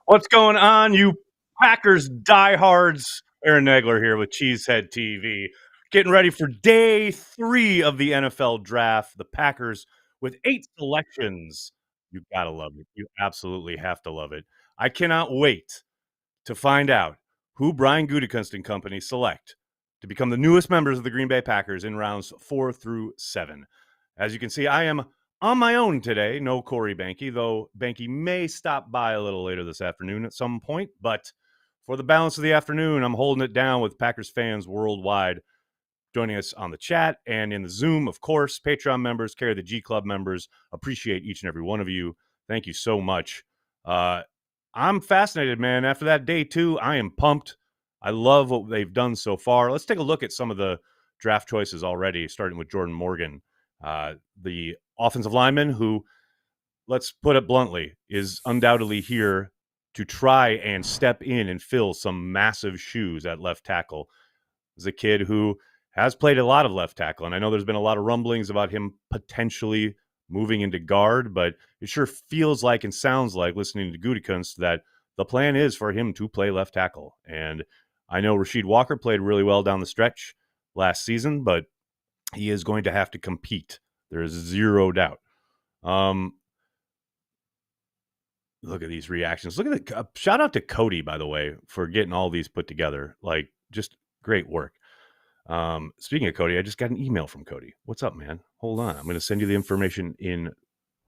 What's going on, you Packers diehards? Aaron Nagler here with CHTV. Getting ready for day 3 of the NFL draft. The Packers with 8 selections. You gotta love it. You absolutely have to love it. I cannot wait to find out who Brian Gutekunst and company select to become the newest members of the Green Bay Packers in rounds 4 through 7. As you can see, I am on my own today. No Corey Banky, though Banky may stop by a little later this afternoon at some point. But for the balance of the afternoon, I'm holding it down with Packers fans worldwide joining us on the chat and in the Zoom, of course. Patreon members, Carry the G Club members, appreciate each and every one of you. Thank you so much. I'm fascinated, man. After that day 2, I am pumped. I love what they've done so far. Let's take a look at some of the draft choices already, starting with Jordan Morgan, the offensive lineman who, let's put it bluntly, is undoubtedly here to try and step in and fill some massive shoes at left tackle. Is a kid who has played a lot of left tackle, and I know there's been a lot of rumblings about him potentially moving into guard, but it sure feels like and sounds like, listening to Gutekunst, that the plan is for him to play left tackle. And I know Rasheed Walker played really well down the stretch last season, but he is going to have to compete. There is zero doubt. Look at these reactions. Look at the shout out to Cody, by the way, for getting all these put together. Like, just great work. Speaking of Cody, I just got an email from Cody. What's up, man? Hold on. I'm going to send you the information in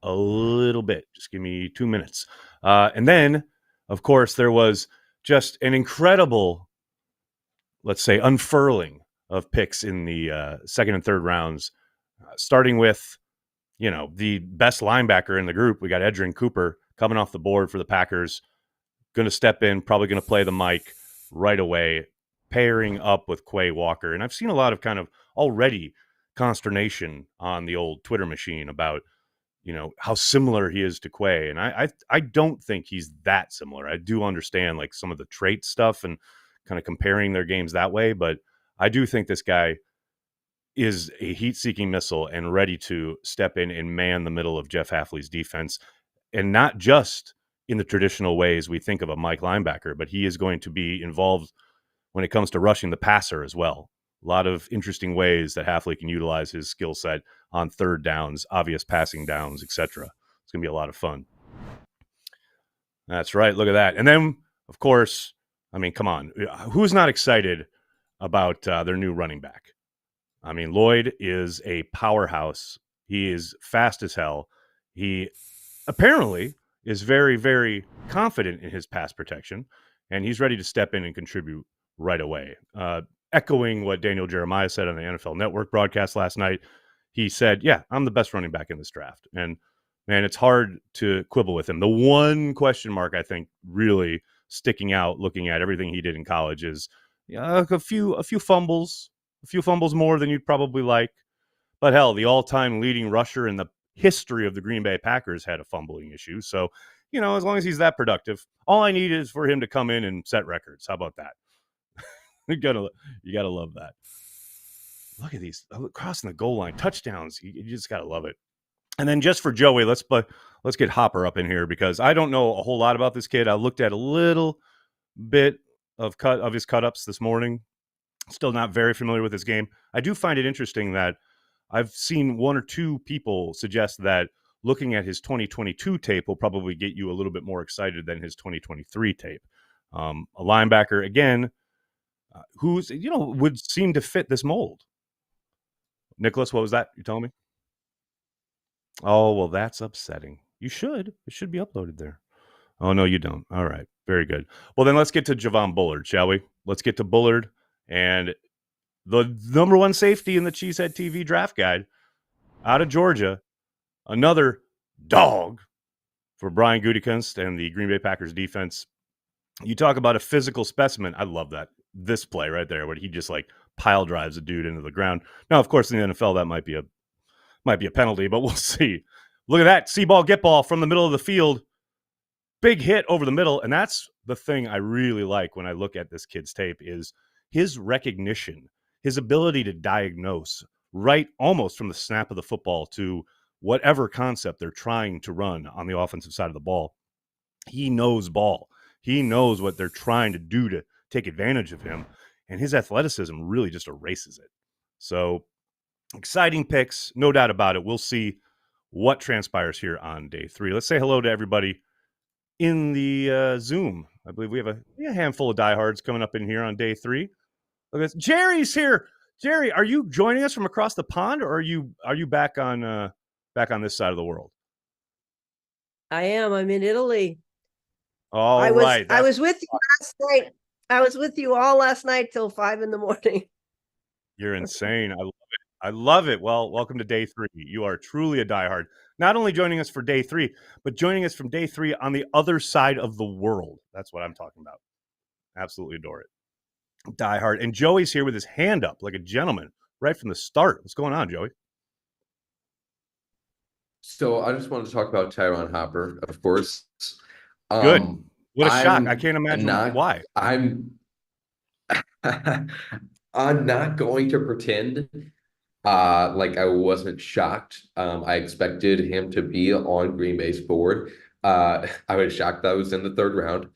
a little bit. Just give me 2 minutes. And then, of course, there was just an incredible, let's say, unfurling of picks in the second and third rounds, starting with, the best linebacker in the group. We got Edgerrin Cooper coming off the board for the Packers. Going to step in, probably going to play the mic right away, pairing up with Quay Walker. And I've seen a lot of kind of already consternation on the old Twitter machine about, how similar he is to Quay. And I don't think he's that similar. I do understand like some of the trait stuff and kind of comparing their games that way. But I do think this guy is a heat-seeking missile and ready to step in and man the middle of Jeff Hafley's defense. And not just in the traditional ways we think of a Mike linebacker, but he is going to be involved when it comes to rushing the passer as well. A lot of interesting ways that Hafley can utilize his skill set on third downs, obvious passing downs, etc. It's going to be a lot of fun. That's right. Look at that. And then, of course, I mean, come on. Who's not excited about their new running back? I mean, Lloyd is a powerhouse. He is fast as hell. He apparently is very, very confident in his pass protection, and he's ready to step in and contribute right away. Echoing what Daniel Jeremiah said on the NFL Network broadcast last night, he said, yeah, I'm the best running back in this draft. And, man, it's hard to quibble with him. The one question mark I think really sticking out looking at everything he did in college is a few fumbles, more than you'd probably like. But hell, the all-time leading rusher in the history of the Green Bay Packers had a fumbling issue. So, as long as he's that productive, all I need is for him to come in and set records. How about that? you gotta love that. Look at these crossing the goal line touchdowns. You just gotta love it. And then just for Joey, let's get Hopper up in here because I don't know a whole lot about this kid. I looked at a little bit of his cut-ups this morning. Still not very familiar with his game. I do find it interesting that I've seen one or two people suggest that looking at his 2022 tape will probably get you a little bit more excited than his 2023 tape. A linebacker, again, who's, would seem to fit this mold. Nicholas, what was that you're telling me? Oh, well, that's upsetting. You should. It should be uploaded there. Oh, no, you don't. All right. Very good. Well, then let's get to Javon Bullard, shall we? Let's get to Bullard. And the number one safety in the CHTV draft guide out of Georgia, another dog for Brian Gutekunst and the Green Bay Packers defense. You talk about a physical specimen. I love that. This play right there, where he just like pile drives a dude into the ground. Now, of course, in the NFL, that might be a penalty, but we'll see. Look at that. See ball, get ball from the middle of the field. Big hit over the middle. And that's the thing I really like when I look at this kid's tape is his recognition, his ability to diagnose right almost from the snap of the football to whatever concept they're trying to run on the offensive side of the ball. He knows ball. He knows what they're trying to do to take advantage of him, and his athleticism really just erases it. So exciting picks, no doubt about it. We'll see what transpires here on day 3. Let's say hello to everybody in the Zoom. I believe we have a handful of diehards coming up in here on day 3. Look at this. Jerry's here. Jerry, are you joining us from across the pond, or are you back on this side of the world? I am. I'm in Italy. All right. I was with you last night. I was with you all last night till 5 a.m. You're insane. I love it. I love it. Well, welcome to day 3. You are truly a diehard. Not only joining us for day 3, but joining us from day 3 on the other side of the world. That's what I'm talking about. Absolutely adore it. Diehard. And Joey's here with his hand up like a gentleman right from the start. What's going on, Joey? So I just wanted to talk about Tyron Hopper, of course. Good. What a shock. I I'm can't imagine not why. I'm I'm not going to pretend like I wasn't shocked. I expected him to be on Green Bay's board. I was shocked that I was in the third round.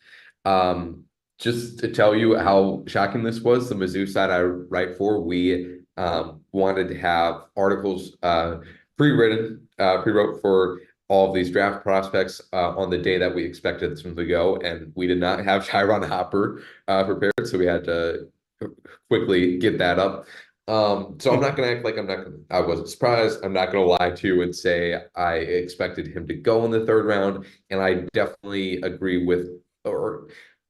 Just to tell you how shocking this was, the Mizzou side I write for, we wanted to have articles pre-wrote for all of these draft prospects on the day that we expected them to go, and we did not have Tyron Hopper prepared, so we had to quickly get that up. So I'm not going to act like I wasn't surprised. I'm not going to lie to you and say I expected him to go in the third round, and I definitely agree with, or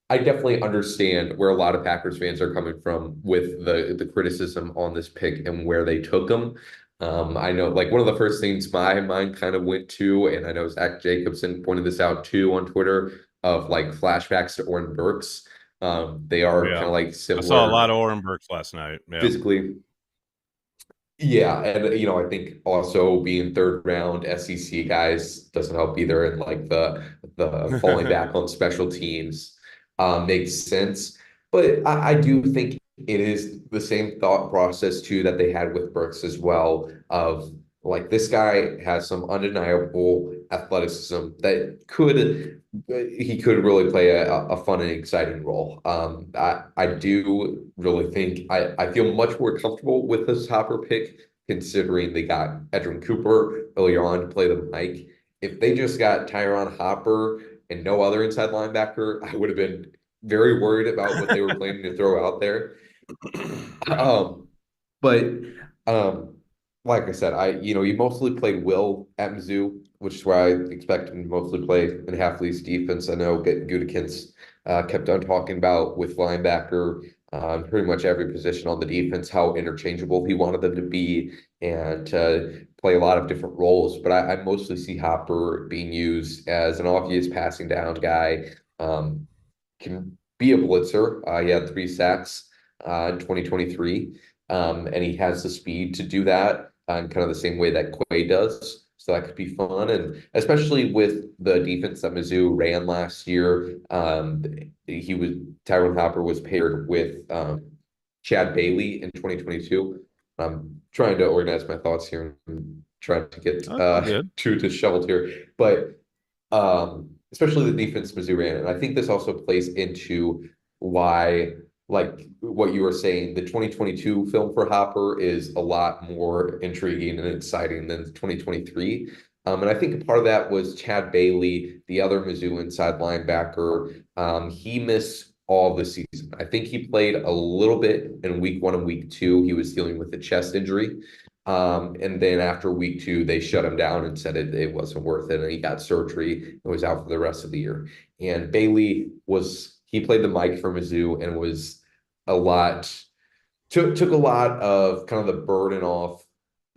I definitely understand where a lot of Packers fans are coming from with the criticism on this pick and where they took him. I know, like, one of the first things my mind kind of went to, and I know Zach Jacobson pointed this out too on Twitter, of like flashbacks to Oren Burks. They are kind of like similar. I saw a lot of Oren Burks last night. Physically. Yeah, and I think also being third round SEC guys doesn't help either, and like the falling back on special teams makes sense. But I do think it is the same thought process too that they had with Burks as well, of like, this guy has some undeniable athleticism that he could really play a fun and exciting role. I do really think I feel much more comfortable with this Hopper pick, considering they got Edwin Cooper earlier on to play the Mike. If they just got Tyron Hopper and no other inside linebacker, I would have been very worried about what they were planning to throw out there. Right. But like I said, he mostly played Will at Mizzou, which is where I expect him to mostly play in Halflee's defense. I know Gutekunst kept on talking about with linebacker, pretty much every position on the defense, how interchangeable he wanted them to be and to play a lot of different roles. But I mostly see Hopper being used as an obvious passing down guy. Can be a blitzer. He had 3 sacks in 2023. And he has the speed to do that in kind of the same way that Quay does. So that could be fun. And especially with the defense that Mizzou ran last year, Tyron Hopper was paired with Chad Bailey in 2022. I'm trying to organize my thoughts here and trying to get too disheveled here. But especially the defense Mizzou ran. And I think this also plays into why, like what you were saying, the 2022 film for Hopper is a lot more intriguing and exciting than the 2023. And I think a part of that was Chad Bailey, the other Mizzou inside linebacker. He missed all the season. I think he played a little bit in week 1 and week 2. He was dealing with a chest injury. And then after week 2, they shut him down and said it wasn't worth it. And he got surgery and was out for the rest of the year. And Bailey he played the Mike for Mizzou and was took a lot of kind of the burden off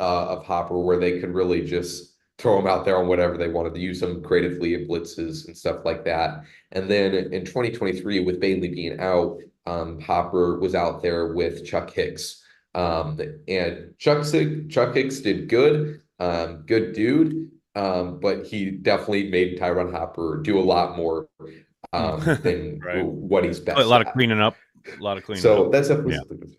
of Hopper, where they could really just throw him out there on whatever they wanted to, use him creatively in blitzes and stuff like that. And then in 2023, with Bailey being out, Hopper was out there with Chuck Hicks. And Chuck Hicks did good, good dude, but he definitely made Tyron Hopper do a lot more than right. what he's best A lot at. of cleaning up. A lot of cleaning So up. that's definitely something.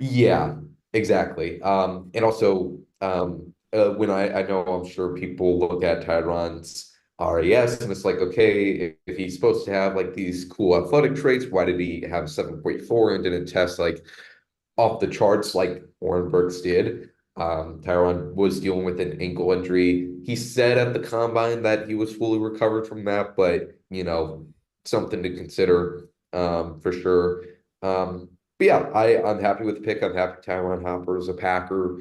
Yeah, exactly. And also, when I know, I'm sure people look at Tyron's RAS, and it's like, okay, if he's supposed to have like these cool athletic traits, why did he have 7.4 and didn't test like off the charts like Warren Burks did? Tyron was dealing with an ankle injury. He said at the combine that he was fully recovered from that, but something to consider for sure. But yeah, I'm happy with the pick. I'm happy Tyron Hopper is a Packer.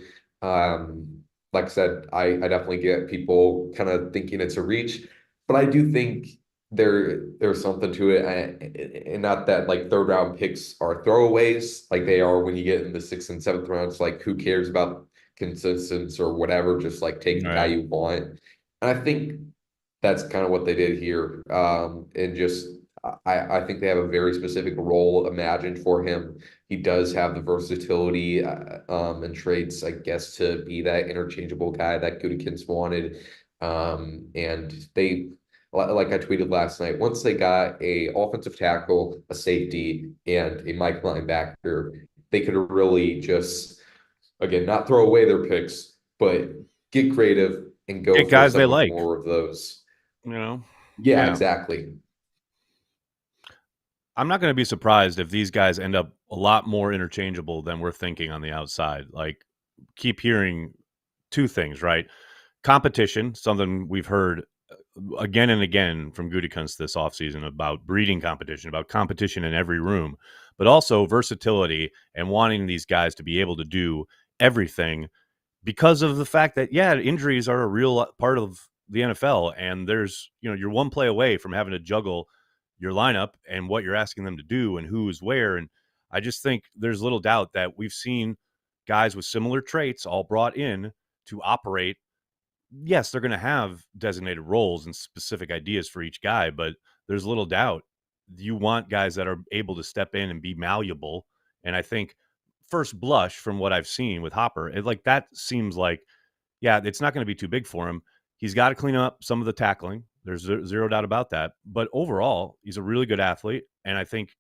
Like I said, I definitely get people kind of thinking it's a reach, but I do think there's something to it, and not that like third round picks are throwaways like they are when you get in the sixth and seventh rounds. Like who cares about consistency or whatever? Just like take the guy you want. And I think that's kind of what they did here. And just I think they have a very specific role imagined for him. He does have the versatility and traits, I guess, to be that interchangeable guy that Gutekunst wanted. And they, like I tweeted last night, once they got a offensive tackle, a safety, and a Mike linebacker, they could really just, again, not throw away their picks, but get creative and go get for guys some they like. more of those. Yeah, exactly. I'm not going to be surprised if these guys end up a lot more interchangeable than we're thinking on the outside. Like, keep hearing two things, right? Competition, something we've heard again and again from Gutekunst this offseason about breeding competition, about competition in every room, but also versatility and wanting these guys to be able to do everything because of the fact that, injuries are a real part of the NFL. And there's, you're one play away from having to juggle your lineup and what you're asking them to do and who is where. And I just think there's little doubt that we've seen guys with similar traits all brought in to operate. Yes, they're going to have designated roles and specific ideas for each guy, but there's little doubt you want guys that are able to step in and be malleable. And I think first blush from what I've seen with Hopper, that seems like, it's not going to be too big for him. He's got to clean up some of the tackling. There's zero doubt about that. But overall, he's a really good athlete. And I think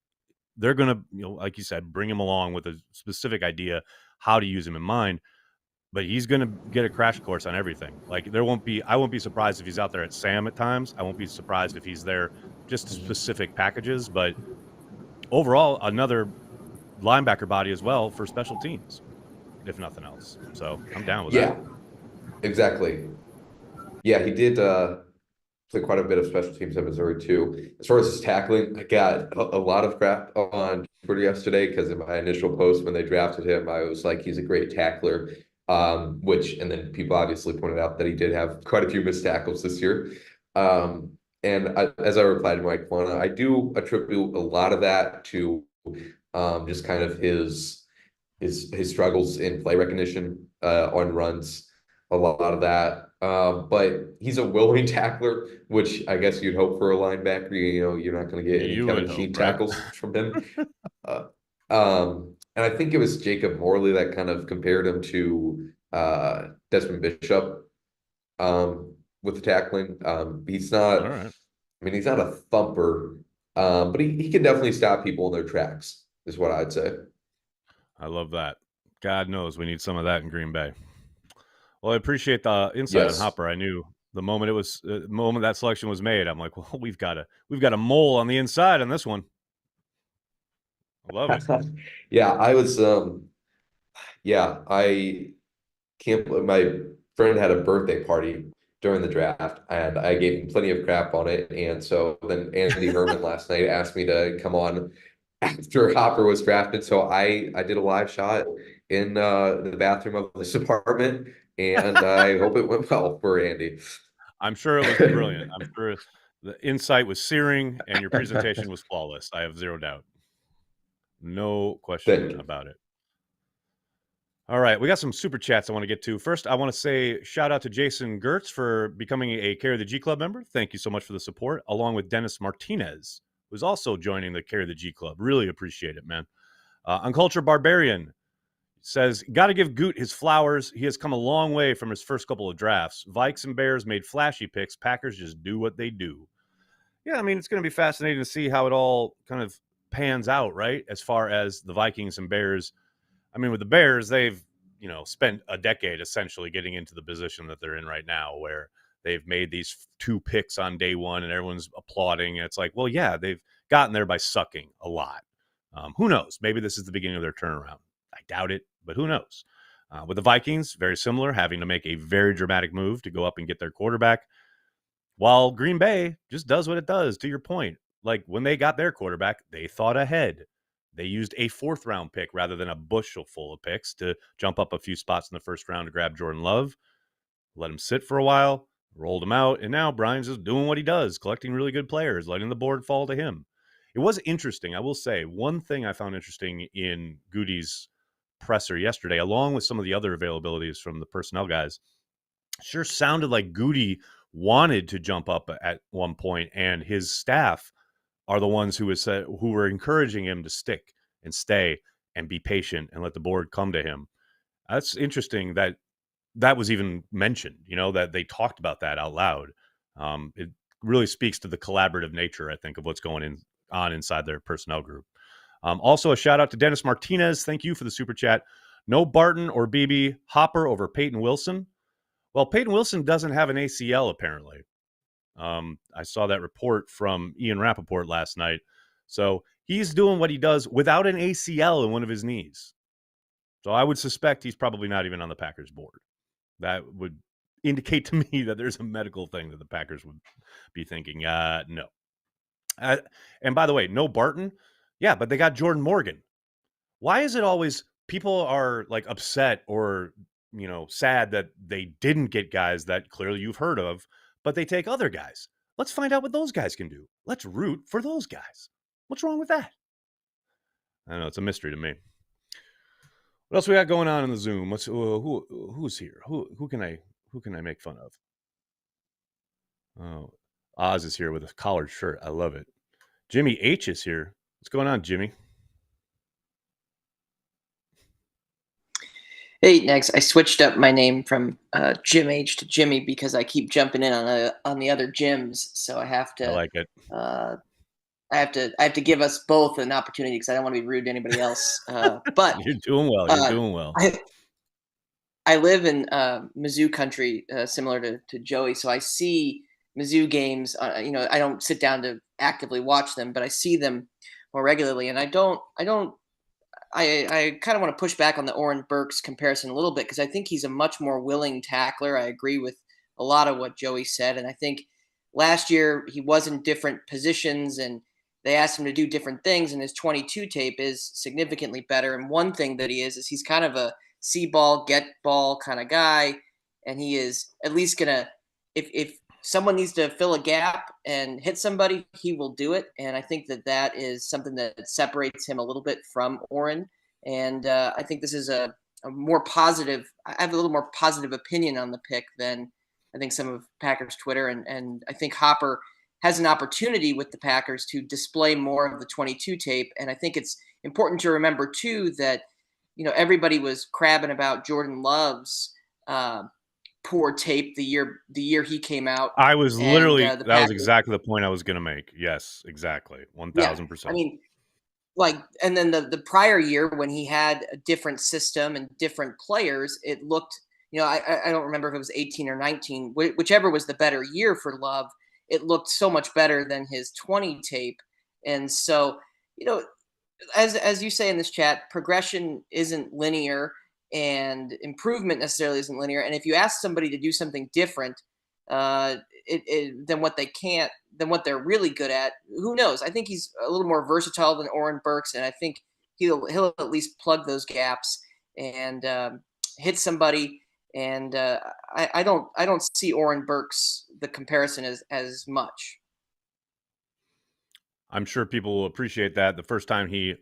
they're going to, like you said, bring him along with a specific idea how to use him in mind. But he's going to get a crash course on everything. Like I won't be surprised if he's out there at Sam at times. I won't be surprised if he's there just specific packages. But overall, another linebacker body as well for special teams, if nothing else. So I'm down with that. Yeah, exactly. Yeah, he did play quite a bit of special teams at Missouri too. As far as his tackling, I got a lot of crap on Twitter yesterday because in my initial post when they drafted him, I was like, he's a great tackler. And then people obviously pointed out that he did have quite a few missed tackles this year. As I replied to Mike Quana, I do attribute a lot of that to just kind of his struggles in play recognition on runs, a lot of that. But he's a willing tackler, which I guess you'd hope for a linebacker. You're not going to get any Kevin Sheen tackles from him. And I think it was Jacob Morley that kind of compared him to Desmond Bishop with the tackling. He's not, All right. I mean, he's not a thumper, but he can definitely stop people in their tracks, is what I'd say. I love that. God knows we need some of that in Green Bay. Well, I appreciate the insight on Hopper. I knew the moment that selection was made, I'm like, well, we've got a mole on the inside on this one. I love it. Yeah, I was I can't believe my friend had a birthday party during the draft and I gave him plenty of crap on it. And so then Andy Herman last night asked me to come on after Hopper was drafted. So I did a live shot in the bathroom of this apartment, and I hope it went well for Andy. I'm sure it was brilliant. I'm sure the insight was searing and your presentation was flawless. I have zero doubt. No question about it. All right, we got some super chats I want to get to. First, I want to say shout out to Jason Gertz for becoming a Carry the G Club member. Thank you so much for the support, along with Dennis Martinez, who's also joining the Carry the G Club. Really appreciate it, man. Uncultured Barbarian says, got to give Goot his flowers. He has come a long way from his first couple of drafts. Vikes and Bears made flashy picks. Packers just do what they do. Yeah, I mean, it's going to be fascinating to see how it all kind of pans out, right? As far as the Vikings and Bears. I mean, with the Bears, they've, spent a decade essentially getting into the position that they're in right now, where they've made these 2 picks on day one and everyone's applauding. And it's like, well, yeah, they've gotten there by sucking a lot. Who knows? Maybe this is the beginning of their turnaround. I doubt it, but who knows? With the Vikings, very similar, having to make a very dramatic move to go up and get their quarterback, while Green Bay just does what it does, to your point. Like when they got their quarterback, they thought ahead. They used a 4th-round pick rather than a bushel full of picks to jump up a few spots in the first round to grab Jordan Love, let him sit for a while, rolled him out, and now Brian's just doing what he does, collecting really good players, letting the board fall to him. It was interesting. I will say one thing I found interesting in Goody's presser yesterday, along with some of the other availabilities from the personnel guys, sure sounded like Goody wanted to jump up at one point, and his staff are the ones who were encouraging him to stick and stay and be patient and let the board come to him. That's interesting that was even mentioned, that they talked about that out loud. It really speaks to the collaborative nature, I think, of what's going on inside their personnel group. Also, a shout out to Dennis Martinez. Thank you for the super chat. No Barton or BB, Hopper over Peyton Wilson. Well, Peyton Wilson doesn't have an ACL, apparently. I saw that report from Ian Rappaport last night. So he's doing what he does without an ACL in one of his knees. So I would suspect he's probably not even on the Packers board. That would indicate to me that there's a medical thing that the Packers would be thinking, no. And by the way, no Barton. Yeah, but they got Jordan Morgan. Why is it always people are like upset or, sad that they didn't get guys that clearly you've heard of, but they take other guys? Let's find out what those guys can do. Let's root for those guys. What's wrong with that? I don't know. It's a mystery to me. What else we got going on in the Zoom? Who's here? Who can I make fun of? Oh, Oz is here with a collared shirt. I love it. Jimmy H is here. What's going on, Jimmy? Hey, Next. I switched up my name from Jim H to Jimmy because I keep jumping in on the other gyms, so I have to. I like it. I have to give us both an opportunity because I don't want to be rude to anybody else. But you're doing well. You're doing well. I live in Mizzou country, similar to Joey, so I see Mizzou games. I don't sit down to actively watch them, but I see them more regularly, and I kind of want to push back on the Oren Burks comparison a little bit because I think he's a much more willing tackler. I agree with a lot of what Joey said, and I think last year he was in different positions and they asked him to do different things, and his 22 tape is significantly better. And one thing that he is he's kind of a see ball, get ball kind of guy, and he is at least gonna if someone needs to fill a gap and hit somebody, he will do it. And I think that is something that separates him a little bit from Oren. And I think this is a more positive. I have a little more positive opinion on the pick than I think some of Packers Twitter. And I think Hopper has an opportunity with the Packers to display more of the 22 tape. And I think it's important to remember too that, everybody was crabbing about Jordan Love's poor tape the year he came out. I was literally that was exactly the point I was going to make. Yes, exactly. 1,000%. I mean, and then the prior year when he had a different system and different players, it looked, I don't remember if it was 18 or 19, whichever was the better year for Love, it looked so much better than his 20 tape. And so, as you say in this chat, progression isn't linear and improvement necessarily isn't linear. And if you ask somebody to do something different than what they're really good at, who knows? I think he's a little more versatile than Oren Burks, and I think he'll at least plug those gaps and hit somebody. And I don't see Oren Burks the comparison as much. I'm sure people will appreciate that. The first time he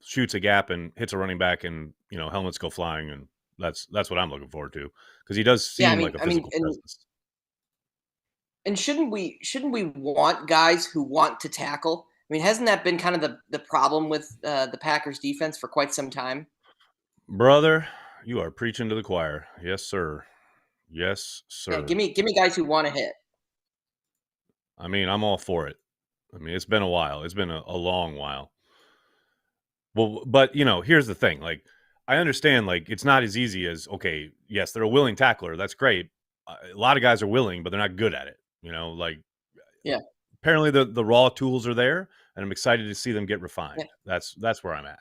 shoots a gap and hits a running back, and helmets go flying, and that's what I'm looking forward to because he does seem like a physical presence. And shouldn't we want guys who want to tackle? I mean, hasn't that been kind of the problem with the Packers defense for quite some time? Brother, you are preaching to the choir. Yes, sir. Yes, sir. Yeah, give me guys who want to hit. I mean, I'm all for it. I mean, it's been a while. It's been a long while. Well, but, here's the thing. Like, I understand, like, it's not as easy as, okay, yes, they're a willing tackler. That's great. a lot of guys are willing, but they're not good at it. Like Yeah. Apparently the raw tools are there, and I'm excited to see them get refined. Yeah. That's where I'm at.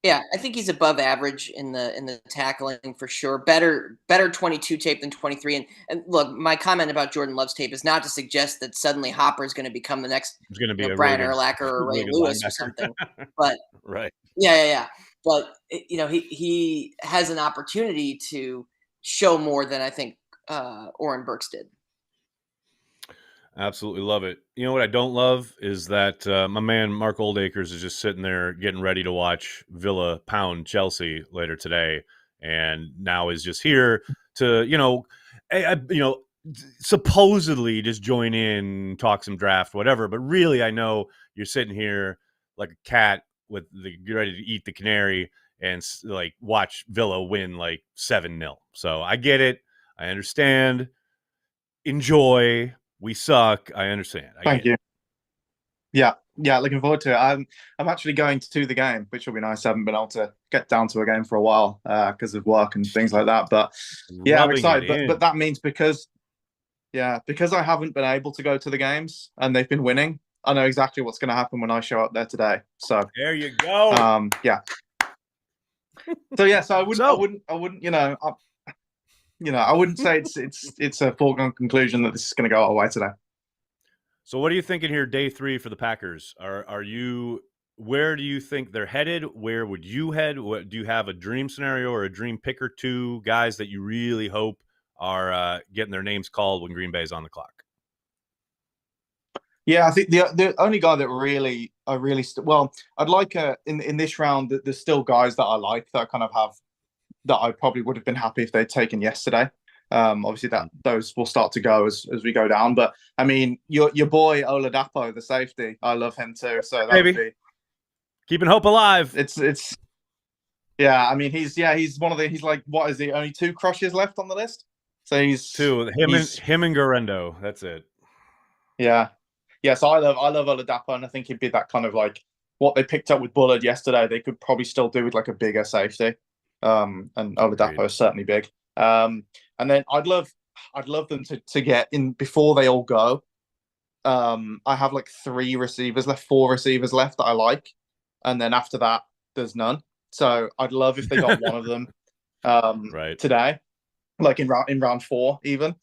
Yeah, I think he's above average in the tackling for sure. Better 22 tape than 23. And look, my comment about Jordan Love's tape is not to suggest that suddenly Hopper is going to become the next Brian Urlacher or Ray Lewis or something. But right. Yeah. But he has an opportunity to show more than I think Oren Burks did. Absolutely love it. You know what I don't love is that my man Mark Oldacres is just sitting there getting ready to watch Villa pound Chelsea later today, and now is just here to supposedly just join in, talk some draft, whatever. But really, I know you're sitting here like a cat get ready to eat the canary and like watch Villa win like 7-0. So I get it. I understand. Enjoy. We suck. I understand. Thank you. Yeah, looking forward to it. I'm actually going to the game, which will be nice. I haven't been able to get down to a game for a while because of work and things like that. But yeah, I'm excited. But that means because I haven't been able to go to the games and they've been winning, I know exactly what's going to happen when I show up there today. So there you go. Yeah. So I wouldn't. I wouldn't say it's a foregone conclusion that this is going to go our way today. So what are you thinking here, day 3 for the Packers? Are you? Where do you think they're headed? Where would you head? Do you have a dream scenario or a dream pick or two guys that you really hope are getting their names called when Green Bay is on the clock? Yeah, I think the only guy that I'd like in this round. There's still guys that I like that I kind of have. That I probably would have been happy if they'd taken yesterday. Obviously, those will start to go as we go down. But I mean, your boy Oladapo, the safety, I love him too. So that would be keeping hope alive. It's yeah. I mean, he's one of the. He's like, what is he? Only 2 crushes left on the list. So he's 2. Him and Garendo. That's it. Yeah. So I love Oladapo, and I think he'd be that kind of like what they picked up with Bullard yesterday. They could probably still do with like a bigger safety. And Oladapo is certainly big. And then I'd love them to get in before they all go. I have like 4 receivers left that I like, and then after that, there's none. So I'd love if they got one of them today, like in round 4 even.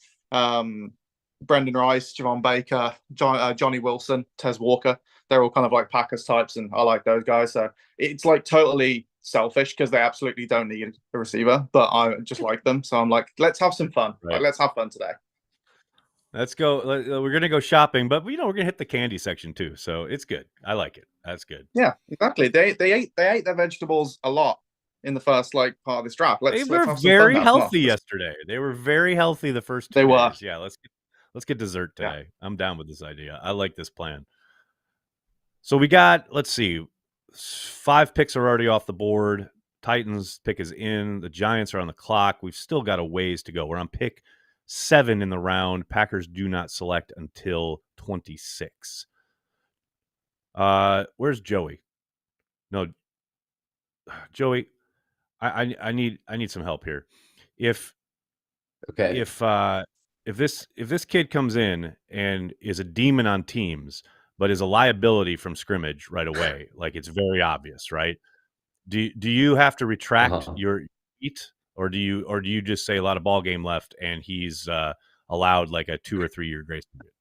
Brendan Rice, Javon Baker, Johnny Wilson, Tez Walker. They're all kind of like Packers types, and I like those guys. So it's like totally selfish because they absolutely don't need a receiver, but I just like them. So I'm like, let's have some fun. Right. Like, let's have fun today. Let's go. We're going to go shopping, but we're going to hit the candy section too. So it's good. I like it. That's good. Yeah, exactly. They ate their vegetables a lot in the first part of this draft. They were very healthy yesterday. They were very healthy the first 2 days. Yeah, let's get dessert today. Yeah. I'm down with this idea. I like this plan. So we got, let's see, 5 picks are already off the board. Titans pick is in. The Giants are on the clock. We've still got a ways to go. We're on pick 7 in the round. Packers do not select until 26. Where's Joey? No, Joey. I need some help here. If this kid comes in and is a demon on teams, but is a liability from scrimmage right away, like it's very obvious, right? Do you have to retract your eat, or do you just say a lot of ball game left and he's allowed like a 2 or 3 year grace period?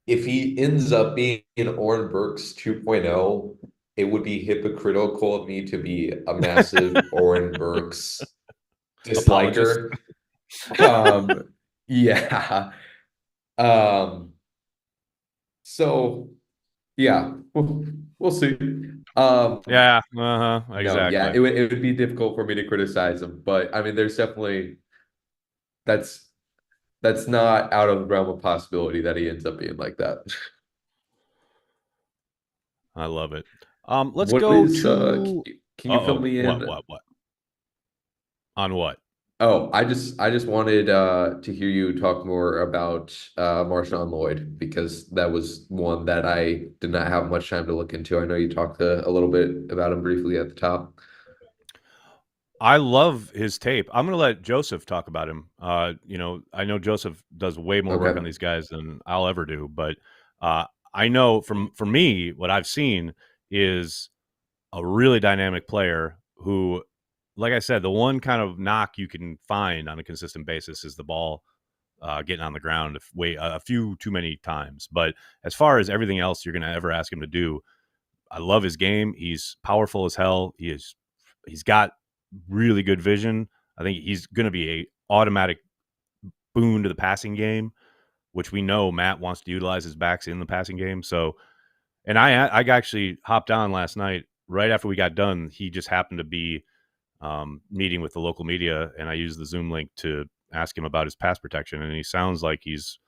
If he ends up being Oren Burks 2.0, it would be hypocritical of me to be a massive Oren Burks disliker. Yeah. So yeah, we'll see. Yeah. Exactly. No, yeah, it would be difficult for me to criticize him, but I mean, there's definitely that's not out of the realm of possibility that he ends up being like that. I love it. Let's go to. Can you fill me in? What? On what? Oh, I just wanted to hear you talk more about Marshawn Lloyd, because that was one that I did not have much time to look into. I know you talked a little bit about him briefly at the top. I love his tape. I'm going to let Joseph talk about him. You know, I know Joseph does way more work on these guys than I'll ever do, but I know for me, what I've seen is a really dynamic player who, like I said, the one kind of knock you can find on a consistent basis is the ball getting on the ground a few too many times. But as far as everything else you're going to ever ask him to do, I love his game. He's powerful as hell. He's got really good vision. I think he's going to be a automatic boon to the passing game, which we know Matt wants to utilize his backs in the passing game. So, and I actually hopped on last night right after we got done. He just happened to be meeting with the local media, and I used the Zoom link to ask him about his pass protection. And he sounds like he's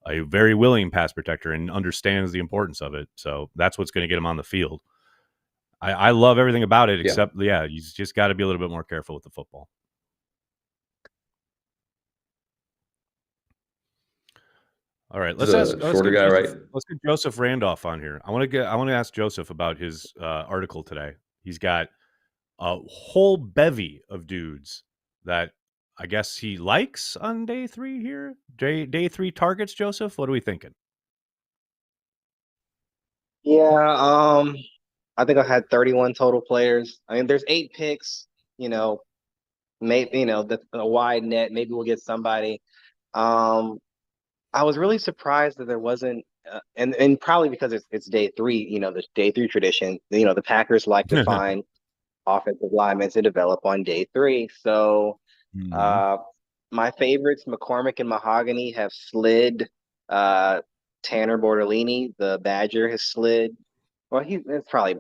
a very willing pass protector and understands the importance of it. So that's what's going to get him on the field. I love everything about it, except, you just got to be a little bit more careful with the football. All right, let's get Joseph Randolph on here. I want to ask Joseph about his article today. He's got a whole bevy of dudes that I guess he likes on day 3 here. Day 3 targets, Joseph. What are we thinking? Yeah, I think I had 31 total players. I mean, there's 8 picks, you know, maybe, you know, a wide net, maybe we'll get somebody. I was really surprised that there wasn't, and probably because it's day 3, you know, the day 3 tradition, you know, the Packers like to find offensive linemen to develop on day 3. So, my favorites, McCormick and Mahogany, have slid. Tanner Bortolini, the Badger, has slid. Well, it's probably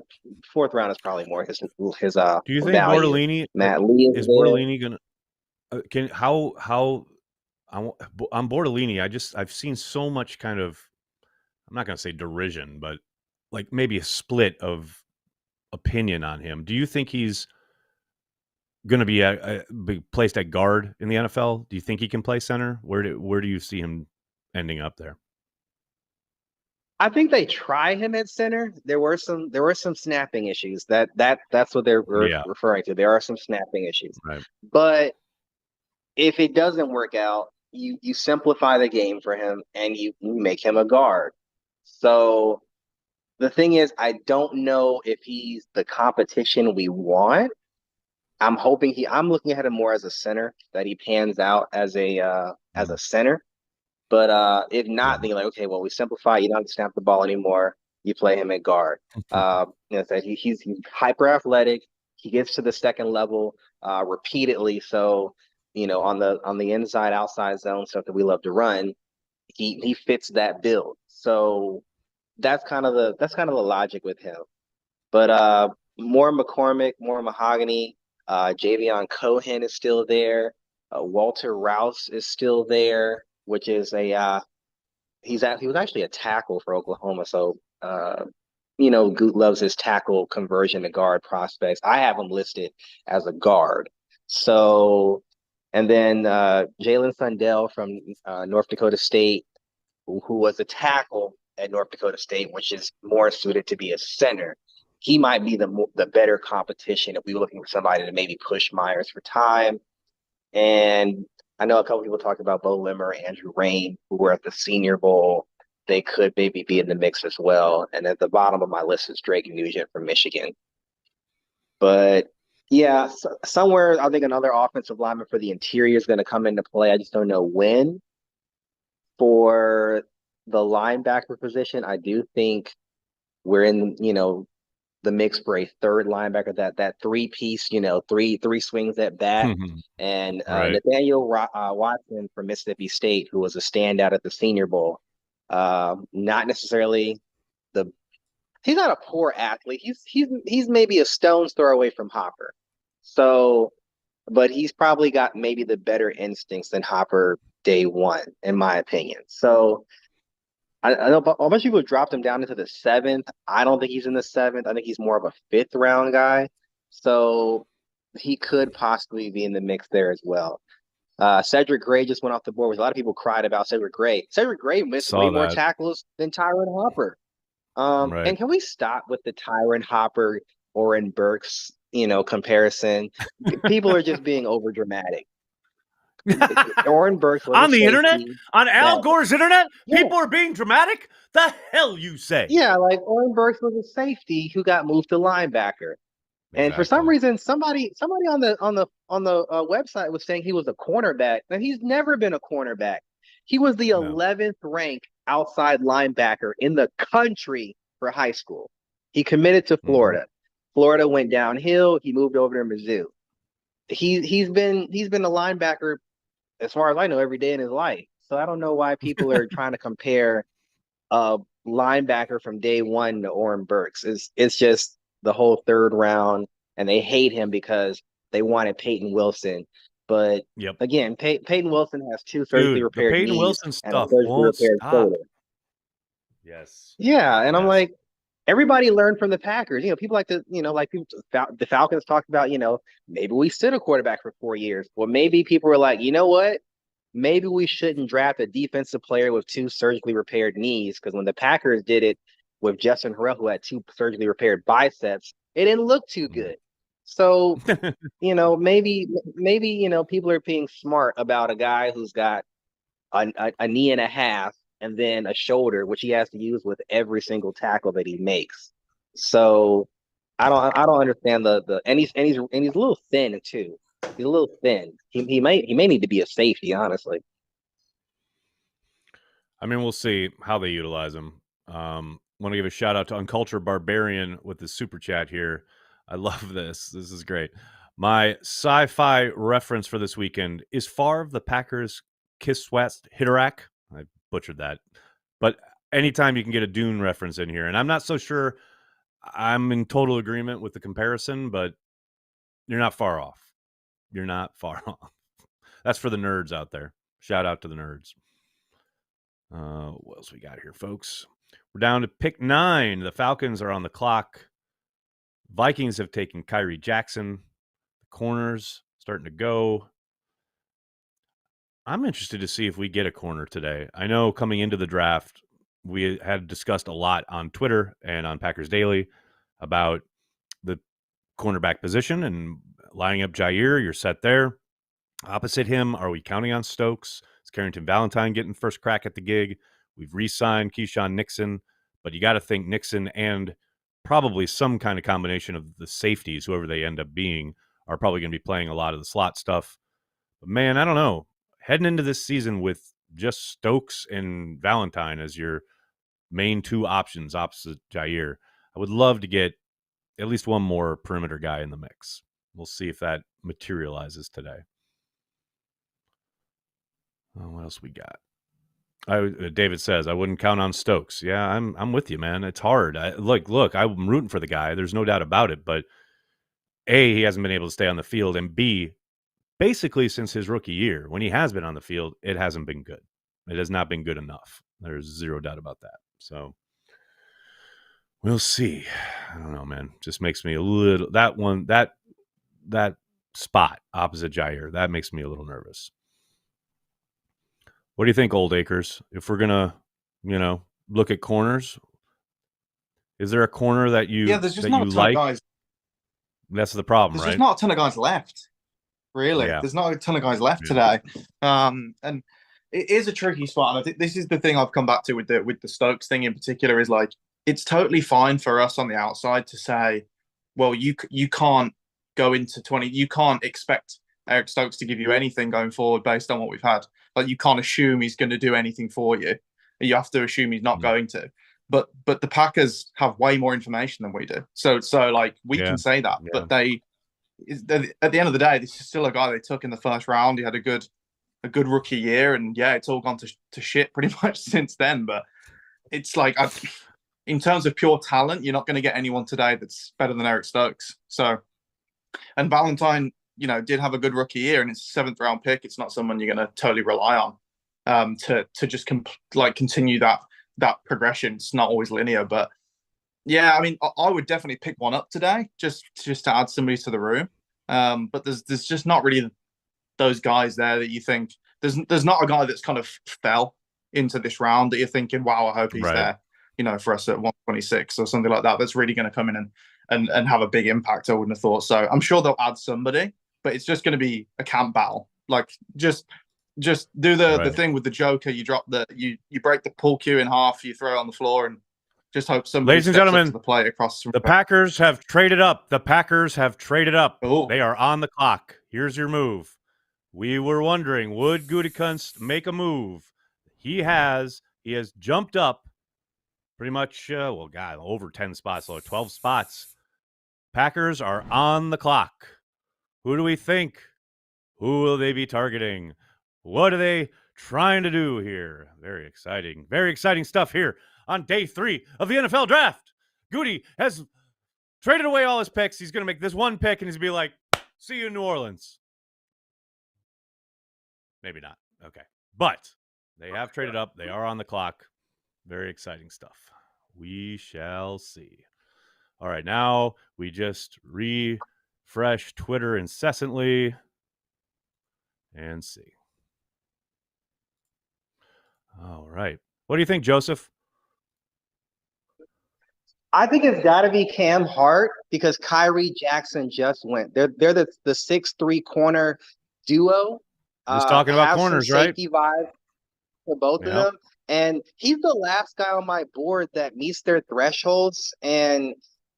4th round is probably more his Do you think value. Bortolini, Matt Lee is Bortolini gonna on Bortolini? I've seen so much kind of, I'm not gonna say derision, but like maybe a split of opinion on him. Do you think he's going to be placed at guard in the NFL? Do you think he can play center? Where do you see him ending up there? I think they try him at center. There were some snapping issues. That's what they're referring to. There are some snapping issues. Right. But if it doesn't work out, you simplify the game for him and you make him a guard. So the thing is, I don't know if he's the competition we want. I'm looking at him more as a center, that he pans out as a center. But if not, then you're like, okay, well, we simplify. You don't have to snap the ball anymore. You play him at guard. He's hyper athletic. He gets to the second level repeatedly. So, you know, on the inside outside zone stuff that we love to run, he fits that build. So that's kind of the logic with him. But more McCormick, more Mahogany. Javion Cohen is still there. Walter Rouse is still there, which is he was actually a tackle for Oklahoma. So you know, Goot loves his tackle conversion to guard prospects. I have him listed as a guard. So, and then Jalen Sundell from North Dakota State, who was a tackle at North Dakota State, which is more suited to be a center. He might be the better competition if we were looking for somebody to maybe push Myers for time. And I know a couple people talked about Bo Limmer, Andrew Rain, who were at the Senior Bowl. They could maybe be in the mix as well. And at the bottom of my list is Drake Nugent from Michigan. But yeah, somewhere I think another offensive lineman for the interior is going to come into play. I just don't know when. For the linebacker position, I do think we're in, you know, the mix for a third linebacker, that 3-piece, you know, three swings at bat. And Nathaniel Watson from Mississippi State, who was a standout at the Senior Bowl. Not necessarily he's not a poor athlete. He's maybe a stone's throw away from Hopper. So, but he's probably got maybe the better instincts than Hopper day 1, in my opinion. So I know a bunch of people dropped him down into the 7th. I don't think he's in the 7th. I think he's more of a 5th round guy. So he could possibly be in the mix there as well. Cedric Gray just went off the board, which a lot of people cried about Cedric Gray. Cedric Gray missed way more tackles than Tyron Hopper. And can we stop with the Tyron Hopper, Oren Burks, comparison. People are just being over dramatic. Oren Burks was on the internet, on Al Gore's internet, people are being dramatic. The hell you say? Yeah, like Oren Burks was a safety who got moved to linebacker, and for some reason, somebody on the website was saying he was a cornerback, and he's never been a cornerback. He was the 11th ranked outside linebacker in the country for high school. He committed to Florida. Florida went downhill. He moved over to Mizzou. He's been a linebacker, as far as I know, every day in his life. So I don't know why people are trying to compare a linebacker from day one to Oren Burks. It's just the whole third round, and they hate him because they wanted Peyton Wilson. But again, Peyton Wilson has 2 surgically repaired Peyton knees Wilson and stuff a surgically repaired shoulder. Yes. Yeah, and I'm like, everybody learned from the Packers. People like to, the Falcons talked about, maybe we sit a quarterback for 4 years. Well, maybe people were like, you know what? Maybe we shouldn't draft a defensive player with 2 surgically repaired knees, because when the Packers did it with Justin Harrell, who had 2 surgically repaired biceps, it didn't look too good. So, maybe people are being smart about a guy who's got a knee and a half and then a shoulder, which he has to use with every single tackle that he makes. So I don't understand and he's a little thin too. He's a little thin. He may need to be a safety, honestly. I mean, we'll see how they utilize him. Want to give a shout out to Uncultured Barbarian with the super chat here. I love this. This is great. My sci-fi reference for this weekend is Favre the Packers Kiss West Hitterack. I butchered that. But anytime you can get a Dune reference in here, and I'm not so sure I'm in total agreement with the comparison, but you're not far off. You're not far off. That's for the nerds out there. Shout out to the nerds. What else we got here, folks? We're down to pick 9. The Falcons are on the clock. Vikings have taken Kyrie Jackson. The corners starting to go. I'm interested to see if we get a corner today. I know coming into the draft, we had discussed a lot on Twitter and on Packers Daily about the cornerback position and lining up Jair. You're set there. Opposite him, are we counting on Stokes? Is Carrington Valentine getting first crack at the gig? We've re-signed Keyshawn Nixon, but you got to think Nixon and probably some kind of combination of the safeties, whoever they end up being, are probably going to be playing a lot of the slot stuff. But man, I don't know. Heading into this season with just Stokes and Valentine as your main 2 options opposite Jair, I would love to get at least one more perimeter guy in the mix. We'll see if that materializes today. What else we got? David says, I wouldn't count on Stokes. Yeah, I'm with you, man. It's hard. Look, I'm rooting for the guy. There's no doubt about it. But A, he hasn't been able to stay on the field. And B, basically since his rookie year, when he has been on the field, it hasn't been good. It has not been good enough. There's zero doubt about that. So we'll see. I don't know, man. Just makes me a little, that spot opposite Jair, that makes me a little nervous. What do you think, Old Acres? If we're going to, look at corners, is there a corner that you there's just not a ton like? Of guys. That's the problem, there's right? There's just not a ton of guys left, really. Yeah. There's not a ton of guys left today. And it is a tricky spot. And I think this is the thing I've come back to with the Stokes thing in particular is like, it's totally fine for us on the outside to say, well, you can't go into 20, you can't expect Eric Stokes to give you anything going forward based on what we've had. Like, you can't assume he's going to do anything for you. You have to assume he's not going to. But the Packers have way more information than we do. So like, we can say that. Yeah. But at the end of the day, this is still a guy they took in the first round. He had a good rookie year, and it's all gone to shit pretty much since then. But it's like, in terms of pure talent, you're not going to get anyone today that's better than Eric Stokes. So, and Valentine, did have a good rookie year, and it's a 7th round pick. It's not someone you're going to totally rely on to just continue that progression. It's not always linear, but yeah, I mean, I would definitely pick one up today just to add somebody to the room. But there's just not really those guys there that you think there's not a guy that's kind of fell into this round that you're thinking, wow, I hope he's there. for us at 126 or something like that. That's really going to come in and have a big impact. I wouldn't have thought. So I'm sure they'll add somebody, but it's just going to be a camp battle. Like just do the thing with the Joker. You drop you break the pull cue in half. You throw it on the floor and just hope somebody Ladies and steps up gentlemen, to the plate across. The Packers have traded up. The Packers have traded up. Ooh. They are on the clock. Here's your move. We were wondering, would Gutekunst make a move? He has jumped up pretty much, over 10 spots, 12 spots. Packers are on the clock. Who do we think? Who will they be targeting? What are they trying to do here? Very exciting stuff here on day 3 of the NFL draft. Goody has traded away all his picks. He's going to make this one pick, and he's going to be like, see you in New Orleans. Maybe not. Okay. But they have traded up. They are on the clock. Very exciting stuff. We shall see. All right. Now we just refresh Twitter incessantly and see. All right. What do you think, Joseph? I think it's got to be Cam Hart because Kyrie Jackson just went. They're the 6'3" corner duo. Just talking about corners, right? Safety vibe for both of them, and he's the last guy on my board that meets their thresholds and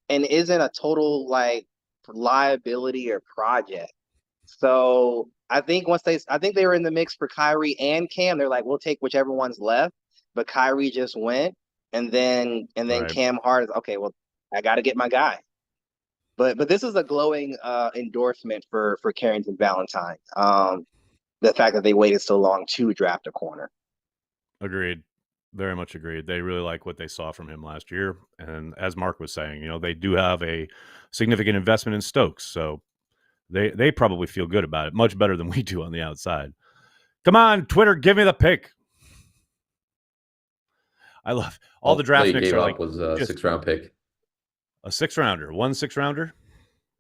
isn't a total like liability or project. So I think they were in the mix for Kyrie and Cam. They're like, we'll take whichever one's left, but Kyrie just went. And then Right. Cam Hart is okay. Well, I got to get my guy. But this is a glowing endorsement for Carrington Valentine. The fact that they waited so long to draft a corner. Agreed. Very much agreed. They really like what they saw from him last year. And as Mark was saying, they do have a significant investment in Stokes. So they probably feel good about it, much better than we do on the outside. Come on, Twitter, give me the pick. I love all the draft picks are like was a 6th-round pick. A 6th-rounder, 1 6th-rounder.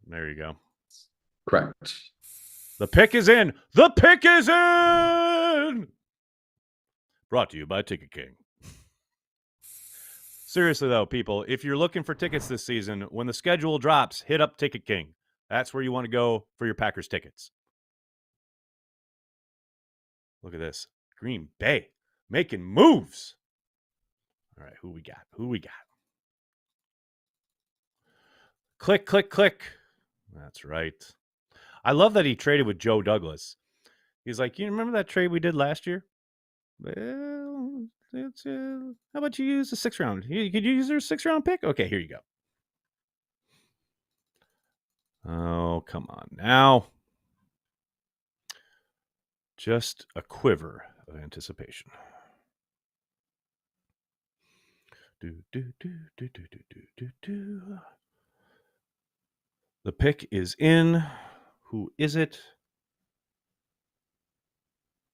There you go. Correct. The pick is in. The pick is in. Brought to you by Ticket King. Seriously though, people, if you're looking for tickets this season, when the schedule drops, hit up Ticket King. That's where you want to go for your Packers tickets. Look at this. Green Bay making moves. All right, who we got? Click, click, click. That's right. I love that he traded with Joe Douglas. He's like, you remember that trade we did last year? Well, how about you use the 6th round? Could you use their 6th-round pick? Okay, here you go. Oh, come on now. Just a quiver of anticipation. The pick is in. Who is it?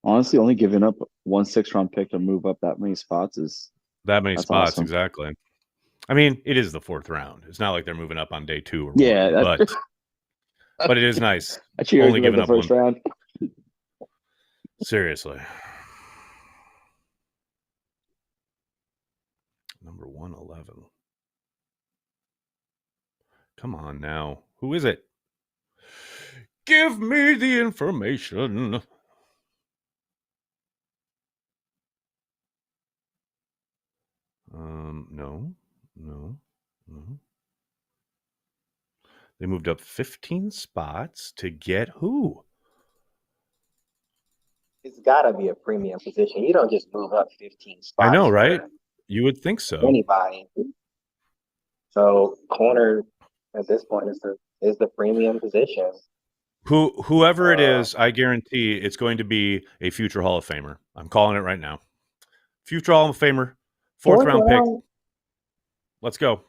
Honestly, only giving up 1 6th-round pick to move up that many spots is that many spots, awesome. Exactly. I mean, it is the 4th round. It's not like they're moving up on day 2 or yeah, one, but it is nice. Only giving up the 1st round. Seriously. Number 111. Come on now. Who is it? Give me the information. No. They moved up 15 spots to get who? It's got to be a premium position. You don't just move up 15 spots. I know, right? You would think so. Anybody. So corner at this point is the premium position. Whoever it is, I guarantee it's going to be a future Hall of Famer. I'm calling it right now. Future Hall of Famer, 4th-round pick. Let's go.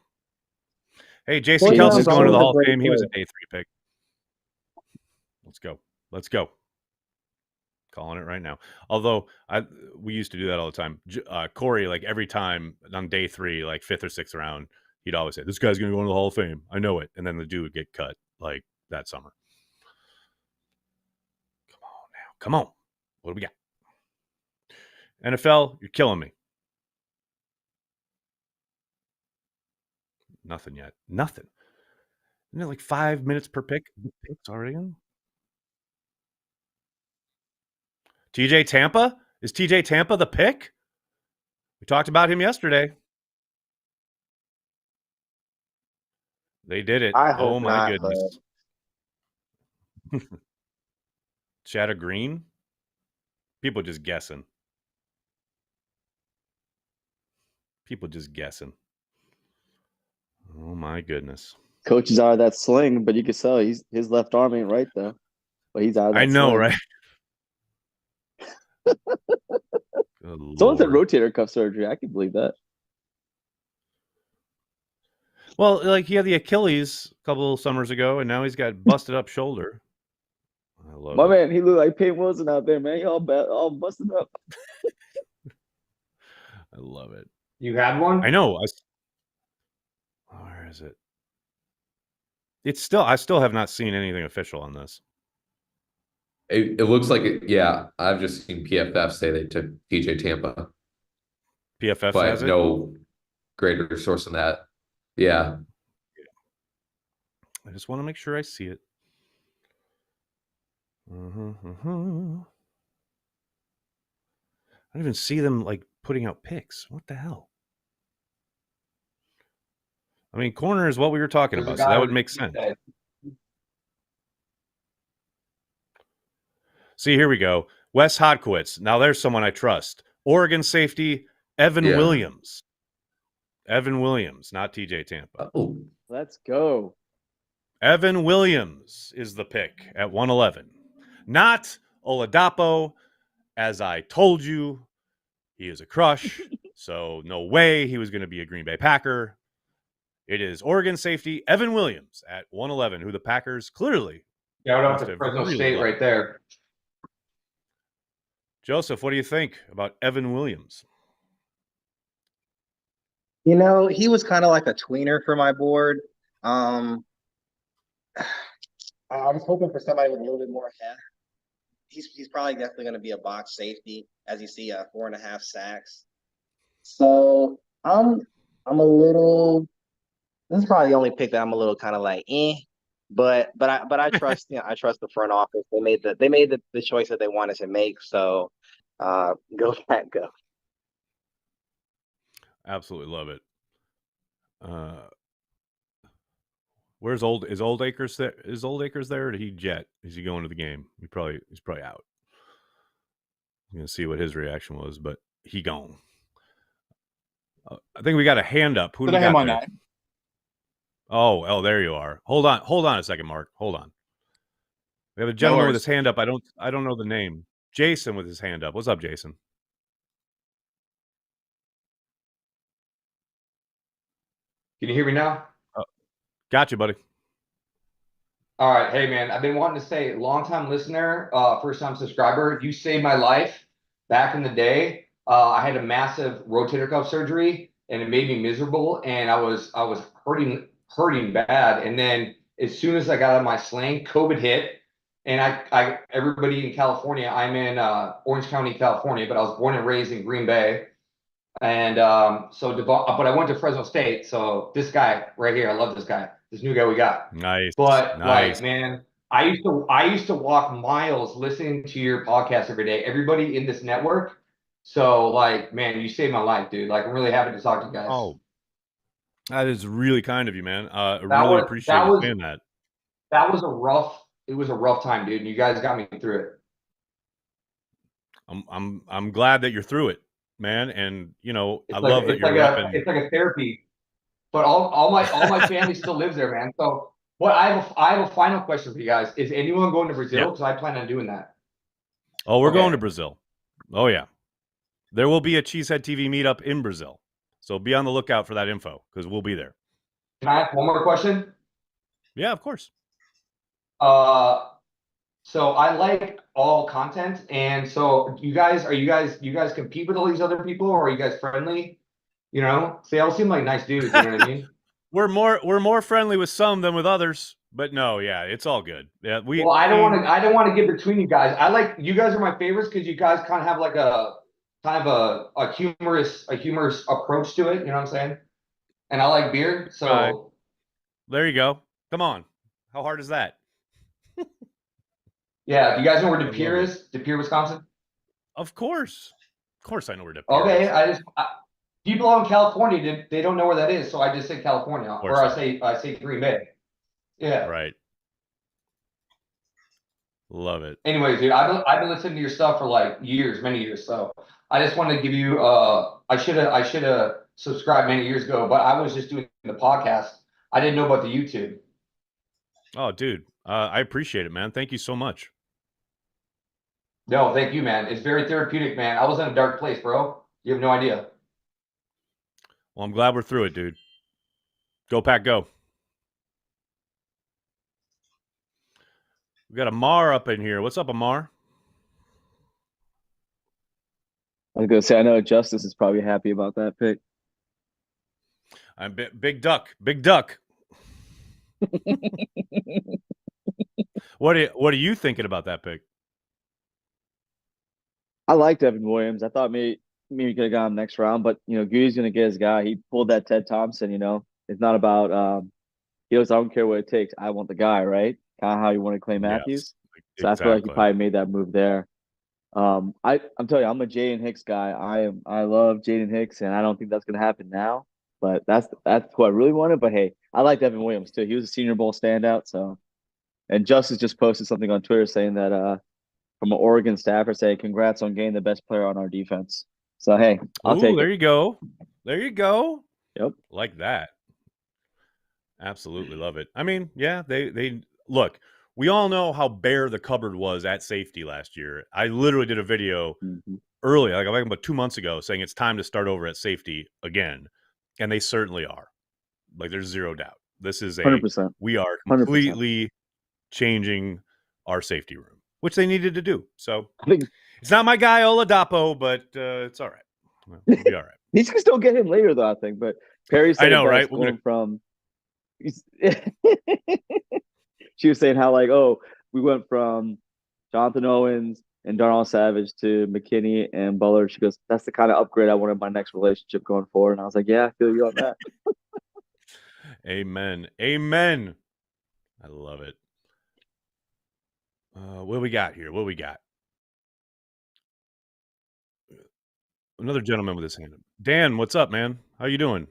Hey, Jason Kelsey's going to the Hall of Fame. He was a day 3 pick. Let's go. Calling it right now. Although we used to do that all the time. Corey, like every time on day 3, like 5th or 6th round, he'd always say, "This guy's going to go into the Hall of Fame. I know it." And then the dude would get cut like that summer. Come on. What do we got? NFL, you're killing me. Nothing yet. Nothing. Isn't it like 5 minutes per pick? The pick's already in. TJ Tampa? Is TJ Tampa the pick? We talked about him yesterday. They did it. I hope Oh my not, goodness. Shadow Green? People just guessing. People just guessing. Oh my goodness. Coach is out of that sling, but you can tell his left arm ain't right though. But he's out of that I know, sling. right? Someone said rotator cuff surgery. I can believe that. Well, like he had the Achilles a couple of summers ago, and now he's got busted up shoulder. I love My it. man, he looked like Peyton Wilson out there, man. He all busted up. I love it. You had one? I know. Where is it? I still have not seen anything official on this. It looks like it. Yeah, I've just seen PFF say they took TJ Tampa, PFF but has it. no greater source than that. Yeah. I just want to make sure I see it. I don't even see them like putting out picks. What the hell? I mean, corner is what we were talking about, so that would make sense. See, here we go. Wes Hodkiewicz. Now there's someone I trust. Oregon safety, Evan Williams. Evan Williams, not TJ Tampa. Oh, let's go. Evan Williams is the pick at 111. Not Oladapo. As I told you, he is a crush. So no way he was going to be a Green Bay Packer. It is Oregon safety Evan Williams at 111, who the Packers clearly. Shout out to Fresno State right there. Joseph, what do you think about Evan Williams? You know, he was kind of like a tweener for my board. I was hoping for somebody with a little bit more heft. He's probably definitely going to be a box safety, as you see, 4.5 sacks. So I'm a little. This is probably the only pick that I'm a little kind of like, but I trust I trust the front office. They made the choice that they wanted to make. So go Pat, go. Absolutely love it. Where's Old Acres there? Is Old Acres there, or did he jet? Is he going to the game? He's probably out. I'm gonna see what his reaction was, but he gone. I think we got a hand up. Who do we got there? Oh, there you are. Hold on a second, Mark. Hold on. We have a gentleman with his hand up. I don't know the name. Jason with his hand up. What's up, Jason? Can you hear me now? Gotcha, buddy. All right. Hey, man, I've been wanting to say, long-time listener, first-time subscriber, you saved my life back in the day. I had a massive rotator cuff surgery, and it made me miserable, and I was hurting bad. And then as soon as I got out of my sling, COVID hit, and I everybody in California, I'm in Orange County, California, but I was born and raised in Green Bay. And but I went to Fresno State. So this guy right here, I love this guy. This new guy we got. Nice. But like, man, I used to walk miles listening to your podcast every day. Everybody in this network. So like, man, you saved my life, dude. Like, I'm really happy to talk to you guys. Oh, that is really kind of you, man. I really appreciate you saying that. It was a rough time, dude. And you guys got me through it. I'm glad that you're through it, man. And you know, I love that you're repping. It's like a therapy. But all my family still lives there, man. So I have a final question for you guys. Is anyone going to Brazil? Because I plan on doing that. Oh, we're going to Brazil. Oh yeah. There will be a Cheesehead TV meetup in Brazil. So be on the lookout for that info because we'll be there. Can I ask one more question? Yeah, of course. So I like all content, and so you guys compete with all these other people, or are you guys friendly? You know, they all seem like nice dudes. You know what I mean? We're more friendly with some than with others, but no, yeah, it's all good. Yeah, I don't want to get between you guys. You guys are my favorites because you guys kind of have like a humorous approach to it. You know what I'm saying? and I like beer. So there you go. Come on. How hard is that? Yeah. Do you guys know where De Pere is? De Pere, Wisconsin? Of course. Of course I know where De Pere Okay. is. People out in California, they don't know where that is. So I just say California, or I say Green Bay. Yeah. Right. Love it. Anyways, dude, I've been listening to your stuff for like years, many years. So I just wanted to give you, I should have subscribed many years ago, but I was just doing the podcast. I didn't know about the YouTube. Oh, dude. I appreciate it, man. Thank you so much. No, thank you, man. It's very therapeutic, man. I was in a dark place, bro. You have no idea. Well, I'm glad we're through it, dude. Go Pack, go. We got Amar up in here. What's up, Amar? I was gonna say, I know Justice is probably happy about that pick. I'm big duck. Big duck. What are you thinking about that pick? I liked Evan Williams. I thought maybe we could have gone next round, but Goody's gonna get his guy. He pulled that Ted Thompson. It's not about he goes, I don't care what it takes. I want the guy, right? Kind of how you want to claim Matthews. Yes, so I feel like he probably made that move there. I'm telling you, I'm a Jaden Hicks guy. I love Jaden Hicks, and I don't think that's gonna happen now. But that's who I really wanted. But hey, I liked Evan Williams too. He was a Senior Bowl standout. So, and Justice just posted something on Twitter saying that from an Oregon staffer saying congrats on getting the best player on our defense. So hey, I'll take it. There you go. There you go. Yep. Like that. Absolutely love it. I mean, yeah, they look. We all know how bare the cupboard was at safety last year. I literally did a video early, like about 2 months ago, saying it's time to start over at safety again. And they certainly are. Like, there's zero doubt. This is 100%. We are completely 100%. Changing our safety room, which they needed to do. So it's not my guy Oladapo, but it's all right. We'll be all right. He can still get him later, though, I think. But Perry said, I know, right? She was saying how we went from Jonathan Owens and Darnell Savage to McKinney and Bullard. She goes, that's the kind of upgrade I want in my next relationship going forward. And I was like, yeah, I feel you on that. Amen. Amen. I love it. What do we got here? What do we got? Another gentleman with his hand up. Dan, what's up, man? How you doing?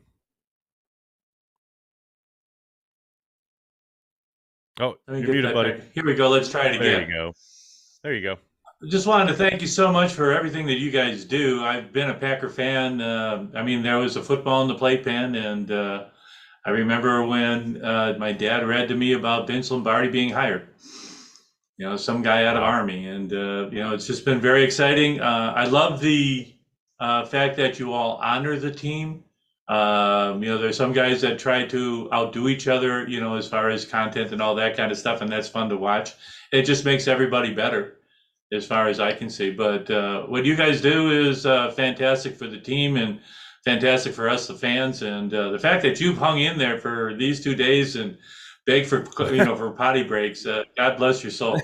Oh, you're muted, buddy. Here we go. Let's try it again. There you go. There you go. Just wanted to thank you so much for everything that you guys do. I've been a Packer fan. I mean, there was a football in the playpen, and I remember when my dad read to me about Vince Lombardi being hired. Some guy out of Army, and it's just been very exciting. I love the fact that you all honor the team. There's some guys that try to outdo each other, as far as content and all that kind of stuff, and that's fun to watch. It just makes everybody better, as far as I can see. But what you guys do is fantastic for the team and fantastic for us, the fans. And the fact that you've hung in there for these 2 days and begged for for potty breaks, God bless your soul.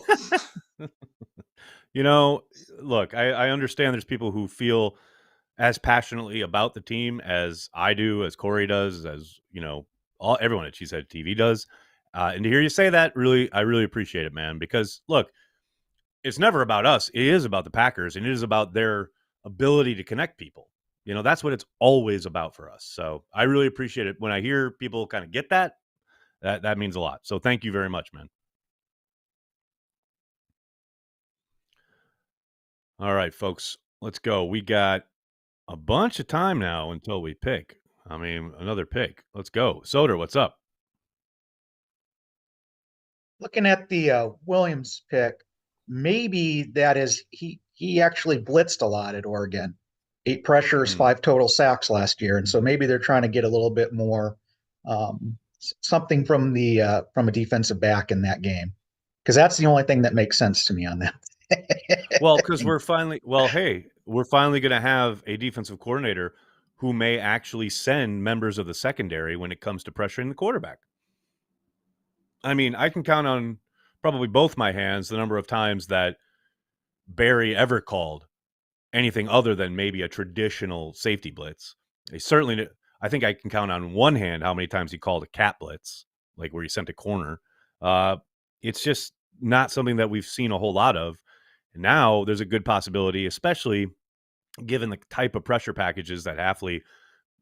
Look, I understand there's people who feel as passionately about the team as I do, as Corey does, as everyone at CHTV does. And to hear you say that, I really appreciate it, man. Because look, it's never about us. It is about the Packers, and it is about their ability to connect people. That's what it's always about for us. So I really appreciate it when I hear people kind of get that. That means a lot. So thank you very much, man. All right, folks, let's go. We got a bunch of time now until we pick. I mean, another pick. Let's go. Soder, what's up? Looking at the Williams pick, maybe that is he actually blitzed a lot at Oregon. 8 pressures, 5 total sacks last year, and so maybe they're trying to get a little bit more something from a defensive back in that game, because that's the only thing that makes sense to me on that. Well, because we're finally going to have a defensive coordinator who may actually send members of the secondary when it comes to pressuring the quarterback. I mean, I can count on probably both my hands the number of times that Barry ever called anything other than maybe a traditional safety blitz. I think I can count on one hand how many times he called a cat blitz, like where he sent a corner. It's just not something that we've seen a whole lot of. And now there's a good possibility, especially given the type of pressure packages that Hafley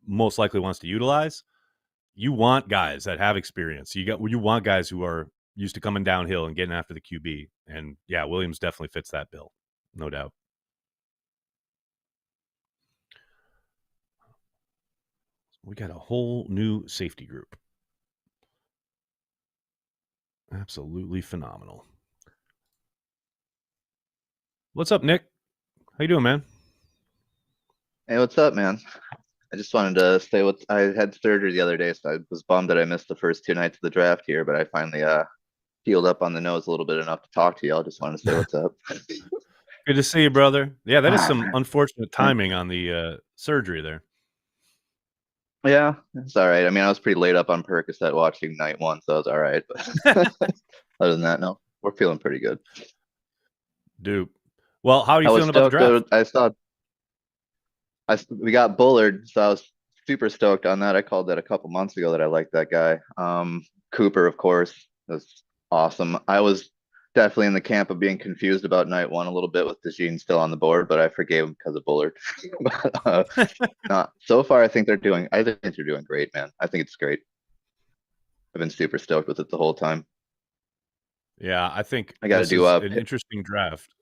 most likely wants to utilize. You want guys that have experience. You want guys who are used to coming downhill and getting after the QB. And yeah, Williams definitely fits that bill, no doubt. We got a whole new safety group. Absolutely phenomenal. What's up, Nick? How you doing, man? Hey, what's up, man? I just wanted to say I had surgery the other day, so I was bummed that I missed the first 2 nights of the draft here, but I finally healed up on the nose a little bit enough to talk to y'all. Just wanted to say what's up. Good to see you, brother. Yeah, that is some unfortunate timing on the surgery there. Yeah, it's all right. I mean, I was pretty laid up on Percocet watching night 1, so it was all right. But other than that, no, we're feeling pretty good. Dude, well, how are you feeling about the draft? We got Bullard, so I was super stoked on that. I called that a couple months ago that I liked that guy. Cooper, of course, was awesome. I was definitely in the camp of being confused about night 1 a little bit with DeJean still on the board, but I forgave him because of Bullard. So far, I think they're doing great, man. I think it's great. I've been super stoked with it the whole time. Yeah, I think I got to do an interesting draft.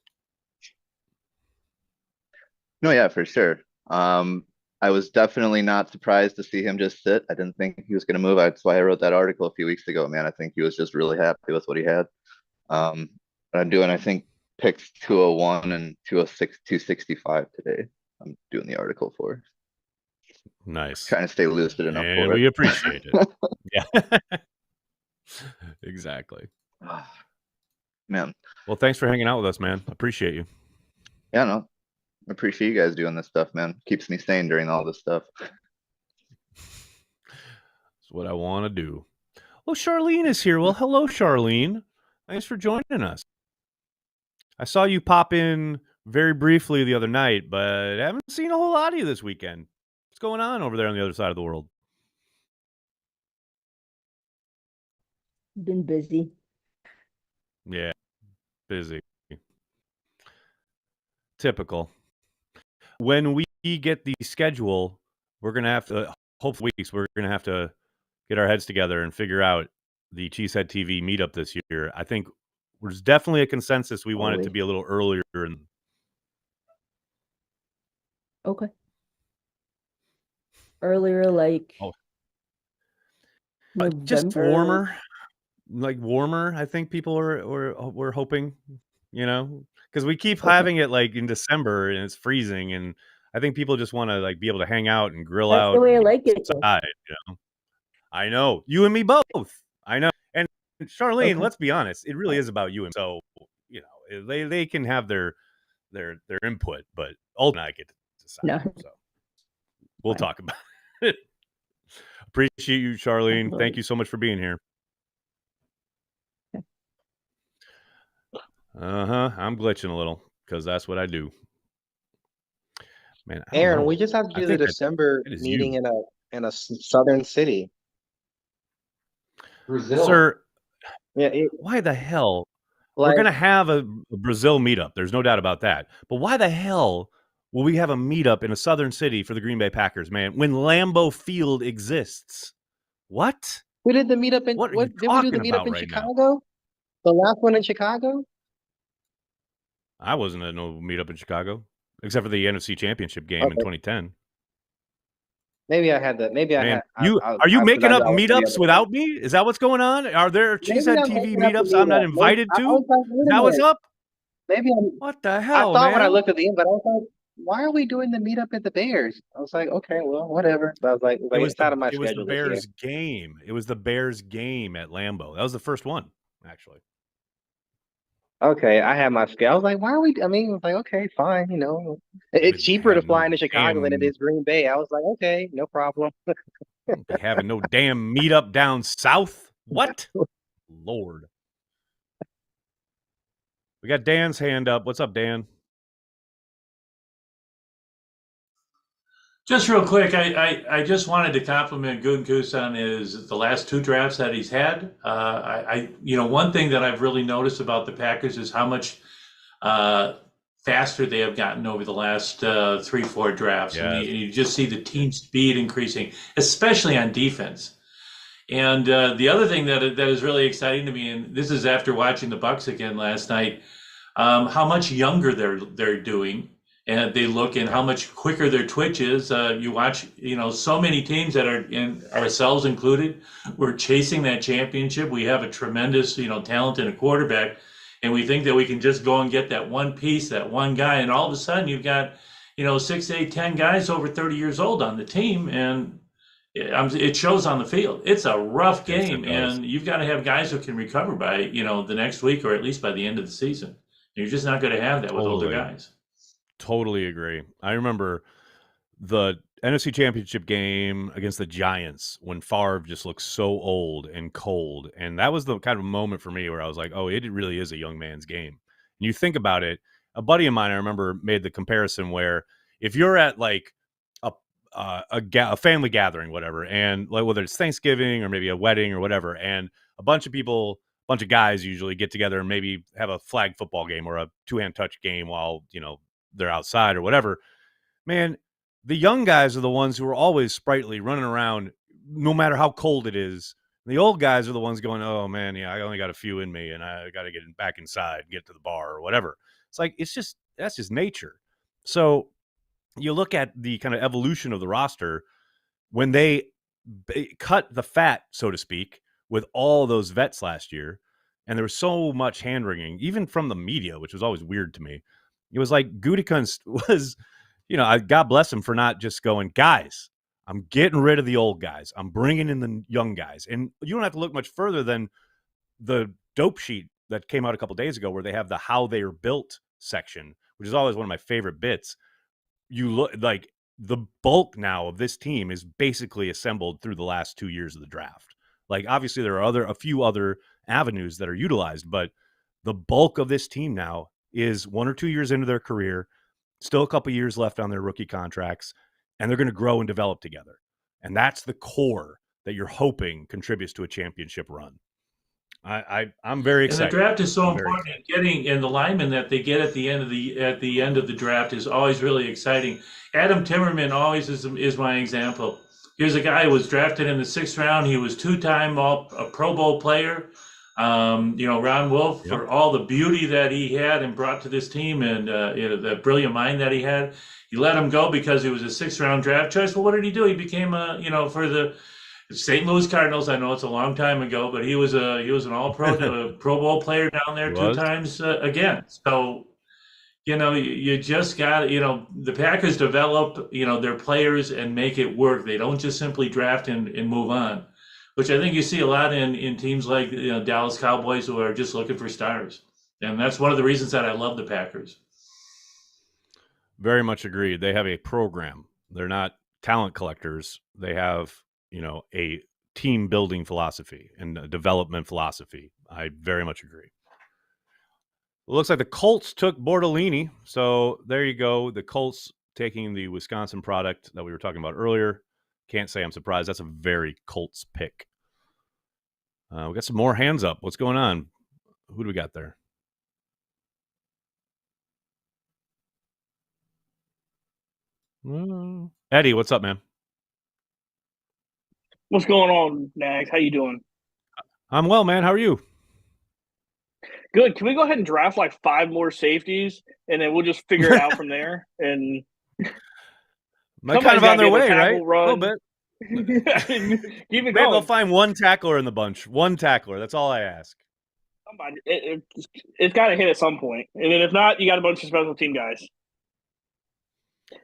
No, yeah, for sure. I was definitely not surprised to see him just sit. I didn't think he was going to move. That's why I wrote that article a few weeks ago, man. I think he was just really happy with what he had. But I'm doing, I think, picks 201 and 206, 265 today. I'm doing the article for. Nice. Trying to stay lucid enough and for it. We appreciate it. Yeah. Exactly. Man. Well, thanks for hanging out with us, man. Appreciate you. Yeah, no. I appreciate you guys doing this stuff, man. Keeps me sane during all this stuff. That's what I want to do. Oh, Charlene is here. Well, hello, Charlene. Thanks for joining us. I saw you pop in very briefly the other night, but I haven't seen a whole lot of you this weekend. What's going on over there on the other side of the world? Been busy. Yeah, busy. Typical. When we get the schedule, we're going to have to, hopefully, we're going to have to get our heads together and figure out the CHTV meetup this year. I think there's definitely a consensus. We want it to be a little earlier. Okay. Earlier, like just warmer, like warmer. I think people were hoping, because we keep having it like in December and it's freezing, and I think people just want to like be able to hang out and grill out. That's the way I like it. I know, you and me both. I know, and Charlene, let's be honest, it really is about you, and so they can have their input, but ultimately I get to decide. No. So we'll talk about it. Appreciate you, Charlene. Absolutely. Thank you so much for being here. I'm glitching a little because that's what I do. Man, Aaron, we just have to do the December meeting in a southern city. Brazil. Sir, yeah. Why the hell? We're going to have a Brazil meetup. There's no doubt about that. But why the hell will we have a meetup in a southern city for the Green Bay Packers, man, when Lambeau Field exists? What? We did the meetup in what did we do the meetup in right Chicago? Now? The last one in Chicago? I wasn't at no meetup in Chicago, except for the NFC Championship game in 2010. Maybe I had that. Maybe Man, I had. Are you making up meetups without me? Is that what's going on? Are there Cheesehead TV meetups I'm not invited to? Is that what's up? Maybe what the hell? I thought man? when I looked at the end, but I was like, why are we doing the meetup at the Bears? I was like, okay, well, whatever. But I was like, it's out of my schedule. It was the Bears game. It was the Bears game at Lambeau. That was the first one, actually. Okay, I had my schedule. I was like, why are we? I mean, I was like, okay, fine. It's cheaper to fly into Chicago than it is Green Bay. I was like, okay, no problem. Having no damn meetup down south. What? Lord. We got Dan's hand up. What's up, Dan? Just real quick, I just wanted to compliment Gutekunst on the last 2 drafts that he's had. One thing that I've really noticed about the Packers is how much faster they have gotten over the last 3-4 drafts. Yeah. And you just see the team speed increasing, especially on defense. And the other thing that is really exciting to me, and this is after watching the Bucs again last night, how much younger they're doing. And they look, and how much quicker their twitch is. You watch, so many teams that are, ourselves included, we're chasing that championship. We have a tremendous, talent in a quarterback, and we think that we can just go and get that one piece, that one guy, and all of a sudden you've got, 6, 8, 10 guys over 30 years old on the team, and it shows on the field. It's a rough game, and you've got to have guys who can recover by, the next week or at least by the end of the season. You're just not going to have that with older guys. Totally agree. I remember the NFC Championship game against the Giants when Favre just looked so old and cold. And that was the kind of moment for me where I was like, oh, it really is a young man's game. And you think about it, a buddy of mine, I remember, made the comparison where if you're at like a family gathering, whatever, and like whether it's Thanksgiving or maybe a wedding or whatever, and a bunch of guys usually get together and maybe have a flag football game or a 2-hand touch game while, they're outside or whatever, man, the young guys are the ones who are always sprightly, running around no matter how cold it is. The old guys are the ones going, oh man, yeah, I only got a few in me and I got to get back inside and get to the bar or whatever. It's like, that's just nature. So you look at the kind of evolution of the roster when they cut the fat, so to speak, with all those vets last year. And there was so much hand wringing, even from the media, which was always weird to me. It was like Gutekunst was, God bless him for not just going, guys, I'm getting rid of the old guys. I'm bringing in the young guys. And you don't have to look much further than the dope sheet that came out a couple days ago where they have the how they are built section, which is always one of my favorite bits. You look like the bulk now of this team is basically assembled through the last 2 years of the draft. Like, obviously there are a few other avenues that are utilized, but the bulk of this team now is 1 or 2 years into their career, still a couple years left on their rookie contracts, and they're going to grow and develop together. And that's the core that you're hoping contributes to a championship run. I'm very excited. And the draft is so important. And the linemen that they get at the end of the draft is always really exciting. Adam Timmerman always is my example. Here's a guy who was drafted in the 6th round. He was 2-time a Pro Bowl player. Ron Wolf, for all the beauty that he had and brought to this team and the brilliant mind that he had. He let him go because he was a 6th round draft choice. Well, what did he do? He became for the St. Louis Cardinals. I know it's a long time ago, but he was an all-pro Pro Bowl player down there 2 times again. So, you just got, the Packers develop, their players and make it work. They don't just simply draft and move on, which I think you see a lot in teams like Dallas Cowboys who are just looking for stars. And that's one of the reasons that I love the Packers. Very much agreed. They have a program. They're not talent collectors. They have, a team building philosophy and a development philosophy. I very much agree. It looks like the Colts took Bortolini. So there you go. The Colts taking the Wisconsin product that we were talking about earlier. Can't say I'm surprised. That's a very Colts pick. We got some more hands up. What's going on? Who do we got there? Eddie, what's up, man? What's going on, Nags? How you doing? I'm well, man. How are you? Good. Can we go ahead and draft like 5 more safeties, and then we'll just figure it out from there? And they're kind of on their way, right? Run. A little bit. Keep it Maybe going. they'll find one tackler in the bunch. One tackler. That's all I ask. Somebody, it's got to hit at some point, and then if not, you got a bunch of special team guys.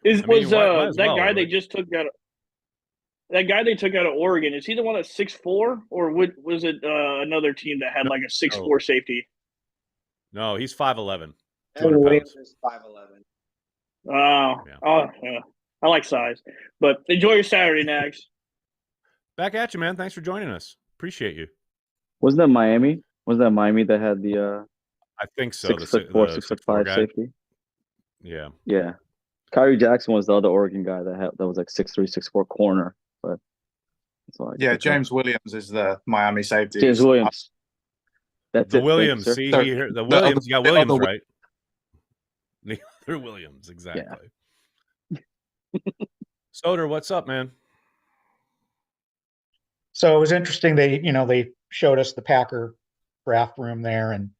That guy they just took out? That guy they took out of Oregon, is he the one that's 6'4", or was it another team that had like a 6'4" safety? No, he's 5'11". Aaron Nagler is 5'11". Yeah. I like size. But enjoy your Saturday, Nags. Back at you, man. Thanks for joining us. Appreciate you. Wasn't that Miami? Was that Miami that had the I think so. 6'4", 6'5" safety? Yeah. Yeah. Kyrie Jackson was the other Oregon guy that was like 6'3", 6'4" corner, but yeah, James Williams is the Miami safety. James Williams. That's the Williams. See, the Williams. You got Williams right. The other Williams, exactly. Yeah. Soder, what's up, man? So it was interesting. They showed us the Packer draft room there, and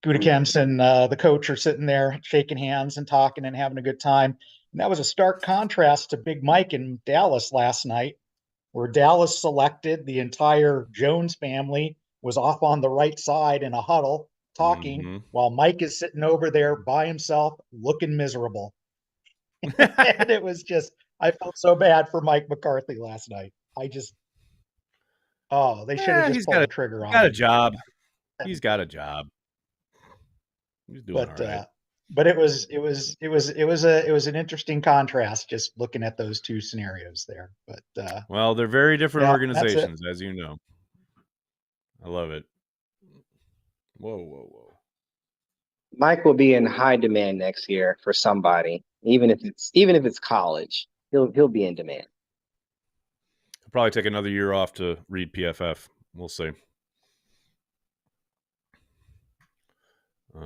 Gutekunst and the coach are sitting there shaking hands and talking and having a good time. And that was a stark contrast to Big Mike in Dallas last night, where Dallas selected the entire Jones family was off on the right side in a huddle talking while Mike is sitting over there by himself looking miserable. And it was just, I felt so bad for Mike McCarthy last night. They should have just pulled the trigger on him. Got a job. He's got a job. He's doing all right. But it was an interesting contrast just looking at those two scenarios there. But well, they're very different organizations, as you know. I love it. Whoa. Mike will be in high demand next year for somebody, even if it's college. He'll be in demand. He'll probably take another year off to read PFF. We'll see. I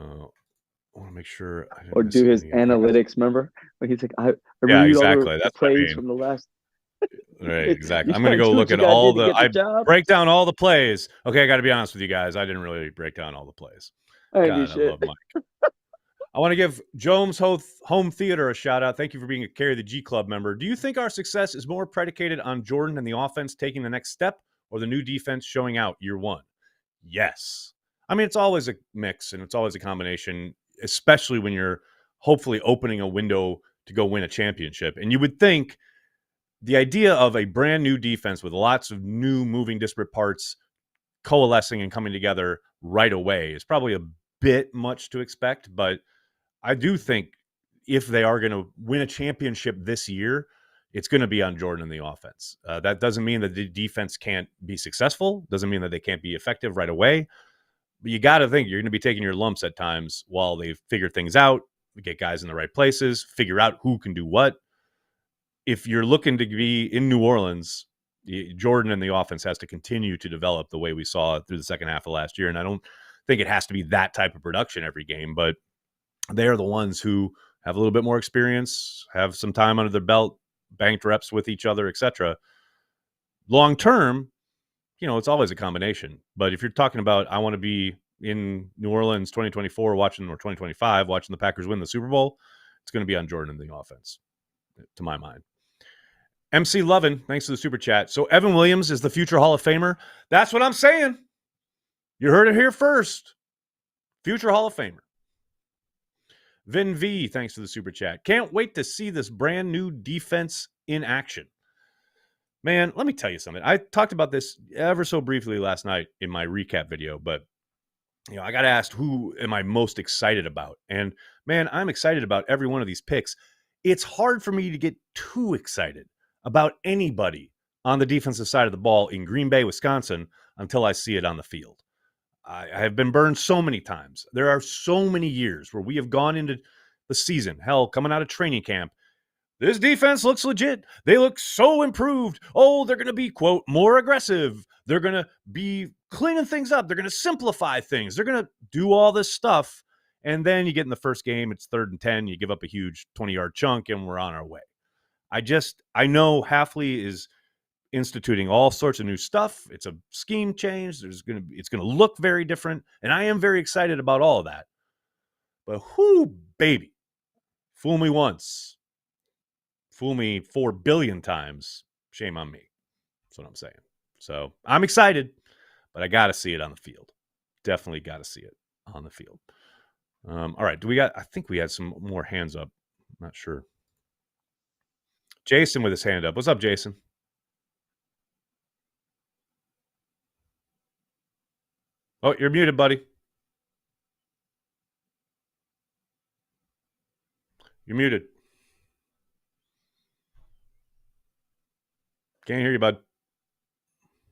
want to make sure or do his analytics. Remember when he's like, I yeah, exactly. That's plays from the last. Right, exactly. I'm going to go look at all the break down all the plays. Okay, I got to be honest with you guys. I didn't really break down all the plays. God, I love Mike. I want to give Jones Home Theater a shout out. Thank you for being a Carry the G Club member. Do you think our success is more predicated on Jordan and the offense taking the next step, or the new defense showing out year one? Yes. I mean, it's always a mix and it's always a combination, especially when you're hopefully opening a window to go win a championship. And you would think the idea of a brand new defense with lots of new moving disparate parts coalescing and coming together right away is probably a bit much to expect. But I do think if they are going to win a championship this year, it's going to be on Jordan and the offense. That doesn't mean that the defense can't be successful. Doesn't mean that they can't be effective right away. But you got to think you're going to be taking your lumps at times while they figure things out, get guys in the right places, figure out who can do what. If you're looking to be in New Orleans, Jordan and the offense has to continue to develop the way we saw through the second half of last year. And I don't think it has to be that type of production every game, but they are the ones who have a little bit more experience, have some time under their belt, banked reps with each other, etc. Long term, it's always a combination. But if you're talking about, I want to be in New Orleans 2024 or 2025 watching the Packers win the Super Bowl, it's going to be on Jordan and the offense, to my mind. MC Lovin, thanks for the super chat. So Evan Williams is the future Hall of Famer. That's what I'm saying. You heard it here first. Future Hall of Famer. Vin V, thanks for the super chat. Can't wait to see this brand new defense in action. Man, let me tell you something. I talked about this ever so briefly last night in my recap video, but I got asked who am I most excited about? And man, I'm excited about every one of these picks. It's hard for me to get too excited about anybody on the defensive side of the ball in Green Bay, Wisconsin, until I see it on the field. I have been burned so many times. There are so many years where we have gone into the season, hell, coming out of training camp. This defense looks legit. They look so improved. Oh, they're going to be, quote, more aggressive. They're going to be cleaning things up. They're going to simplify things. They're going to do all this stuff. And then you get in the first game, it's 3rd and 10. You give up a huge 20-yard chunk, and we're on our way. I know Hafley is instituting all sorts of new stuff. It's a scheme change. It's going to look very different. And I am very excited about all of that. But whoo, baby, fool me once. Fool me 4 billion times. Shame on me. That's what I'm saying. So I'm excited, but I got to see it on the field. Definitely got to see it on the field. All right. I think we had some more hands up. I'm not sure. Jason with his hand up. What's up, Jason? Oh, you're muted, buddy. You're muted. Can't hear you, bud.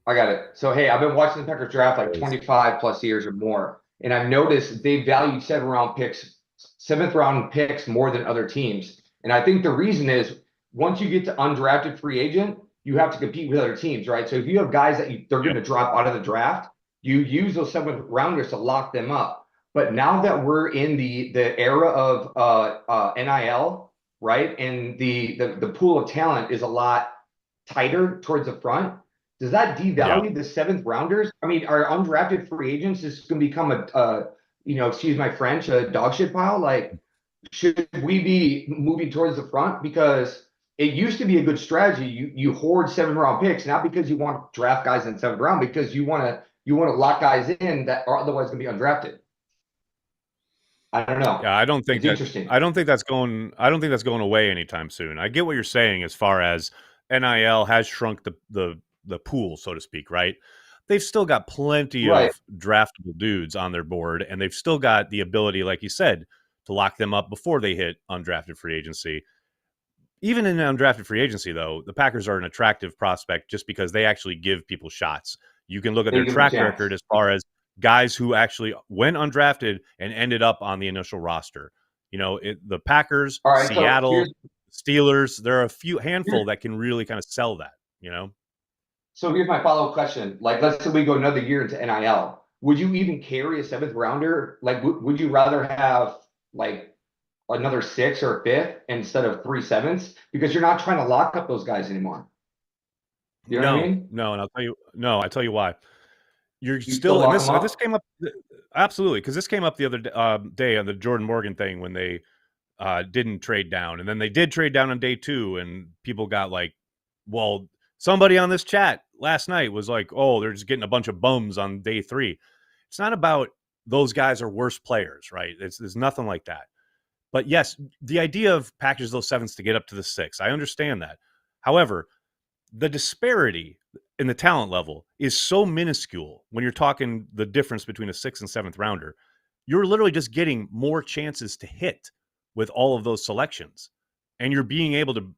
I got it. So, hey, I've been watching the Packers draft like 25 plus years or more. And I've noticed they value 7th round picks more than other teams. And I think the reason is once you get to undrafted free agent, you have to compete with other teams, right? So if you have guys that they're going to drop out of the draft, you use those 7th rounders to lock them up. But now that we're in the era of NIL, right, and the pool of talent is a lot tighter towards the front, does that devalue the 7th rounders? I mean, are undrafted free agents just going to become excuse my French, a dog shit pile? Like, should we be moving towards the front? Because it used to be a good strategy. You hoard 7th-round picks, not because you want to draft guys in the 7th round, because you want to lock guys in that are otherwise going to be undrafted. I don't know. Yeah, I don't think interesting. I don't think that's going away anytime soon. I get what you're saying as far as NIL has shrunk the pool, so to speak, right? They've still got plenty of draftable dudes on their board, and they've still got the ability, like you said, to lock them up before they hit undrafted free agency. Even in undrafted free agency, though, the Packers are an attractive prospect just because they actually give people shots. You can look at their track record as far as guys who actually went undrafted and ended up on the initial roster. You know, the Packers, Seattle, Steelers, there are a handful that can really kind of sell that, you know? So here's my follow-up question. Like, let's say we go another year into NIL. Would you even carry a 7th rounder? Like, would you rather have, like, another 6th or a 5th instead of 3 7ths? Because you're not trying to lock up those guys anymore. You know what I mean? No, and I tell you why. You're still and this came up absolutely, because this came up the other day on the Jordan Morgan thing when they didn't trade down, and then they did trade down on day 2, and people got like, well, somebody on this chat last night was like, oh, they're just getting a bunch of bums on day 3. It's not about those guys are worse players, right? There's nothing like that. But yes, the idea of package those 7s to get up to the 6, I understand that. However, the disparity in the talent level is so minuscule when you're talking the difference between a 6th and 7th rounder. You're literally just getting more chances to hit with all of those selections. And you're being able to,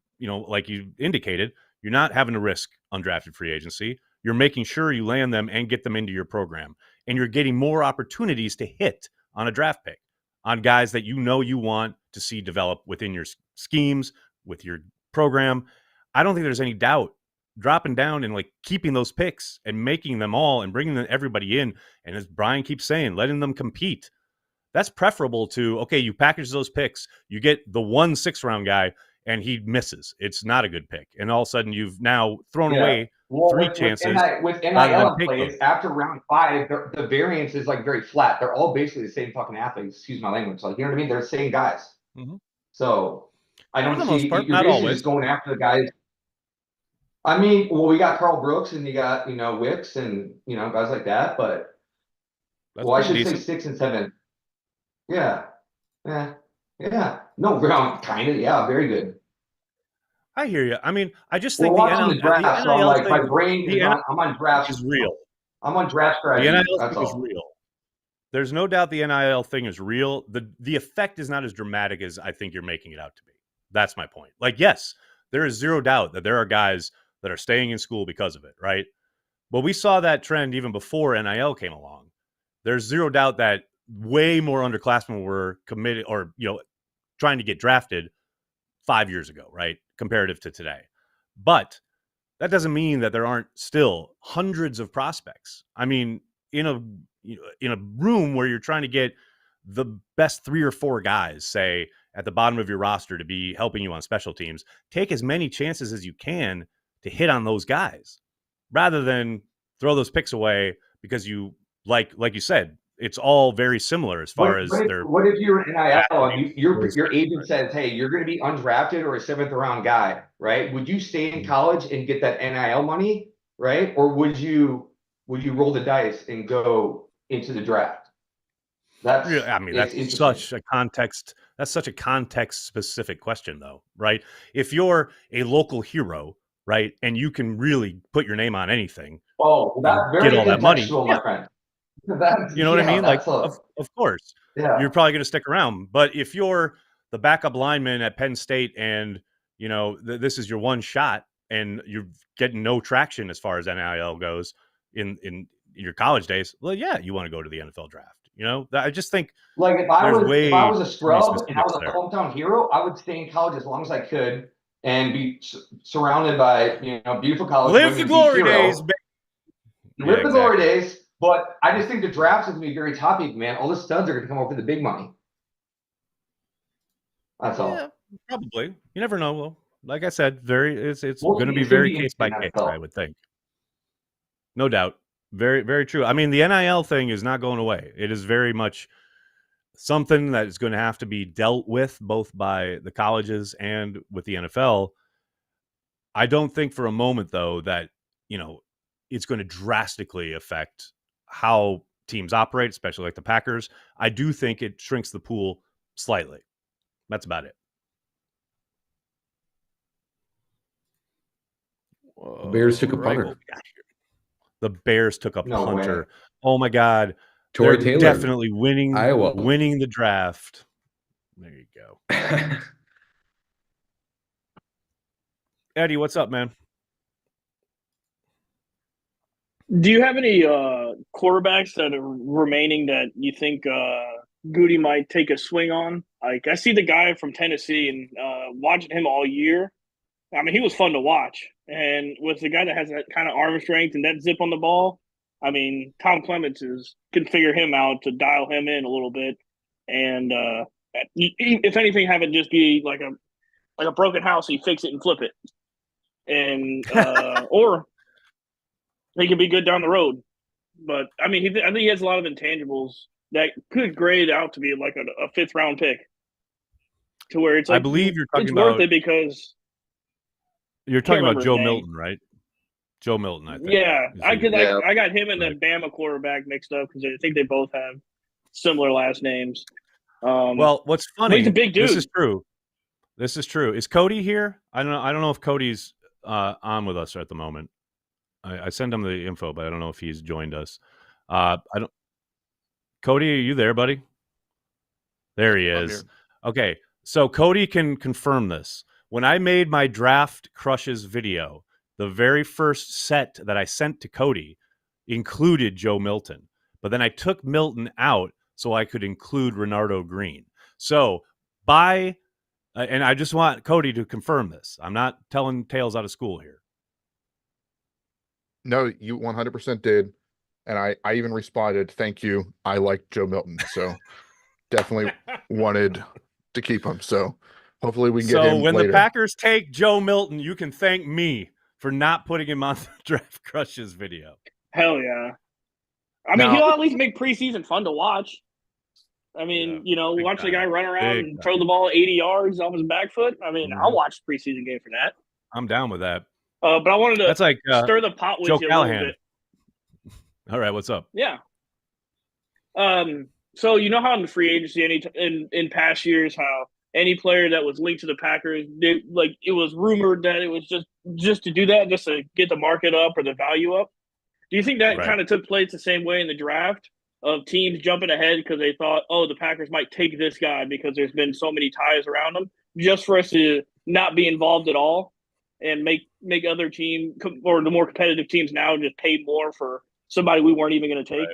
like you indicated, you're not having to risk undrafted free agency. You're making sure you land them and get them into your program. And you're getting more opportunities to hit on a draft pick on guys that you want to see develop within your schemes, with your program. I don't think there's any doubt dropping down and like keeping those picks and making them all and bringing everybody in. And as Brian keeps saying, letting them compete. That's preferable to, okay, you package those picks, you get the 1 6th-round guy and he misses. It's not a good pick. And all of a sudden you've now thrown away 3 chances. With NIL plays, after round 5, the variance is like very flat. They're all basically the same fucking athletes. Excuse my language. Like, you know what I mean? They're the same guys. Mm-hmm. So I don't see, most part, you're not basically always. just going after the guys. I mean, well, we got Carl Brooks and you got, Wicks and, guys like that. But, I should say 6 and 7. Yeah. No ground, kind of. Yeah, very good. I hear you. I mean, I just think the draft, so I'm like, thing, my brain is I'm on draft. Is real. I'm on draft strategy. The NIL That's thing all. is real. There's no doubt the NIL thing is real. The effect is not as dramatic as I think you're making it out to be. That's my point. Like, yes, there is zero doubt that there are guys that are staying in school because of it, right? But we saw that trend even before NIL came along. There's zero doubt that way more underclassmen were committed or, trying to get drafted 5 years ago, right? Comparative to today. But that doesn't mean that there aren't still hundreds of prospects. I mean, in a room where you're trying to get the best 3 or 4 guys, say, at the bottom of your roster to be helping you on special teams, take as many chances as you can to hit on those guys rather than throw those picks away because you, like you said, it's all very similar as far as their. What if you're an NIL and your agent says, hey, you're going to be undrafted or a 7th round guy, right? Would you stay in college and get that NIL money, right? Or would you roll the dice and go into the draft? That's such a context. That's such a context specific question, though, right? If you're a local hero, right, and you can really put your name on anything, that's very get all that money, my friend. You know what I mean? Like, of course, you're probably going to stick around. But if you're the backup lineman at Penn State and, this is your one shot and you're getting no traction as far as NIL goes in your college days, well, yeah, you want to go to the NFL draft. You know, I just think like if I there's was a too many scrub and I specifics was a there. hometown hero, I would stay in college as long as I could and be surrounded by beautiful college Live women the and be glory hero. days, baby. Live the glory days. But I just think the draft is going to be very topic, man. All the studs are going to come over for the big money. That's all. Yeah, probably. You never know. Well, like I said, it's We'll going to see. be It's gonna very be case by interesting, case, NFL. I would think. No doubt. Very, very true. I mean, the NIL thing is not going away. It is very much something that is going to have to be dealt with both by the colleges and with the NFL. I don't think for a moment, though, that, it's going to drastically affect how teams operate, especially like the Packers. I do think it shrinks the pool slightly. That's about it. The Bears took a Right, punter. the Bears took a No punter. way. Oh my God. Torrey They're Taylor, definitely Iowa. winning the draft. There you go. Eddie, what's up, man? Do you have any quarterbacks that are remaining that you think Goody might take a swing on? Like, I see the guy from Tennessee and watching him all year. I mean, he was fun to watch. And with the guy that has that kind of arm strength and that zip on the ball, I mean, Tom Clements can figure him out to dial him in a little bit. And if anything, have it just be like a broken house, you fix it and flip it. And or he could be good down the road. But I mean, I think he has a lot of intangibles that could grade out to be like a 5th round pick, to where it's like, I believe you're talking it's about worth it because you're talking about remember Joe his name. Milton, right? Joe Milton, I think. Yeah, I Yeah. got him and Right. the Bama quarterback mixed up because I think they both have similar last names. Well, what's funny? he's a big dude. This is true. This is true. Is Cody here? I don't know if Cody's on with us at the moment. I sent him the info, but I don't know if he's joined us. Cody, are you there, buddy? There he is. Okay, so Cody can confirm this. When I made my draft crushes video, the very first set that I sent to Cody included Joe Milton, but then I took Milton out so I could include Renardo Green. So and I just want Cody to confirm this. I'm not telling tales out of school here. No, you 100% did. And I even responded, thank you. I like Joe Milton. So definitely wanted to keep him. So hopefully we can get him So when later. the Packers take Joe Milton, you can thank me for not putting him on the draft crushes video. Hell yeah. I mean, Now- he'll at least make preseason fun to watch. I mean, big watch the time. guy run around Big and time. throw the ball 80 yards off his back foot. I mean, I'll watch the preseason game for that. I'm down with that. But I wanted to That's like stir the pot with Joe you a Callahan. little bit. All right, what's up? Yeah. So you know how in the free agency, in past years, how any player that was linked to the Packers, it was rumored that it was just to do that, just to get the market up or the value up. Do you think that Right. kind of took place the same way in the draft of teams jumping ahead because they thought, oh, the Packers might take this guy because there's been so many ties around him, just for us to not be involved at all and make other team or the more competitive teams now just pay more for somebody we weren't even going to take?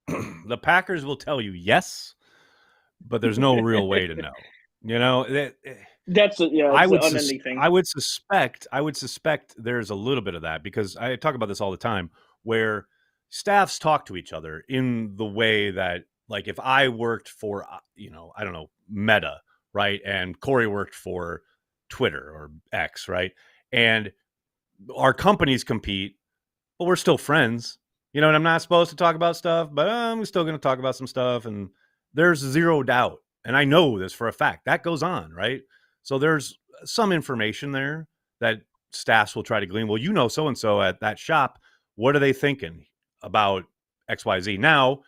Right. The Packers will tell you yes, but there's no real way to know. That's I would an unending thing. I would suspect there's a little bit of that, because I talk about this all the time, where staffs talk to each other in the way that, like, if I worked for I don't know, Meta, right, and Corey worked for Twitter or X, right, and our companies compete, but we're still friends. And I'm not supposed to talk about stuff, but I'm still going to talk about some stuff. And there's zero doubt. And I know this for a fact. That goes on, right? So there's some information there that staffs will try to glean. Well, so-and-so at that shop, what are they thinking about XYZ? Now,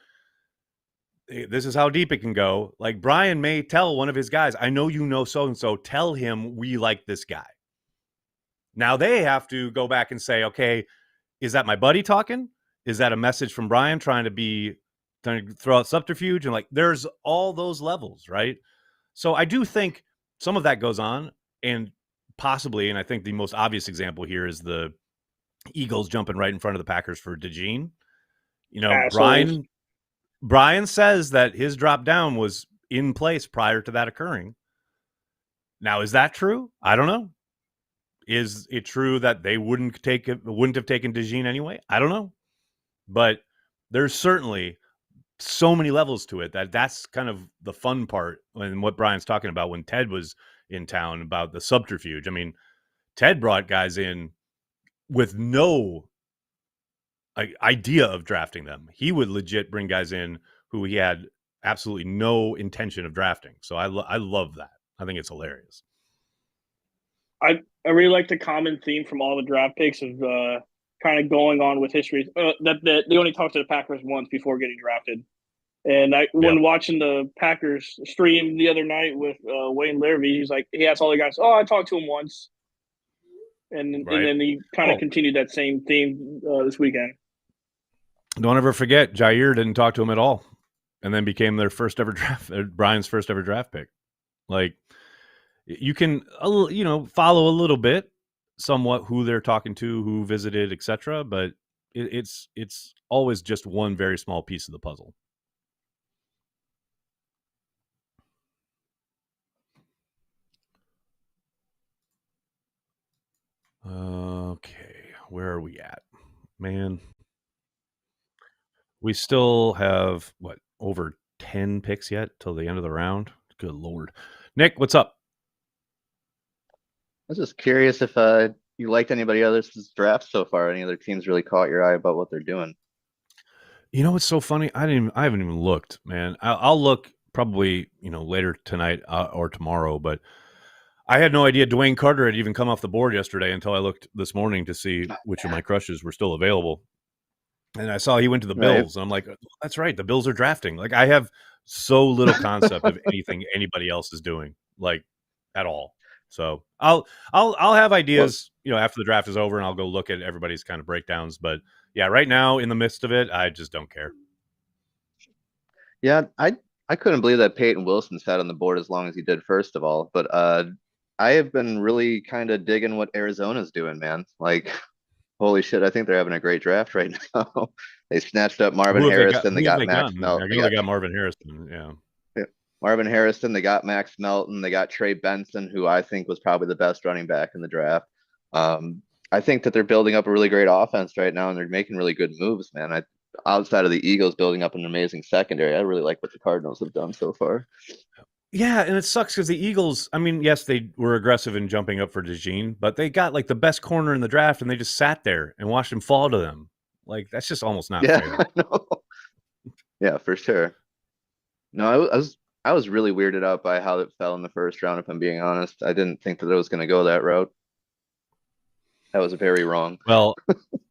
this is how deep it can go. Like, Brian may tell one of his guys, I know so-and-so, tell him we like this guy. Now they have to go back and say, okay, is that my buddy talking? Is that a message from Brian trying to throw out subterfuge? And there's all those levels, right? So I do think some of that goes on, and possibly, and I think the most obvious example here is the Eagles jumping right in front of the Packers for DeJean. Assholes. Brian, Brian says that his drop down was in place prior to that occurring. Now, is that true? I don't know. Is it true that they wouldn't have taken DeJean anyway? I don't know. But there's certainly so many levels to it that's kind of the fun part and what Brian's talking about when Ted was in town about the subterfuge. I mean, Ted brought guys in with no idea of drafting them. He would legit bring guys in who he had absolutely no intention of drafting. So I love that. I think it's hilarious. I really like the common theme from all the draft picks of kind of going on with history. That they only talked to the Packers once before getting drafted. And when watching the Packers stream the other night with Wayne Larrivee, he's like, he asked all the guys, "Oh, I talked to him once," and then he kind of continued that same theme this weekend. Don't ever forget, Jair didn't talk to him at all, and then became their first ever Brian's first ever draft pick. Like, you can follow a little bit, somewhat who they're talking to, who visited, etc. But it's always just one very small piece of the puzzle. Okay, where are we at, man? We still have over 10 picks yet till the end of the round. Good Lord. Nick, what's up? I was just curious if you liked anybody else's draft so far. Any other teams really caught your eye about what they're doing? You know what's so funny? I haven't even looked, man. I'll look probably later tonight or tomorrow. But I had no idea Dwayne Carter had even come off the board yesterday until I looked this morning to see which of my crushes were still available. And I saw he went to the Bills, and I'm like, that's right, the Bills are drafting. Like, I have so little concept of anything anybody else is doing, like, at all. So I'll have ideas, after the draft is over, and I'll go look at everybody's kind of breakdowns. But yeah, right now in the midst of it, I just don't care. Yeah, I couldn't believe that Peyton Wilson sat on the board as long as he did, first of all. But I have been really kind of digging what Arizona's doing, man. Like, holy shit, I think they're having a great draft right now. They snatched up Marvin Harrison. They got Max Melton. They got Marvin Harrison, yeah. Marvin Harrison. They got Max Melton. They got Trey Benson, who I think was probably the best running back in the draft. I think that they're building up a really great offense right now, and they're making really good moves, man. Outside of the Eagles building up an amazing secondary, I really like what the Cardinals have done so far. Yeah, and it sucks because the Eagles, I mean, yes, they were aggressive in jumping up for DeJean, but they got like the best corner in the draft, and they just sat there and watched him fall to them. Like, that's just almost not fair. Yeah, for sure. No, I was really weirded out by how it fell in the first round, if I'm being honest. I didn't think that it was going to go that route. That was very wrong. Well,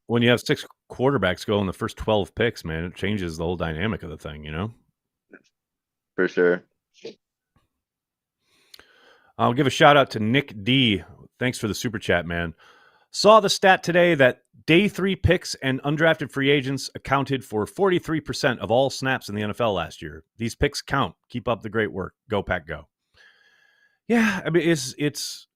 when you have 6 quarterbacks go in the first 12 picks, man, it changes the whole dynamic of the thing, For sure. I'll give a shout out to Nick D. Thanks for the super chat, man. Saw the stat today that day 3 picks and undrafted free agents accounted for 43% of all snaps in the NFL last year. These picks count. Keep up the great work. Go Pack, go. Yeah, I mean, it's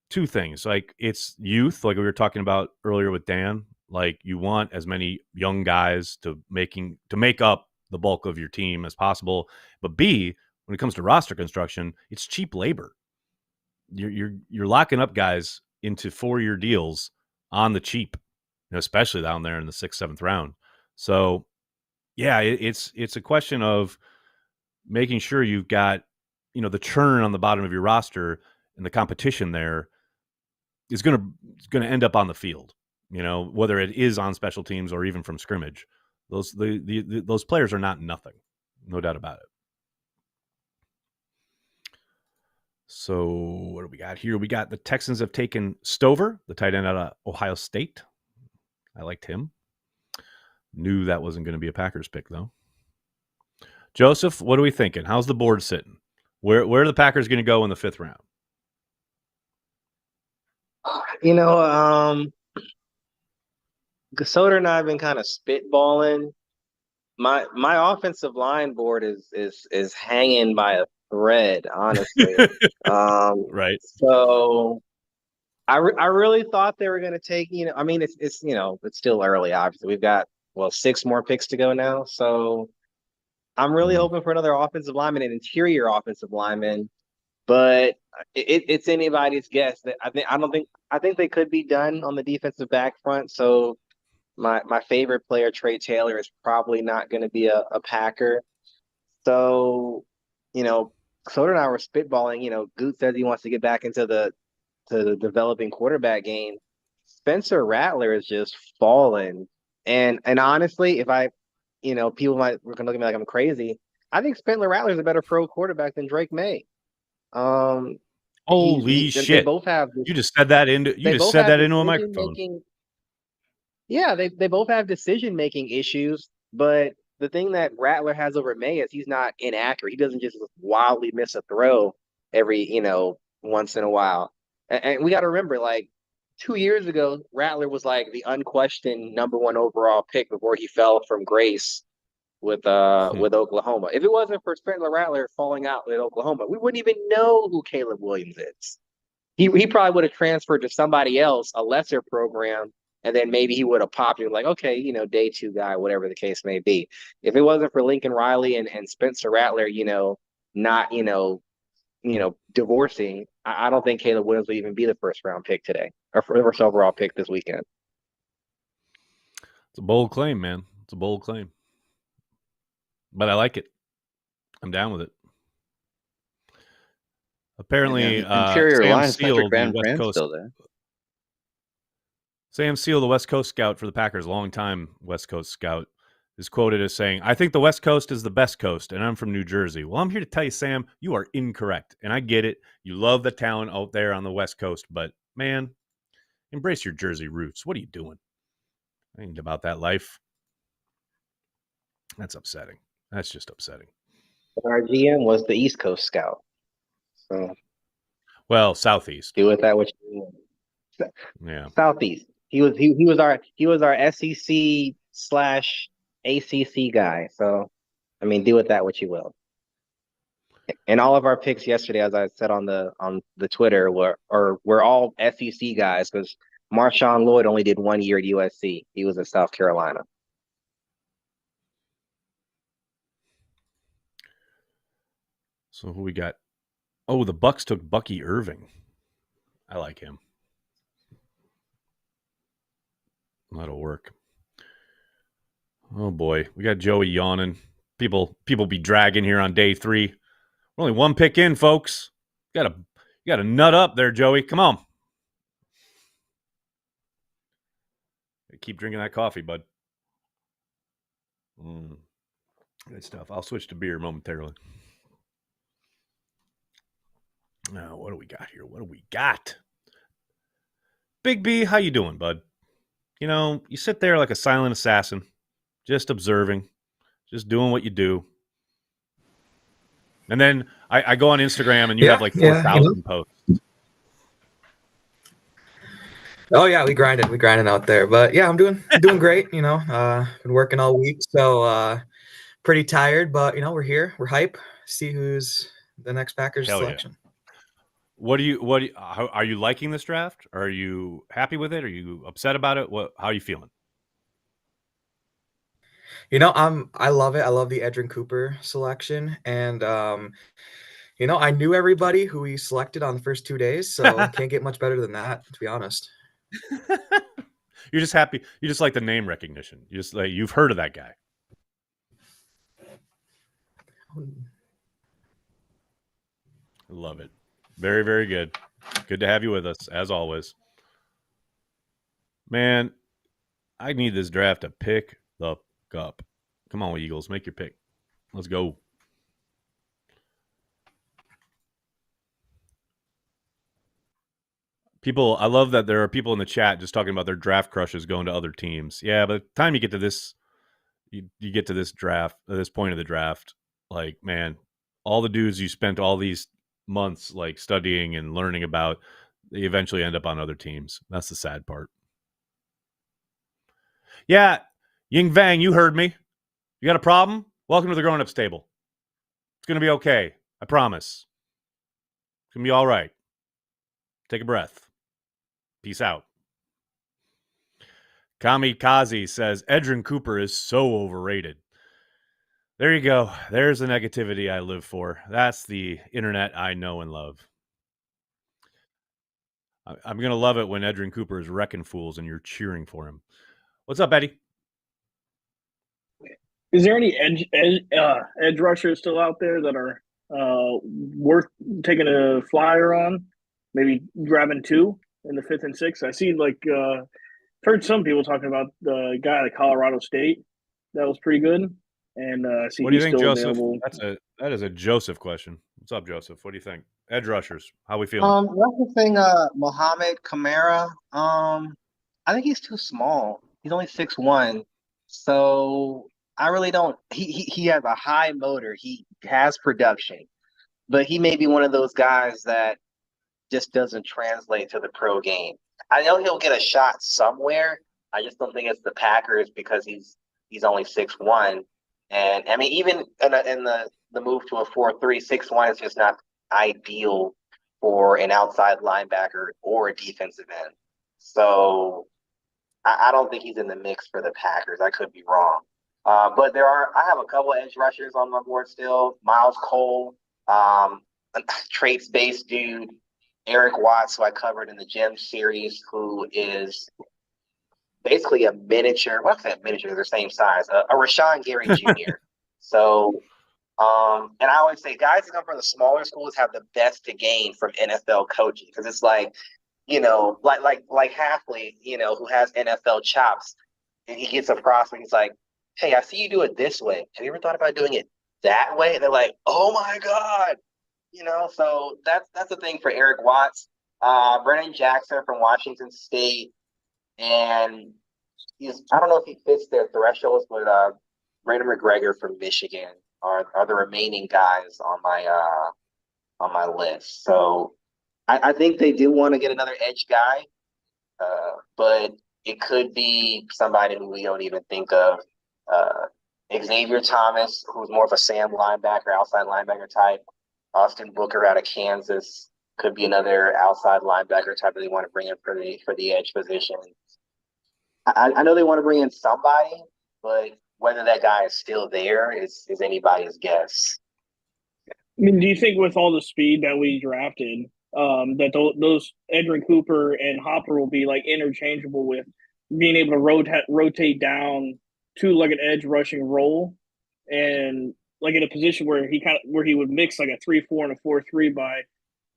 two things. Like, it's youth, like we were talking about earlier with Dan. Like, you want as many young guys to make up the bulk of your team as possible. But B, when it comes to roster construction, it's cheap labor. You're locking up guys into 4-year deals on the cheap, especially down there in the 6th, 7th round. So yeah, it's a question of making sure you've got, the churn on the bottom of your roster, and the competition there is going to end up on the field, whether it is on special teams or even from scrimmage. Those players are not nothing, no doubt about it. So what do we got here? We got the Texans have taken Stover, the tight end out of Ohio State. I liked him. Knew that wasn't going to be a Packers pick, though. Joseph, what are we thinking? How's the board sitting? Where are the Packers going to go in the 5th round? Soder and I have been kind of spitballing. My offensive line board is hanging by a thread, honestly. Right. So I really thought they were going to take, I mean, it's it's still early, obviously. We've got 6 more picks to go now. So I'm really hoping for another offensive lineman, an interior offensive lineman, but it's anybody's guess. I think they could be done on the defensive back front. So my favorite player, Trey Taylor, is probably not going to be a Packer. So, Soder and I were spitballing. Goot says he wants to get back into the developing quarterback game. Spencer Rattler is just falling. And honestly, if people might look at me like I'm crazy. I think Spencer Rattler is a better pro quarterback than Drake May. Holy shit! They both have. You just said that into a microphone. Yeah, they both have decision-making issues, but the thing that Rattler has over May is he's not inaccurate. He doesn't just wildly miss a throw every, once in a while. And we got to remember, like 2 years ago, Rattler was like the unquestioned number 1 overall pick before he fell from grace with Oklahoma. If it wasn't for Spencer Rattler falling out with Oklahoma, we wouldn't even know who Caleb Williams is. He probably would have transferred to somebody else, a lesser program, and then maybe he would have popped in like, okay, day 2 guy, whatever the case may be. If it wasn't for Lincoln Riley and Spencer Rattler, not, divorcing, I don't think Caleb Williams would even be the first round pick today or first overall pick this weekend. It's a bold claim, man. It's a bold claim. But I like it. I'm down with it. Apparently, interior Sam line, Seal, Patrick the West Coast, still there. Sam Seal, the West Coast scout for the Packers, longtime West Coast scout, is quoted as saying, "I think the West Coast is the best coast, and I'm from New Jersey." Well, I'm here to tell you, Sam, you are incorrect. And I get it. You love the talent out there on the West Coast, but, man, embrace your Jersey roots. What are you doing? I ain't about that life. That's upsetting. That's just upsetting. Our GM was the East Coast scout. So, well, Southeast. Do with that what you want. Yeah. Southeast. He was our SEC/ACC guy. So, do with that what you will. And all of our picks yesterday, as I said on the Twitter, were all SEC guys because Marshawn Lloyd only did 1 year at USC. He was at South Carolina. So who we got? Oh, the Bucks took Bucky Irving. I like him. That'll work. Oh boy, we got Joey yawning. People be dragging here on day 3. We're only 1 pick in, folks. You gotta nut up there, Joey. Come on. Keep drinking that coffee, bud. Good stuff. I'll switch to beer momentarily. Now, what do we got here? What do we got? Big B, how you doing, bud? You sit there like a silent assassin, just observing, just doing what you do. And then I go on Instagram and you have like 4,000 posts. Oh yeah, we grinding out there. But yeah, I'm doing great, been working all week, so pretty tired, but we're here. We're hype. See who's the next Packers selection. Yeah. How are you liking this draft? Are you happy with it? Are you upset about it? How are you feeling? I love it. I love the Edrin Cooper selection. And I knew everybody who he selected on the first 2 days, so can't get much better than that, to be honest. You're just happy. You just like the name recognition. You just like you've heard of that guy. Love it. Very, very good. Good to have you with us, as always. Man, I need this draft to pick the up. Come on, Eagles. Make your pick. Let's go. I love that there are people in the chat just talking about their draft crushes going to other teams. Yeah, but by the time you get to this, you get to this draft, this point of the draft, like, man, all the dudes you spent all these months like studying and learning about, they eventually end up on other teams. That's the sad part. Yeah, Ying Vang, you heard me. You got a problem? Welcome to the grown-ups table. It's going to be okay. I promise. It's going to be all right. Take a breath. Peace out. Kamikaze says, Edrin Cooper is so overrated. There you go. There's the negativity I live for. That's the internet I know and love. I'm going to love it when Edrin Cooper is wrecking fools and you're cheering for him. What's up, Eddie? Is there any edge rushers still out there that are worth taking a flyer on? Maybe grabbing 2 in the 5th and 6th. I see heard some people talking about the guy at Colorado State that was pretty good. And see what do you he's think, still Joseph? available. That is a Joseph question. What's up, Joseph? What do you think? Edge rushers, how we feeling? That's the thing. Mohamed Kamara. I think he's too small. He's only 6'1", so I really don't. He has a high motor. He has production, but he may be one of those guys that just doesn't translate to the pro game. I know he'll get a shot somewhere. I just don't think it's the Packers because he's only 6'1", and I mean even in the move to a 4-3, 6'1" is just not ideal for an outside linebacker or a defensive end. So I don't think he's in the mix for the Packers. I could be wrong. But I have a couple of edge rushers on my board still. Miles Cole, a traits-based dude. Eric Watts, who I covered in the Gem series, who is basically a miniature. Well, I say a miniature, they're the same size. A Rashawn Gary Jr. So, and I always say guys that come from the smaller schools have the best to gain from NFL coaching because it's like, like Halfley, who has NFL chops, and he gets a prospect. He's like, "Hey, I see you do it this way. Have you ever thought about doing it that way?" And they're like, "Oh my God." So that's the thing for Eric Watts. Brennan Jackson from Washington State, and I don't know if he fits their thresholds, but Brandon McGregor from Michigan are the remaining guys on my list. So I think they do want to get another edge guy, but it could be somebody who we don't even think of. Xavier Thomas, who's more of a Sam linebacker, outside linebacker type. Austin Booker out of Kansas could be another outside linebacker type that they want to bring in for the edge position. I know they want to bring in somebody, but whether that guy is still there is anybody's guess. I mean, do you think with all the speed that we drafted, that those Edrin Cooper and Hopper will be like interchangeable with being able to rotate down to like an edge rushing role and like in a position where he would mix like a 3-4 and a 4-3 by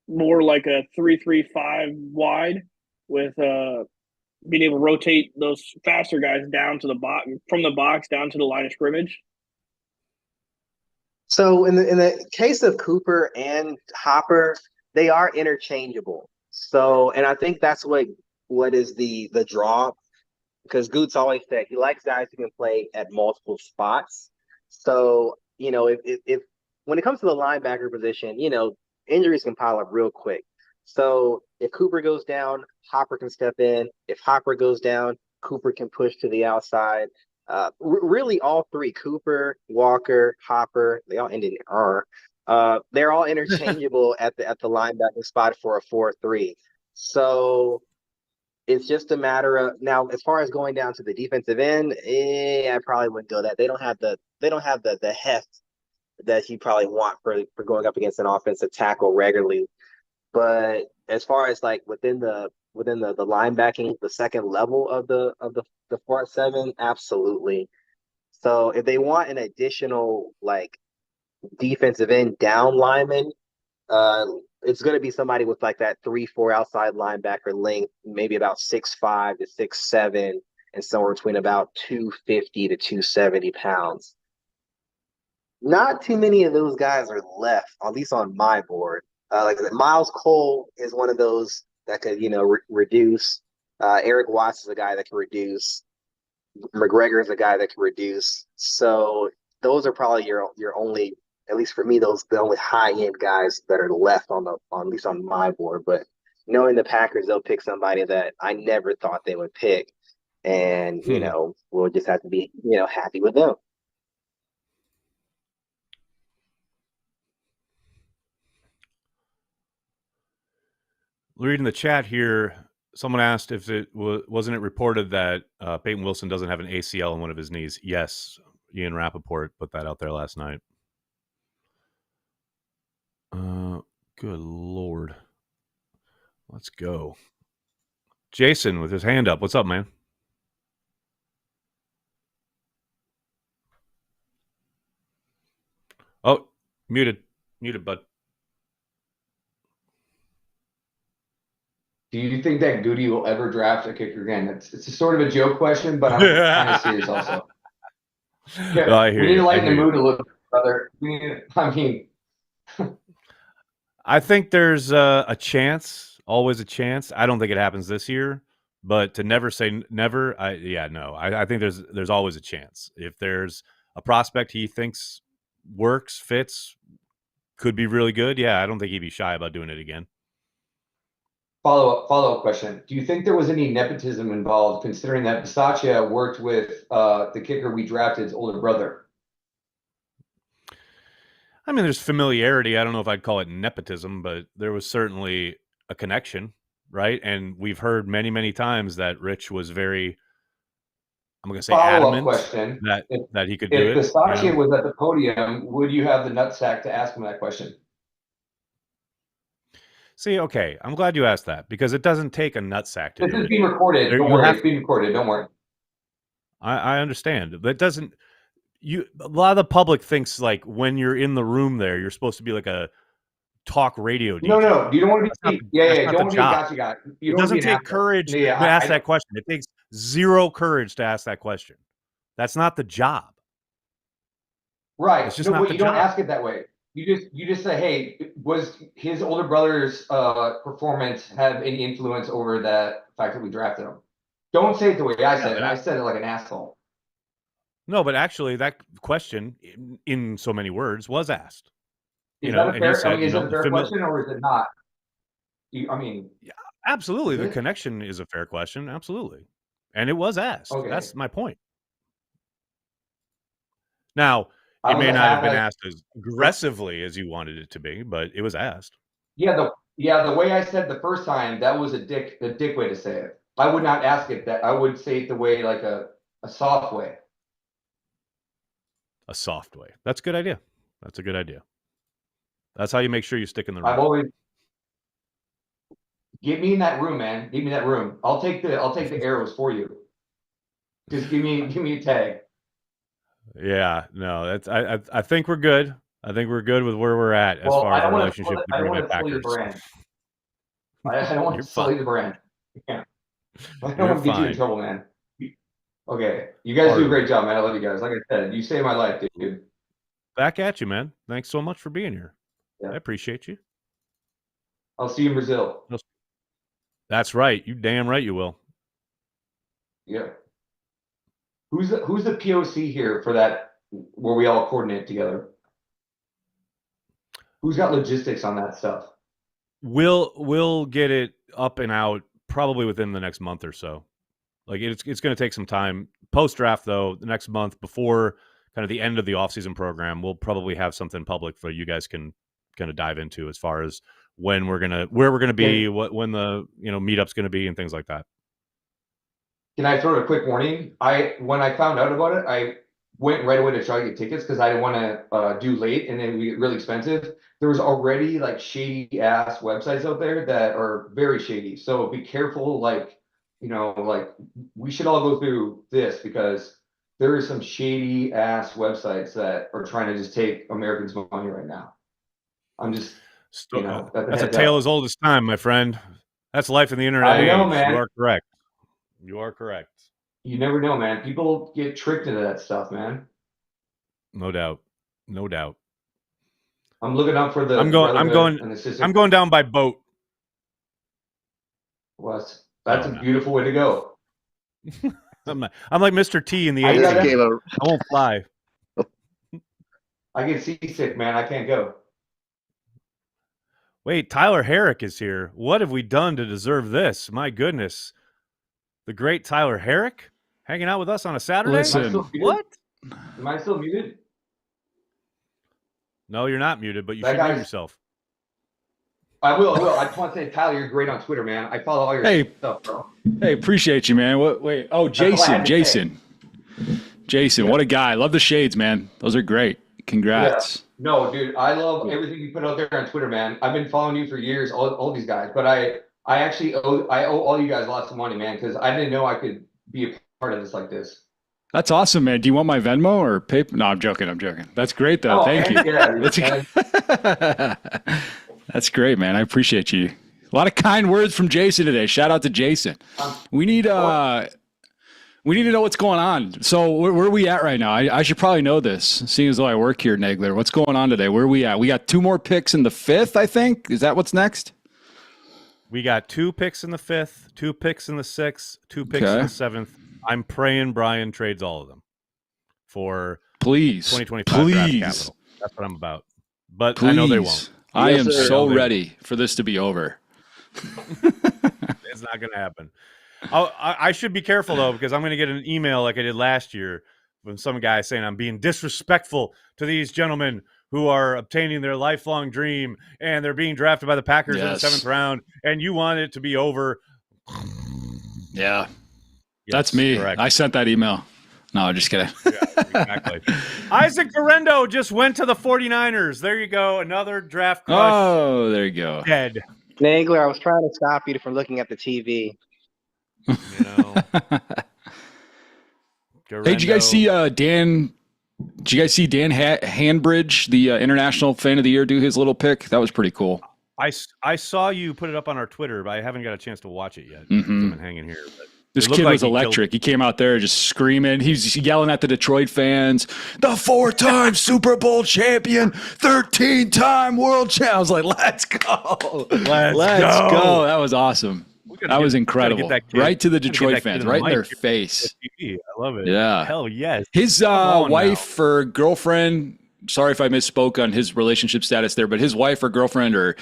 more like a 3-3-5 wide with being able to rotate those faster guys down to the box, from the box down to the line of scrimmage? So in the case of Cooper and Hopper, they are interchangeable. So, and I think that's what is the draw, because Goots always said he likes guys who can play at multiple spots. So, if when it comes to the linebacker position, injuries can pile up real quick. So if Cooper goes down, Hopper can step in. If Hopper goes down, Cooper can push to the outside. Really, all three, Cooper, Walker, Hopper, they all ended in R. They're all interchangeable at the linebacker spot for a 4-3. So it's just a matter of now. As far as going down to the defensive end, I probably wouldn't go that. They don't have the heft that you probably want for going up against an offensive tackle regularly. But as far as like within the linebacking, the second level of the front seven, absolutely. So if they want an additional like defensive end down lineman, it's going to be somebody with like that 3-4 outside linebacker length, maybe about 6'5" to 6'7", and somewhere between about 250 to 270 pounds. Not too many of those guys are left, at least on my board. Like Miles Cole is one of those that could, reduce. Eric Watts is a guy that can reduce. McGregor is a guy that can reduce. So those are probably your only, at least for me, the only high end guys that are left on at least on my board. But knowing the Packers, they'll pick somebody that I never thought they would pick, and we'll just have to be happy with them. Reading the chat here, someone asked if wasn't it reported that Peyton Wilson doesn't have an ACL in one of his knees. Yes, Ian Rappaport put that out there last night. Good Lord. Let's go. Jason with his hand up. What's up, man? Oh, muted, bud. Do you think that Goody will ever draft a kicker again? It's a sort of a joke question, but I'm kind of serious also. Yeah, No, I hear we need you. to lighten the mood a little bit, brother. I think there's a chance, always a chance. I don't think it happens this year, but to never say never, I think there's always a chance. If there's a prospect he thinks works, fits, could be really good, yeah, I don't think he'd be shy about doing it again. Follow-up question. Do you think there was any nepotism involved, considering that Bisaccia worked with the kicker we drafted's older brother? I mean, there's familiarity. I don't know if I'd call it nepotism, but there was certainly a connection, right? And we've heard many, many times that Rich was very, I'm going to say, adamant question. that he could do it. If Bisaccia was at the podium, would you have the nutsack to ask him that question? See, okay, I'm glad you asked that, because it doesn't take a nutsack to do it. This is being recorded. Don't worry, it's being recorded. Don't worry. I understand, but it doesn't. A lot of the public thinks like when you're in the room there, you're supposed to be like a talk radio DJ. No, you don't want to be. You don't want to be a gotcha guy. It doesn't take courage to ask that question. It takes zero courage to ask that question. That's not the job. Right. It's just not the you don't job. ask it that way. You just say, hey, was his older brother's performance have any influence over that fact that we drafted him? Don't say it the way I said it. I said it like an asshole. No, but actually, that question, in so many words, was asked. Is that a fair question, or is it not? Yeah, absolutely. The connection is a fair question. Absolutely. And it was asked. Okay. That's my point. Now, it may not have been asked as aggressively as you wanted it to be, but it was asked. Yeah, the way I said the first time, that was a dick way to say it. I would not ask it that. I would say it the way, like a soft way. A soft way. That's a good idea. That's a good idea. That's how you make sure you stick in the room. I've always get me in that room, man. Give me that room. I'll take the arrows for you. Just give me a tag. Yeah, no, that's I think we're good. I think we're good with where we're at as far as our relationship with the Green Bay Packers. I don't want to sully the brand. Yeah. I don't want to get you in trouble, man. Okay, you guys do a great job, man. I love you guys. Like I said, you saved my life, dude. Back at you, man. Thanks so much for being here. Yeah. I appreciate you. I'll see you in Brazil. That's right. You damn right you will. Yeah. Who's the POC here for that, where we all coordinate together? Who's got logistics on that stuff? We'll get it up and out probably within the next month or so. Like it's going to take some time. Post draft though, the next month before kind of the end of the offseason program, we'll probably have something public for you guys can kind of dive into as far as where we're gonna be, when the meetup's gonna be, and things like that. Can I throw a quick warning? When I found out about it, I went right away to try to get tickets because I didn't want to do late and then we get really expensive. There was already like shady ass websites out there that are very shady. So be careful. Like we should all go through this because there are some shady ass websites that are trying to just take Americans' money right now. I'm just, that's a tale as old as time, my friend. That's life in the internet. I know, age. man. You are correct. You are correct. You never know, man. People get tricked into that stuff, man. No doubt. No doubt. I'm looking up for the. I'm going down by boat. That's a beautiful way to go. I'm like Mr. T in the 80s. I won't fly. I get seasick, man. I can't go. Wait, Tyler Herrick is here. What have we done to deserve this? My goodness. The great Tyler Herrick hanging out with us on a Saturday? Listen. What? Am I still muted? No, you're not muted, but you should mute yourself. I will. I just want to say, Tyler, you're great on Twitter, man. I follow all your stuff, bro. Hey, appreciate you, man. Wait. Oh, Jason. Jason, what a guy. Love the shades, man. Those are great. Congrats. Yeah. No, dude, I love everything you put out there on Twitter, man. I've been following you for years, all these guys, but I actually owe all you guys lots of money, man, because I didn't know I could be a part of this like this. That's awesome, man. Do you want my Venmo or PayPal? No, I'm joking. That's great, though. Thank you. That's great, man. I appreciate you. A lot of kind words from Jason today. Shout out to Jason. We need to know what's going on. So where are we at right now? I should probably know this, seeing as though I work here, Nagler. What's going on today? Where are we at? We got 2 more picks in the 5th, I think. Is that what's next? We got 2 picks in the 5th, 2 picks in the 6th, 2 picks in the 7th. I'm praying Brian trades all of them for 2025 draft capital. That's what I'm about. But I know they won't. I am so ready for this to be over. It's not going to happen. I should be careful, though, because I'm going to get an email like I did last year from some guy saying I'm being disrespectful to these gentlemen who are obtaining their lifelong dream, and they're being drafted by the Packers in the 7th round, and you want it to be over. Yeah. That's me. Correct. I sent that email. No, I'm just kidding. Yeah, exactly. Isaac Garendo just went to the 49ers. There you go. Another draft crush. Oh, there you go. Dead. Nagler, I was trying to stop you from looking at the TV. You know. Hey, did you guys see Dan? Did you guys see Dan Hanbridge, the International Fan of the Year, do his little pick? That was pretty cool. I saw you put it up on our Twitter, but I haven't got a chance to watch it yet. I've been hanging here. But this kid was electric. He came out there just screaming. He's yelling at the Detroit fans, the 4-time Super Bowl champion, 13-time world champ. I was like, let's go. Let's go. That was awesome. That was incredible. Right to the Detroit fans, right in their face. I love it. Yeah. Hell yes. His wife or girlfriend, sorry if I misspoke on his relationship status there, but his wife or girlfriend or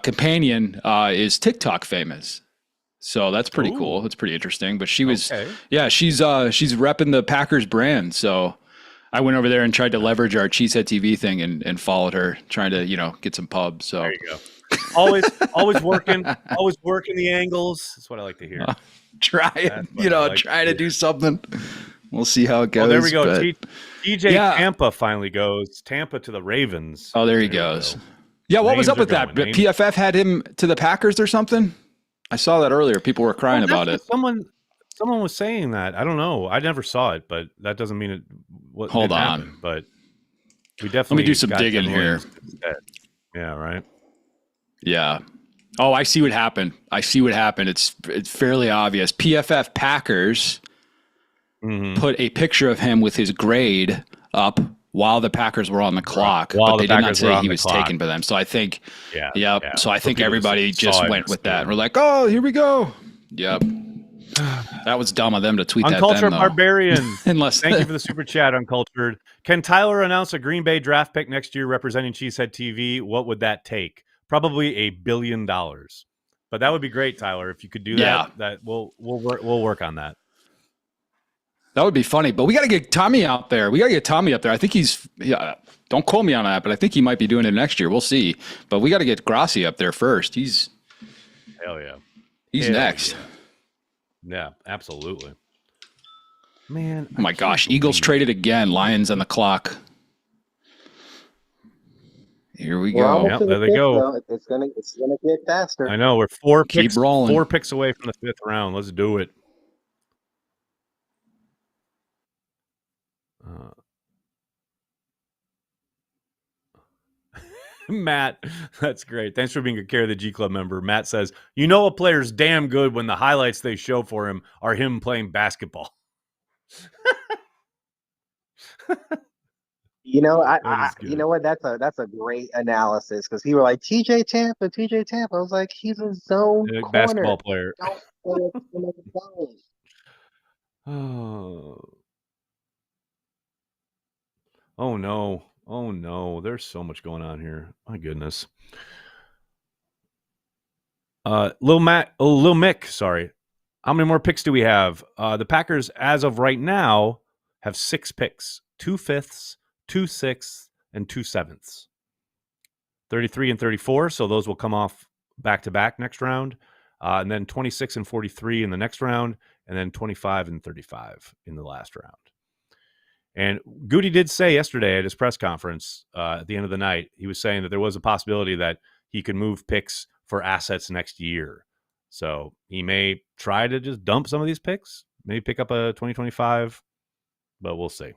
companion is TikTok famous. So that's pretty cool. It's pretty interesting. But she was, she's repping the Packers brand. So I went over there and tried to leverage our CHTV thing and followed her, trying to, get some pubs. So there you go. always working the angles. That's what I like to hear. Trying to do something. We'll see how it goes. Oh, there we go. TJ Tampa finally goes. Tampa to the Ravens. Oh, there he goes. Yeah, what was up with that? PFF had him to the Packers or something? I saw that earlier. People were crying about it. Someone was saying that. I don't know. I never saw it, but that doesn't mean it. Hold on. Happen, but we definitely. Let me do some digging here. Yeah. Right. Yeah. Oh, I see what happened. It's fairly obvious. PFF Packers put a picture of him with his grade up while the Packers were on the clock, but they did not say he was taken by them. So I think, so I think everybody just went with that. We're like, oh, here we go. Yep. That was dumb of them to tweet that. Uncultured Barbarian. Thank you for the super chat, Uncultured. Can Tyler announce a Green Bay draft pick next year representing Cheesehead TV? What would that take? Probably $1 billion. But that would be great, Tyler, if you could do that. That we'll work on that. That would be funny, but we got to get Tommy out there. I think he's, don't quote me on that, but I think he might be doing it next year. We'll see. But we got to get Grassi up there first. Hell yeah. He's next. Yeah, absolutely. Man. Oh my gosh. Eagles traded again. Lions on the clock. Here we go. Yep, there they go. It's gonna get faster. I know. We're 4 picks away from the 5th round. Let's do it. Matt, that's great. Thanks for being a Care of the G Club member. Matt says, a player's damn good when the highlights they show for him are him playing basketball. You know what? That's a great analysis because he were like TJ Tampa. I was like, he's a zone corner. Basketball player. Don't play in the zone. Oh no. There's so much going on here. My goodness. Lil Mick, sorry. How many more picks do we have? The Packers, as of right now, have 6 picks. 2 5ths, 2 6ths, and 2 7ths. 33 and 34, so those will come off back-to-back next round. And then 26 and 43 in the next round, and then 25 and 35 in the last round. And Goody did say yesterday at his press conference at the end of the night, he was saying that there was a possibility that he could move picks for assets next year. So he may try to just dump some of these picks, maybe pick up a 2025, but we'll see.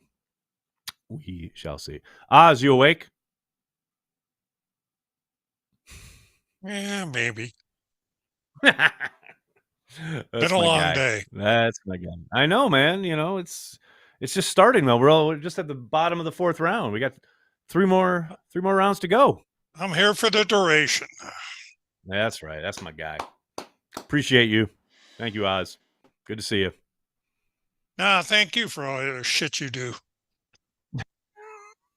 We shall see. Oz, you awake? Yeah, maybe. That's Been a my long guy. day. That's my guy. I know, man. You know, it's just starting though. We're just at the bottom of the 4th round. We got three more rounds to go. I'm here for the duration. That's right. That's my guy. Appreciate you. Thank you, Oz. Good to see you. Nah, thank you for all the shit you do.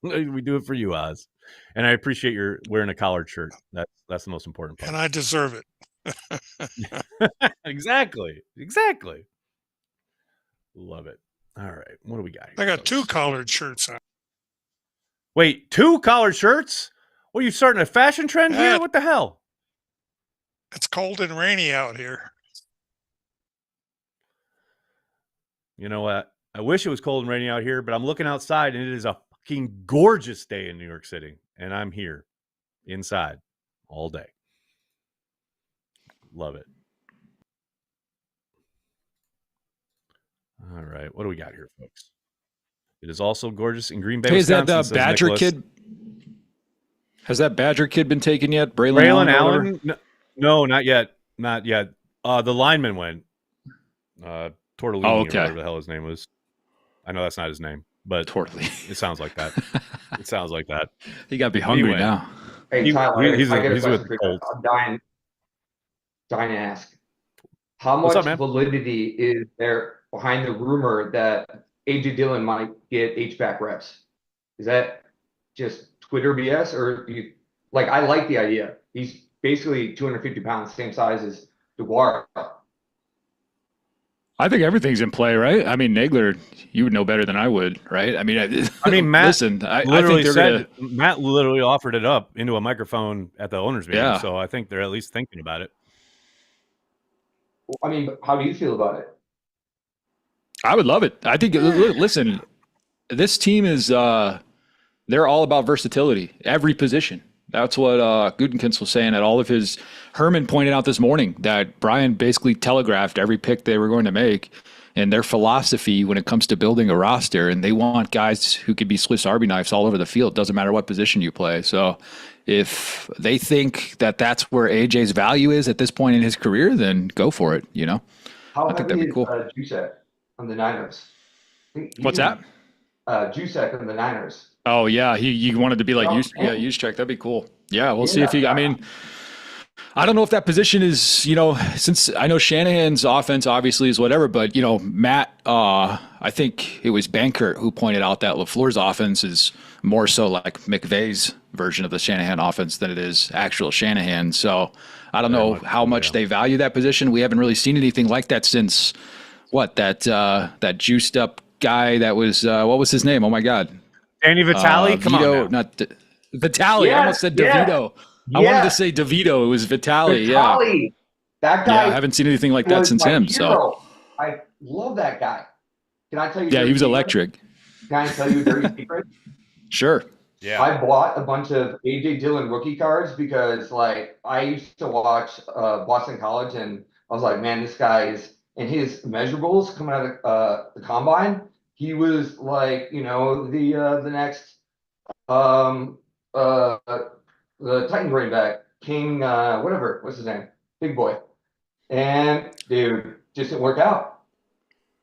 We do it for you, Oz. And I appreciate your wearing a collared shirt. That's the most important part. And I deserve it. Exactly. Love it. All right. What do we got here? I got folks? 2 collared shirts on. Wait, 2 collared shirts? What, are you starting a fashion trend here? What the hell? It's cold and rainy out here. You know what? I wish it was cold and rainy out here, but I'm looking outside and it is a fucking gorgeous day in New York City. And I'm here inside all day. Love it. All right. What do we got here, folks? It is also gorgeous in Green Bay, Hey, is that Wisconsin, the says Badger Nicholas. kid? Has that Badger kid been taken yet? Braylon Allen? No, not yet. Not yet. The lineman went. Tortellini, Oh, or okay. whatever the hell his name was. I know that's not his name, but Tortellini. It sounds like that. It sounds like that. He got to be hungry went. now. Hey, Tyler, he's I got a with question the for you. Colts. I'm dying to ask. How What's much up, man? validity is there behind the rumor that AJ Dillon might get H-back reps? Is that just Twitter BS, or I like the idea. He's basically 250 pounds, same size as DeGuara. I think everything's in play, right? I mean, Nagler, you would know better than I would, right? I mean, Matt listen, I literally think they're said Matt literally offered it up into a microphone at the owners meeting, Yeah. so I think they're at least thinking about it. I mean, how do you feel about it? I would love it. I think, listen, this team is, they're all about versatility, every position. That's what Gutekunst was saying at all of his. Herman pointed out this morning that Brian basically telegraphed every pick they were going to make and their philosophy when it comes to building a roster. And they want guys who could be Swiss Army knives all over the field. Doesn't matter what position you play. So if they think that that's where AJ's value is at this point in his career, then go for it. You know, How I think heavy that'd be cool. is Jusek on the Niners? What's that? Jusek on the Niners. Oh yeah, he wanted to be like Oh, Juszczyk. That'd be cool. Yeah, we'll see if he. I mean, I don't know if that position is, since I know Shanahan's offense obviously is whatever, but Matt, I think it was Bankert who pointed out that LaFleur's offense is more so like McVay's version of the Shanahan offense than it is actual Shanahan. So I don't know how much they value that position. We haven't really seen anything like that since that juiced up guy that was what was his name? Oh my God. Danny Vitale? Come Vito, on now. not Vitale. I almost said DeVito. I wanted to say DeVito. It was Vitale. Yeah. That guy. Yeah, I haven't seen anything like that since him. Hero. So I love that guy. Can I tell you? yeah, he was electric. Can I tell you a dirty secret? Sure. Yeah. I bought a bunch of AJ Dillon rookie cards because I used to watch Boston College and I was like, man, this guy is, and his measurables coming out of the combine, he was like, the next the Titan running back, King, whatever, what's his name? Big boy. And dude, just didn't work out.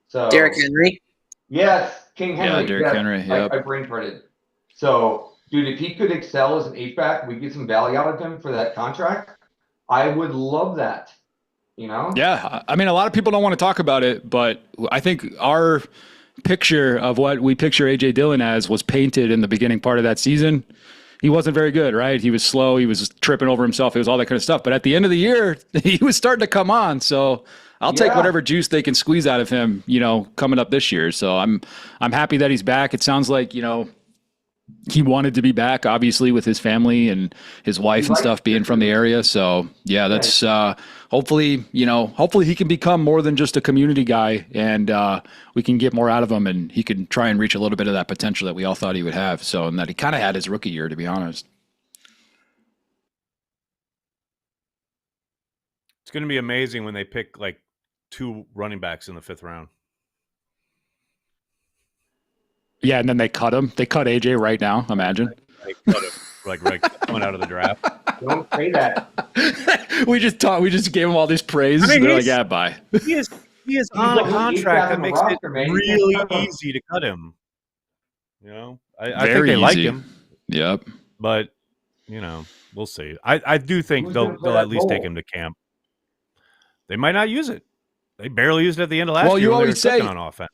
So Derrick Henry. Yes, King Henry. Yeah, Derrick Henry. Yep. I brain farted. So, dude, if he could excel as an H-back, we get some value out of him for that contract. I would love that. Yeah, I mean, a lot of people don't want to talk about it, but I think our picture of what we picture AJ Dillon as was painted in the beginning part of that season. He wasn't very good, right? He was slow. He was tripping over himself. It was all that kind of stuff. But at the end of the year, he was starting to come on. So I'll take whatever juice they can squeeze out of him, coming up this year. So I'm happy that he's back. It sounds like, he wanted to be back, obviously, with his family and his wife and stuff being from the area. So yeah, that's hopefully he can become more than just a community guy, and we can get more out of him, and he can try and reach a little bit of that potential that we all thought he would have. So, and that he kind of had his rookie year, to be honest. It's going to be amazing when they pick like 2 running backs in the 5th round. Yeah, and then they cut him. They cut AJ right now. Imagine. They cut him right coming out of the draft. Don't say that. We just gave him all this praise. I mean, they're like, yeah, bye. He is on a contract that makes it really easy to cut him. You know, I think they like him. Yep. But we'll see. I do think they'll at least take him to camp. They might not use it. They barely used it at the end of last year. Well, you always say on offense.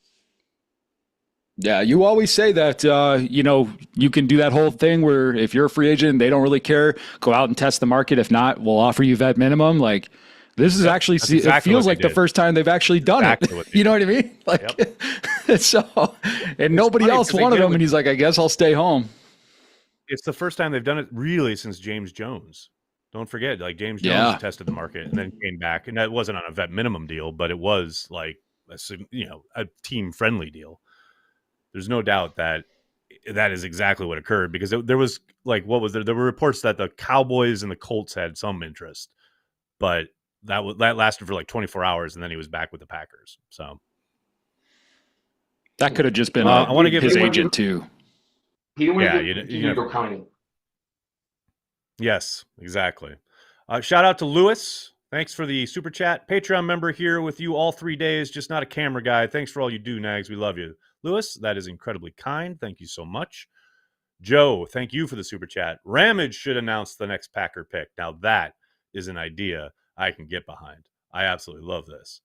Yeah, you always say that, you can do that whole thing where if you're a free agent, they don't really care, go out and test the market. If not, we'll offer you vet minimum. Like, this is actually, it feels like the first time they've actually done it. You know what I mean? Like, so, and nobody else wanted him, and he's like, I guess I'll stay home. It's the first time they've done it really since James Jones. Don't forget, like James Jones tested the market and then came back, and that wasn't on a vet minimum deal, but it was like a team friendly deal. There's no doubt that is exactly what occurred, because there was like, what was there? There were reports that the Cowboys and the Colts had some interest, but that lasted for like 24 hours, and then he was back with the Packers. So that could have just been I want to give his agent too. He didn't go counting. Yes, exactly. Shout out to Lewis. Thanks for the super chat. Patreon member here with you all 3 days, just not a camera guy. Thanks for all you do, Nags. We love you. Lewis, that is incredibly kind. Thank you so much. Joe, thank you for the super chat. Ramage should announce the next Packer pick. Now that is an idea I can get behind. I absolutely love this.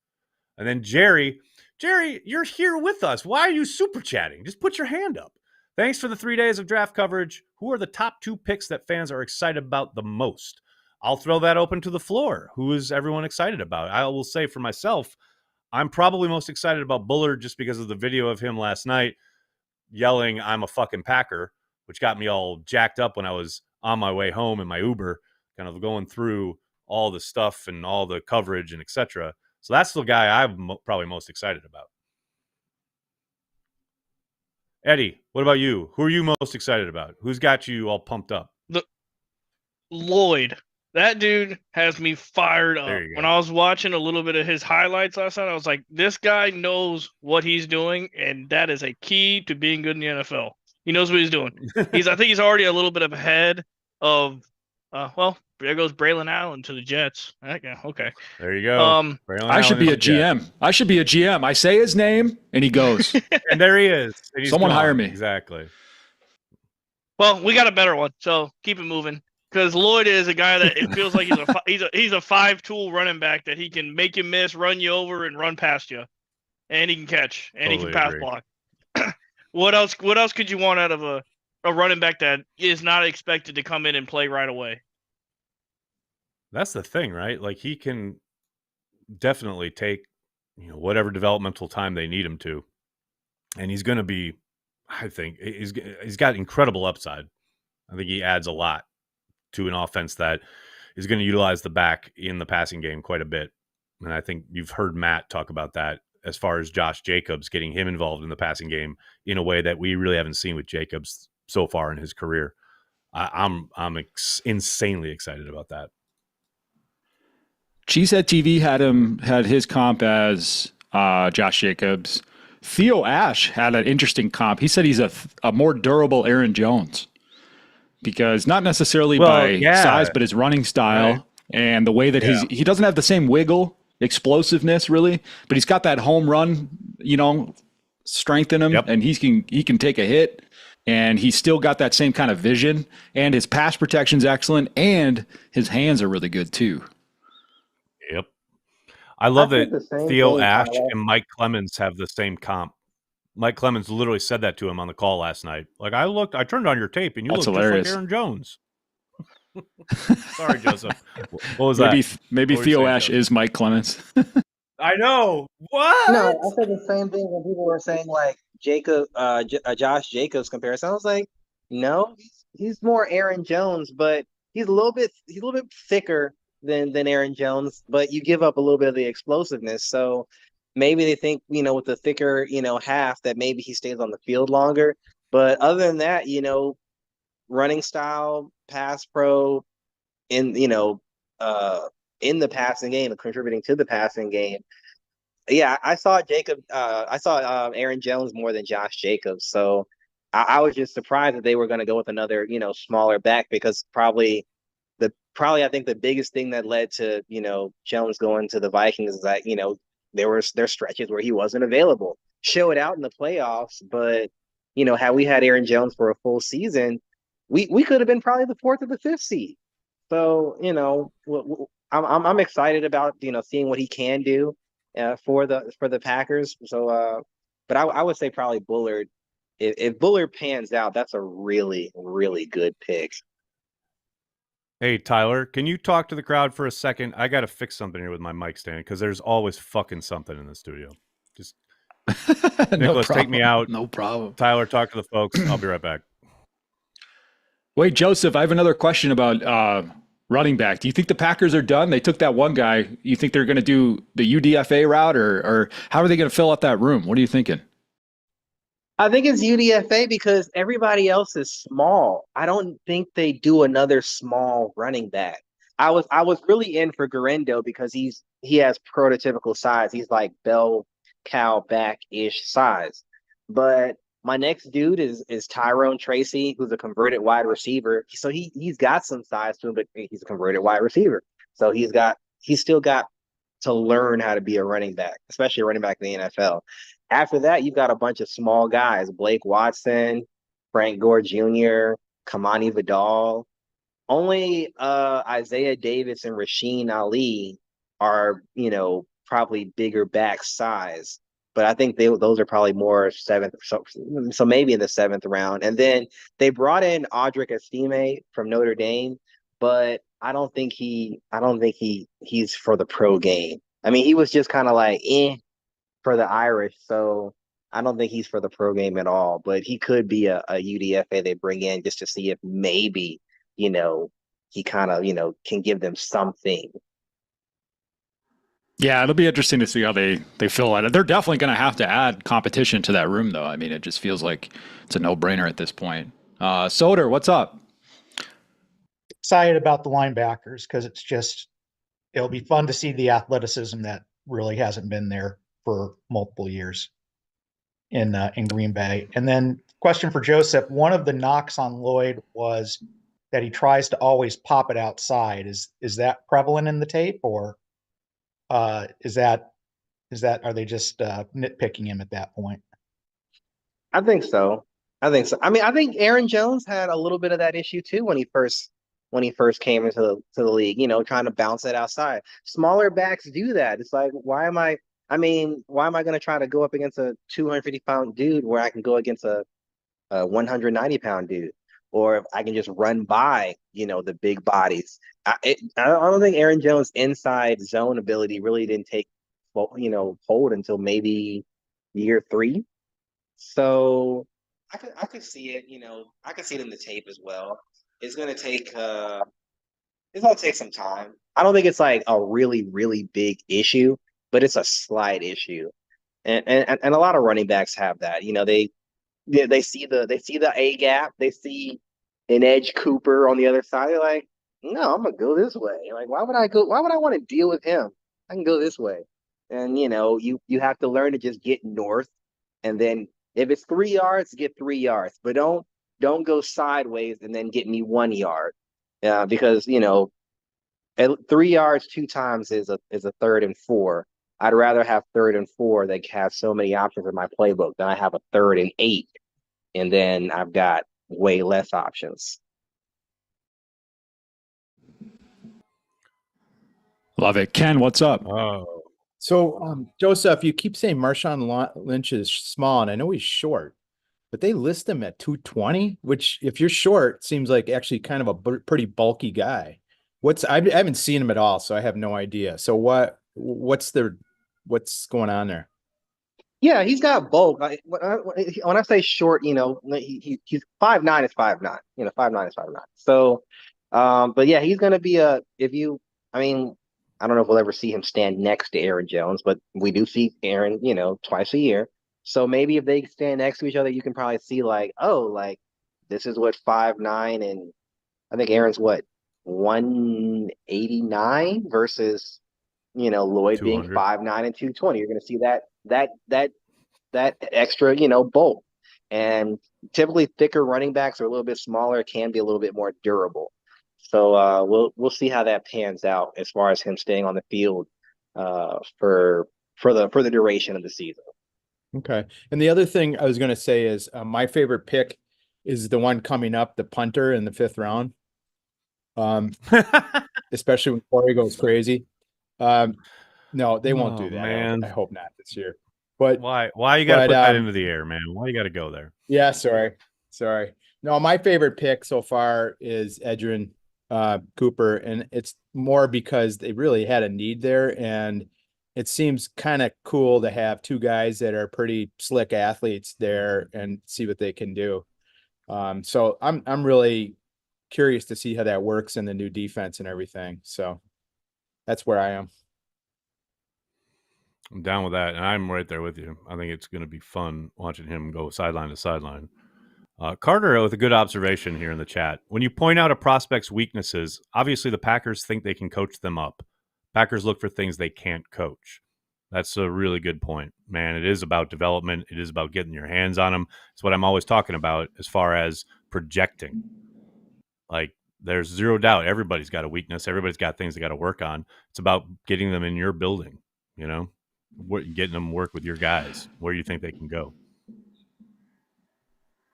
And then Jerry, you're here with us. Why are you super chatting? Just put your hand up. Thanks for the 3 days of draft coverage. Who are the top 2 picks that fans are excited about the most? I'll throw that open to the floor. Who is everyone excited about? I will say for myself, I'm probably most excited about Bullard just because of the video of him last night yelling, "I'm a fucking Packer," which got me all jacked up when I was on my way home in my Uber, kind of going through all the stuff and all the coverage and etc. So that's the guy I'm probably most excited about. Eddie, what about you? Who are you most excited about? Who's got you all pumped up? Lloyd. That dude has me fired up. When I was watching a little bit of his highlights last night, I was like, this guy knows what he's doing, and that is a key to being good in the NFL. He knows what he's doing. I think he's already a little bit ahead of there goes Braylon Allen to the Jets. Okay. There you go. I should be a GM. I should be a GM. I say his name, and he goes. And there he is. Someone hire me. Exactly. Well, we got a better one, so keep it moving. Because Lloyd is a guy that it feels like he's a 5-tool running back that he can make you miss, run you over, and run past you, and he can catch, and he can pass block. What else could you want out of a running back that is not expected to come in and play right away? That's the thing, right? Like, he can definitely take whatever developmental time they need him to, and he's going to be. I think he's got incredible upside. I think he adds a lot to an offense that is going to utilize the back in the passing game quite a bit. And I think you've heard Matt talk about that as far as Josh Jacobs, getting him involved in the passing game in a way that we really haven't seen with Jacobs so far in his career. I'm insanely excited about that. CHTV had his comp as Josh Jacobs. Theo Ash had an interesting comp. He said he's a more durable Aaron Jones, because not necessarily by size, but his running style and the way that he doesn't have the same wiggle, explosiveness really, but he's got that home run, strength in him, and he can take a hit, and he's still got that same kind of vision, and his pass protection's excellent, and his hands are really good too. Yep. I love that Theo Ash and Mike Clemens have the same comp. Mike Clemens literally said that to him on the call last night. Like, I turned on your tape and you look just like Aaron Jones. Sorry, Joseph. What was that? Maybe Theo Ash is Mike Clemens. I know. What? No, I said the same thing when people were saying like Josh Jacobs comparison. I was like, No, he's more Aaron Jones, but he's a little bit thicker than Aaron Jones, but you give up a little bit of the explosiveness. So maybe they think, with the thicker, half that maybe he stays on the field longer. But other than that, running style, pass pro, in in the passing game and contributing to the passing game. Yeah, I saw Aaron Jones more than Josh Jacobs. So I was just surprised that they were going to go with another, smaller back, because probably I think the biggest thing that led to, Jones going to the Vikings is that, there's stretches where he wasn't available. Show it out in the playoffs, but had we had Aaron Jones for a full season, we could have been probably the 4th or the 5th seed. So, I'm excited about, seeing what he can do for the Packers. So, but I would say probably Bullard. If Bullard pans out, that's a really, really good pick. Hey, Tyler, can you talk to the crowd for a second? I got to fix something here with my mic stand because there's always fucking something in the studio. Just Nicholas, take me out. No problem. Tyler, talk to the folks. I'll be right back. Wait, Joseph, I have another question about running back. Do you think the Packers are done? They took that one guy. You think they're going to do the UDFA route, or how are they going to fill out that room? What are you thinking? I think it's UDFA because everybody else is small. I don't think they do another small running back. I was really in for Garendo because he has prototypical size. He's like bell cow back-ish size. But my next dude is Tyrone Tracy, who's a converted wide receiver. So he's got some size to him, but he's a converted wide receiver. So he's still got to learn how to be a running back, especially a running back in the NFL. After that, you've got a bunch of small guys: Blake Watson, Frank Gore Jr., Kamani Vidal. Only Isaiah Davis and Rasheen Ali are, probably bigger back size. But I think those are probably more 7th, so maybe in the 7th round. And then they brought in Audric Estime from Notre Dame, but I don't think he's for the pro game. I mean, he was just kind of like for the Irish, so I don't think he's for the pro game at all. But he could be a UDFA they bring in just to see if maybe, he kind of, can give them something. Yeah, it'll be interesting to see how they fill it. They're definitely going to have to add competition to that room, though. I mean, it just feels like it's a no-brainer at this point. Soder, what's up? Excited about the linebackers because it'll be fun to see the athleticism that really hasn't been there for multiple years in Green Bay. And then question for Joseph: one of the knocks on Lloyd was that he tries to always pop it outside. Is that prevalent in the tape, or are they just nitpicking him at that point? I think so. I mean, I think Aaron Jones had a little bit of that issue too when he first came into the league, trying to bounce it outside. Smaller backs do that. It's like, why am I going to try to go up against a 250-pound dude where I can go against a 190-pound dude? Or if I can just run by, the big bodies. I don't think Aaron Jones' inside zone ability really didn't take, hold until maybe year 3. So I could see it, I could see it in the tape as well. It's gonna take some time. I don't think it's like a really, really big issue, but it's a slight issue. And a lot of running backs have that. They see the A gap, they see an edge Cooper on the other side. They're like, no, I'm gonna go this way. Like, why would I want to deal with him? I can go this way. And you have to learn to just get north, and then if it's 3 yards, get 3 yards. But don't go sideways and then get me 1 yard. Because 3 yards 2 times is a 3rd and 4. I'd rather have 3rd and 4 that have so many options in my playbook than I have a 3rd and 8, and then I've got way less options. Love it. Ken, what's up? Oh. So, Joseph, you keep saying Marshawn Lynch is small, and I know he's short, but they list him at 220, which, if you're short, seems like actually kind of a pretty bulky guy. I haven't seen him at all, so I have no idea. So what's going on there? Yeah, he's got bulk. When I say short, he's 5'9" is 5'9". 5'9" is 5'9". So, but yeah, he's gonna be I mean, I don't know if we'll ever see him stand next to Aaron Jones, but we do see Aaron, twice a year. So maybe if they stand next to each other, you can probably see like, oh, like this is what 5'9", and I think Aaron's what 189 versus Lloyd being 200. 5'9" and 220. You're gonna see that extra, bulk. And typically thicker running backs are a little bit smaller, can be a little bit more durable. So we'll see how that pans out as far as him staying on the field for the duration of the season. Okay. And the other thing I was going to say is my favorite pick is the one coming up, the punter in the 5th round. Especially when Corey goes crazy. No, they won't do that. Man. I hope not this year. But why you got to put that into the air, man? Why you got to go there? Yeah, sorry. No, my favorite pick so far is Edgerrin Cooper, and it's more because they really had a need there, and it seems kind of cool to have two guys that are pretty slick athletes there and see what they can do. So I'm really curious to see how that works in the new defense and everything. So that's where I am. I'm down with that, and I'm right there with you. I think it's going to be fun watching him go sideline to sideline. Carter with a good observation here in the chat. When you point out a prospect's weaknesses, obviously the Packers think they can coach them up. Packers look for things they can't coach. That's a really good point, man. It is about development. It is about getting your hands on them. It's what I'm always talking about as far as projecting. Like, there's zero doubt everybody's got a weakness. Everybody's got things they got to work on. It's about getting them in your building, getting them work with your guys, where you think they can go.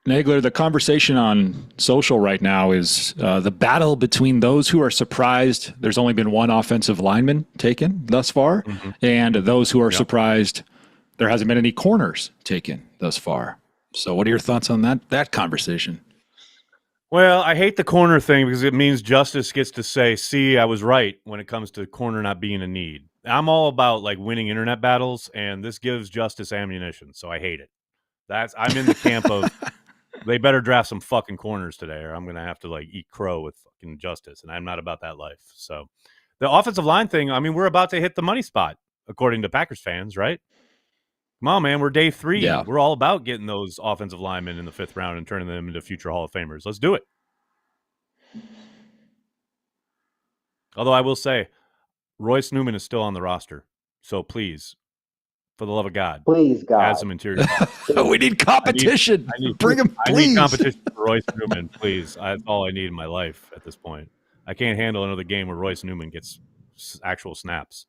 Nagler, the conversation on social right now is the battle between those who are surprised there's only been one offensive lineman taken thus far, and those who are surprised there hasn't been any corners taken thus far. So what are your thoughts on that conversation? Well, I hate the corner thing because it means Justice gets to say, see, I was right when it comes to corner not being a need. I'm all about like winning internet battles, and this gives Justice ammunition, so I hate it. I'm in the camp of they better draft some fucking corners today, or I'm going to have to like eat crow with fucking Justice, and I'm not about that life. So the offensive line thing, I mean, we're about to hit the money spot, according to Packers fans, right? Come on, man. We're day 3. Yeah. We're all about getting those offensive linemen in the 5th round and turning them into future Hall of Famers. Let's do it. Although I will say, Royce Newman is still on the roster. So please, for the love of God, please, God, add some interior. We need competition. Bring him, please. I need competition for Royce Newman, please. That's all I need in my life at this point. I can't handle another game where Royce Newman gets actual snaps.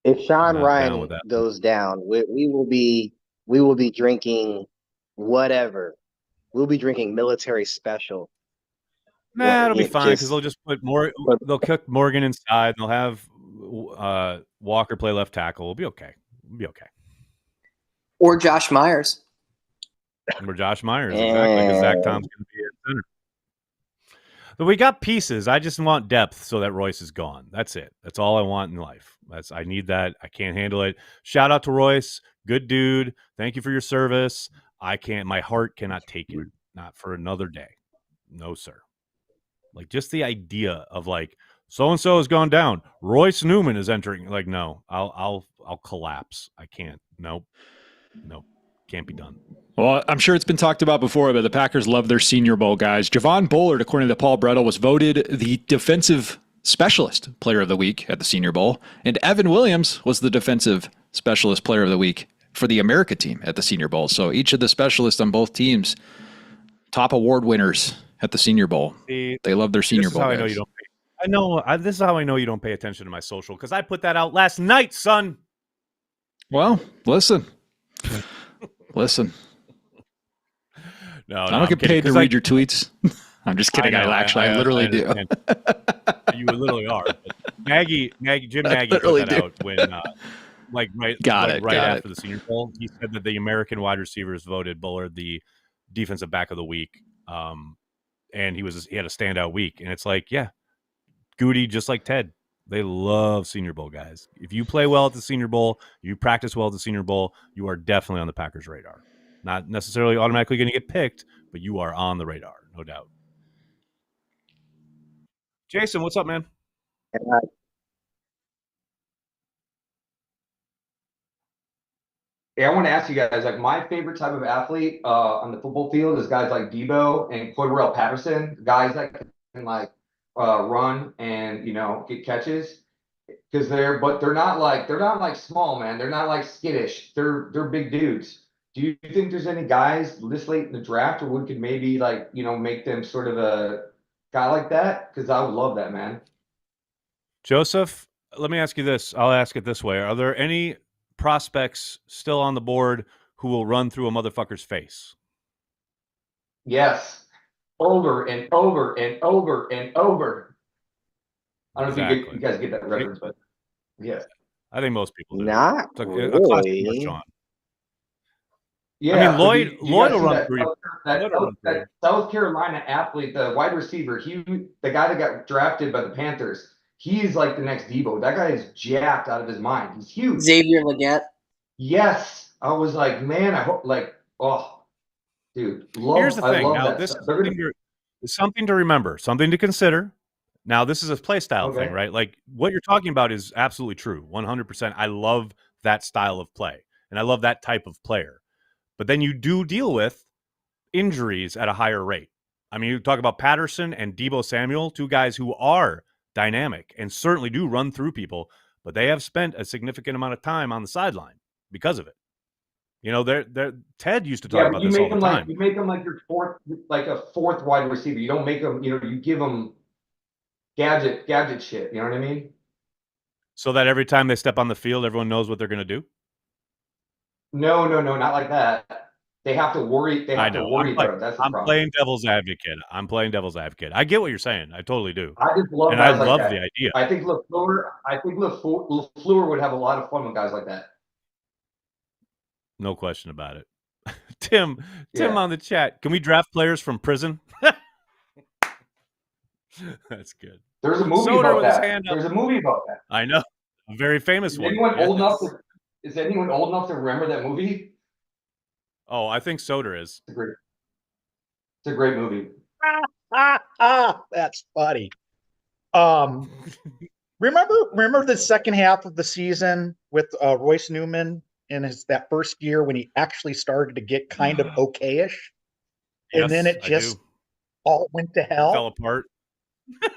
If Sean Ryan goes down, we will be drinking whatever. We'll be drinking military special. Nah, it'll be fine because they'll just they'll kick Morgan inside. They'll have Walker play left tackle. We'll be okay. Or Josh Myers. Exactly. Because Zach Tom's going to be at center. But we got pieces. I just want depth so that Royce is gone. That's it. That's all I want in life. I need that. I can't handle it. Shout out to Royce. Good dude. Thank you for your service. My heart cannot take it. Not for another day. No, sir. Like, just the idea of like, so-and-so has gone down. Royce Newman is entering. Like, no, I'll collapse. I can't. Nope. Can't be done. Well, I'm sure it's been talked about before, but the Packers love their Senior Bowl guys. Javon Bullard, according to Paul Brettel, was voted the defensive specialist player of the week at the Senior Bowl. And Evan Williams was the defensive specialist player of the week for the America team at the Senior Bowl. So each of the specialists on both teams, top award winners at the Senior Bowl. They love their Senior Bowl guys. This is how I know you don't pay attention to my social, because I put that out last night, son. Well, listen. No, I don't get paid to read your tweets. I'm just kidding. I literally do. You literally are. Jim Nagy put that out when, right after the Senior Bowl. He said that the American wide receivers voted Bullard the defensive back of the week, and he had a standout week. And it's like, yeah, Goody, just like Ted. They love Senior Bowl guys. If you play well at the Senior Bowl, you practice well at the Senior Bowl, you are definitely on the Packers' radar. Not necessarily automatically going to get picked, but you are on the radar, no doubt. Jason, what's up, man? Yeah, I want to ask you guys, like, my favorite type of athlete on the football field is guys like Debo and Cordarrelle Patterson, guys that can like run and get catches. Because they're not like small, man. They're not like skittish. They're big dudes. Do you think there's any guys this late in the draft, or we could maybe make them sort of a guy like that? Because I would love that, man. Joseph, let me ask you this. I'll ask it this way. Are there any prospects still on the board who will run through a motherfucker's face? Yes. Over and over and over and over. I don't know if you guys get that reference, but yes. I think most people do. Not it's a classic really. Marshawn. Yeah, I mean, Lloyd will run through. That South Carolina athlete, the wide receiver, the guy that got drafted by the Panthers, he's like the next Debo. That guy is jacked out of his mind. He's huge. Xavier Legette. Yes. I was like, man, I hope, dude. Here's the thing. I love Now, that this stuff. is something to remember, something to consider. Now, this is a play style thing, right? Like, what you're talking about is absolutely true, 100%. I love that style of play, and I love that type of player. But then you do deal with injuries at a higher rate. I mean, you talk about Patterson and Debo Samuel, two guys who are dynamic and certainly do run through people, but they have spent a significant amount of time on the sideline because of it. Ted used to talk about this all the time. You make them like your fourth wide receiver. You don't make them, you give them gadget shit. You know what I mean? So that every time they step on the field, everyone knows what they're going to do? No, not like that. They have to worry. They have to worry about it. That's the problem. Playing devil's advocate. I'm playing devil's advocate. I get what you're saying. I totally do. I just love and guys I like love that. the idea. I think LaFleur would have a lot of fun with guys like that. No question about it. Tim on the chat. Can we draft players from prison? That's good. There's a movie about that. There's a movie about that. I know. A very famous one. Is anyone old enough to remember that movie? Oh, I think Soder is. It's a great movie. That's funny. Remember the second half of the season with Royce Newman in that first year when he actually started to get kind of okayish, and then it just all went to hell. Fell apart.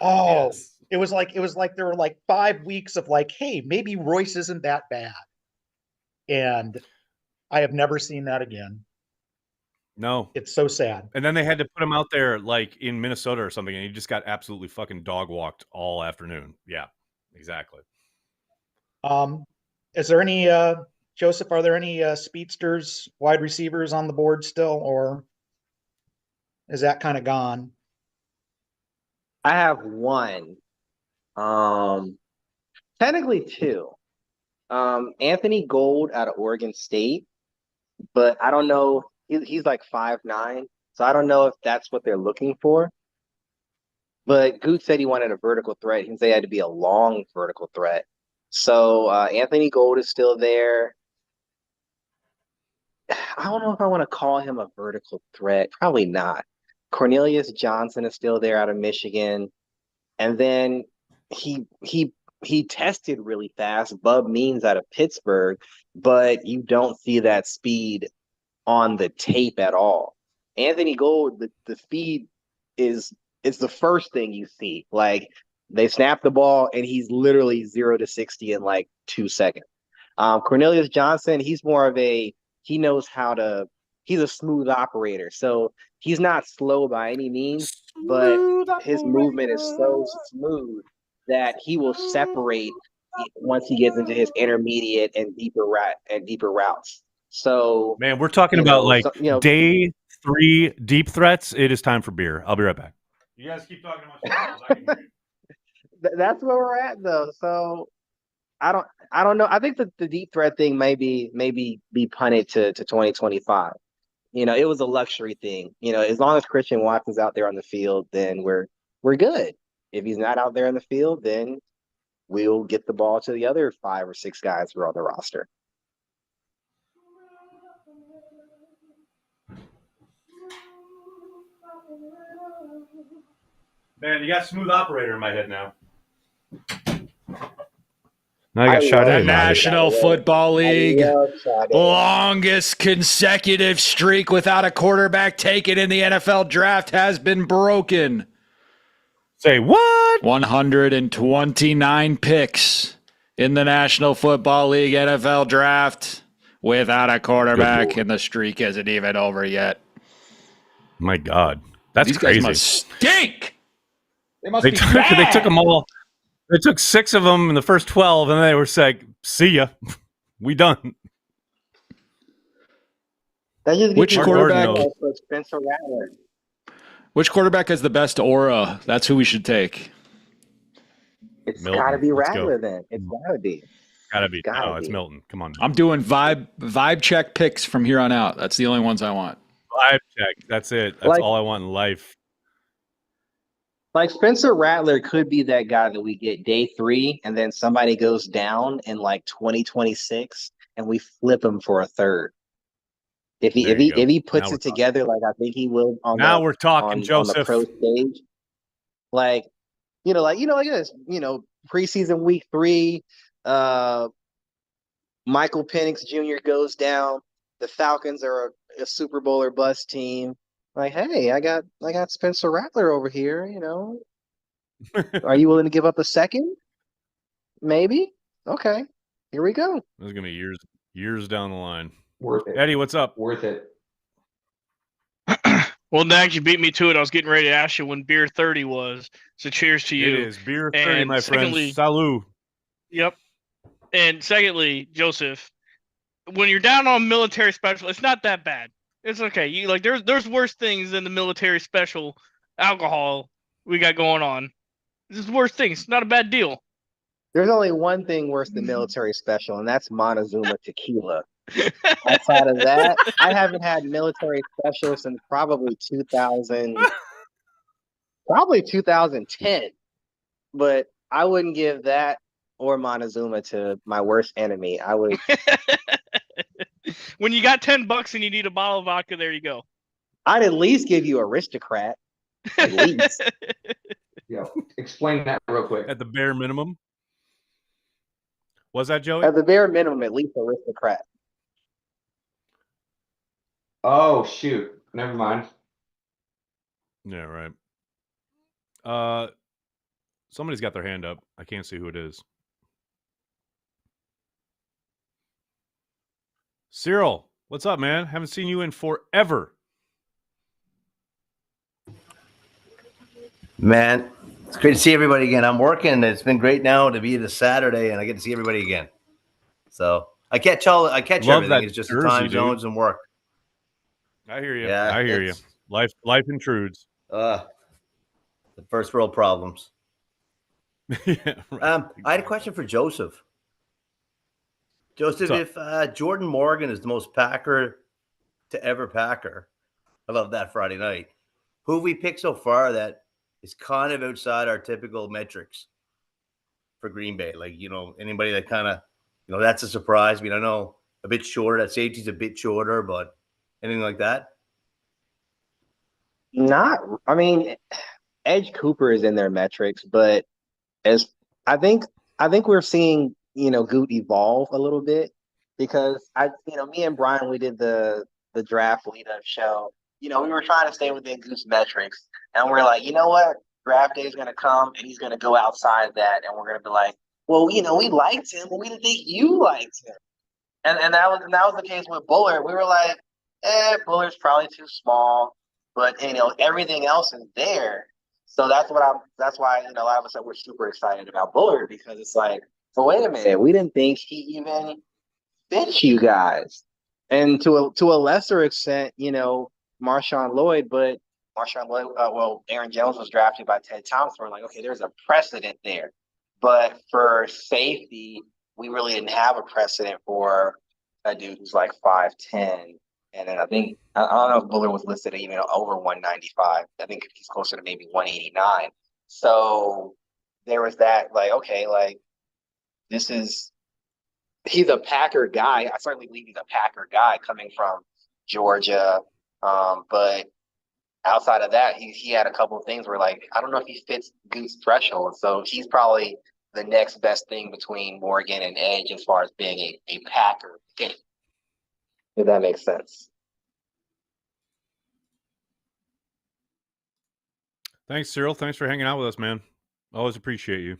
Oh, yes. It was like there were like 5 weeks of like, hey, maybe Royce isn't that bad, and I have never seen that again. No, it's so sad. And then they had to put him out there like in Minnesota or something, and he just got absolutely fucking dog walked all afternoon. Yeah, exactly. Is there any Joseph? Are there any speedsters, wide receivers on the board still, or is that kind of gone? I have one. Technically two. Anthony Gold out of Oregon State, but I don't know. He's like 5'9", so I don't know if that's what they're looking for. But Goot said he wanted a vertical threat. He said he had to be a long vertical threat. So Anthony Gold is still there. I don't know if I want to call him a vertical threat. Probably not. Cornelius Johnson is still there out of Michigan. And then he tested really fast. Bub Means out of Pittsburgh, but you don't see that speed on the tape at all. Anthony Gold, the speed is the first thing you see. Like, they snap the ball and he's literally 0 to 60 in like 2 seconds. Cornelius Johnson, he's a smooth operator. So he's not slow by any means, but his movement is so smooth that he will separate once he gets into his intermediate and deeper routes. So, man, we're talking about day 3 deep threats. It is time for beer. I'll be right back. You guys keep talking about that's where we're at, though. So I don't know. I think that the deep threat thing maybe be punted to 2025. It was a luxury thing. As long as Christian Watson's out there on the field, then we're good. If he's not out there on the field, then we'll get the ball to the other 5 or 6 guys who are on the roster. Man, you got smooth operator in my head now. Now I got shot The in. National Football League longest consecutive streak without a quarterback taken in the NFL draft has been broken. Say what? 129 picks in the National Football League NFL draft without a quarterback, and the streak isn't even over yet. My God, that's These crazy. guys must stink. They took them all. They took 6 of them in the first 12, and they were like, "See ya, we done." Which quarterback? Spencer Rattler. Which quarterback has the best aura? That's who we should take. It's got to be Rattler then. It's got to be. Gotta be. No, it's Milton. Come on. I'm doing vibe check picks from here on out. That's the only ones I want. Vibe check. That's it. That's all I want in life. Like Spencer Rattler could be that guy that we get day 3 and then somebody goes down in like 2026 and we flip him for a third. If he puts it together like I think he will on we're talking, Joseph. On the pro stage. Like this, preseason week 3, Michael Penix Jr. goes down. The Falcons are a Super Bowl or bust team. Like, hey, I got Spencer Rattler over here, Are you willing to give up a second? Maybe. Okay. Here we go. This is gonna be years down the line. Worth it. Eddie, what's up? Worth it. Well, Nags, you beat me to it. I was getting ready to ask you when Beer 30 was. So cheers to you. It is Beer 30, my friend. Salut. Yep. And secondly, Joseph, when you're down on military special, it's not that bad. It's okay. There's worse things than the military special alcohol we got going on. This is worse things. Not a bad deal. There's only one thing worse than military special, and that's Montezuma tequila. Outside of that, I haven't had military special since probably 2010. But I wouldn't give that or Montezuma to my worst enemy. I would. When you got $10 and you need a bottle of vodka, there you go. I'd at least give you Aristocrat. At least. Yeah. Explain that real quick. At the bare minimum. Was that Joey? At the bare minimum, at least Aristocrat. Oh shoot! Never mind. Yeah, right. Somebody's got their hand up. I can't see who it is. Cyril, what's up, man? Haven't seen you in forever. Man, it's great to see everybody again. I'm working. It's been great now to be this Saturday, and I get to see everybody again. So I catch everything. It's just the time zones and work. I hear you. Yeah, I hear you. Life intrudes. The first world problems. Yeah, right. I had a question for Joseph. Joseph, if Jordan Morgan is the most Packer to ever Packer, I love that Friday night. Who have we picked so far that is kind of outside our typical metrics for Green Bay? Like, anybody that kind of, that's a surprise. I mean, I know a bit shorter. That safety's a bit shorter, but anything like that? Edge Cooper is in their metrics, but as I think we're seeing, Goot evolve a little bit because me and Brian, we did the draft lead up show. We were trying to stay within Goot's metrics, and we're like, you know what? Draft day is going to come, and he's going to go outside that, and we're going to be like, well, we liked him, but we didn't think you liked him, and that was the case with Bullard. We were like, Bullard's probably too small, but everything else is there. So that's why a lot of us we're super excited about Bullard because it's like, so wait a minute, we didn't think he even fits you guys, and to a lesser extent, Marshawn Lloyd, but Aaron Jones was drafted by Ted Thompson. We're like, okay, there's a precedent there, but for safety, we really didn't have a precedent for a dude who's like 5'10". And then I don't know if Bullard was listed at even over 195. I think he's closer to maybe 189. So there was that, like, okay, like he's a Packer guy. I certainly believe he's a Packer guy coming from Georgia. But outside of that, he had a couple of things where, like, I don't know if he fits Goose threshold. So he's probably the next best thing between Morgan and Edge as far as being a Packer pick, if that makes sense. Thanks, Cyril. Thanks for hanging out with us, man. Always appreciate you.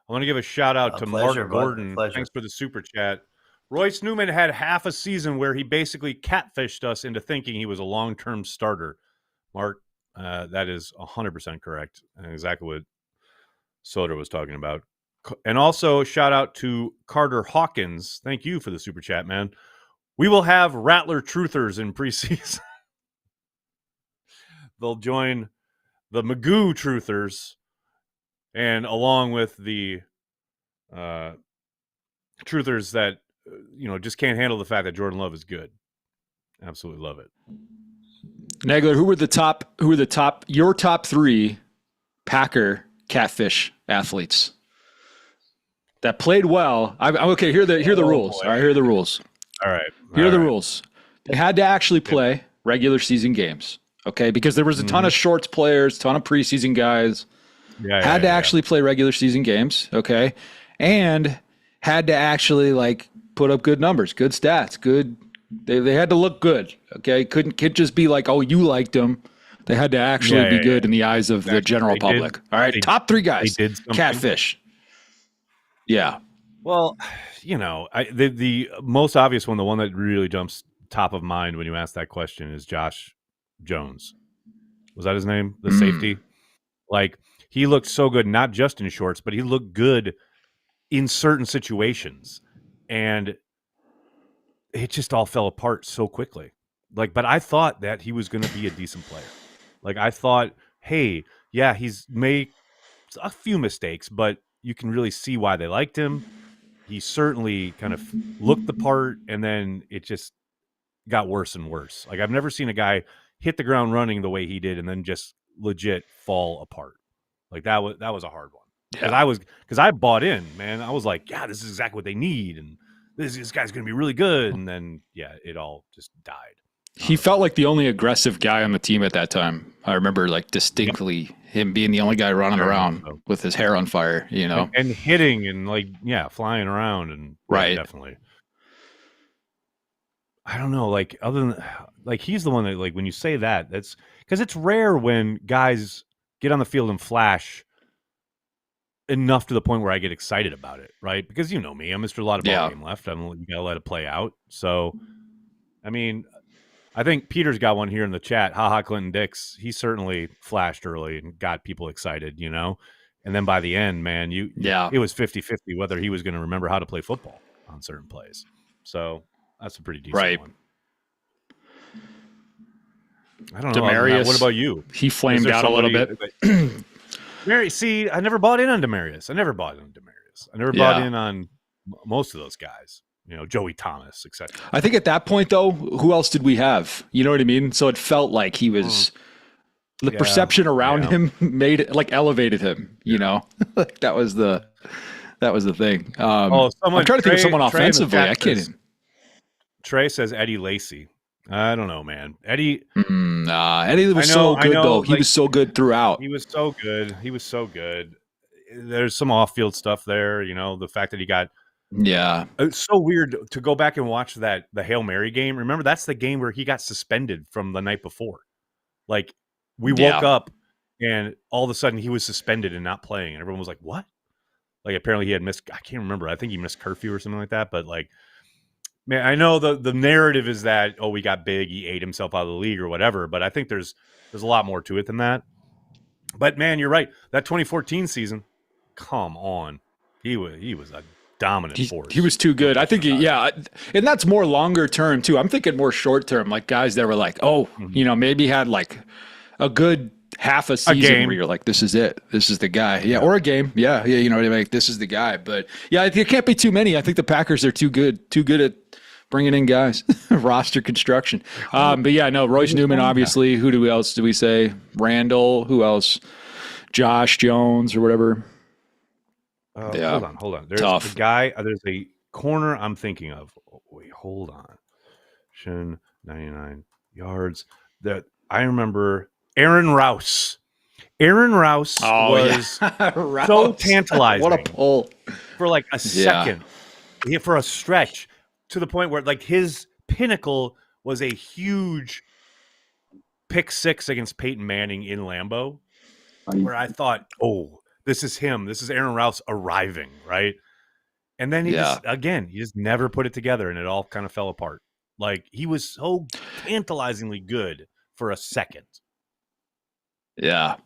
I want to give a shout out to Mark Gordon. Thanks for the super chat. Royce Newman had half a season where he basically catfished us into thinking he was a long-term starter. Mark, that is 100% correct. And exactly what Soder was talking about. And also shout out to Carter Hawkins. Thank you for the super chat, man. We will have Rattler Truthers in preseason. They'll join the Magoo Truthers, and along with the Truthers that just can't handle the fact that Jordan Love is good. Absolutely love it. Nagler, who were your top 3 Packer catfish athletes that played well? I'm okay. Here are the rules. All right, here are the rules. All right. Here are the rules. They had to actually play regular season games. Okay, because there was a ton of shorts players, ton of preseason guys. Had to actually play regular season games. Okay, and had to actually put up good numbers, good stats, good. They had to look good. Okay, couldn't just be like, oh, you liked them. They had to actually be good in the eyes of the general public. All right, top 3 guys. They did catfish. Yeah. Well, the most obvious one, the one that really jumps top of mind when you ask that question, is Josh Jones. Was that his name? The safety? He looked so good, not just in shorts, but he looked good in certain situations. And it just all fell apart so quickly. But I thought that he was going to be a decent player. I thought, hey, yeah, he's made a few mistakes, but you can really see why they liked him. He certainly kind of looked the part, and then it just got worse and worse. I've never seen a guy hit the ground running the way he did and then just legit fall apart. That was a hard one. Because I bought in, man. I was like, yeah, this is exactly what they need, and this guy's going to be really good. And then, it all just died. He felt like the only aggressive guy on the team at that time. I remember distinctly him being the only guy running around with his hair on fire, and hitting and flying around and definitely. I don't know, other than he's the one that when you say that, that's because it's rare when guys get on the field and flash enough to the point where I get excited about it, right? Because you know me, I'm Mr. A lot of ball game left. You gotta let it play out. So, I mean, I think Peter's got one here in the chat. Haha, Clinton Dix. He certainly flashed early and got people excited, And then by the end, man, it was 50-50 whether he was going to remember how to play football on certain plays. So that's a pretty decent one. I don't know. Demarius, what about you? He flamed out a little bit. See, I never bought in on Demarius. I never bought in on most of those guys. Joey Thomas, etc. I think at that point, though, who else did we have? You know what I mean? So it felt like he was the perception around him made it elevated him. That was the thing. I'm trying to think of someone offensively. I can't. Trey says Eddie Lacy. I don't know, man. Eddie. Eddie was so good though. He was so good throughout. He was so good. There's some off-field stuff there. The fact that he got. Yeah. It's so weird to go back and watch the Hail Mary game. Remember, that's the game where he got suspended from the night before. We woke up and all of a sudden he was suspended and not playing. And everyone was like, what? Apparently he had missed, I can't remember. I think he missed curfew or something like that. But man, I know the narrative is that, we got big. He ate himself out of the league or whatever. But I think there's a lot more to it than that. But man, you're right. That 2014 season, come on. He was a dominant force. He was too good. I think and that's more longer term too. I'm thinking more short term, guys that were maybe had a good half a season where you're like, this is it. This is the guy. Yeah, or a game. Yeah, you know what I mean? This is the guy. But yeah, there can't be too many. I think the Packers are too good at bringing in guys. Roster construction. But yeah, no, Royce Newman, obviously. Who else do we say? Randall. Who else? Josh Jones or whatever. Hold on. There's Tough. a guy. There's a corner I'm thinking of. Oh, wait, hold on. 99 yards. That I remember. Aaron Rouse. Aaron Rouse was so tantalizing. What a pull for like a second. For a stretch, to the point where like his pinnacle was a huge pick 6 against Peyton Manning in Lambeau, where I thought, oh, this is him. This is Aaron Rouse arriving, right? And then he just never put it together, and it all kind of fell apart. Like, he was so tantalizingly good for a second. Yeah.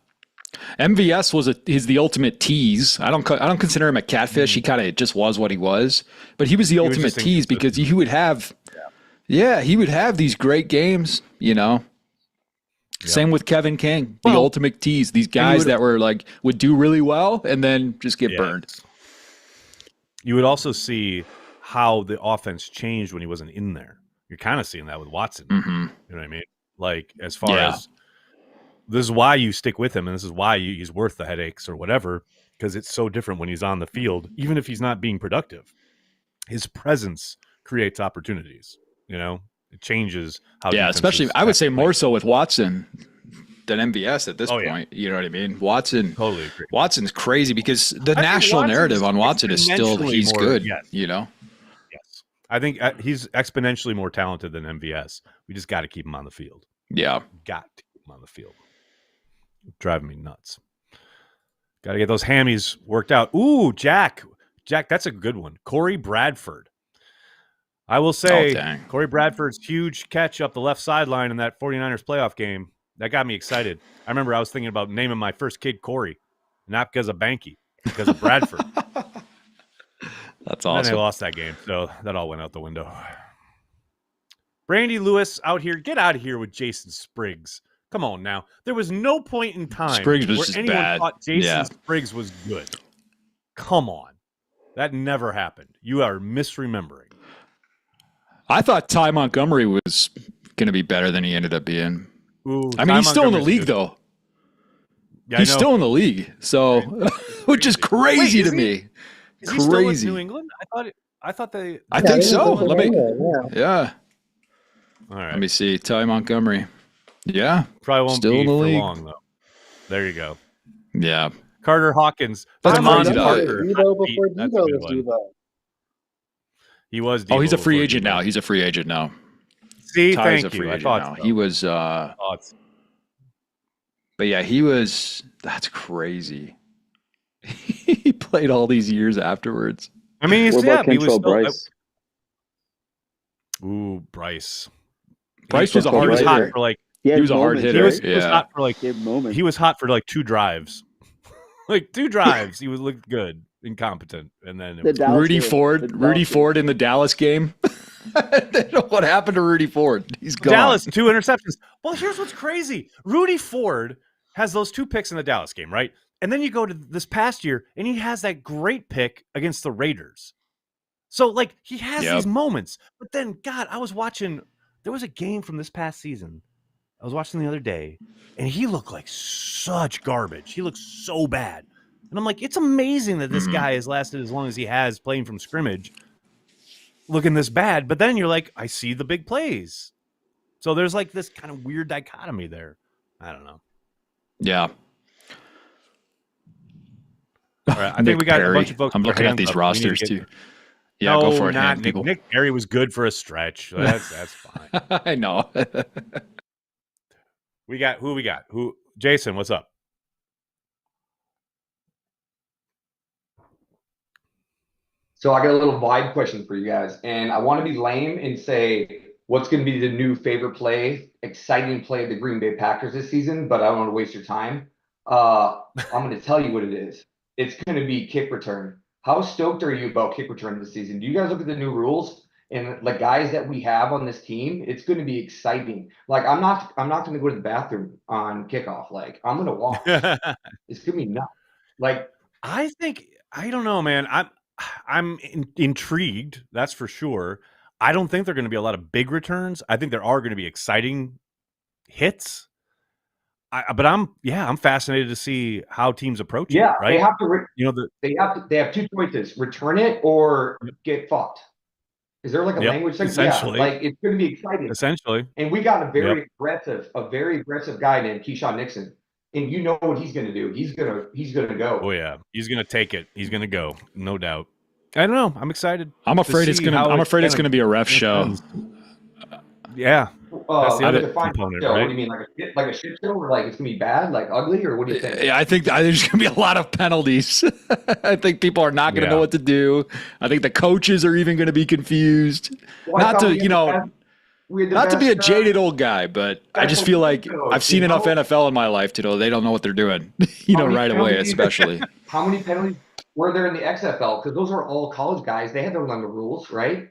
MVS is the ultimate tease. I don't consider him a catfish. He kind of just was what he was, but he was the ultimate tease because he would have, he would have these great games, you know. Same with Kevin King, the ultimate tease. These guys that were like would do really well and then just get burned. You would also see how the offense changed when he wasn't in there. You're kind of seeing that with Watson. You know what I mean? Like, as far as this is why you stick with him, and this is why he's worth the headaches or whatever, because it's so different when he's on the field, even if he's not being productive. His presence creates opportunities. You know, it changes how. Yeah, especially I would say more so with Watson than MVS at this point. You know what I mean? Watson. Totally agree. Watson's crazy because the national narrative on Watson is still he's good. Yes. You know. Yes, I think he's exponentially more talented than MVS. We just got to keep him on the field. Yeah, got to keep him on the field. Driving me nuts. Got to get those hammies worked out. Ooh, Jack, that's a good one. Corey Bradford. I will say, Corey Bradford's huge catch up the left sideline in that 49ers playoff game, that got me excited. I remember I was thinking about naming my first kid Corey, not because of Banky, because of Bradford. That's awesome. And then they lost that game, so that all went out the window. Brandy Lewis out here. Get out of here with Jason Spriggs. Come on now. There was no point in time Spriggs was where just anyone bad. thought Jason Spriggs was good. Come on. That never happened. You are misremembering. I thought Ty Montgomery was going to be better than he ended up being. Ooh, I mean, he's still in the league, though. Yeah, he's still in the league, so which is crazy to me. Is he still with New England? I thought they. I think so. Let me. Yeah. All right. Let me see. Ty Montgomery. Yeah. Probably won't still be in the for league. long though. There you go. Yeah. Carter Hawkins. That's Devontae crazy, though. Parker. Before That's Debo a good was one. Debo. He was. Oh, he's a Debo free before agent Debo. now. He's a free agent now. See, Ty's thank a free you. I agent thought now. so. He was. Thoughts. But yeah, he was. That's crazy. He played all these years afterwards. I mean, What about he was Kentrell still. Bryce? Ooh, Bryce. Bryce was a Kentrell hard He was Bryce, hot hitter. for like. He was a hard moments, hitter. right? He was hot for like. He had moments. He was hot for like 2 drives. Like 2 drives, he looked good, incompetent, and then it The was Dallas Rudy game. Ford. The Dallas Rudy game. Ford in the Dallas game. What happened to Rudy Ford? He's gone. Dallas 2 interceptions. Well, here's what's crazy: Rudy Ford has those 2 picks in the Dallas game, right? And then you go to this past year, and he has that great pick against the Raiders. So, like, he has these moments. But then, God, I was watching. There was a game from this past season I was watching the other day, and he looked like such garbage. He looked so bad. And I'm like, it's amazing that this guy has lasted as long as he has playing from scrimmage, looking this bad. But then you're like, I see the big plays. So there's like this kind of weird dichotomy there. I don't know. Yeah. All right, I think we got a bunch of folks. I'm with their looking at hands these up. We need rosters to get- too. Yeah, go for it. Not hand Nick. people. Nick Perry was good for a stretch. That's fine. I know. We got who? Jason, what's up? So I got a little vibe question for you guys, and I want to be lame and say what's going to be the new favorite play, exciting play of the Green Bay Packers this season, but I don't want to waste your time. I'm going to tell you what it is. It's going to be kick return. How stoked are you about kick return this season? Do you guys look at the new rules and the guys that we have on this team? It's going to be exciting. Like I'm not going to go to the bathroom on kickoff. Like I'm going to watch. It's going to be nuts. Like I don't know, man. I'm intrigued. That's for sure. I don't think there are going to be a lot of big returns. I think there are going to be exciting hits. But I'm fascinated to see how teams approach it. Right? They have to. They have two choices: return it or get fucked. Is there like a language thing? Essentially. Yeah, like it's going to be exciting. Essentially. And we got a very aggressive guy named Keyshawn Nixon. And you know what he's going to do. He's going to go. Oh yeah, he's going to take it. He's going to go, no doubt. I don't know. I'm excited. I'm afraid it's going to be a ref show. Yeah. That's the other component, right? What do you mean, like a shit show, or like it's gonna be bad, like ugly, or what do you think? Yeah, I think there's gonna be a lot of penalties. I think people are not gonna know what to do. I think the coaches are even gonna be confused. Not to be a jaded old guy, but I just feel like I've seen enough NFL in my life to know they don't know what they're doing. Right away, especially. How many penalties were there in the XFL? Because those are all college guys. They had to learn the rules, right?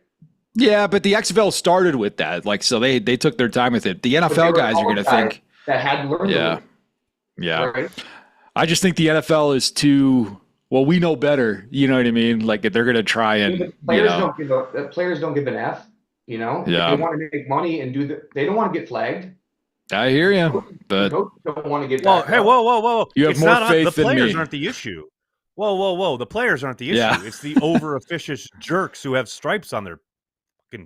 Yeah, but the XFL started with that. Like, so they took their time with it. The NFL guys are going to think that had learned. Yeah. Right? I just think the NFL is too. Well, we know better. You know what I mean? Like they're going to try and players don't give an F. You know, yeah. If they want to make money and they don't want to get flagged. I hear you, but don't want to get. Well, hey, whoa! You have more faith than me. The players aren't the issue. Whoa! The players aren't the issue. Yeah. It's the over officious jerks who have stripes on their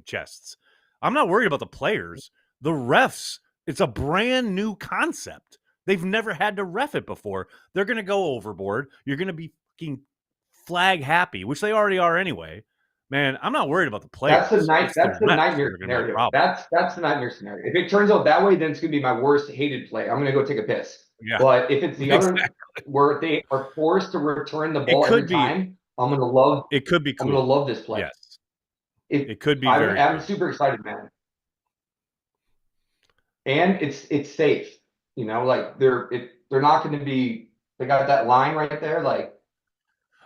chests. I'm not worried about the players. The refs, it's a brand new concept. They've never had to ref it before. They're going to go overboard. You're going to be fucking flag happy, which they already are anyway. Man, I'm not worried about the players. That's the nightmare scenario. That's the nightmare scenario. If it turns out that way, then it's going to be my worst hated play. I'm going to go take a piss. Yeah. But if it's the other where they are forced to return the ball every time, I'm going to love. It could be cool. I'm going to love this play. Yes. It could be I'm super excited, man. And it's safe. You know, like they're not going to be. They got that line right there. Like,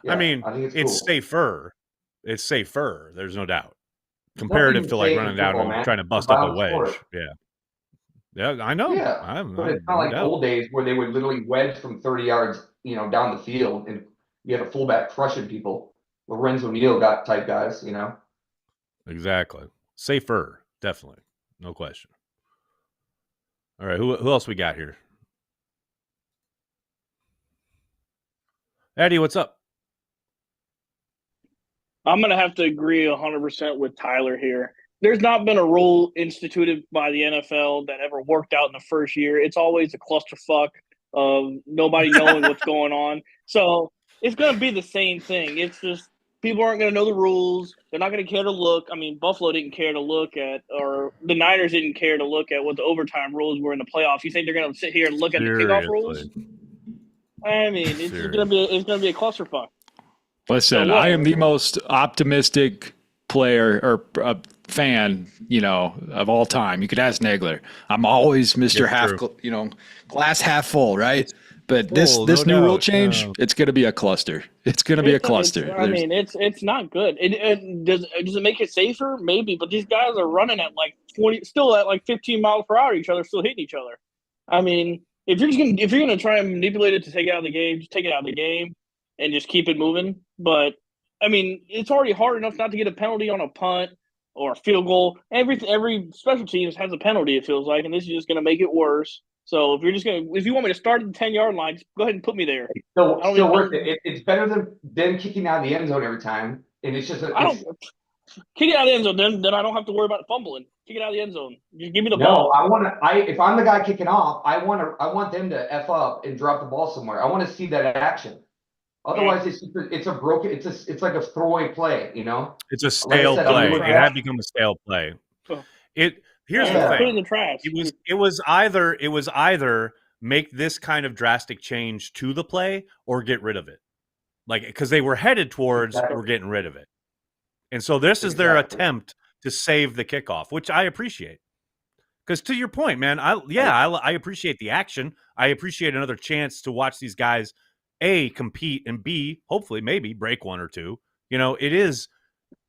I think it's safer. It's safer. There's no doubt. Comparative to like running down and trying to bust up a wedge. Yeah, I know. Yeah, but it's not like old days where they would literally wedge from 30 yards, down the field, and you had a fullback crushing people. Lorenzo Neal got type guys, Exactly. Safer, definitely. No question. All right, who else we got here? Eddie, what's up? I'm going to have to agree 100% with Tyler here. There's not been a rule instituted by the NFL that ever worked out in the first year. It's always a clusterfuck of nobody knowing what's going on. So it's going to be the same thing. It's just people aren't going to know the rules. They're not going to care to look. I mean, Buffalo didn't care to look at, or the Niners didn't care to look at what the overtime rules were in the playoffs. You think they're going to sit here and look at the kickoff rules? I mean, it's going to be a clusterfuck. Listen, I am the most optimistic player or fan, of all time. You could ask Nagler. I'm always Mr. Glass half full, right? But this new rule change, it's going to be a cluster. It's going to be a cluster. It's not good. Does it make it safer? Maybe, but these guys are running at like 20, still at like 15 miles per hour. Each other, still hitting each other. I mean, if you're gonna try and manipulate it to take it out of the game, just take it out of the game and just keep it moving. But I mean, it's already hard enough not to get a penalty on a punt or a field goal. Every special teams has a penalty, it feels like, and this is just going to make it worse. So if you want me to start at the 10-yard line, just go ahead and put me there. Still worth it. It's better than them kicking out of the end zone every time, and it's just kick it out of the end zone. Then I don't have to worry about fumbling. Kick it out of the end zone. Just give me the ball. If I'm the guy kicking off, I want them to F up and drop the ball somewhere. I want to see that action. Otherwise, it's like a throwaway play, It's a stale play. It had become a stale play. Here's the thing. Put it in the trash. It was either make this kind of drastic change to the play or get rid of it. Like, because they were headed towards we're getting rid of it. And so this is their attempt to save the kickoff, which I appreciate. Because to your point, man, I appreciate the action. I appreciate another chance to watch these guys A, compete, and B, hopefully maybe break one or two. It is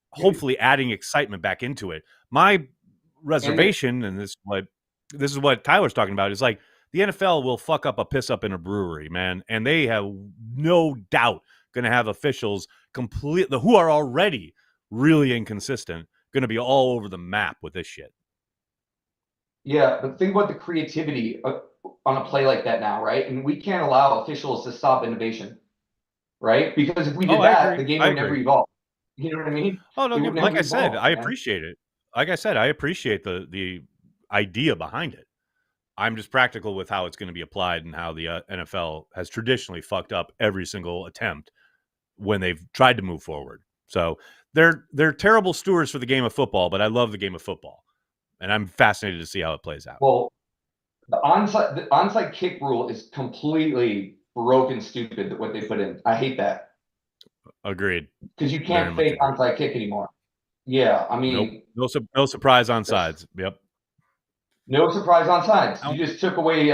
hopefully adding excitement back into it. My reservation, and this is what Tyler's talking about, is like the NFL will fuck up a piss up in a brewery, man, and they have no doubt going to have officials who are already really inconsistent going to be all over the map with this shit. Yeah, but think about the creativity. on a play like that now, right? And we can't allow officials to stop innovation, right? Because if we did that, the game would never evolve. You know what I mean? Oh, no, like I said, I man. appreciate it. Like I said, I appreciate the idea behind it. I'm just practical with how it's going to be applied and how the NFL has traditionally fucked up every single attempt when they've tried to move forward. So they're terrible stewards for the game of football, but I love the game of football, and I'm fascinated to see how it plays out. Well, the onside kick rule is completely broken, stupid. What they put in, I hate that. Agreed. Because you can't fake onside kick anymore. Yeah, I mean, nope. No surprise on sides. Yep. No surprise on sides. You just took away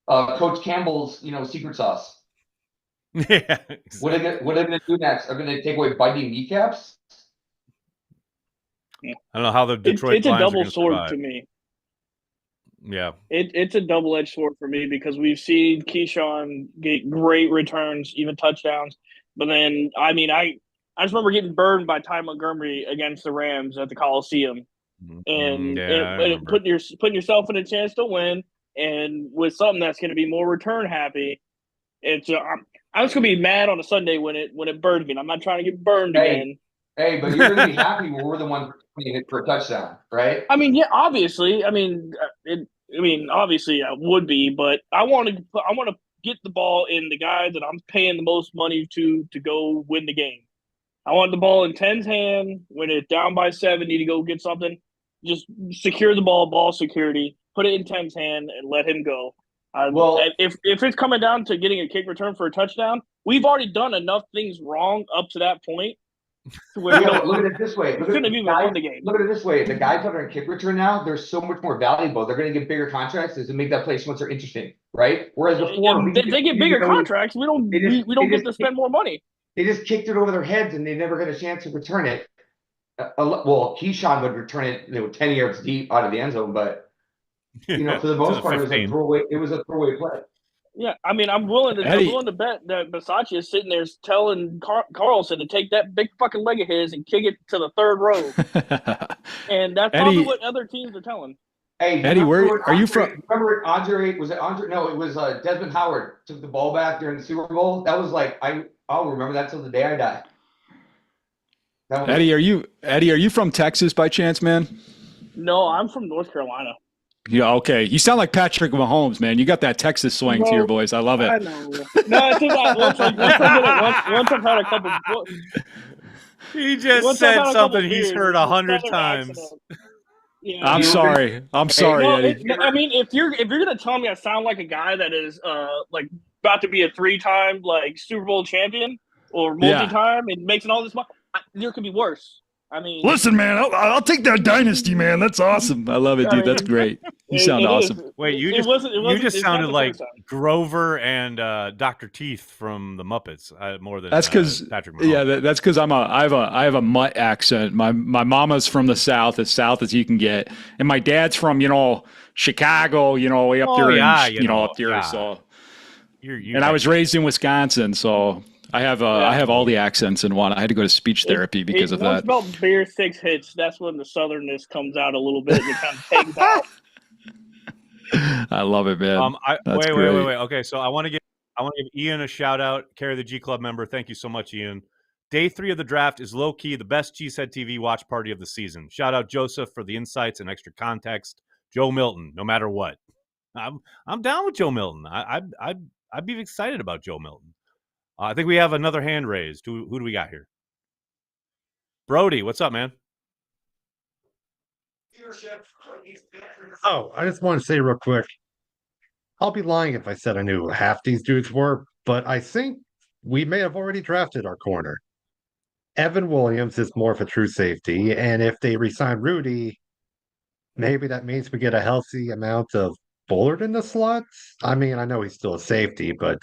Coach Campbell's, secret sauce. Yeah. Exactly. What are they going to do next? Are they going to take away biting kneecaps? I don't know how the Detroit it's a Lions double are sword survive. to me. Yeah. It's a double-edged sword for me because we've seen Keyshawn get great returns, even touchdowns. But then, I mean, I just remember getting burned by Ty Montgomery against the Rams at the Coliseum. And putting yourself in a chance to win, and with something that's going to be more return happy. It's I'm just going to be mad on a Sunday when it burned me. I'm not trying to get burned again. Hey, but you're going to be happy when we're the ones putting it for a touchdown, right? I mean, yeah, obviously. Obviously, I would be, but I want to get the ball in the guy that I'm paying the most money to go win the game. I want the ball in 10's hand when it's down by 70 to go get something. Just secure the ball security, put it in 10's hand, and let him go. If it's coming down to getting a kick return for a touchdown, we've already done enough things wrong up to that point. Look at it this way. Look at it this way. The guys that are in kick return now, they're so much more valuable. They're going to get bigger contracts to make that play so much more interesting, right? Whereas before, they get bigger contracts. We don't get to spend more money. They just kicked it over their heads, and they never got a chance to return it. Keyshawn would return it, 10 yards deep out of the end zone, but for the most part, it was a throwaway play. Yeah, I mean, I'm willing to bet that Versace is sitting there telling Carlson to take that big fucking leg of his and kick it to the third row, and that's probably what other teams are telling. Hey, Eddie, where are you from? Remember Andre? Was it Andre? No, it was Desmond Howard took the ball back during the Super Bowl. That was like I'll remember that till the day I die. Eddie, are you from Texas by chance, man? No, I'm from North Carolina. Yeah, okay. You sound like Patrick Mahomes, man. You got that Texas swing to your voice. I love it. I know. No, it's just once I've had a couple. He just said something he's heard 100 times. Yeah, I'm sorry, Eddie. I mean, if you're gonna tell me I sound like a guy that is like about to be a 3-time like Super Bowl champion or multi-time and making all this money, there could be worse. I mean, listen, man, I'll take that dynasty, man. That's awesome. I love it, dude. That's great. You sound awesome. Wait, you just sounded like Grover and Dr. Teeth from the Muppets more than that's because Patrick Mahomes. Yeah, that's because I have a mutt accent. My mama's from the South, as south as you can get, and my dad's from Chicago, way up there, up there. Yeah. So, and I was raised in Wisconsin, so. I have all the accents in one. I had to go to speech therapy because of that. Once about beer 6 hits, that's when the southernness comes out a little bit and it kind of takes out. I love it, man. Wait. Okay, so I want to give Ian a shout out, Carry the G Club member. Thank you so much, Ian. Day 3 of the draft is low key the best CHTV watch party of the season. Shout out Joseph for the insights and extra context. Joe Milton, no matter what. I'm down with Joe Milton. I'd be excited about Joe Milton. I think we have another hand raised. Who do we got here? Brody, what's up, man? Oh, I just want to say real quick. I'll be lying if I said I knew who half these dudes were, but I think we may have already drafted our corner. Evan Williams is more of a true safety, and if they resign Rudy, maybe that means we get a healthy amount of Bullard in the slots. I mean, I know he's still a safety, but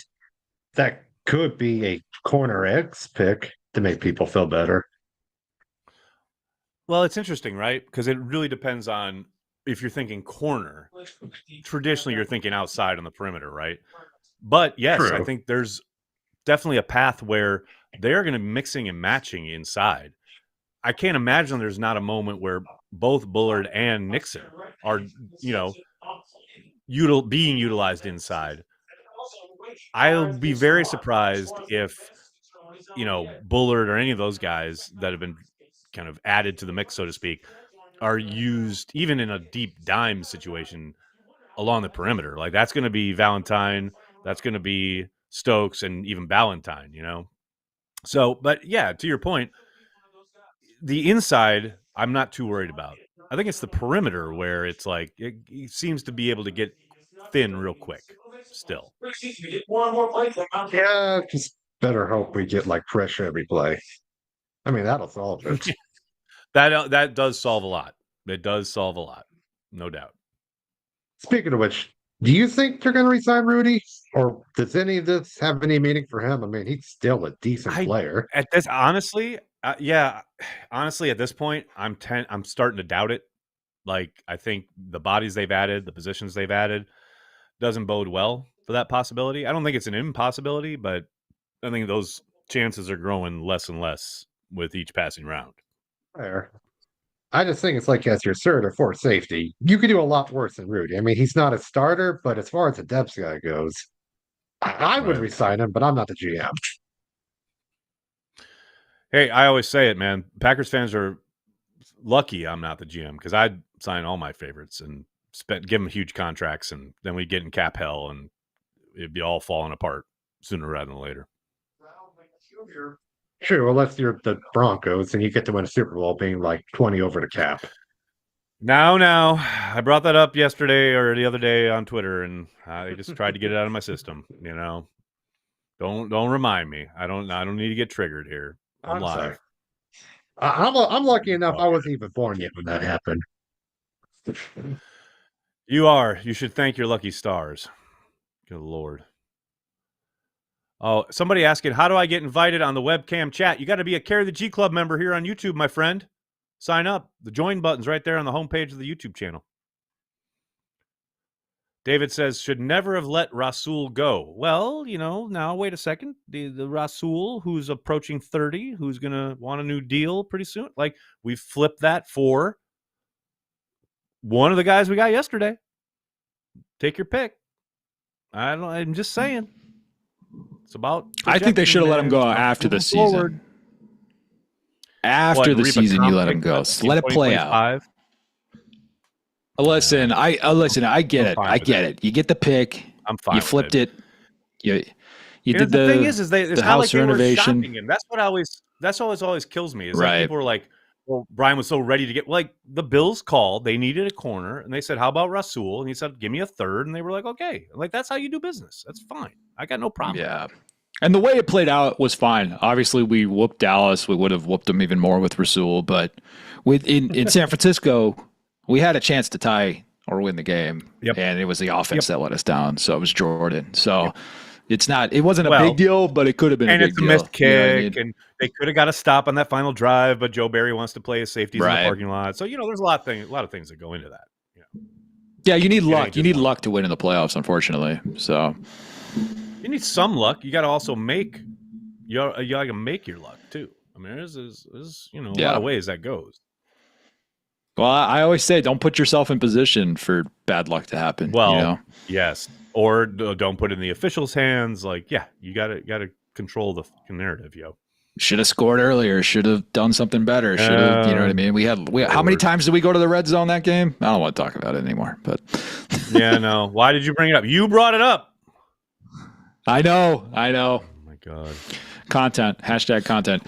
that could be a corner X pick to make people feel better. Well, it's interesting, right? Because it really depends on if you're thinking corner. Traditionally, you're thinking outside on the perimeter, right? But yes, True. I think there's definitely a path where they're going to be mixing and matching inside. I can't imagine there's not a moment where both Bullard and Nixon are, being utilized inside. I'll be very surprised if, Bullard or any of those guys that have been kind of added to the mix, so to speak, are used even in a deep dime situation along the perimeter. Like that's going to be Valentine, that's going to be Stokes, and even Ballantyne, So, but yeah, to your point, the inside, I'm not too worried about. I think it's the perimeter where it's like it seems to be able to get thin real quick still. Yeah, just better hope we get like pressure every play. I mean, that'll solve it. That does solve a lot. It does solve a lot, no doubt. Speaking of which, do you think they're going to resign Rudy, or does any of this have any meaning for him? I mean, he's still a decent player. At this, honestly, honestly, at this point, I'm starting to doubt it. Like, I think the bodies they've added, the positions they've added, doesn't bode well for that possibility. I don't think it's an impossibility, but I think those chances are growing less and less with each passing round. Fair. I just think it's like as your third or fourth safety, you could do a lot worse than Rudy. I mean, he's not a starter, but as far as the depth guy goes, I would resign him, but I'm not the GM. Hey, I always say it, man. Packers fans are lucky I'm not the GM because I'd sign all my favorites and give them huge contracts, and then we get in cap hell, and it'd be all falling apart sooner rather than later. True, unless you're the Broncos and you get to win a Super Bowl being like 20 over the cap. Now, I brought that up yesterday or the other day on Twitter, and I just tried to get it out of my system. Don't remind me. I don't need to get triggered here. I'm live. Sorry. I'm lucky enough. I wasn't even born yet when that happened. You are. You should thank your lucky stars. Good Lord. Oh, somebody asking, how do I get invited on the webcam chat? You got to be a Carry the G Club member here on YouTube, my friend. Sign up. The join button's right there on the homepage of the YouTube channel. David says, should never have let Rasul go. Well, now wait a second. The Rasul, who's approaching 30, who's going to want a new deal pretty soon. Like, we flipped that for one of the guys we got yesterday. Take your pick. I'm just saying. It's about. I think they should have let him go after the season. Forward. After the season, you let him go. So let it play out. Listen, I get it. I get it. You get the pick. I'm fine. You flipped it. You did the thing is it's the house like renovation. Him. That's what always kills me. Is like people are like, well, Brian was so ready to get like the Bills called. They needed a corner, and they said, "How about Rasul?" And he said, "Give me a third." And they were like, "Okay." Like that's how you do business. That's fine. I got no problem. Yeah. And the way it played out was fine. Obviously, we whooped Dallas. We would have whooped them even more with Rasul. But in San Francisco, we had a chance to tie or win the game. Yep. And it was the offense that let us down. So it was Jordan. So it wasn't a big deal, but it could have been a big deal. And it's a missed kick, and they could have got a stop on that final drive, but Joe Barry wants to play his safeties in the parking lot. So, there's a lot of things that go into that. Yeah, you need luck. You need luck to win in the playoffs, unfortunately. So you need some luck. You got to also make you got to make your luck too. I mean, there's a lot of ways that goes. Well, I always say don't put yourself in position for bad luck to happen. Well, yes, or don't put it in the officials' hands. Like, you got to control the narrative, yo. Should have scored earlier. Should have done something better. Should have, you know what I mean? We how many times did we go to the red zone that game? I don't want to talk about it anymore. But yeah, no. Why did you bring it up? You brought it up. I know. Oh my God. Content. Hashtag content.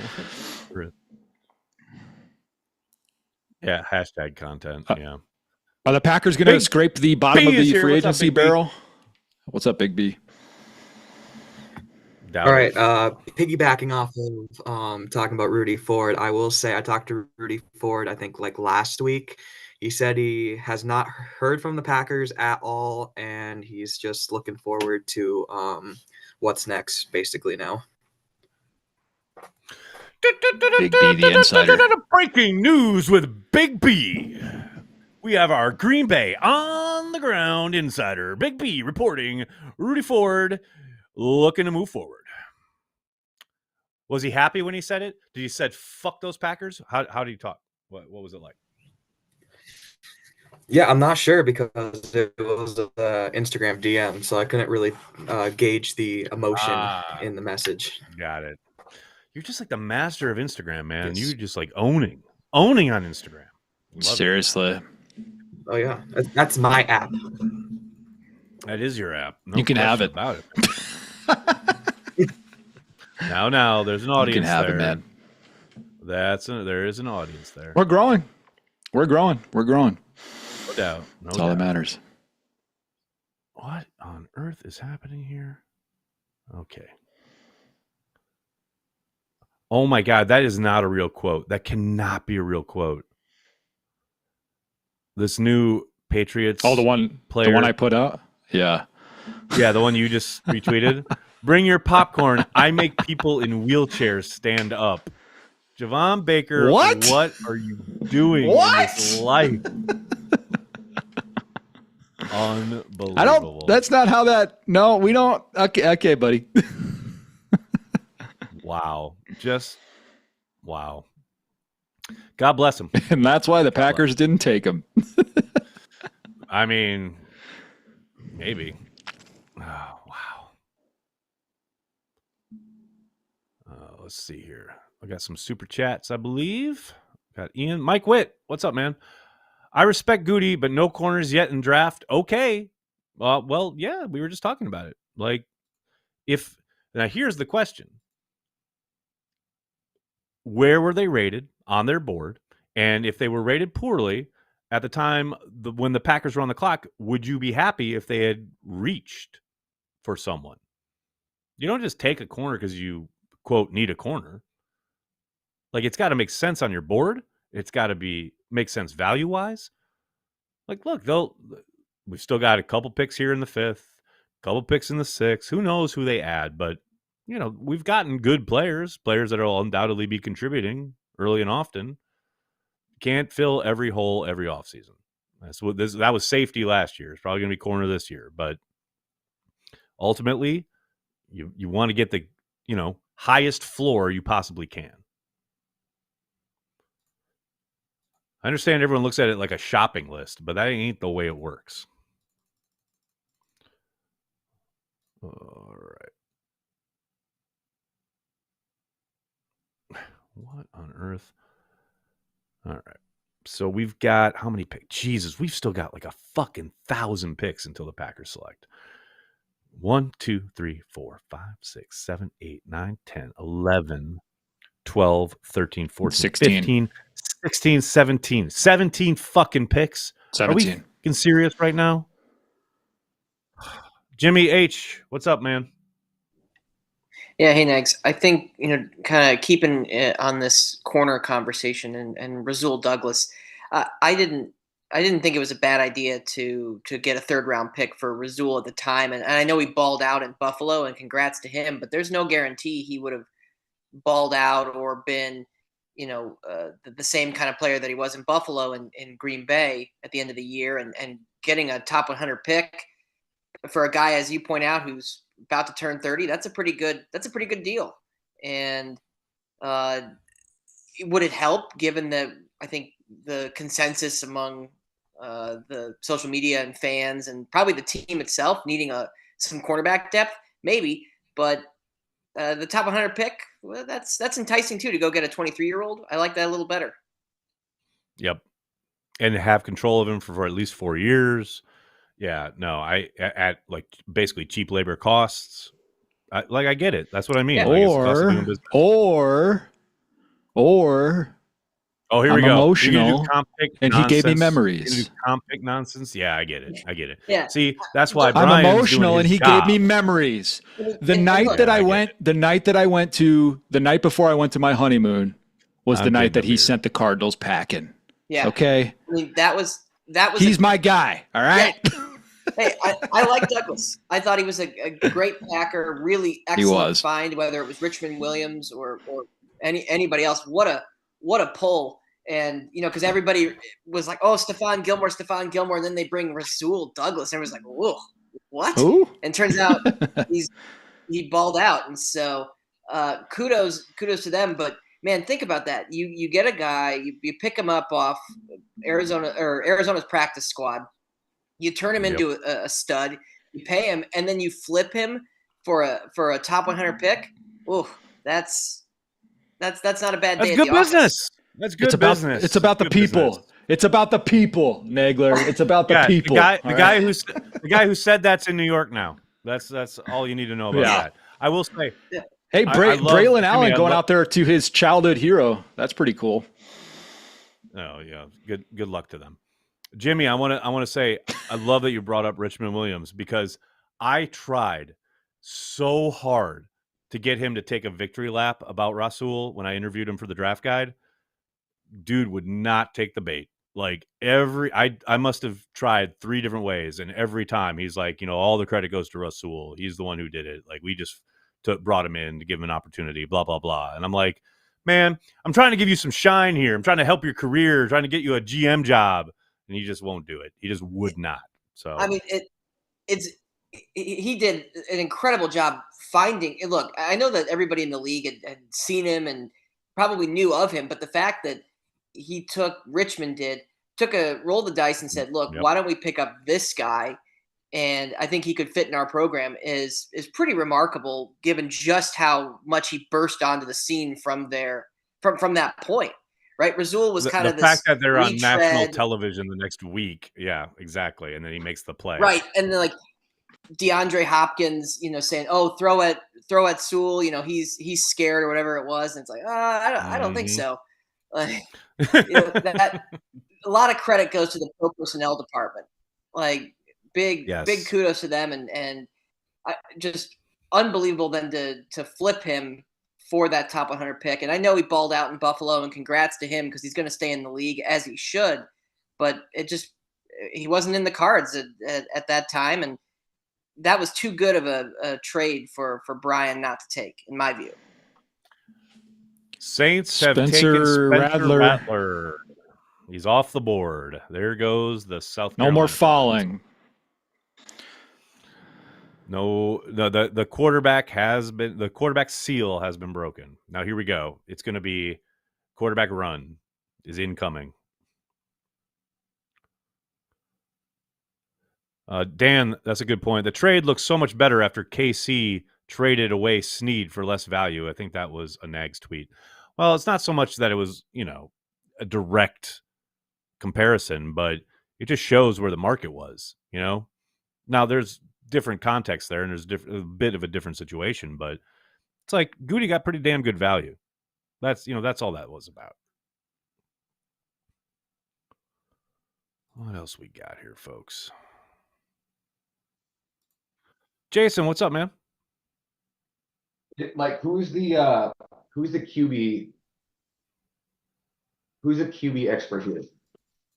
Yeah, hashtag content. Yeah. Are the Packers going to scrape the bottom of the free agency barrel? What's up, Big B? All right. Piggybacking off of talking about Rudy Ford, I will say I talked to Rudy Ford, I think like last week. He said he has not heard from the Packers at all, and he's just looking forward to what's next, basically now. Big B, the insider. Breaking news with Big B. We have our Green Bay on the ground insider, Big B, reporting Rudy Ford looking to move forward. Was he happy when he said it? Did he said, fuck those Packers? How did he talk? What was it like? Yeah, I'm not sure because it was Instagram DM, so I couldn't really gauge the emotion in the message. Got it. You're just like the master of Instagram, man. You're just like owning on Instagram. Love Seriously. it. Oh yeah, that's my app. That is your app. No You can have question it. about it. Now, there's an audience You can have there. it, man. There is an audience there. We're growing. We're growing. No doubt. That's all that matters. What on earth is happening here? Okay. Oh my God, that is not a real quote. That cannot be a real quote. This new Patriots. Oh, the one I put out? Yeah. Yeah, the one you just retweeted. Bring your popcorn. I make people in wheelchairs stand up. Javon Baker, what are you doing in this life? Unbelievable. That's not how that. No, we don't. Okay, buddy. Wow. Just wow. God bless him. And that's why the Packers didn't take him. I mean, maybe. Oh, wow. Let's see here. I got some super chats, I believe. Got Ian. Mike Witt. What's up, man? I respect Goody, but no corners yet in draft. Okay. Well, yeah, we were just talking about it. Like, now here's the question. Where were they rated on their board? And if they were rated poorly at the time when the Packers were on the clock, would you be happy if they had reached for someone? You don't just take a corner because you, quote, need a corner. Like, it's got to make sense on your board. It's got to make sense value-wise. Like, look, we've still got a couple picks here in the 5th, a couple picks in the 6th. Who knows who they add? But, we've gotten good players that will undoubtedly be contributing early and often. Can't fill every hole every offseason. That was safety last year. It's probably going to be corner this year. But ultimately, you want to get the, highest floor you possibly can. I understand everyone looks at it like a shopping list, but that ain't the way it works. All right. What on earth? All right. So we've got how many picks? Jesus, we've still got like a fucking 1,000 picks until the Packers select. 1, 2, 3, 4, 5, 6, 7, 8, 9, 10, 11, 12, 13, 14, 16. 15, 16, 17. 17 fucking picks. 17. Are we fucking serious right now? Jimmy H, what's up, man? Yeah, hey, Nags. I think, kind of keeping on this corner conversation and Rasul Douglas, I didn't think it was a bad idea to get a 3rd-round pick for Rasul at the time. And I know he balled out in Buffalo, and congrats to him, but there's no guarantee he would have balled out or been, the same kind of player that he was in Buffalo and in Green Bay at the end of the year. And getting a top 100 pick for a guy, as you point out, who's about to turn 30, that's a pretty good deal. And would it help, given that I think the consensus among the social media and fans and probably the team itself needing some cornerback depth? Maybe, but the top 100 pick, well, that's enticing too, to go get a 23-year-old. I like that a little better. Yep. And have control of him for at least 4 years. Yeah, no, at like basically cheap labor costs. I get it. That's what I mean. Yeah. Like, it's the cost of doing business. Or oh, here we I'm go. emotional, and he gave me memories. Comp pick nonsense. Yeah, I get it. Yeah. See, that's why I'm Brian's emotional, doing and his he job. gave me memories. The And night look, that I went, the night before I went to my honeymoon, was the I'm night that getting he weird. sent the Cardinals packing. Yeah. Okay. I mean, that was. He's my guy. All right. Yeah. Hey, I like Douglas. I thought he was a great Packer, really excellent find, whether it was Richmond Williams or anybody else. What a pull. And, because everybody was like, oh, Stephon Gilmore. And then they bring Rasul Douglas. And everyone's like, whoa, what? Who? And turns out he balled out. And so kudos to them. But man, think about that. You get a guy, you pick him up off Arizona's practice squad. You turn him into a stud. You pay him, and then you flip him for a top 100 pick. Ooh, that's not a bad day. That's good business. That's good business. It's about the people. It's about the people, Nagler. It's about the people. The guy who said that's in New York now. That's all you need to know about that. I will say. Hey, Braylon Allen going out there to his childhood hero. That's pretty cool. Oh yeah, good luck to them. Jimmy, I want to say I love that you brought up Richmond Williams because I tried so hard to get him to take a victory lap about Rasul when I interviewed him for the draft guide. Dude would not take the bait. Like I must have tried 3 different ways, and every time he's like, all the credit goes to Rasul. He's the one who did it. Like we just brought him in to give him an opportunity, blah, blah, blah. And I'm like, man, I'm trying to give you some shine here. I'm trying to help your career, trying to get you a GM job. And he just won't do it. He just would not. So, I mean, he did an incredible job finding. Look, I know that everybody in the league had seen him and probably knew of him, but the fact that Richmond rolled the dice and said, look, why don't we pick up this guy? And I think he could fit in our program is pretty remarkable given just how much he burst onto the scene from that point, right? Rasul was kind of the fact that they're on national television the next week. Yeah, exactly. And then he makes the play. Right. And then like DeAndre Hopkins, saying, oh, throw at Sewell, he's scared or whatever it was. And it's like, I don't think so. Like, that a lot of credit goes to the pro personnel department. Like, big kudos to them, and just unbelievable then to flip him for that top 100 pick. And I know he balled out in Buffalo, and congrats to him because he's going to stay in the league as he should. But he wasn't in the cards at that time, and that was too good of a trade for Brian not to take, in my view. Saints have taken Spencer Rattler. He's off the board. There goes the South Carolina. No more falling. No, the quarterback seal has been broken. Now here we go. It's going to be quarterback run is incoming. Dan, that's a good point. The trade looks so much better after KC traded away Snead for less value. I think that was a Nags tweet. Well, it's not so much that it was, a direct comparison, but it just shows where the market was, Now there's different context there, and there's a bit of a different situation, but it's like Goody got pretty damn good value. That's all that was about. What else we got here, folks? Jason, what's up, man? Like, who's the QB expert here?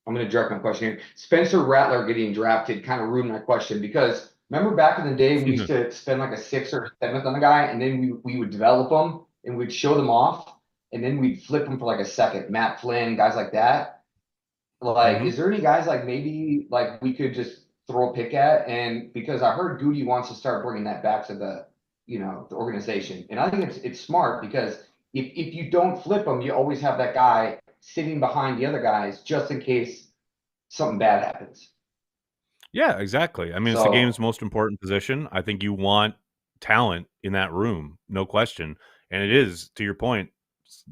I'm going to direct my question here. Spencer Rattler getting drafted kind of ruined my question because remember back in the day we used to spend like a 6th or 7th on a guy, and then we would develop them and we'd show them off, and then we'd flip them for like a 2nd. Matt Flynn, guys like that. Like, is there any guys like maybe like we could just throw a pick at? And because I heard Goody wants to start bringing that back to the organization, and I think it's smart because if you don't flip them, you always have that guy sitting behind the other guys just in case something bad happens. Yeah, exactly. I mean, it's the game's most important position. I think you want talent in that room, no question. And it is, to your point,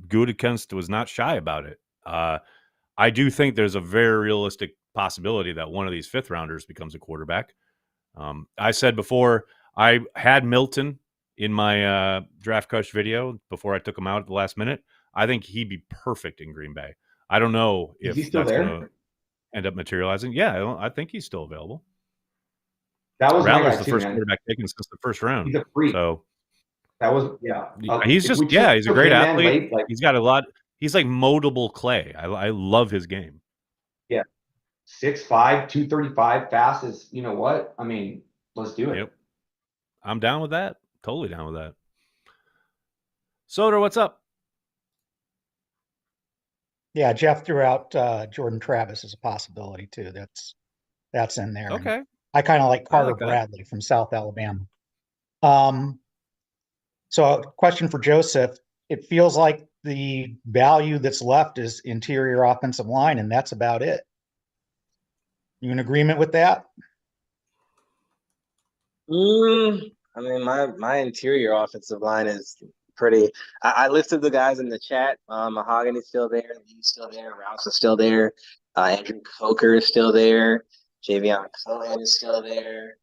Gutekunst was not shy about it. I do think there's a very realistic possibility that one of these 5th rounders becomes a quarterback. I said before, I had Milton in my draft crush video before I took him out at the last minute. I think he'd be perfect in Green Bay. I don't know if that's going to end up materializing. Yeah, I think he's still available. That was Rattler's the first quarterback taken since the 1st round. He's a freak. So that was he's a great athlete. He's got a lot. He's like moldable clay. I love his game. Yeah, 6'5", 235, fast as what? I mean, let's do it. Yep, I'm down with that. Totally down with that. Soder, what's up? Yeah, Jeff threw out Jordan Travis as a possibility too. That's in there. Okay. And I kind of like Carter Bradley from South Alabama. So a question for Joseph. It feels like the value that's left is interior offensive line, and that's about it. You in agreement with that? I mean, my interior offensive line is pretty. I listed the guys in the chat. Mahogany's still there. Lee's still there. Rouse is still there. Andrew Coker is still there. Javion Cohen is still there.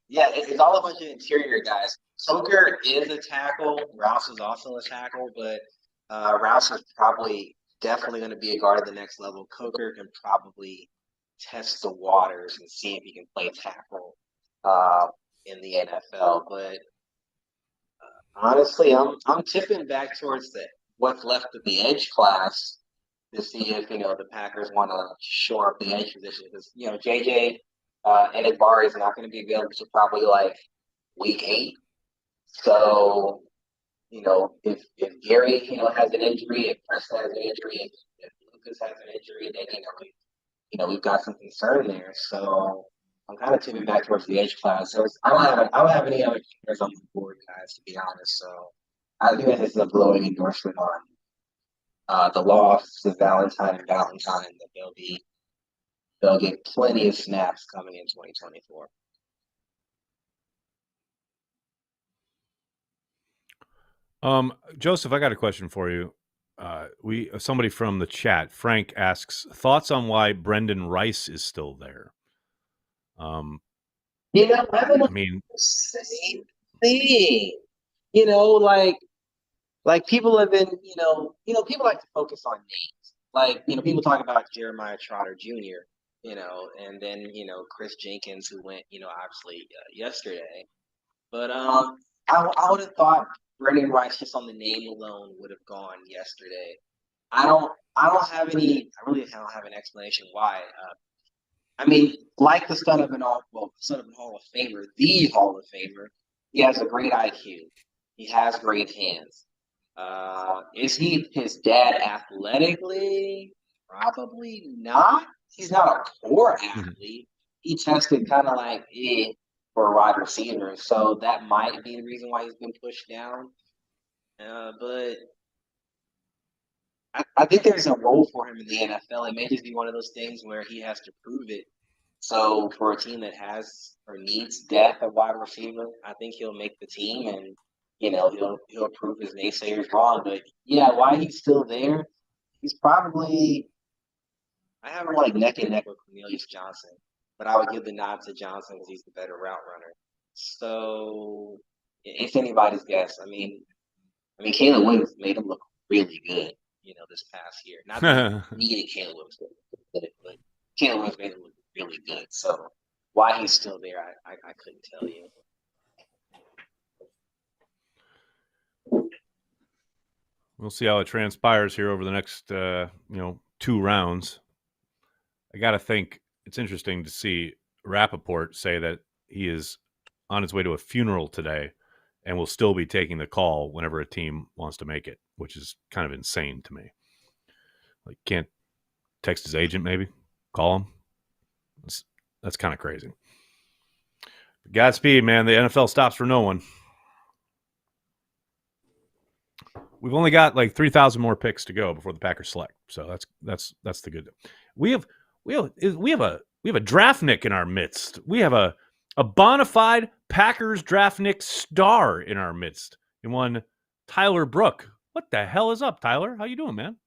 Yeah, it's all a bunch of interior guys. Coker is a tackle. Rouse is also a tackle, but Rouse is definitely going to be a guard at the next level. Coker can probably test the waters and see if he can play tackle in the NFL. But honestly, I'm tipping back towards what's left of the edge class to see if the Packers want to shore up the edge position, because JJ and Igbari is not going to be available until probably like week 8. So if Gary has an injury, if Preston has an injury, if Lucas has an injury, then we've got some concern there. So I'm kind of tipping back towards the edge class. So I don't have any other players on the board, guys, to be honest. So I think this is a glowing endorsement on the loss of Valentine and Valentine, that they'll get plenty of snaps coming in 2024. Joseph, I got a question for you. Somebody from the chat, Frank, asks thoughts on why Brendan Rice is still there. I mean, same thing. Like people have been, people like to focus on names. Like, people talk about Jeremiah Trotter Jr., and then, Chris Jenkins, who went, obviously yesterday. But I would have thought Brendan Rice, just on the name alone, would have gone yesterday. I really don't have an explanation why. I mean, like the son of an Hall of Famer, the Hall of Famer, he has a great IQ. He has great hands. Is he his dad athletically? Probably not. He's not a core athlete. He tested kind of like for a wide receiver, so that might be the reason why he's been pushed down. But I think there's a role for him in the NFL. It may just be one of those things where he has to prove it. So for a team that has or needs depth at wide receiver, I think he'll make the team, and he'll prove his naysayers wrong. But yeah, why he's still there? He's probably, I have him like neck and neck with Cornelius Johnson, but I would give the nod to Johnson because he's the better route runner. So it's anybody's guess. I mean, Caleb Williams made him look really good, this past year. Not that he needed Caleb Williams to look good, but Caleb Williams made him look really good. So why he's still there, I couldn't tell you. We'll see how it transpires here over the next, 2 rounds. I got to think it's interesting to see Rappaport say that he is on his way to a funeral today and will still be taking the call whenever a team wants to make it, which is kind of insane to me. Like, can't text his agent, maybe call him. That's kind of crazy. But Godspeed, man. The NFL stops for no one. We've only got like 3,000 more picks to go before the Packers select, so that's the good. We have a draftnik in our midst. We have a bona fide Packers draftnik star in our midst. In one Tyler Brook. What the hell is up, Tyler? How you doing, man?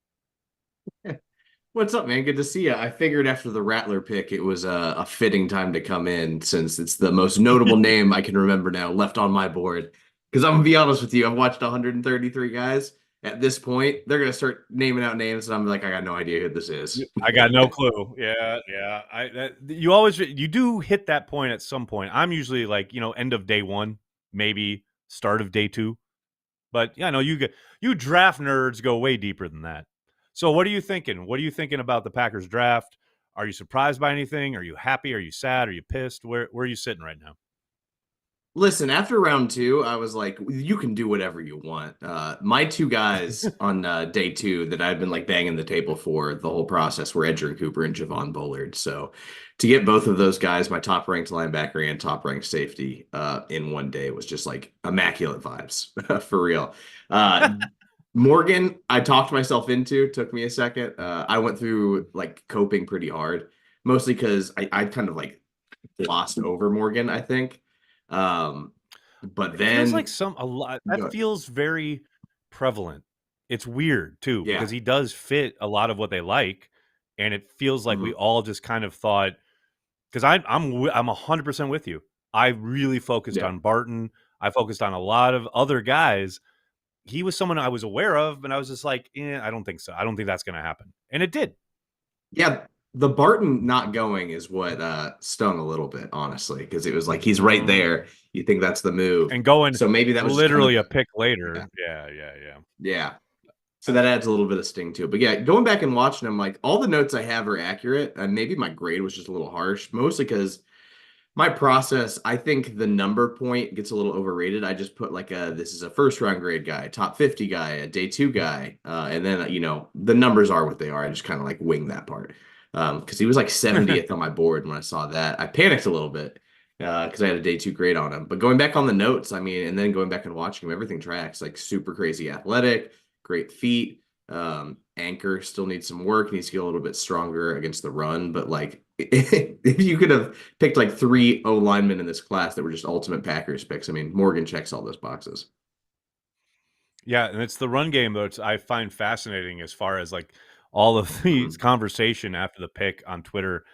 What's up, man? Good to see you. I figured after the Rattler pick, it was a fitting time to come in, since it's the most notable name I can remember now left on my board. Because I'm going to be honest with you, I've watched 133 guys. At this point, they're going to start naming out names, and I'm like, I got no idea who this is. I got no clue. Yeah. You do hit that point at some point. I'm usually like, end of day 1, maybe start of day 2. But yeah, no, you draft nerds go way deeper than that. So what are you thinking? What are you thinking about the Packers draft? Are you surprised by anything? Are you happy? Are you sad? Are you pissed? Where are you sitting right now? Listen, after round 2, I was like, you can do whatever you want. My 2 guys on day 2 that I've been like banging the table for the whole process were Edgerrin Cooper and Javon Bullard. So to get both of those guys, my top ranked linebacker and top ranked safety in one day was just like immaculate vibes for real. Morgan, I talked myself into, took me a second. I went through like coping pretty hard, mostly because I kind of like glossed over Morgan, I think. But It then feels like a lot that feels very prevalent. It's weird too, because he does fit a lot of what they like, and it feels like we all just kind of thought, because I'm 100% with you. I really focused on Barton. I focused on a lot of other guys. He was someone I was aware of, and I was just like, I don't think so. I don't think that's going to happen. And it did. Yeah, the Barton not going is what stung a little bit, honestly, because it was like he's right there. You think that's the move, and going so maybe that was literally kind of, a pick later. Yeah. So that adds a little bit of sting to it. But yeah, going back and watching them, like all the notes I have are accurate, and maybe my grade was just a little harsh, mostly because my process, I think the number point gets a little overrated. I just put like this is a first round grade guy, top 50 guy, a day 2 guy. And then, the numbers are what they are. I just kind of like wing that part. Because he was like 70th on my board when I saw that. I panicked a little bit because I had a day 2 grade on him. But going back on the notes, I mean, and then going back and watching him, everything tracks. Like super crazy athletic, great feet. Anchor still needs some work, needs to get a little bit stronger against the run. But like, if you could have picked like 3 O linemen in this class that were just ultimate Packers picks, I mean, Morgan checks all those boxes. Yeah, and it's the run game that I find fascinating, as far as like all of the conversation after the pick on Twitter,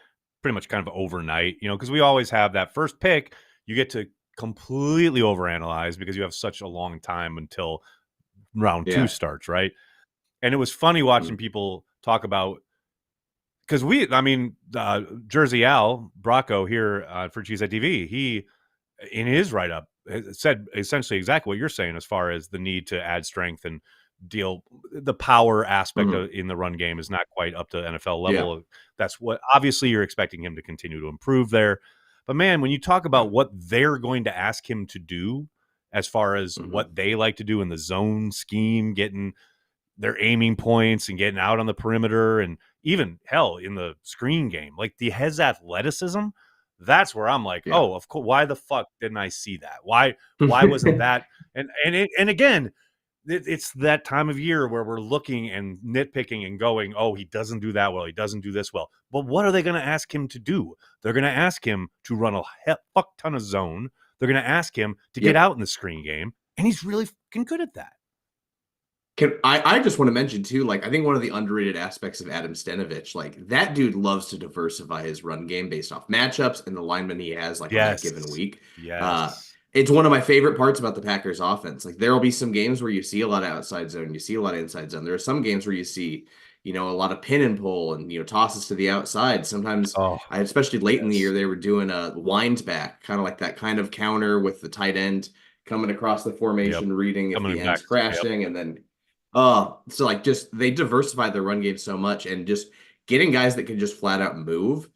pretty much kind of overnight, because we always have that first pick, you get to completely overanalyze because you have such a long time until round 2 starts, right? And it was funny watching people talk about, because Jersey Al Bracco here for CHTV, he, in his write-up, said essentially exactly what you're saying, as far as the need to add strength and the power aspect in the run game is not quite up to NFL level. That's what, obviously, you're expecting him to continue to improve there. But man, when you talk about what they're going to ask him to do, as far as what they like to do in the zone scheme, getting their aiming points and getting out on the perimeter, and even hell in the screen game, like his athleticism, that's where I'm like, oh, of course, why the fuck didn't I see that? Why wasn't that? And again, it's that time of year where we're looking and nitpicking and going, oh, he doesn't do that well, he doesn't do this well. But what are they going to ask him to do? They're going to ask him to run a fuck ton of zone. They're going to ask him to get out in the screen game, and he's really fucking good at that. I just want to mention too, like, I think one of the underrated aspects of Adam Stenavich, like, that dude loves to diversify his run game based off matchups and the linemen he has, like, on that given week. It's one of my favorite parts about the Packers offense. Like, there will be some games where you see a lot of outside zone, you see a lot of inside zone. There are some games where you see, a lot of pin and pull and, tosses to the outside. Sometimes, especially late in the year, they were doing a wind back, kind of like that kind of counter with the tight end coming across the formation, reading if the end's crashing, and then so like, just they diversify their run game so much, and just getting guys that can just flat out move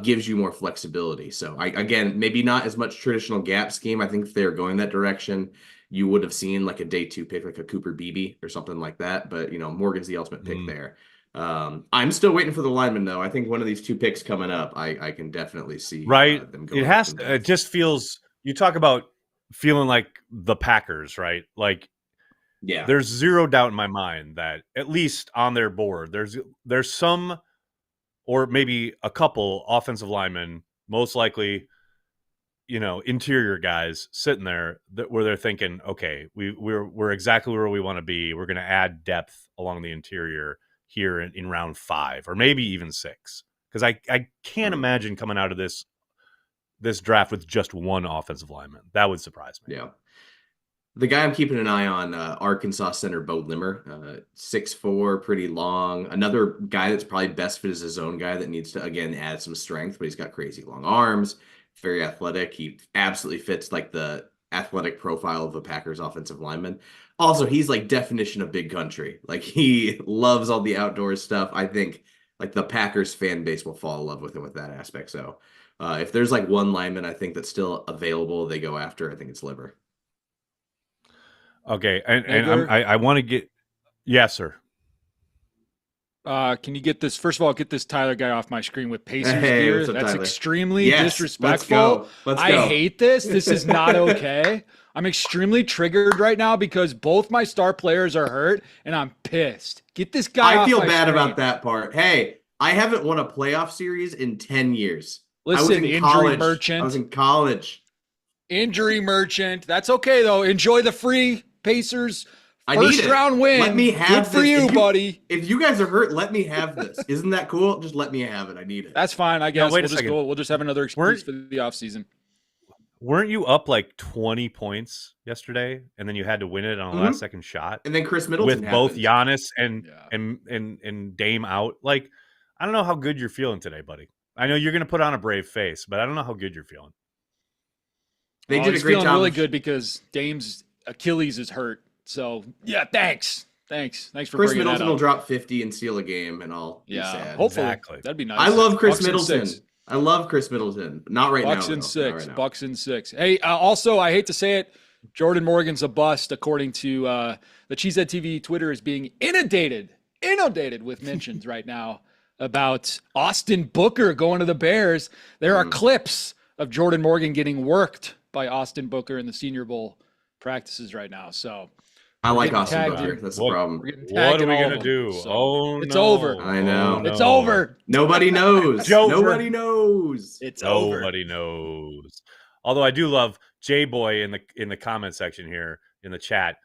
gives you more flexibility. So again, maybe not as much traditional gap scheme. I think if they're going that direction, you would have seen like a day 2 pick, like a Cooper Beebe or something like that. But Morgan's the ultimate pick there. I'm still waiting for the lineman though. I think one of these 2 picks coming up, I can definitely see them going. It just feels, you talk about feeling like the Packers, right? Like, there's zero doubt in my mind that at least on their board, there's some, or maybe a couple offensive linemen, most likely, interior guys sitting there where they're thinking, okay, we're exactly where we want to be. We're going to add depth along the interior here in round 5, or maybe even 6. Because I can't imagine coming out of this draft with just one offensive lineman. That would surprise me. Yeah. The guy I'm keeping an eye on, Arkansas center Bo Limmer, 6'4", pretty long. Another guy that's probably best fit as his own guy that needs to, again, add some strength, but he's got crazy long arms, very athletic. He absolutely fits like the athletic profile of a Packers offensive lineman. Also, he's like definition of big country. Like, he loves all the outdoor stuff. I think like the Packers fan base will fall in love with him with that aspect. So if there's like one lineman I think that's still available, they go after, I think it's Liver. Okay, and I want to get, yes, sir. Can you get this? First of all, get this Tyler guy off my screen with Pacers Hey, gear. what's up, That's Tyler? extremely Yes, disrespectful. let's go. Let's I go. hate this. This is not okay. I'm extremely triggered right now because both my star players are hurt, and I'm pissed. Get this guy I off feel my bad screen. about that part. Hey, I haven't won a playoff series in 10 years. I was Listen, in injury college. merchant. I was in college. Injury merchant. That's okay though. Enjoy the free Pacers I need first it. round win. Let me have Good for this. you, If buddy. If you guys are hurt, let me have this. Isn't that cool? Just let me have it. I need it. That's fine. I guess wait we'll a just second. go. We'll just have another excuse for the offseason. Weren't you up like 20 points yesterday, and then you had to win it on a last second shot? And then Chris Middleton with both happened. Giannis and Dame out. Like, I don't know how good you're feeling today, buddy. I know you're going to put on a brave face, but I don't know how good you're feeling. They did a he's great feeling job. really good because Dame's Achilles is hurt. So yeah, thanks for Chris bringing Middleton that will up. drop 50 and steal a game, and I'll be sad. Hopefully that'd be nice. I love Chris Bucks in Middleton. 6. I love Chris Middleton. Not right Bucks now. in though. 6. Not right now. Bucks in 6. Hey, also, I hate to say it, Jordan Morgan's a bust, according to the Cheesehead TV Twitter is being inundated with mentions right now about Austin Booker going to the Bears. There are clips of Jordan Morgan getting worked by Austin Booker in the Senior Bowl practices right now. So I like Austin Booker. That's the problem. What are we going to do? So it's over. I know. It's over. Nobody knows. Nobody knows. It's over. Nobody knows. Although I do love J-Boy in the comment section here in the chat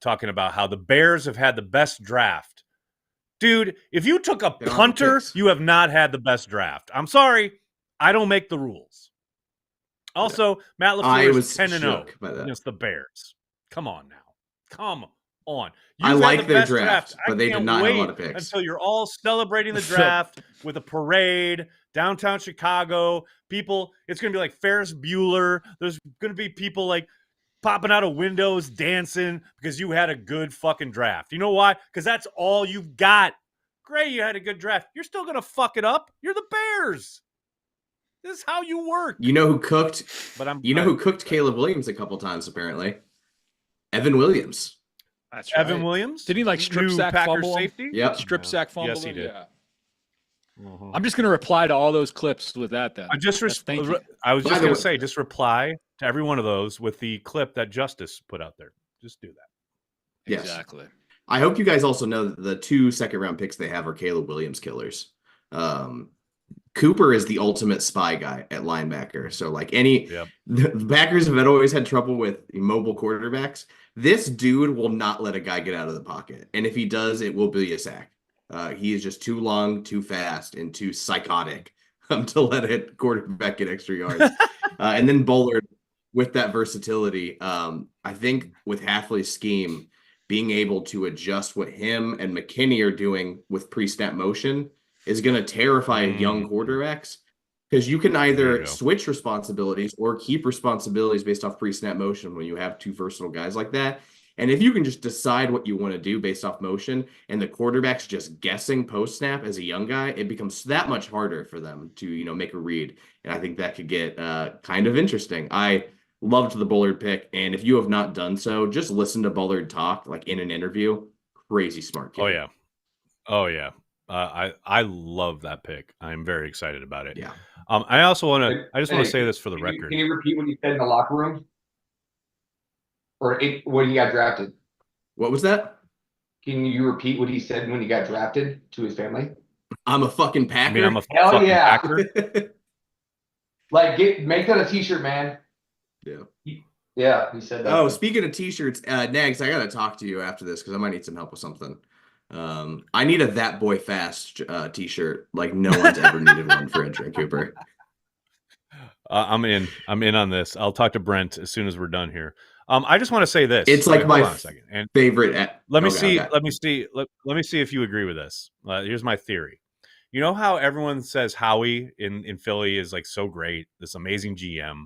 talking about how the Bears have had the best draft. Dude, if you took a punter, you have not had the best draft. I'm sorry. I don't make the rules. Also, Matt LaFleur is 10-0 against the Bears. Come on now. Come on. I like their draft, but they did not have a lot of picks. Until you're all celebrating the draft with a parade downtown Chicago. People, it's going to be like Ferris Bueller. There's going to be people like popping out of windows dancing because you had a good fucking draft. You know why? Because that's all you've got. Great, you had a good draft. You're still going to fuck it up. You're the Bears. This is how you work. You know who cooked? Who cooked Caleb Williams a couple times apparently? Evan Williams. That's right. Evan Williams? Did he like strip sack fumble? Safety? Yep. Strip sack fumble. Yes, he did. Yeah. I'm just going to reply to all those clips with that then. I was just going to say, just reply to every one of those with the clip that Justice put out there. Just do that. Yes. Exactly. I hope you guys also know that the 2 second-round picks they have are Caleb Williams killers. Cooper is the ultimate spy guy at linebacker. So like the Packers have always had trouble with mobile quarterbacks. This dude will not let a guy get out of the pocket. And if he does, it will be a sack. He is just too long, too fast, and too psychotic to let a quarterback get extra yards. And then Bullard with that versatility. I think with Hafley's scheme, being able to adjust what him and McKinney are doing with pre-snap motion is going to terrify young quarterbacks because you can either switch responsibilities or keep responsibilities based off pre-snap motion when you have 2 versatile guys like that. And if you can just decide what you want to do based off motion and the quarterback's just guessing post-snap as a young guy, it becomes that much harder for them to, make a read. And I think that could get kind of interesting. I loved the Bullard pick. And if you have not done so, just listen to Bullard talk like in an interview. Crazy smart kid. Oh, yeah. I love that pick. I'm very excited about it. Yeah. I just want to say this for the record. Can you repeat what you said in the locker room? Or when he got drafted? What was that? Can you repeat what he said when he got drafted to his family? I'm a fucking Packer. I mean, I'm a Hell fucking yeah. Packer. Like, make that a t-shirt, man. Yeah, he said that. Oh, speaking of t-shirts, Nags, I got to talk to you after this because I might need some help with something. I need a That Boy Fast t-shirt. Like no one's ever needed one for Aaron Cooper. I'm in on this. I'll talk to Brent as soon as we're done here. I just want to say this. It's like my hold on a second. And favorite. Let me see if you agree with this. Here's my theory. You know how everyone says Howie in Philly is like so great, this amazing GM,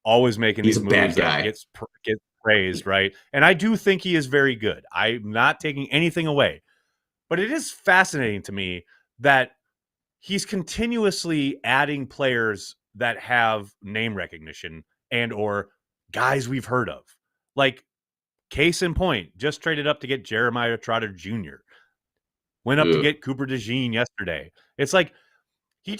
always making He's these a moves bad guy. that gets praised, right? And I do think he is very good. I'm not taking anything away. But it is fascinating to me that he's continuously adding players that have name recognition and or guys we've heard of. Like, case in point, just traded up to get Jeremiah Trotter Jr. went up to get Cooper DeJean yesterday. It's like he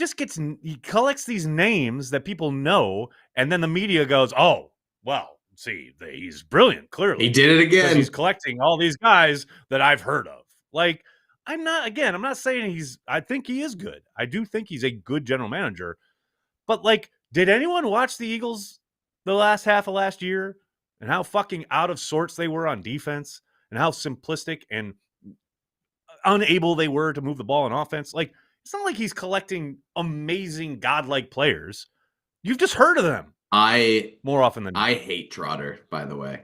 collects these names that people know, and then the media goes, "Oh, well, see, he's brilliant. Clearly, He did it again. Because he's collecting all these guys that I've heard of." Like, I'm not saying I think he is good. I do think he's a good general manager. But, like, did anyone watch the Eagles the last half of last year and how fucking out of sorts they were on defense and how simplistic and unable they were to move the ball on offense? Like, it's not like he's collecting amazing godlike players. You've just heard of them. More often than not. I hate Trotter, by the way.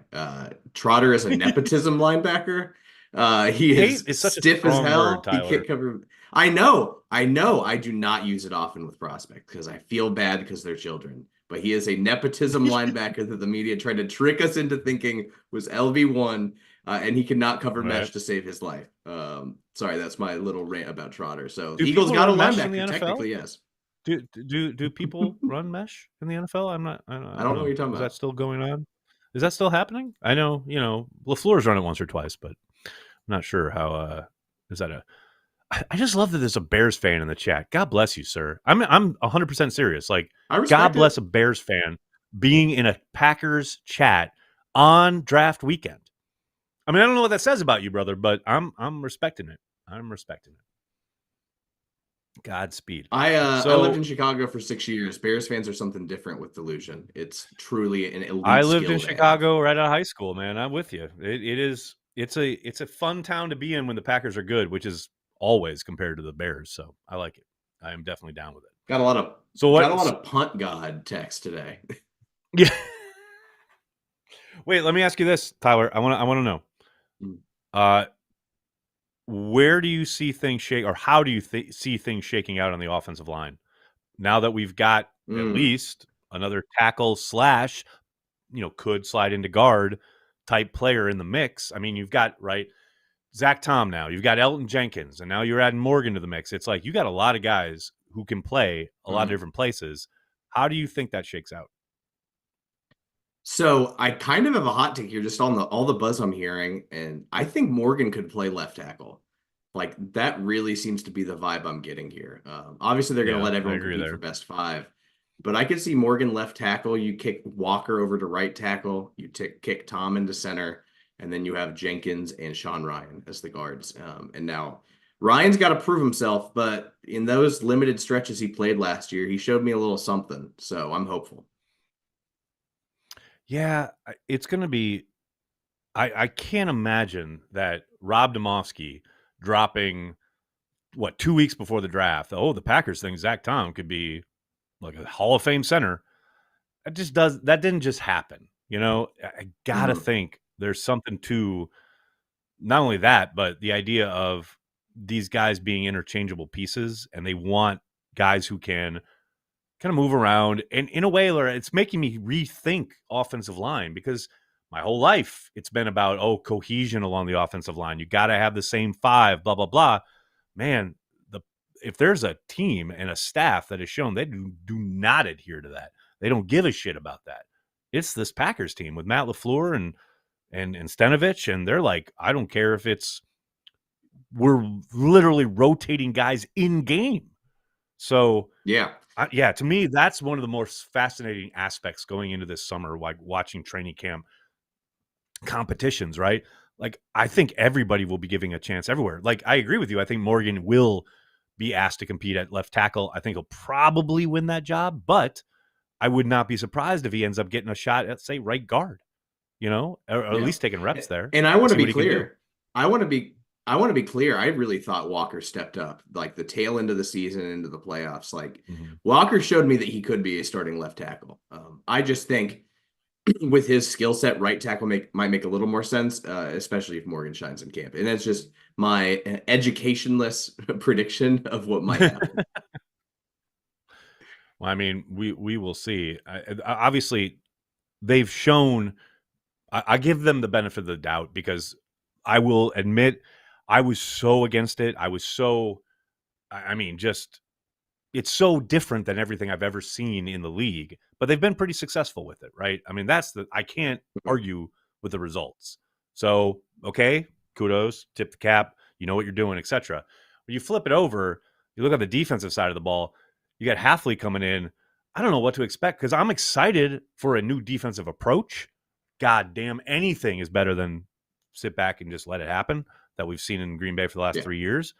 Trotter is a nepotism linebacker. He is such a stiff as strong hell. word, He Tyler. can't cover. I know. I do not use it often with prospects because I feel bad because they're children. But he is a nepotism linebacker that the media tried to trick us into thinking was LV1, and he cannot cover mesh to save his life. Sorry, that's my little rant about Trotter. So Do Eagles people got a run mesh in the linebacker, NFL? technically, yes. Do people run mesh in the NFL? I don't know what you're talking Is about. that still going on? Is that still happening? I know, LaFleur's run it once or twice, but I'm not sure how is that I just love that there's a Bears fan in the chat. God bless you, sir. I'm 100% serious. Like, I respect God bless it. a Bears fan being in a Packers chat on draft weekend. I mean, I don't know what that says about you, brother, but I'm respecting it. I'm respecting it. Godspeed. I lived in Chicago for 6 years. Bears fans are something different with delusion. It's truly an elite I lived skill in they have. Chicago right out of high school, man. I'm with you. It's a fun town to be in when the Packers are good, which is always compared to the Bears. So I like it. I am definitely down with it. Got a lot of punt god text today. Yeah. Wait, let me ask you this, Tyler. I want to know. Where do you see things shake, or how do you see things shaking out on the offensive line now that we've got at least another tackle / could slide into guard type player in the mix? I mean, you've got Zach Tom now, you've got Elton Jenkins, and now you're adding Morgan to the mix. It's like you got a lot of guys who can play a lot of different places. How do you think that shakes out? So I kind of have a hot take here, just on all the buzz I'm hearing, and I think Morgan could play left tackle. Like, that really seems to be the vibe I'm getting here. Obviously, they're going to let everyone compete for best 5, but I could see Morgan left tackle. You kick Walker over to right tackle. You kick Tom into center, and then you have Jenkins and Sean Ryan as the guards. And now Ryan's got to prove himself, but in those limited stretches he played last year, he showed me a little something. So I'm hopeful. Yeah, it's going to be – I can't imagine that Rob Domofsky dropping, 2 weeks before the draft, the Packers think Zach Tom could be like a Hall of Fame center. That didn't just happen. I got to think there's something to not only that, but the idea of these guys being interchangeable pieces, and they want guys who can – kind of move around, and in a way where it's making me rethink offensive line, because my whole life it's been about cohesion along the offensive line. You got to have the same 5, blah blah blah. Man, if there's a team and a staff that has shown they do not adhere to that, they don't give a shit about that. It's this Packers team with Matt LaFleur and Stenovich, and they're like, I don't care if we're literally rotating guys in game. So yeah. To me, that's one of the most fascinating aspects going into this summer, like watching training camp competitions, right? Like, I think everybody will be giving a chance everywhere. Like, I agree with you. I think Morgan will be asked to compete at left tackle. I think he'll probably win that job, but I would not be surprised if he ends up getting a shot at, say, right guard, or at least taking reps there. And I want to be clear. I want to be clear. I really thought Walker stepped up, like the tail end of the season into the playoffs. Like, Walker showed me that he could be a starting left tackle. I just think with his skill set, right tackle might make a little more sense, especially if Morgan shines in camp. And that's just my educationless prediction of what might happen. Well, I mean, we will see. Obviously, they've shown. I give them the benefit of the doubt, because I will admit I was so against it. It's so different than everything I've ever seen in the league, but they've been pretty successful with it, right? I mean, I can't argue with the results. So, okay, kudos, tip the cap. You know what you're doing, etc. When you flip it over, you look at the defensive side of the ball. You got Hafley coming in. I don't know what to expect because I'm excited for a new defensive approach. God damn, anything is better than sit back and just let it happen that we've seen in Green Bay for the last 3 years.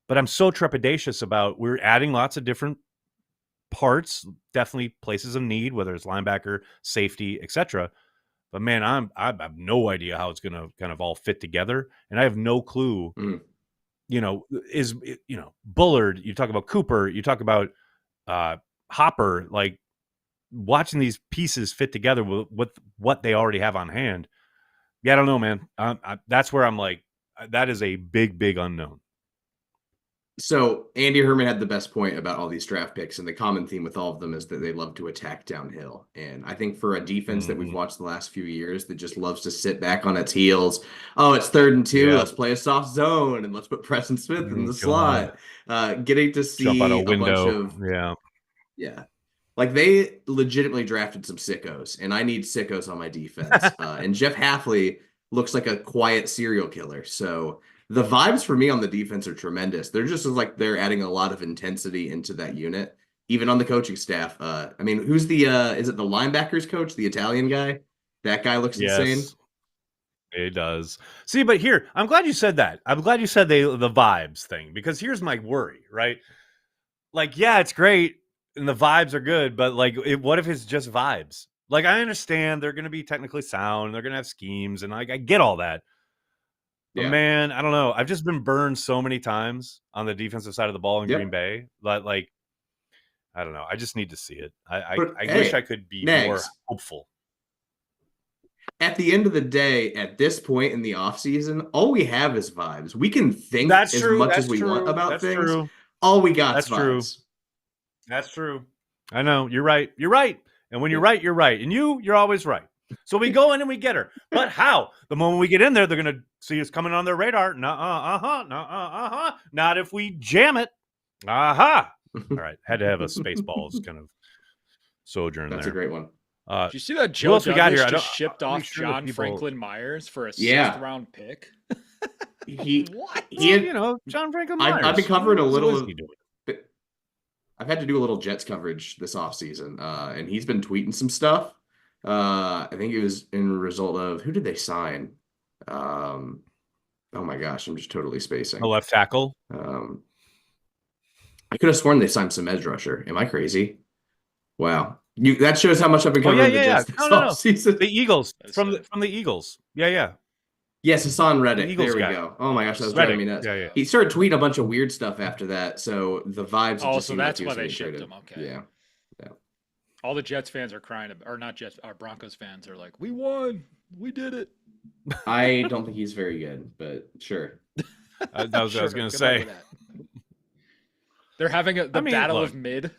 But I'm so trepidatious about we're adding lots of different parts, definitely places of need, whether it's linebacker, safety, etc. But man, I have no idea how it's going to kind of all fit together, and I have no clue. You know, Bullard. You talk about Cooper. You talk about Hopper. Like watching these pieces fit together with what they already have on hand. Yeah, I don't know, man. That's where I'm like, that is a big unknown. So Andy Herman had the best point about all these draft picks, and the common theme with all of them is that they love to attack downhill. And I think for a defense that we've watched the last few years that just loves to sit back on its heels, oh, it's 3rd and 2, let's play a soft zone and let's put Preston Smith in the slot. Getting to see jump out a window. bunch of yeah. Like they legitimately drafted some sickos, and I need sickos on my defense. And Jeff Hafley looks like a quiet serial killer. So the vibes for me on the defense are tremendous. They're just like they're adding a lot of intensity into that unit, even on the coaching staff. I mean, who's the is it the linebackers coach, the Italian guy? That guy looks insane. It does. See, but here, I'm glad you said that. I'm glad you said the vibes thing, because here's my worry, right? Like, yeah, it's great and the vibes are good, but like, what if it's just vibes? Like, I understand they're going to be technically sound, they're going to have schemes, and like I get all that. But man, I don't know. I've just been burned so many times on the defensive side of the ball in Green Bay that, like, I don't know. I just need to see it. I wish I could be more hopeful. At the end of the day, at this point in the offseason, all we have is vibes. We can think as much as we want about things. All we got is vibes. That's true. I know. You're right. You're right. And when you're right, you're right. And you're always right. So we go in and we get her. But how? The moment we get in there, they're going to see us coming on their radar. Not if we jam it. All right. Had to have a Spaceballs kind of sojourn there. That's a great one. Did you see that Joe Douglas just shipped off John Franklin Myers for a 6th round pick? What? John Franklin Myers. I've been covering a little. I've had to do a little Jets coverage this offseason, and he's been tweeting some stuff. I think it was in result of who did they sign? Oh my gosh, I'm just totally spacing. A left tackle. I could have sworn they signed some edge rusher. Am I crazy? Wow, that shows how much I've been covering the Jets this offseason. The Eagles from the Eagles. Yeah. Yes, Hassan Reddick. There we go. Oh my gosh, that was driving me nuts. Yeah. He started tweeting a bunch of weird stuff after that, so the vibes. Oh, so that's why they shipped him. Okay. Yeah. All the Jets fans are crying, or not Jets, our Broncos fans are like, "We won, we did it." I don't think he's very good, but sure. That was what I was going to say. They're having the battle of mid.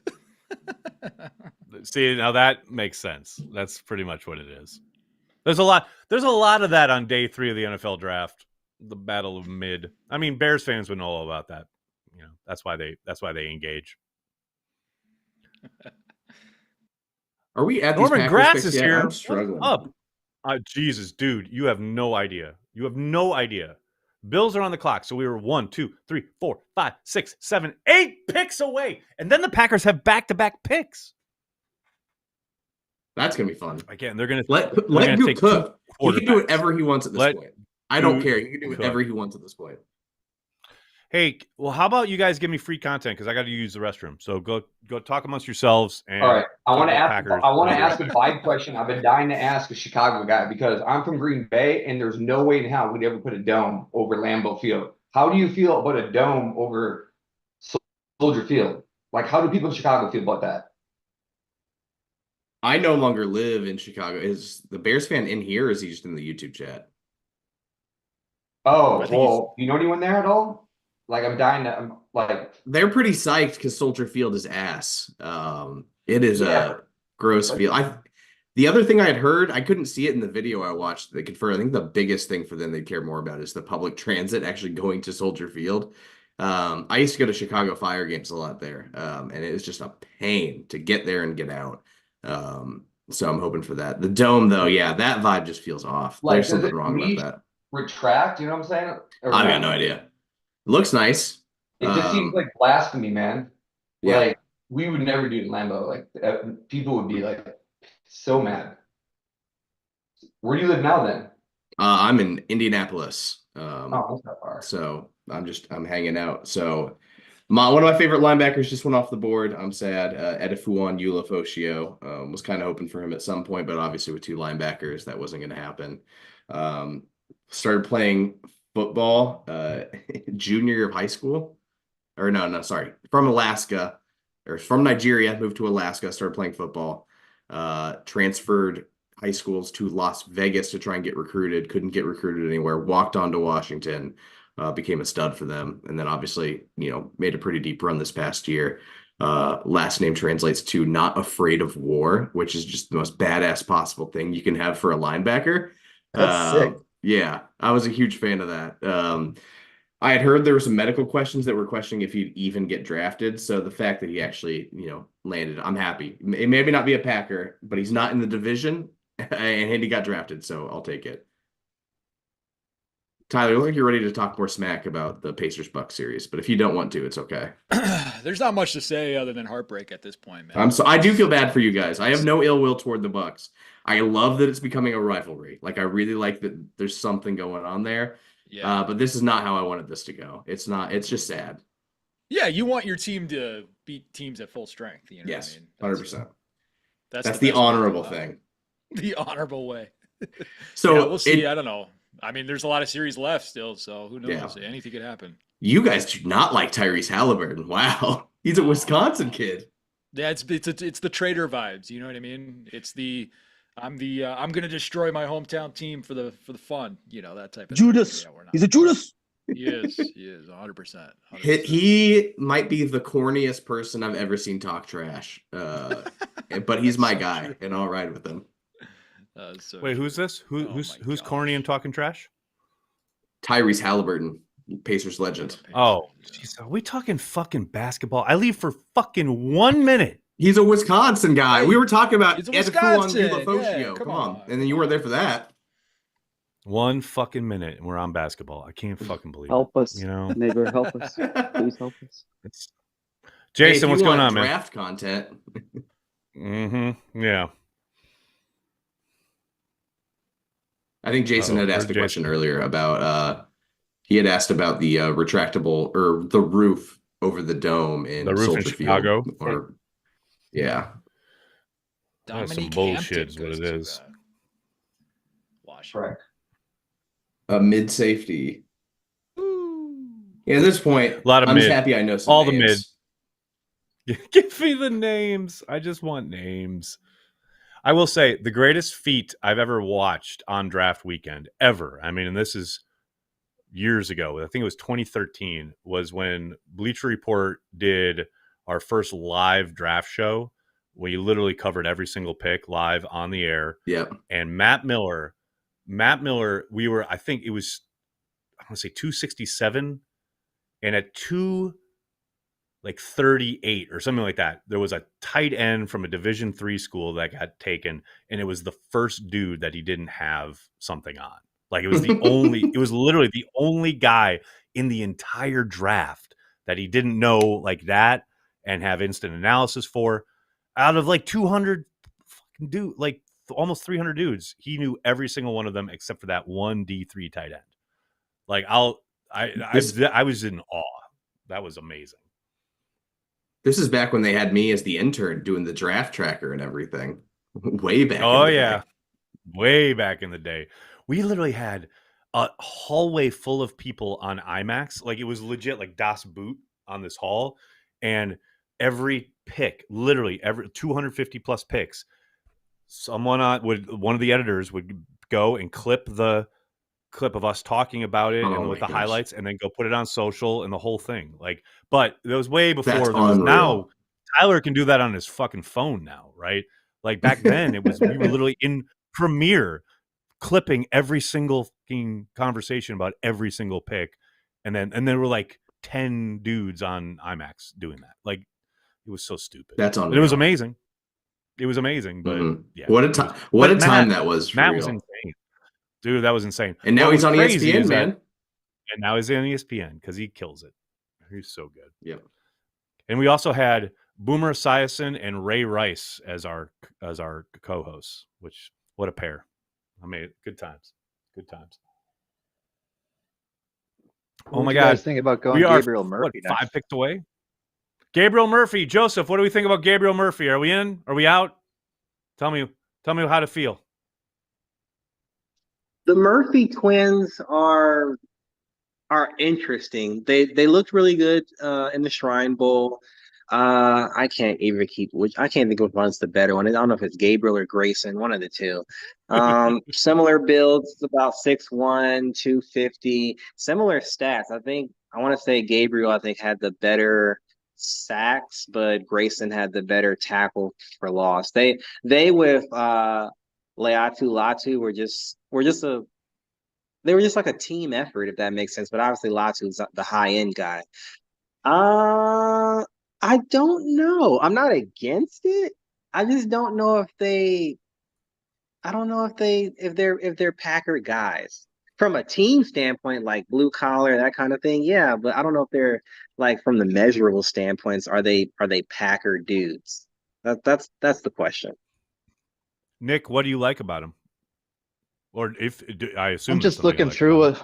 See, now that makes sense. That's pretty much what it is. There's a lot of that on day 3 of the NFL draft. The battle of mid. I mean, Bears fans would know all about that. You know, that's why they engage. Are we at Norman Gratz is here? I'm struggling. What's up? Jesus, dude, you have no idea. You have no idea. Bills are on the clock, so we were 1, 2, 3, 4, 5, 6, 7, 8 picks away, and then the Packers have back-to-back picks. That's gonna be fun. Again, they're gonna let him cook. He can do whatever he wants at this point. I don't care. He can do whatever he wants at this point. Hey, well, how about you guys give me free content because I got to use the restroom. So go talk amongst yourselves. And all right, I want to ask a vibe question. I've been dying to ask a Chicago guy because I'm from Green Bay, and there's no way in hell we'd ever put a dome over Lambeau Field. How do you feel about a dome over Soldier Field? Like, how do people in Chicago feel about that? I no longer live in Chicago. Is the Bears fan in here, or is he just in the YouTube chat? Oh, well, you know anyone there at all? Like, I'm like... They're pretty psyched because Soldier Field is ass. It is a gross field. The other thing I had heard, I couldn't see it in the video I watched. They confirmed, I think the biggest thing for them they care more about is the public transit actually going to Soldier Field. I used to go to Chicago Fire games a lot there, and it was just a pain to get there and get out. So I'm hoping for that. The dome, though, that vibe just feels off. Like, there's something wrong about that. Retract, you know what I'm saying? I got no idea. Looks nice. It just seems like blasphemy, man. Yeah. Like, we would never do it in Lambeau. Like, people would be like so mad. Where do you live now then? I'm in Indianapolis. Oh, that's not far. So I'm hanging out. So one of my favorite linebackers just went off the board. I'm sad. Edifuan Ulafosio was kind of hoping for him at some point, but obviously with two linebackers, that wasn't going to happen. Started playing football junior year of high school. Or no, sorry. From Alaska, or from Nigeria, moved to Alaska, started playing football. Transferred high schools to Las Vegas to try and get recruited. Couldn't get recruited anywhere. Walked on to Washington. Became a stud for them, and then obviously, made a pretty deep run this past year. Last name translates to not afraid of war, which is just the most badass possible thing you can have for a linebacker. That's sick. Yeah, I was a huge fan of that. I had heard there were some medical questions that were questioning if he'd even get drafted. So the fact that he actually, landed, I'm happy. It maybe not be a Packer, but he's not in the division, and he got drafted, so I'll take it. Tyler, you look like you're ready to talk more smack about the Pacers-Bucks series, but if you don't want to, it's okay. There's not much to say other than heartbreak at this point, man. I do feel bad for you guys. I have no ill will toward the Bucks. I love that it's becoming a rivalry. Like, I really like that there's something going on there. Yeah. But this is not how I wanted this to go. It's not. It's just sad. Yeah, you want your team to beat teams at full strength. You know Yes, what I mean? 100%. That's the honorable thing. The honorable way. So yeah, we'll see. I don't know. I mean, there's a lot of series left still, so who knows? Yeah. Anything could happen. You guys do not like Tyrese Halliburton. Wow, he's a Wisconsin kid. Yeah, it's the traitor vibes. You know what I mean? It's I'm gonna destroy my hometown team for the fun. That type of Judas. Thing. Yeah, He's a Judas. He is 100%. He might be the corniest person I've ever seen talk trash, but he's my guy, and I'll ride with him. Wait, who's this? Who's corny and talking trash? Tyrese Halliburton, Pacers legend. Oh, geez, are we talking fucking basketball? I leave for fucking 1 minute. He's a Wisconsin guy. Hey, we were talking about he's a Edifuan Wisconsin. Ulafosio. Yeah, come on. And then you weren't there for that. 1 fucking minute, and we're on basketball. I can't fucking believe Help it. us, neighbor. Help us. Please help us. Jason, what's going on, man? Draft content. Yeah. I think Jason had asked a question earlier about he had asked about the retractable or the roof over the dome in the roof Soldier in Chicago. Field, yeah. That's some bullshit is what it is. Correct. A mid safety. Yeah, at this point, a lot of I'm mid. just happy I know some all names. The mid. Give me the names. I just want names. I will say the greatest feat I've ever watched on draft weekend ever. I mean, and this is years ago. I think it was 2013 was when Bleacher Report did our first live draft show. We literally covered every single pick live on the air. Yep. And Matt Miller, we were, I think it was, I want to say 267, and at 238 or something like that, there was a tight end from a Division III school that got taken, and it was the first dude that he didn't have something on. Like, it was the only, it was literally the only guy in the entire draft that he didn't know like that and have instant analysis for. Out of like 200 fucking dude, like almost 300 dudes, he knew every single one of them except for that one D3 tight end. Like, I was in awe. That was amazing. This is back when they had me as the intern doing the draft tracker and everything. Way back. Oh, yeah. Way back in the day. We literally had a hallway full of people on IMAX. Like, it was legit like Das Boot on this hall. And every pick, literally every 250 plus picks, one of the editors would go and clip the clip of us talking about it and with the highlights, and then go put it on social and the whole thing. Like, but it was way before. Now Tyler can do that on his fucking phone now, right? Like, back then it was we were literally in Premiere clipping every single fucking conversation about every single pick, and there were like 10 dudes on IMAX doing that. Like, it was so stupid. That's on. It was amazing. It was amazing, but yeah. What a time! What a time that was. Matt was insane, dude. That was insane. And now he's on ESPN, man. And now he's in ESPN because he kills it. He's so good. Yeah. And we also had Boomer Esiason and Ray Rice as our co-hosts, which what a pair. I mean, good times. Good times. Oh my you God. guys think about going We are, Gabriel Murphy what, 5 next? picks away? Gabriel Murphy. Joseph, what do we think about Gabriel Murphy? Are we in? Are we out? Tell me how to feel. The Murphy twins are interesting. They looked really good in the Shrine Bowl. I can't think of which one's the better one. I don't know if it's Gabriel or Grayson, one of the two. Similar builds, about 6'1", 250. Similar stats. I want to say Gabriel, had the better sacks, but Grayson had the better tackle for loss. They with Leatu Latu were just like a team effort, if that makes sense. But obviously Latu's the high end guy. I don't know. I'm not against it. I just don't know if they're Packer guys. From a team standpoint, like blue collar, that kind of thing, yeah. But I don't know if they're like from the measurable standpoints, are they Packer dudes? That's the question. Nick, what do you like about him? Or I assume I'm just looking through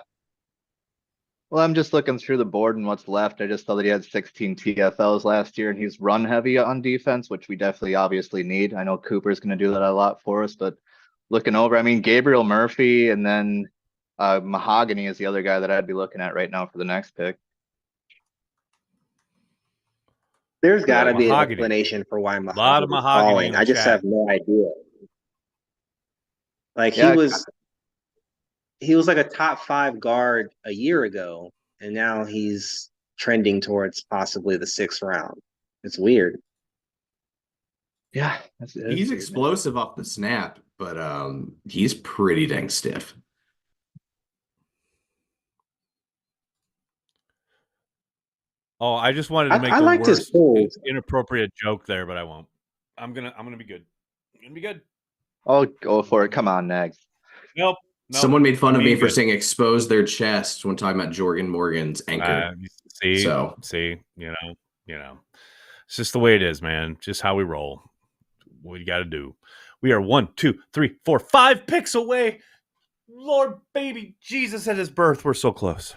I'm just looking through the board and what's left. I just saw that he had 16 TFLs last year, and he's run heavy on defense, which we definitely obviously need. I know Cooper's going to do that a lot for us, but looking over, I mean, Gabriel Murphy and then Mahogany is the other guy that I'd be looking at right now for the next pick. There's got to be an explanation for why Mahogany is falling. I just have no idea. Like he was like a top 5 guard a year ago, and now he's trending towards possibly the 6th round. It's weird. Yeah, he's explosive off the snap, but he's pretty dang stiff. Oh, I just wanted to make the worst inappropriate joke there, but I won't. I'm gonna be good. I'm gonna be good. Oh, go for it. Come on, Nags. Nope. Someone made fun of me for saying expose their chest when talking about Jordan Morgan's anchor. See, you know, it's just the way it is, man. Just how we roll. What you got to do. We are 1, 2, 3, 4, 5 picks away. Lord, baby, Jesus at his birth. We're so close.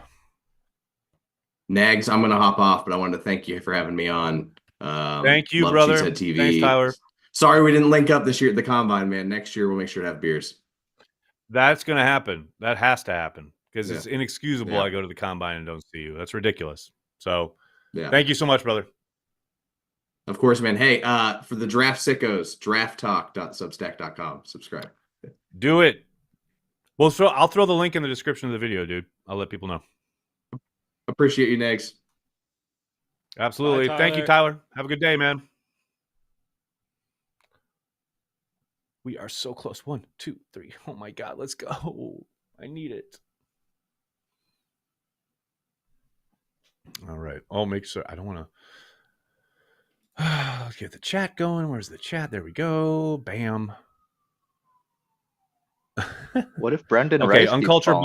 Nags, I'm going to hop off, but I wanted to thank you for having me on. Thank you, brother. CHTV. Thanks, Tyler. Sorry we didn't link up this year at the Combine, man. Next year, we'll make sure to have beers. That's going to happen. That has to happen because it's inexcusable. I go to the Combine and don't see you. That's ridiculous. So thank you so much, brother. Of course, man. Hey, for the draft sickos, drafttalk.substack.com. Subscribe. Do it. Well, so I'll throw the link in the description of the video, dude. I'll let people know. Appreciate you, Nags. Absolutely. Bye, thank you, Tyler. Have a good day, man. We are so close. 1, 2, 3. Oh my God, let's go. I need it. All right. I'll make sure. I don't want to. Let's get the chat going. Where's the chat? There we go. Bam. What if Brendan Okay, Rice Uncultured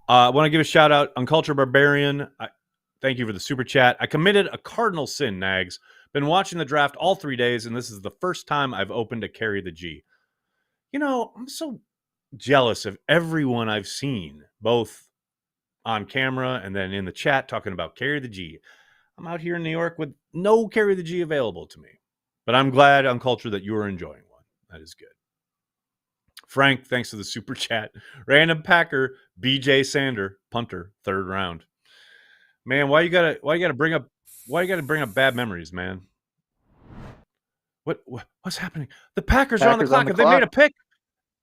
I want to give a shout out. Uncultured Barbarian. Thank you for the super chat. I committed a cardinal sin, Nags. Been watching the draft all 3 days, and this is the first time I've opened to Carry the G. You know, I'm so jealous of everyone I've seen, both on camera and then in the chat talking about Carry the G. I'm out here in New York with no Carry the G available to me. But I'm glad, Uncultured, that you are enjoying one. That is good. Frank, thanks for the super chat. Random Packer, BJ Sander, punter, 3rd round. Man, why you gotta bring up bad memories, man? What's happening? The Packers are on the clock. Have they made a pick?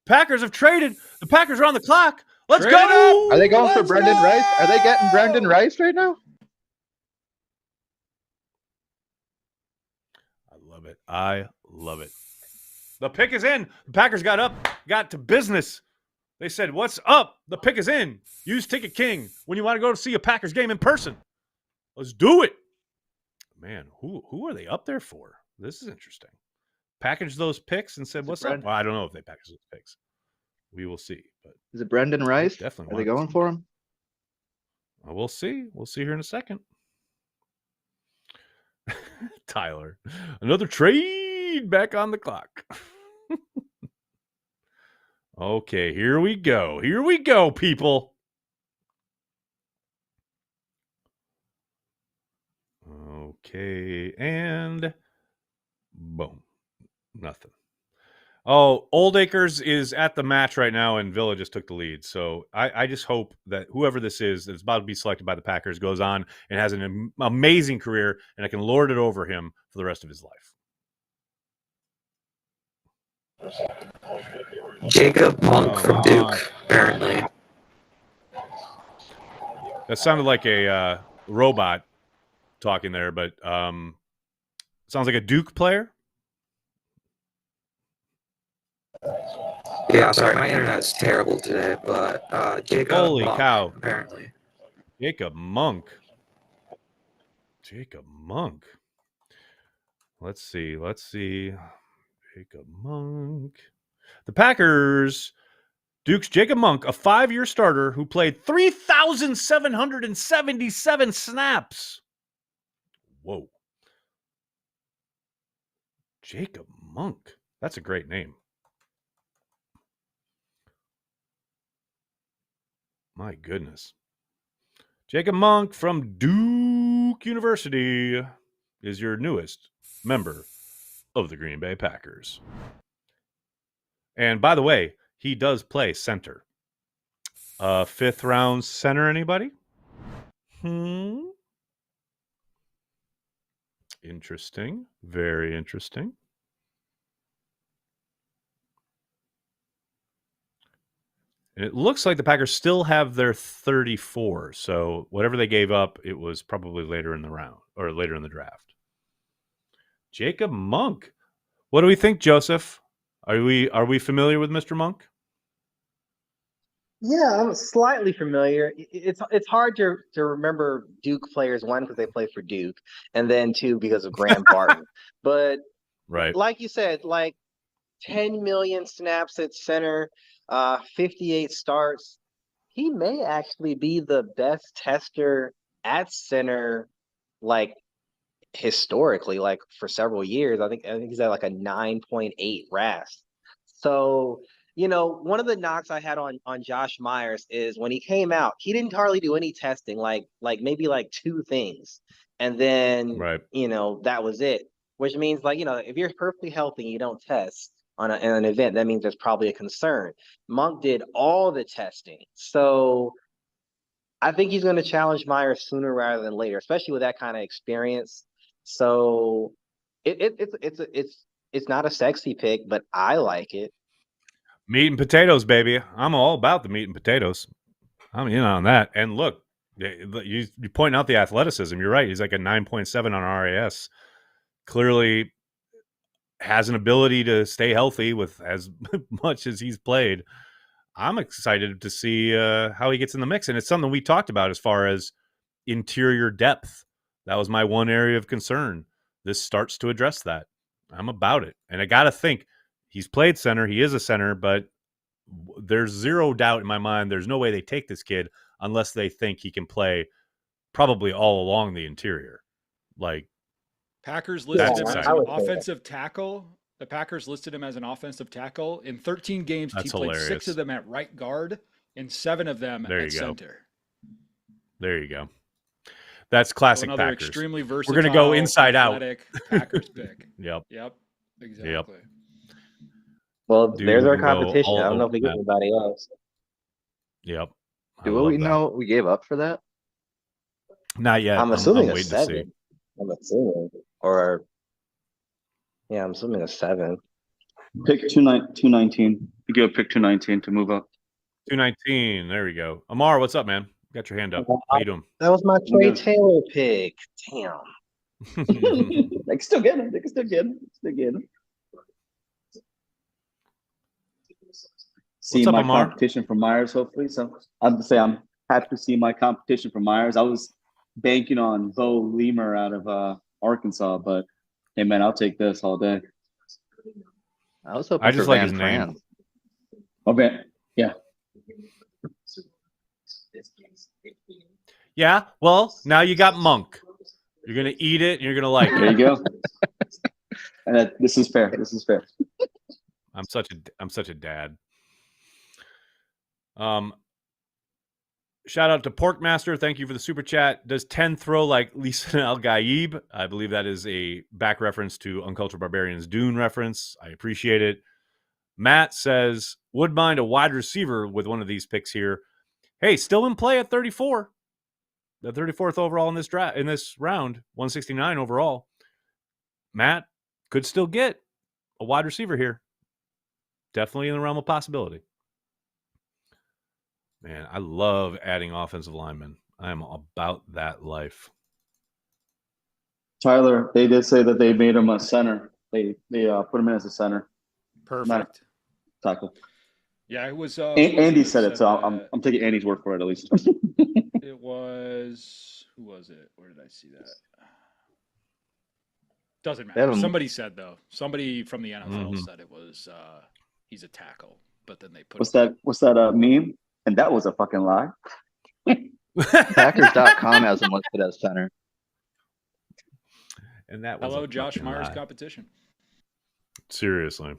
Packers have traded. The Packers are on the clock. Let's go. Are they going for Brendan Rice? Are they getting Brendan Rice right now? I love it. The pick is in. The Packers got to business. They said, "What's up? The pick is in. Use Ticket King when you want to go to see a Packers game in person. Let's do it." Man, who are they up there for? This is interesting. Packaged those picks and said, "What's up?" Well, I don't know if they packaged those picks. We will see. But is it Brendan Rice? Definitely. Are they going for him? We'll see. We'll see here in a second. Tyler, another trade back on the clock. Okay, here we go. Here we go, people. Okay, and boom. Nothing. Oh, Old Acres is at the match right now, and Villa just took the lead. So I just hope that whoever this is that's about to be selected by the Packers goes on and has an amazing career, and I can lord it over him for the rest of his life. Jacob Monk from Duke, apparently. That sounded like a robot talking there, but sounds like a Duke player. Yeah, sorry, my internet's terrible today, but Jacob Holy Monk, cow. apparently. Jacob Monk. Jacob Monk. Let's see. Jacob Monk. The Packers, Duke's Jacob Monk, a 5-year starter who played 3,777 snaps. Whoa. Jacob Monk. That's a great name. My goodness. Jacob Monk from Duke University is your newest member of the Green Bay Packers. And by the way, he does play center. 5th round center, anybody? Interesting. Very interesting. And it looks like the Packers still have their 34. So whatever they gave up, it was probably later in the round or later in the draft. Jacob Monk. What do we think, Joseph? Are we familiar with Mr. Monk? Yeah, I'm slightly familiar. It's hard to remember Duke players, one, because they play for Duke, and then two, because of Graham Barton. But right, like you said, like 10 million snaps at center, 58 starts. He may actually be the best tester at center, like historically, like for several years. I think he's at like a 9.8 RAS. So, one of the knocks I had on Josh Myers is when he came out, he didn't hardly do any testing, like maybe like 2 things. And then, that was it. Which means, like, if you're perfectly healthy and you don't test on an event, that means there's probably a concern. Monk did all the testing. So I think he's going to challenge Myers sooner rather than later, especially with that kind of experience. So it's not a sexy pick, but I like it. Meat and potatoes, baby. I'm all about the meat and potatoes. I'm in on that. And look, you point out the athleticism. You're right. He's like a 9.7 on RAS. Clearly has an ability to stay healthy with as much as he's played. I'm excited to see how he gets in the mix. And it's something we talked about as far as interior depth. That was my one area of concern. This starts to address that. I'm about it. And I got to think he's played center. He is a center, but there's zero doubt in my mind. There's no way they take this kid unless they think he can play probably all along the interior. Like, Packers listed him as an offensive tackle. The Packers listed him as an offensive tackle. In 13 games, he played 6 of them at right guard and 7 of them at center. There you go. That's classic so another Packers. Extremely versatile, we're going to go inside out. Packers pick. Yep. Exactly. Yep. Well, there's our competition. I don't know if we get anybody else. Yep. Do we know what we gave up for that? Not yet. I'm assuming I'm a 7. I'm assuming. I'm assuming a 7. Pick 219. You go pick 219 to move up. 219. There we go. Amar, what's up, man? Got your hand up. How you doing? That was my Trey Taylor pick. Damn. They can still get him. See my competition from Myers, hopefully. So I'm to say I'm happy to see my competition from Myers. I was banking on Bo Lemer out of Arkansas, but hey, man, I'll take this all day. I was hoping just for like Van his Fran. name. Oh, man. Yeah. Yeah, well, now you got Monk. You're gonna eat it, and you're gonna like it. There you go. And this is fair. This is fair. I'm such a dad. Shout out to Porkmaster. Thank you for the super chat. Does 10 throw like Lisa Al Gaib? I believe that is a back reference to Uncultured Barbarians Dune reference. I appreciate it. Matt says, would mind a wide receiver with one of these picks here. Hey, still in play at 34. The 34th overall in this draft, in this round, 169 overall. Matt could still get a wide receiver here. Definitely in the realm of possibility. Man, I love adding offensive linemen. I am about that life. Tyler, they did say that they made him a center. They put him in as a center. Perfect. Tackle. Yeah, it was. Andy said it, so I'm taking Andy's word for it at least. It was. Who was it? Where did I see that? Doesn't matter. Somebody said though. Somebody from the NFL said it was. He's a tackle, but then they put. What's that meme? And that was a fucking lie. Packers.com has him listed as center. And that was hello, Josh Myers competition. Seriously.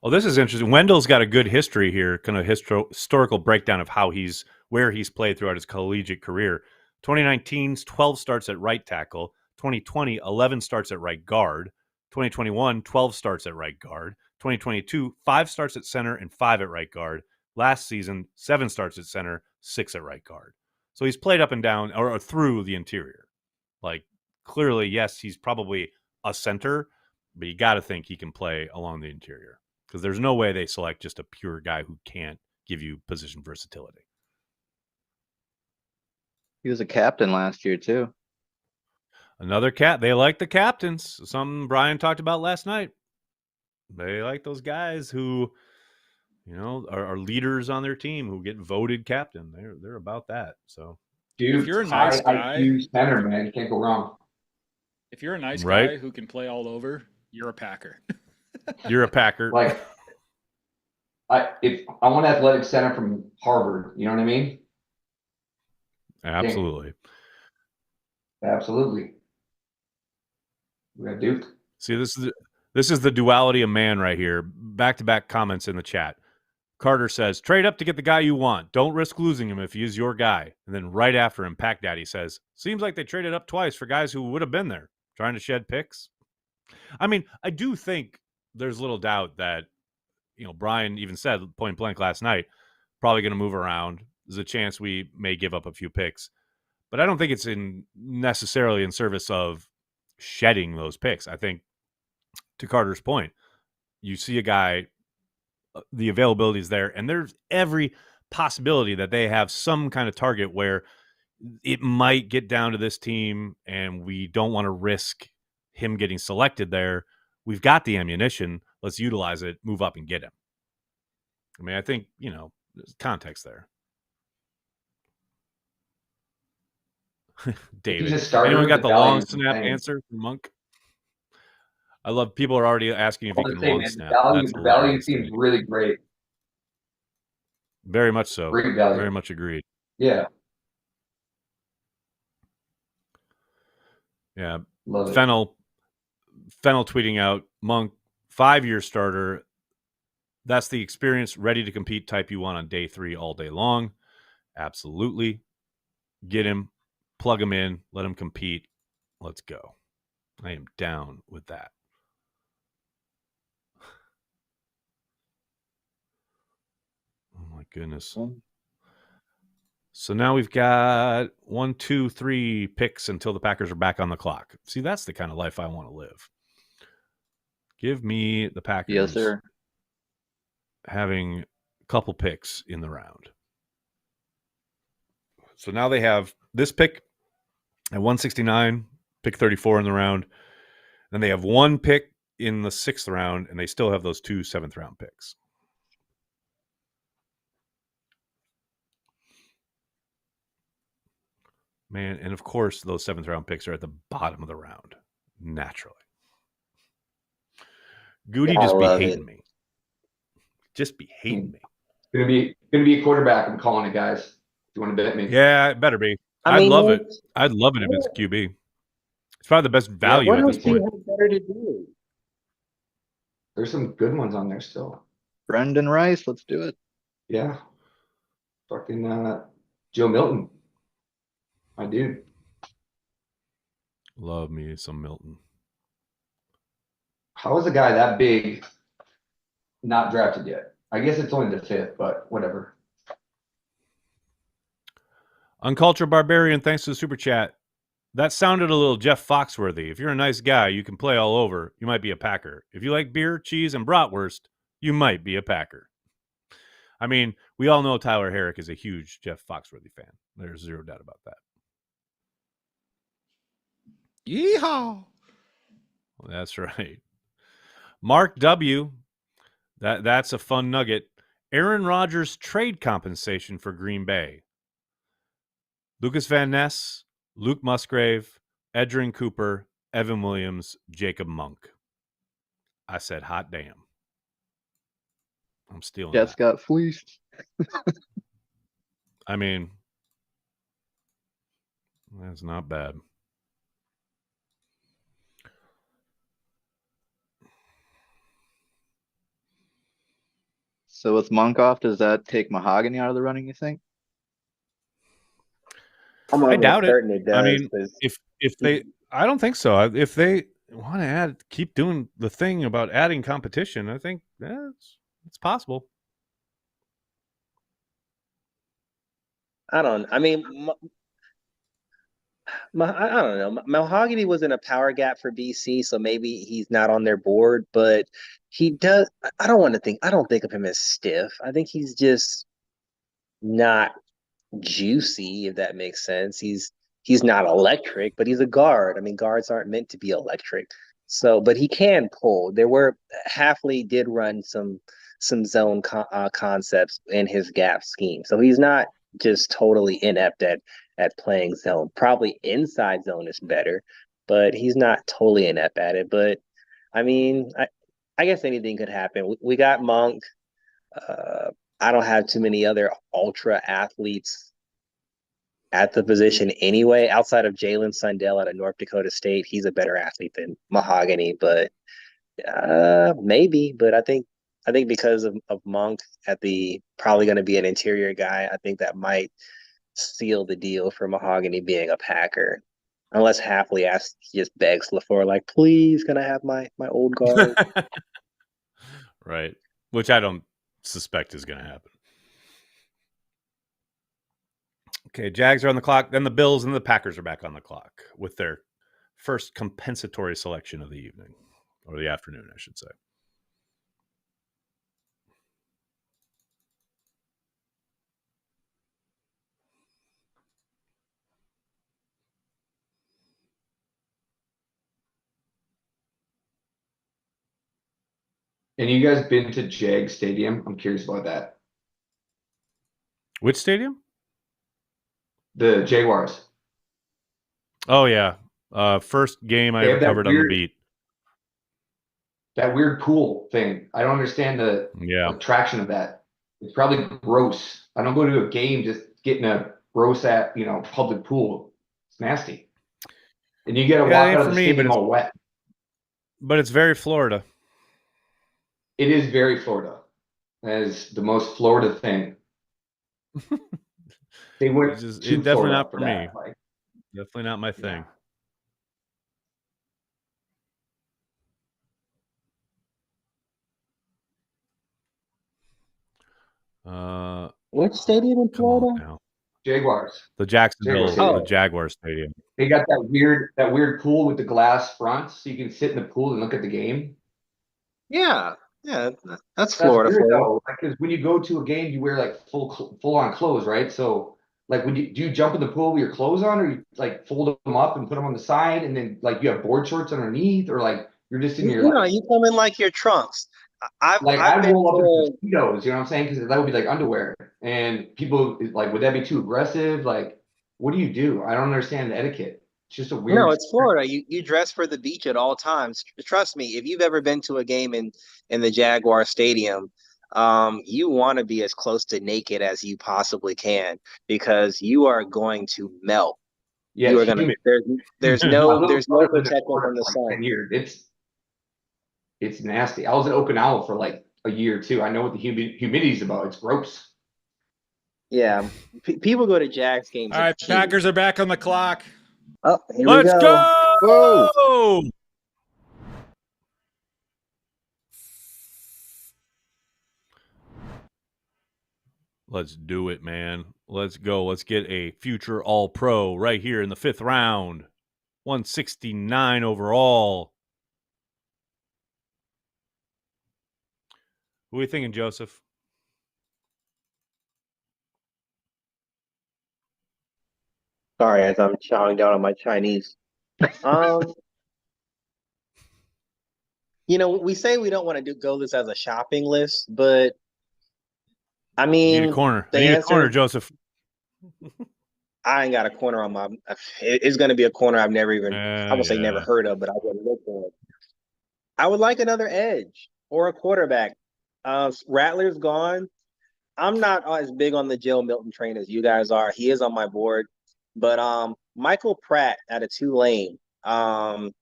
Oh, this is interesting. Wendell's got a good history here, kind of historical breakdown of where he's played throughout his collegiate career. 2019's 12 starts at right tackle. 2020, 11 starts at right guard. 2021, 12 starts at right guard. 2022, 5 starts at center and 5 at right guard. Last season, 7 starts at center, 6 at right guard. So he's played up and down or through the interior. Like, clearly, yes, he's probably a center, but you got to think he can play along the interior because there's no way they select just a pure guy who can't give you position versatility. He was a captain last year, too. Another They like the captains. Something Brian talked about last night. They like those guys who, are leaders on their team who get voted captain. They're about that. So, dude, if you're a nice guy, center, man, you can't go wrong. If you're a nice guy who can play all over, you're a Packer. You're a Packer. Like, if I want an athletic center from Harvard, you know what I mean? Absolutely. Absolutely. We got Duke. See, this is the duality of man right here. Back-to-back comments in the chat. Carter says, trade up to get the guy you want. Don't risk losing him if he is your guy. And then right after him, Pack Daddy says, seems like they traded up twice for guys who would have been there. Trying to shed picks. I mean, I do think there's little doubt that, Brian even said point blank last night, probably going to move around. There's a chance we may give up a few picks. But I don't think it's necessarily in service of shedding those picks. I think, to Carter's point, you see a guy, the availability is there, and there's every possibility that they have some kind of target where it might get down to this team and we don't want to risk him getting selected there. We've got the ammunition. Let's utilize it, move up and get him. I mean, I think, there's context there. David, anyone got the long snap answer from Monk? I love people are already asking if he can long snap. Value seems really great. Very much so. Great value. Very much agreed. Yeah. Yeah. Love it. Fennel tweeting out, Monk, 5-year starter. That's the experience, ready to compete type you want on day 3 all day long. Absolutely. Get him, plug him in, let him compete. Let's go. I am down with that. Oh my goodness. So now we've got 1, 2, 3 picks until the Packers are back on the clock. See, that's the kind of life I want to live. Give me the Packers. Yes, sir. Having a couple picks in the round. So now they have this pick at 169, pick 34 in the round. Then they have one pick in the 6th round, and they still have those 2 7th round picks. Man, and of course, those 7th round picks are at the bottom of the round, naturally. Goody just be hating me. Just be hating me. Gonna be a quarterback. I'm calling it, guys. If you want to bet me? Yeah, it better be. I'd love it. I'd love it if it's QB. It's probably the best value at this point. Better to do? There's some good ones on there still. Brendan Rice, let's do it. Yeah. Fucking Joe Milton. My dude. Love me some Milton. How is a guy that big not drafted yet? I guess it's only the 5th, but whatever. Uncultured Barbarian, thanks to the super chat. That sounded a little Jeff Foxworthy. If you're a nice guy, you can play all over. You might be a Packer. If you like beer, cheese, and bratwurst, you might be a Packer. I mean, we all know Tyler Herrick is a huge Jeff Foxworthy fan. There's zero doubt about that. Yeehaw! That's right. Mark W. That's a fun nugget. Aaron Rodgers trade compensation for Green Bay. Lucas Van Ness, Luke Musgrave, Edgerrin Cooper, Evan Williams, Jacob Monk. I said, hot damn. I'm stealing Jets that. got fleeced. I mean, that's not bad. So with Monk off, does that take Mahogany out of the running, you think? I doubt it. I mean, if they, I don't think so. If they want to keep doing the thing about adding competition, I think it's possible. I don't know. Mahogany was in a power gap for BC, so maybe he's not on their board, but he does. I don't think of him as stiff. I think he's just not juicy, if that makes sense. He's not electric, but he's a guard. I mean, guards aren't meant to be electric. So, but he can pull. Halfley did run some zone concepts in his gap scheme. So he's not just totally inept at playing zone. Probably inside zone is better, but he's not totally inept at it. But I mean, I guess anything could happen. We got Monk. I don't have too many other ultra athletes at the position anyway. Outside of Jalen Sundell out of North Dakota State, he's a better athlete than Mahogany. But maybe. But I think because of Monk probably going to be an interior guy, I think that might seal the deal for Mahogany being a Packer. Unless Halfley just begs LaFleur, like, please, can I have my old guard? Right. Which I don't suspect is going to happen. Okay, Jags are on the clock. Then the Bills and the Packers are back on the clock with their first compensatory selection of the evening, or the afternoon, I should say. And you guys been to Jag Stadium? I'm curious about that. Which stadium? The Jaguars. Oh, yeah. First game I ever covered on the beat. That weird pool thing. I don't understand the attraction of that. It's probably gross. I don't go to a game just getting a gross public pool. It's nasty. And you got to walk out of the stadium all wet. But it's very Florida. It is very Florida. That is the most Florida thing. They went it's definitely not for me. Definitely not my thing. Which stadium in Florida? Jaguars. The Jacksonville, the Jaguar Stadium. They got that weird pool with the glass front, so you can sit in the pool and look at the game. Yeah, that's Florida. Weird, though, because when you go to a game, you wear like full on clothes, right? So like do you jump in the pool with your clothes on, or you like fold them up and put them on the side, and then like you have board shorts underneath, or like you're just in your you come in like your trunks. I'd roll up in mosquitoes, you know what I'm saying? Because that would be like underwear, and people like, would that be too aggressive? Like, what do you do? I don't understand the etiquette. It's just a weird. No, it's Florida. You dress for the beach at all times. Trust me, if you've ever been to a game in the Jaguar Stadium, you want to be as close to naked as you possibly can because you are going to melt. Yeah, you are going to. There's no protection from the sun. It's nasty. I was in Okinawa for like a year or two. I know what the humidity is about. It's gross. Yeah, people go to Jags games. All right, Packers are back on the clock. Oh, here Let's we go. Whoa! Let's do it, man. Let's go. Let's get a future All-Pro right here in the 5th round. 169 overall. Who are you thinking, Joseph? Sorry, as I'm chowing down on my Chinese. We say we don't want to go this as a shopping list, but I mean, need a corner. I need a corner, Joseph. I ain't got a corner on my. It's going to be a corner I've never even. I won't say never heard of, but I would look for it. I would like another edge or a quarterback. Rattler's gone. I'm not as big on the Joe Milton train as you guys are. He is on my board, but Michael Pratt out of Tulane, gunslinger,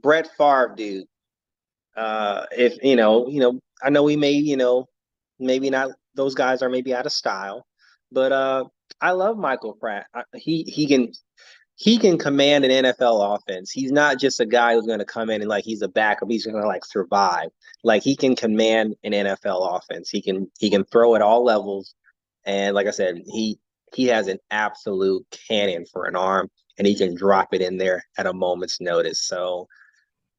Brett Favre, dude. If I know we may, maybe not. Those guys are maybe out of style, but I love Michael Pratt. He can command an NFL offense. He's not just a guy who's going to come in and like he's a backup. He's going to like survive. Like he can command an NFL offense. He can throw at all levels, and like I said, he has an absolute cannon for an arm, and he can drop it in there at a moment's notice. So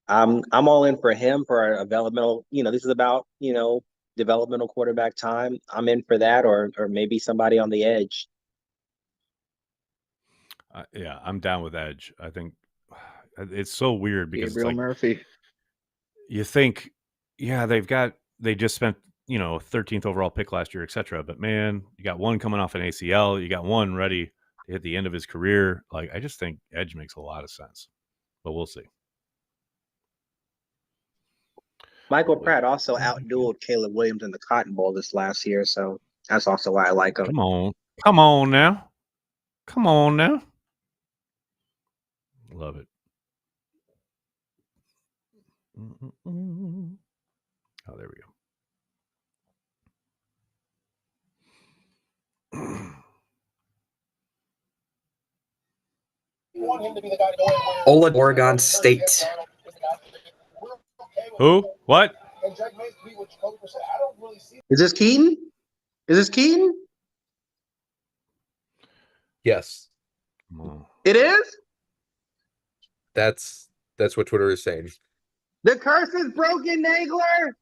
I'm all in for him for a developmental. This is about developmental quarterback time. I'm in for that, or maybe somebody on the edge. Yeah, I'm down with edge. I think it's so weird because Gabriel it's like Murphy. You think, yeah, they just spent 13th overall pick last year, etc. But man, you got one coming off an ACL, you got one ready to hit the end of his career. Like I just think edge makes a lot of sense, but we'll see. Michael Pratt also outdueled Caleb Williams in the Cotton Bowl this last year, so that's also why I like him. Come on now. Love it. Oh, there we go. You want him to be the guy to go Ola, Oregon State. Who? What? Is this Kayden? Yes. It is? That's what Twitter is saying. The curse is broken, Nagler.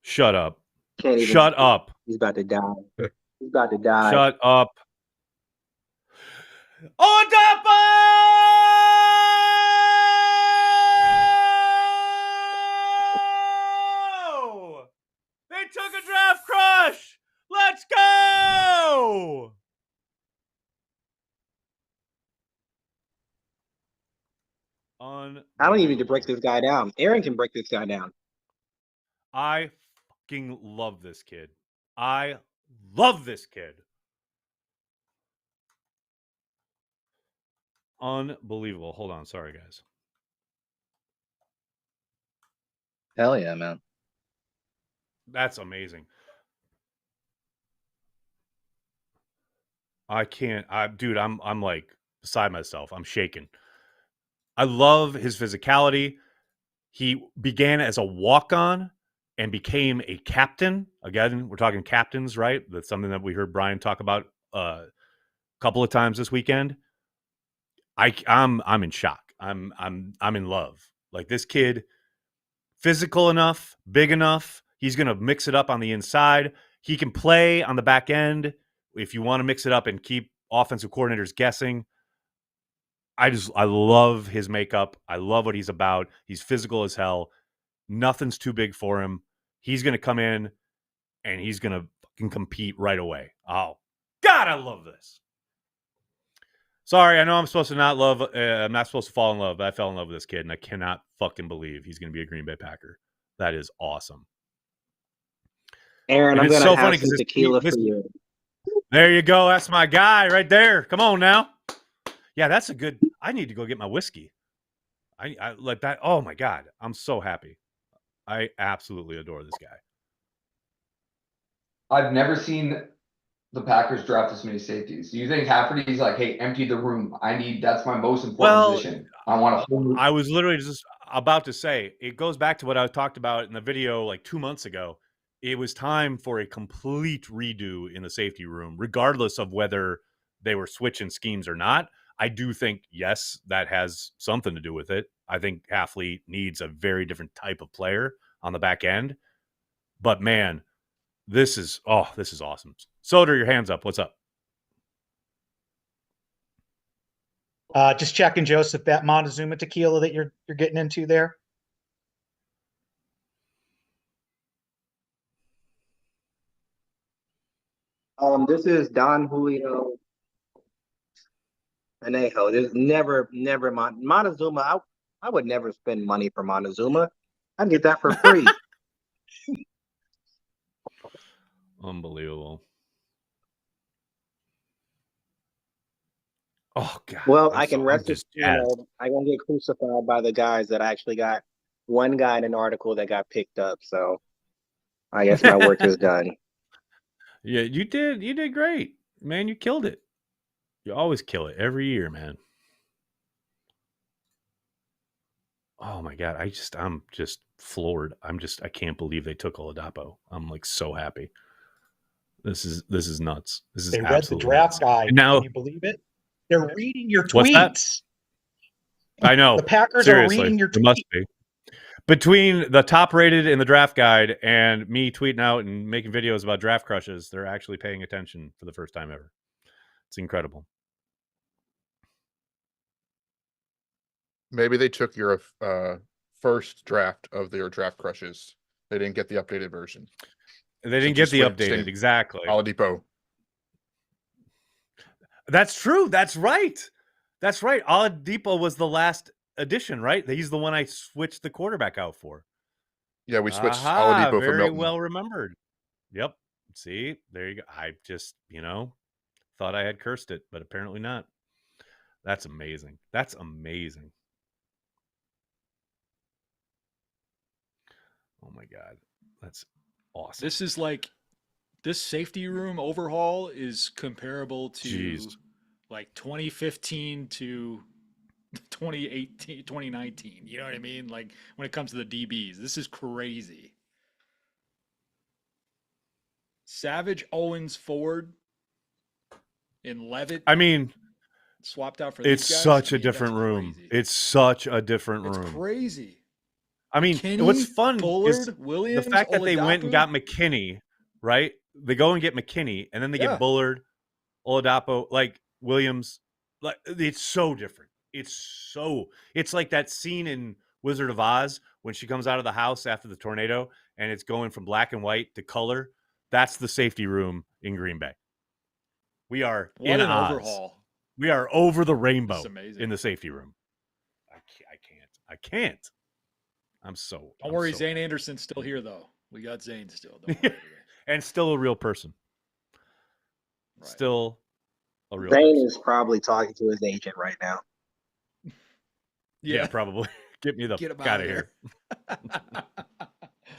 Shut up. Shut up. He's about to die. Shut up. Odapa! They took a draft crush. Let's go. I don't even need to break this guy down. Aaron can break this guy down. I fucking love this kid. Unbelievable. Hold on. Sorry, guys. Hell yeah, man. That's amazing. I'm like beside myself. I'm shaking. I love his physicality. He began as a walk-on and became a captain. Again, we're talking captains, right? That's something that we heard Brian talk about a couple of times this weekend. I'm in shock. I'm in love. Like this kid, physical enough, big enough. He's gonna mix it up on the inside. He can play on the back end if you want to mix it up and keep offensive coordinators guessing. I love his makeup. I love what he's about. He's physical as hell. Nothing's too big for him. He's going to come in and he's going to fucking compete right away. Oh, God, I love this. Sorry, I know I'm supposed to not I'm not supposed to fall in love, but I fell in love with this kid, and I cannot fucking believe he's going to be a Green Bay Packer. That is awesome. Aaron, and I'm it's gonna so have funny some because tequila for you. There you go. That's my guy right there. Come on now. Yeah, that's a good. I need to go get my whiskey. I like that. Oh my God, I'm so happy. I absolutely adore this guy. I've never seen the Packers draft this many safeties. Do you think Hafferty's like, hey, empty the room? That's my most important position. I want to. I was literally just about to say, it goes back to what I talked about in the video like 2 months ago. It was time for a complete redo in the safety room, regardless of whether they were switching schemes or not. I do think, yes, that has something to do with it. I think Hafley needs a very different type of player on the back end. But man, this is awesome. Soder, your hands up. What's up? Just checking, Joseph, that Montezuma tequila that you're getting into there. This is Don Julio Anejo. There's never Montezuma. I would never spend money for Montezuma. I'd get that for free. Unbelievable. Oh God. Well, I can rest I won't get crucified by the guys that I actually got one guy in an article that got picked up. So I guess my work is done. Yeah, you did great, man. You killed it. You always kill it every year, man. Oh my God. I'm just floored. I can't believe they took Oladapo. I'm like so happy. This is nuts. This is they read the draft guide. Now, can you believe it? They're reading your tweets. What's that? I know. The Packers Seriously, are reading your tweets. It must be. Between the top rated in the draft guide and me tweeting out and making videos about draft crushes, they're actually paying attention for the first time ever. It's incredible. Maybe they took your first draft of their draft crushes. They didn't get the updated version. They didn't get the updated, exactly. Oladipo. That's true. That's right. That's right. Oladipo was the last edition, right? He's the one I switched the quarterback out for. Yeah, we switched Oladipo for very Milton. Well remembered. Yep. See, there you go. I just, thought I had cursed it, but apparently not. That's amazing. That's amazing. Oh my God. That's awesome. This is like, this safety room overhaul is comparable to like 2015 to 2018, 2019. You know what I mean? Like when it comes to the DBs, this is crazy. Savage, Owens, Ford, and Levitt. I mean, swapped out for it's these guys. such a different room. It's such a different room. It's crazy. I mean, McKinney, what's fun Bullard, is Williams, the fact that they went Oladapo. and got McKinney, right? They go and get McKinney, and then they get Bullard, Oladapo, like Williams. Like it's so different. It's like that scene in Wizard of Oz when she comes out of the house after the tornado, and it's going from black and white to color. That's the safety room in Green Bay. We are in Oz. Overhaul. We are over the rainbow in the safety room. I can't. Don't worry, Zane Anderson's still here though. We got Zane still. Don't worry. And still a real person. Right. Still a real Zane person. is probably talking to his agent right now. Yeah, probably. Get me the fuck out of here.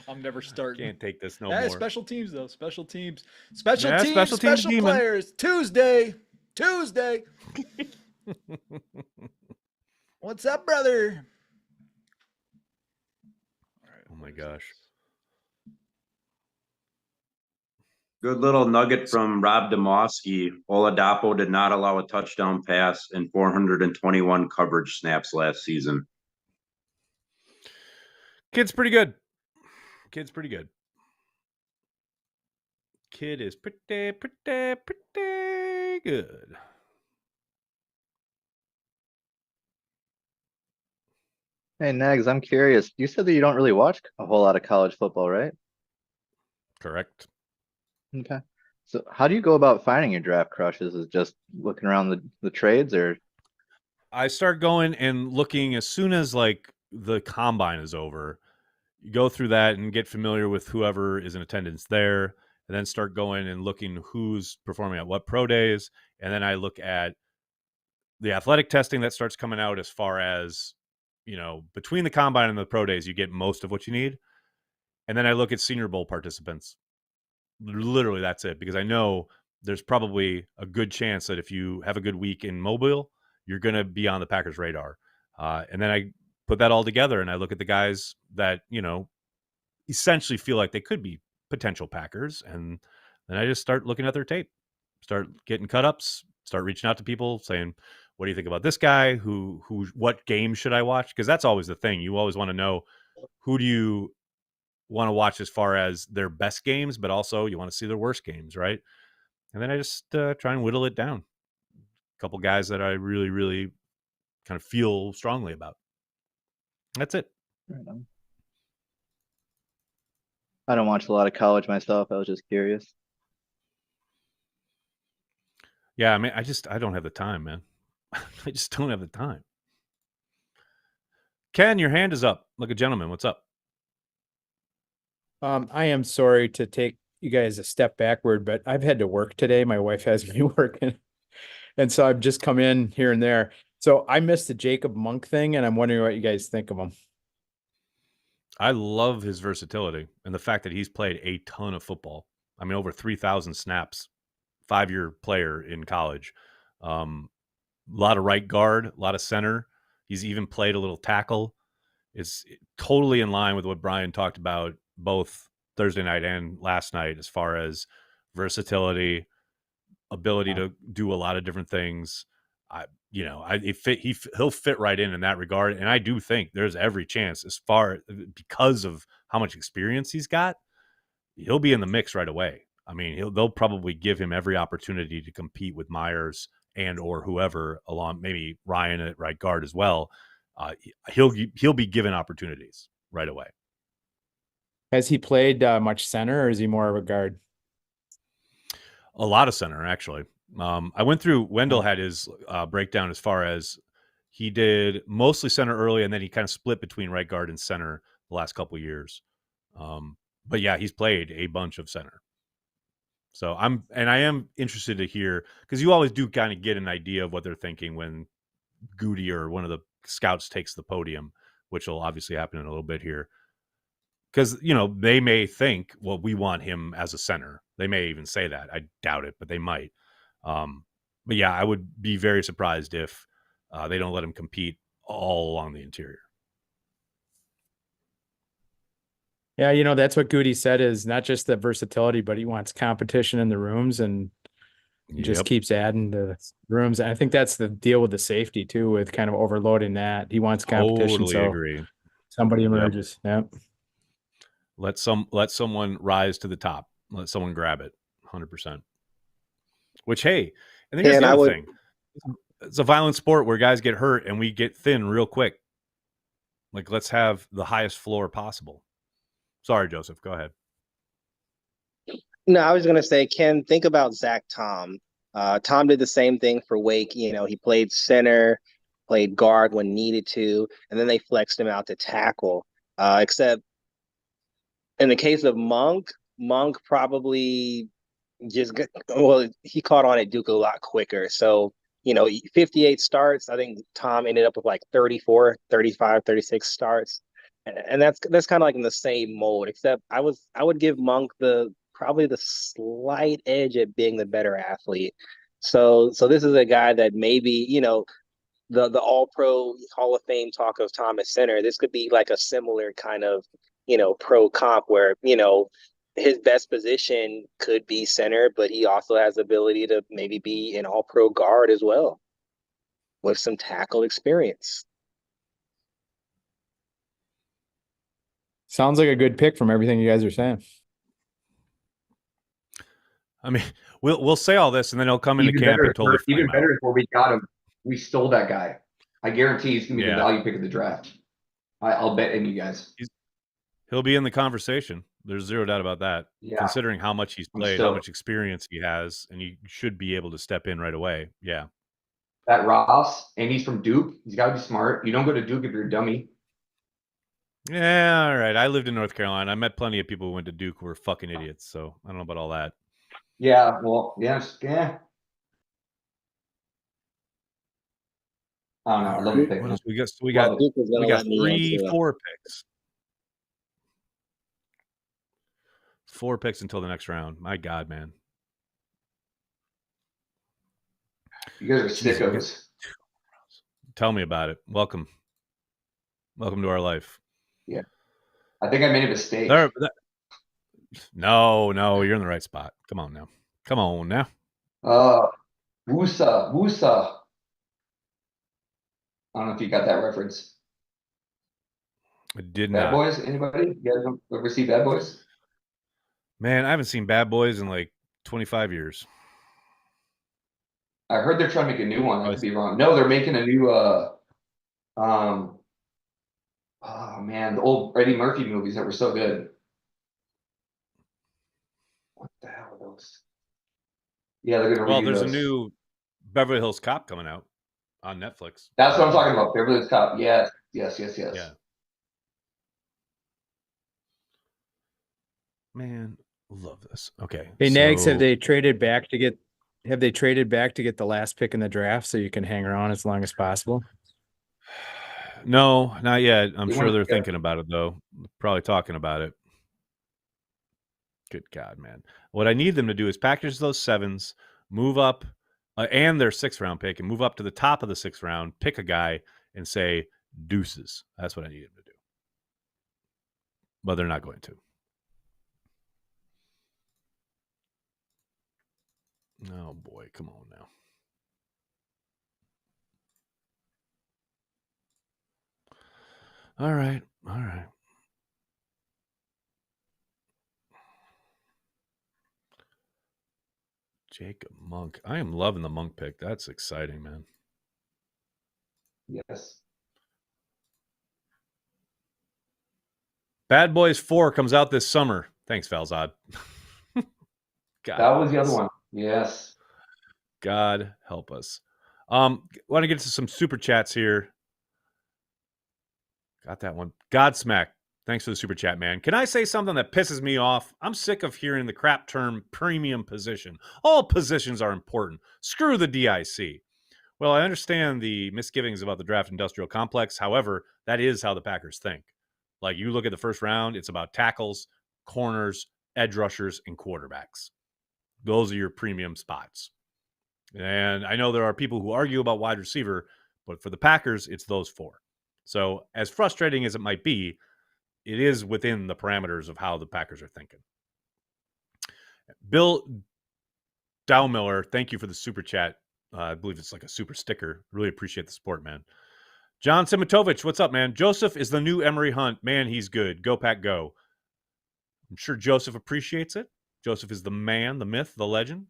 I'm never starting. Can't take this no more. Special teams though. Special teams. Special teams players. Tuesday. What's up, brother? Oh my gosh. Good little nugget from Rob Demoski. Oladapo did not allow a touchdown pass in 421 coverage snaps last season. Kid's pretty good. Kid is pretty good. Hey, Nags, I'm curious. You said that you don't really watch a whole lot of college football, right? Correct. Okay. So how do you go about finding your draft crushes? Is it just looking around the trades, or? I start going and looking as soon as like the combine is over. you go through that and get familiar with whoever is in attendance there, and then start going and looking who's performing at what pro days. And then I look at the athletic testing that starts coming out as far as, between the combine and the pro days, you get most of what you need. And then I look at Senior Bowl participants. Literally, that's it, because I know there's probably a good chance that if you have a good week in Mobile, you're going to be on the Packers' radar. And then I put that all together and I look at the guys that, essentially feel like they could be potential Packers. And then I just start looking at their tape, start getting cut ups, start reaching out to people saying, what do you think about this guy? What game should I watch? Because that's always the thing. You always want to know, who do you want to watch as far as their best games, but also you want to see their worst games, right? And then I just try and whittle it down. A couple guys that I really, really kind of feel strongly about. That's it. I don't watch a lot of college myself. I was just curious. Yeah, I mean, I don't have the time, man. I just don't have the time. Ken, your hand is up like a gentleman. What's up? I am sorry to take you guys a step backward, but I've had to work today. My wife has me working. And so I've just come in here and there. So I missed the Jacob Monk thing, and I'm wondering what you guys think of him. I love his versatility and the fact that he's played a ton of football. I mean, over 3,000 snaps, 5-year player in college. A lot of right guard, a lot of center. He's even played a little tackle. It's totally in line with what Brian talked about both Thursday night and last night, as far as versatility, ability to do a lot of different things. He'll fit right in that regard. And I do think there's every chance, because of how much experience he's got, he'll be in the mix right away. I mean, they'll probably give him every opportunity to compete with Myers and or whoever, along maybe Ryan at right guard as well. He'll be given opportunities right away. Has he played much center, or is he more of a guard? A lot of center, actually. I went through, Wendell had his breakdown as far as he did mostly center early, and then he kind of split between right guard and center the last couple of years. But yeah, he's played a bunch of center. So I am interested to hear, because you always do kind of get an idea of what they're thinking when Goody or one of the scouts takes the podium, which will obviously happen in a little bit here. Because, they may think, well, we want him as a center. They may even say that. I doubt it, but they might. But yeah, I would be very surprised if they don't let him compete all along the interior. Yeah, that's what Goody said, is not just the versatility, but he wants competition in the rooms, and just keeps adding to rooms. And I think that's the deal with the safety too, with kind of overloading that. He wants competition. Totally so agree. Somebody emerges. Yep. Let someone rise to the top. Let someone grab it. 100%. Which, hey, I think that's the other thing. It's a violent sport where guys get hurt and we get thin real quick. Like, let's have the highest floor possible. Sorry, Joseph. Go ahead. No, I was going to say, Ken, think about Zach Tom. Tom did the same thing for Wake. He played center, played guard when needed to, and then they flexed him out to tackle. Except in the case of Monk probably he caught on at Duke a lot quicker. So, 58 starts. I think Tom ended up with like 34, 35, 36 starts. And that's kind of like in the same mold, except I would give Monk probably the slight edge at being the better athlete. So this is a guy that maybe, the All-Pro Hall of Fame talk of Thomas Center, this could be like a similar kind of, pro comp where, his best position could be center, but he also has the ability to maybe be an All-Pro guard as well with some tackle experience. Sounds like a good pick from everything you guys are saying. I mean, we'll say all this, and then he'll come into camp and totally even better before we got him. We stole that guy. I guarantee he's gonna be the value pick of the draft. I'll bet in you guys. He'll be in the conversation. There's zero doubt about that. Yeah. Considering how much he's played, how much experience he has, and he should be able to step in right away. Yeah. That Ross, and he's from Duke. He's got to be smart. You don't go to Duke if you're a dummy. Yeah, all right. I lived in North Carolina. I met plenty of people who went to Duke who were fucking idiots. So I don't know about all that. Yeah, well, yes, yeah. I don't know. I love the pick. What else we got? So we Love got it. 4 picks. 4 picks until the next round. My God, man. You guys are sickos. Tell me about it. Welcome to our life. Yeah. I think I made a mistake. No, you're in the right spot. Come on now. Wusa. I don't know if you got that reference. I did Bad not. Boys? Anybody? You guys ever see Bad Boys? Man, I haven't seen Bad Boys in like 25 years. I heard they're trying to make a new one. I could be wrong. No, they're making a new oh man, the old Eddie Murphy movies that were so good. What the hell are those? Yeah, they're gonna redo there's those. a new Beverly Hills Cop coming out on Netflix. That's what I'm talking about. Beverly Hills Cop. Yes. Yeah. Man, love this. Okay. Hey, Nags, have they traded back to get the last pick in the draft so you can hang around as long as possible? No, not yet. I'm sure they're thinking about it though. Probably talking about it. Good God, man. What I need them to do is package those 7s, move up, and their 6th round pick, and move up to the top of the 6th round, pick a guy, and say deuces. That's what I need them to do. But they're not going to. Oh boy, come on now. All right. Jacob Monk. I am loving the Monk pick. That's exciting, man. Yes. Bad Boys 4 comes out this summer. Thanks, Falzad. That was the other one. Yes. God help us. Want to get to some super chats here. Got that one. Godsmack. Thanks for the super chat, man. Can I say something that pisses me off? I'm sick of hearing the crap term premium position. All positions are important. Screw the DIC. Well, I understand the misgivings about the draft industrial complex. However, that is how the Packers think. Like, you look at the first round, it's about tackles, corners, edge rushers, and quarterbacks. Those are your premium spots. And I know there are people who argue about wide receiver, but for the Packers, it's those 4. So as frustrating as it might be, it is within the parameters of how the Packers are thinking. Bill Dowmiller, thank you for the super chat. I believe it's like a super sticker. Really appreciate the support, man. John Simitovich, what's up, man? Joseph is the new Emery Hunt. Man, he's good. Go, Pack, go. I'm sure Joseph appreciates it. Joseph is the man, the myth, the legend.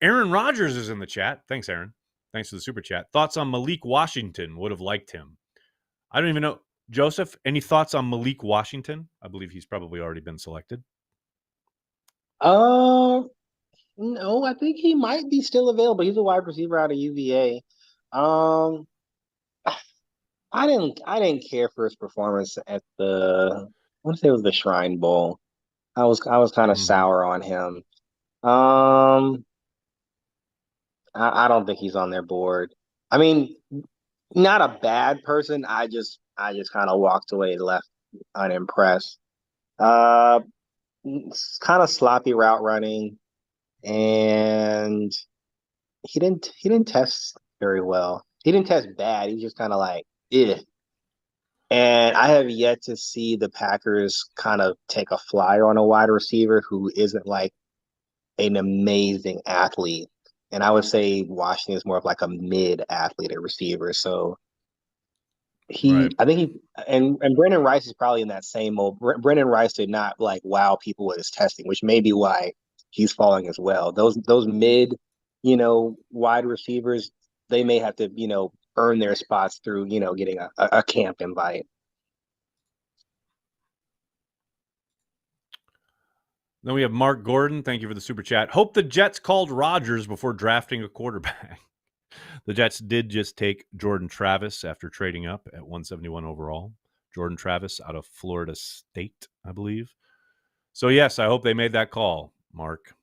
Aaron Rodgers is in the chat. Thanks, Aaron. Thanks for the super chat. Thoughts on Malik Washington? Would have liked him. I don't even know. Joseph, any thoughts on Malik Washington? I believe he's probably already been selected. No, I think he might be still available. He's a wide receiver out of UVA. I didn't care for his performance at I want to say it was the Shrine Bowl. I was kind of sour on him. I don't think he's on their board. I mean, not a bad person. I just kind of walked away, left unimpressed. Kind of sloppy route running, and he didn't test very well. He didn't test bad. He was just kind of like, eh. And I have yet to see the Packers kind of take a flyer on a wide receiver who isn't like an amazing athlete. And I would say Washington is more of like a mid athlete at receiver. So I think he and Brendan Rice is probably in that same mold. Brendan Rice did not like wow people with his testing, which may be why he's falling as well. Those mid, wide receivers, they may have to, earn their spots through, getting a camp invite. Then we have Mark Gordon. Thank you for the super chat. Hope the Jets called Rodgers before drafting a quarterback. The Jets did just take Jordan Travis after trading up at 171 overall. Jordan Travis out of Florida State, I believe. So, yes, I hope they made that call, Mark.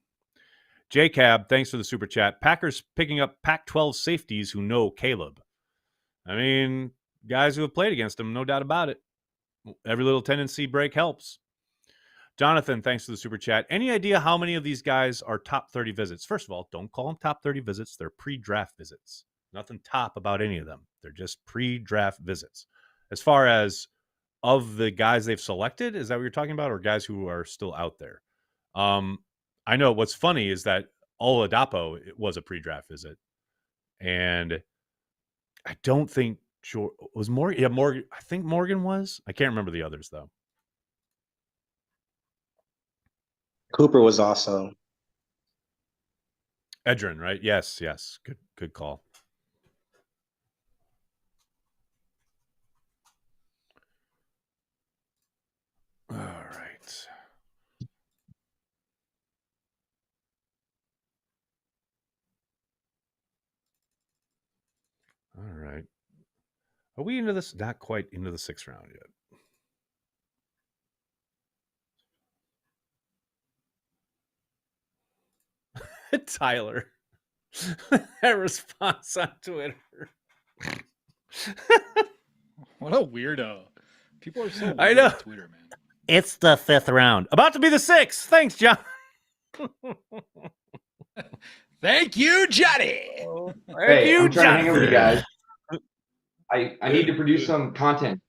J-Cab, thanks for the super chat. Packers picking up Pac-12 safeties who know Caleb. I mean, guys who have played against him, no doubt about it. Every little tendency break helps. Jonathan, thanks for the super chat. Any idea how many of these guys are top 30 visits? First of all, don't call them top 30 visits. They're pre-draft visits. Nothing top about any of them. They're just pre-draft visits. As far as of the guys they've selected, is that what you're talking about, or guys who are still out there? I know what's funny is that Oladapo was a pre-draft visit, and I don't think was Morgan. Yeah, Morgan. I think Morgan was. I can't remember the others though. Cooper was also. Edrin, right? Yes. Good call. All right. All right. Are we into this? Not quite into the 6th round yet. Tyler. That response on Twitter. What a weirdo. People are so weird I know. on Twitter, man. It's the 5th round. About to be the 6th. Thanks, John. Thank you, Johnny. Hey, I'm trying to hang out with you guys. I need to produce some content.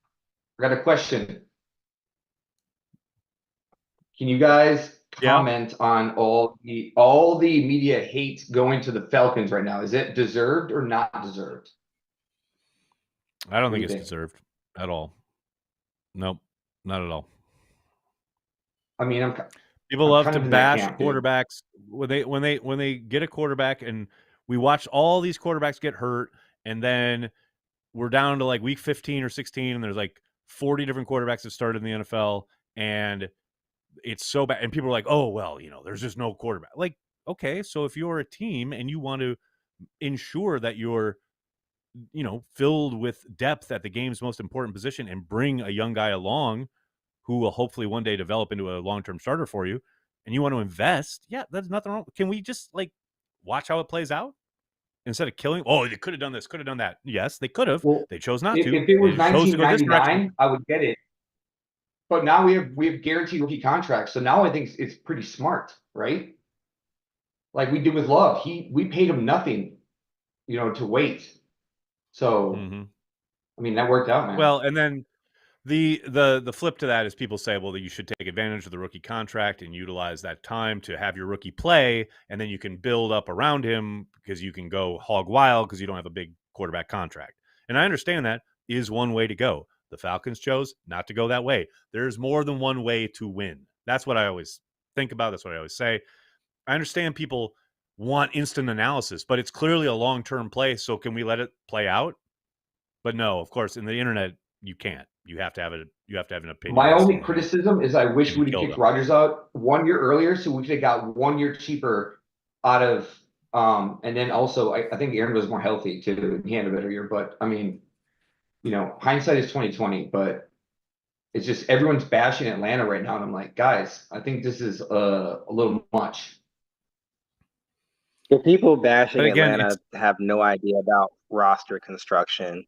I got a question. Can you guys comment on all the media hate going to the Falcons right now? Is it deserved or not deserved? I don't think it's deserved at all. Nope, not at all. I mean, people love to bash quarterbacks when they get a quarterback, and we watch all these quarterbacks get hurt, and then we're down to like week 15 or 16, and there's like 40 different quarterbacks that started in the NFL, and it's so bad. And people are like, oh, well, there's just no quarterback. Like, okay, so if you're a team and you want to ensure that you're, filled with depth at the game's most important position and bring a young guy along who will hopefully one day develop into a long-term starter for you, and you want to invest, there's nothing wrong. Can we just watch how it plays out? Instead of killing, they could have done this, could have done that. Yes, they could have. Well, they chose not to. If it was 1999, I would get it. But now we have guaranteed rookie contracts, so now I think it's pretty smart, right? Like we did with Love, we paid him nothing, to wait. So, I mean, that worked out, man. Well, and then the flip to that is people say, well, that you should take advantage of the rookie contract and utilize that time to have your rookie play, and then you can build up around him because you can go hog wild because you don't have a big quarterback contract. And I understand that is one way to go. The Falcons chose not to go that way. There's more than one way to win. That's what I always think about. That's what I always say. I understand people want instant analysis, but it's clearly a long-term play. So can we let it play out? But no, of course, in the internet, you can't. You have to have an opinion. My only criticism is I wish we'd have kicked Rodgers out 1 year earlier, so we could have got 1 year cheaper out of. And then also, I think Aaron was more healthy too. He had a better year, but I mean, hindsight is 2020. But it's just everyone's bashing Atlanta right now, and I'm like, guys, I think this is a little much. The people bashing Atlanta have no idea about roster construction.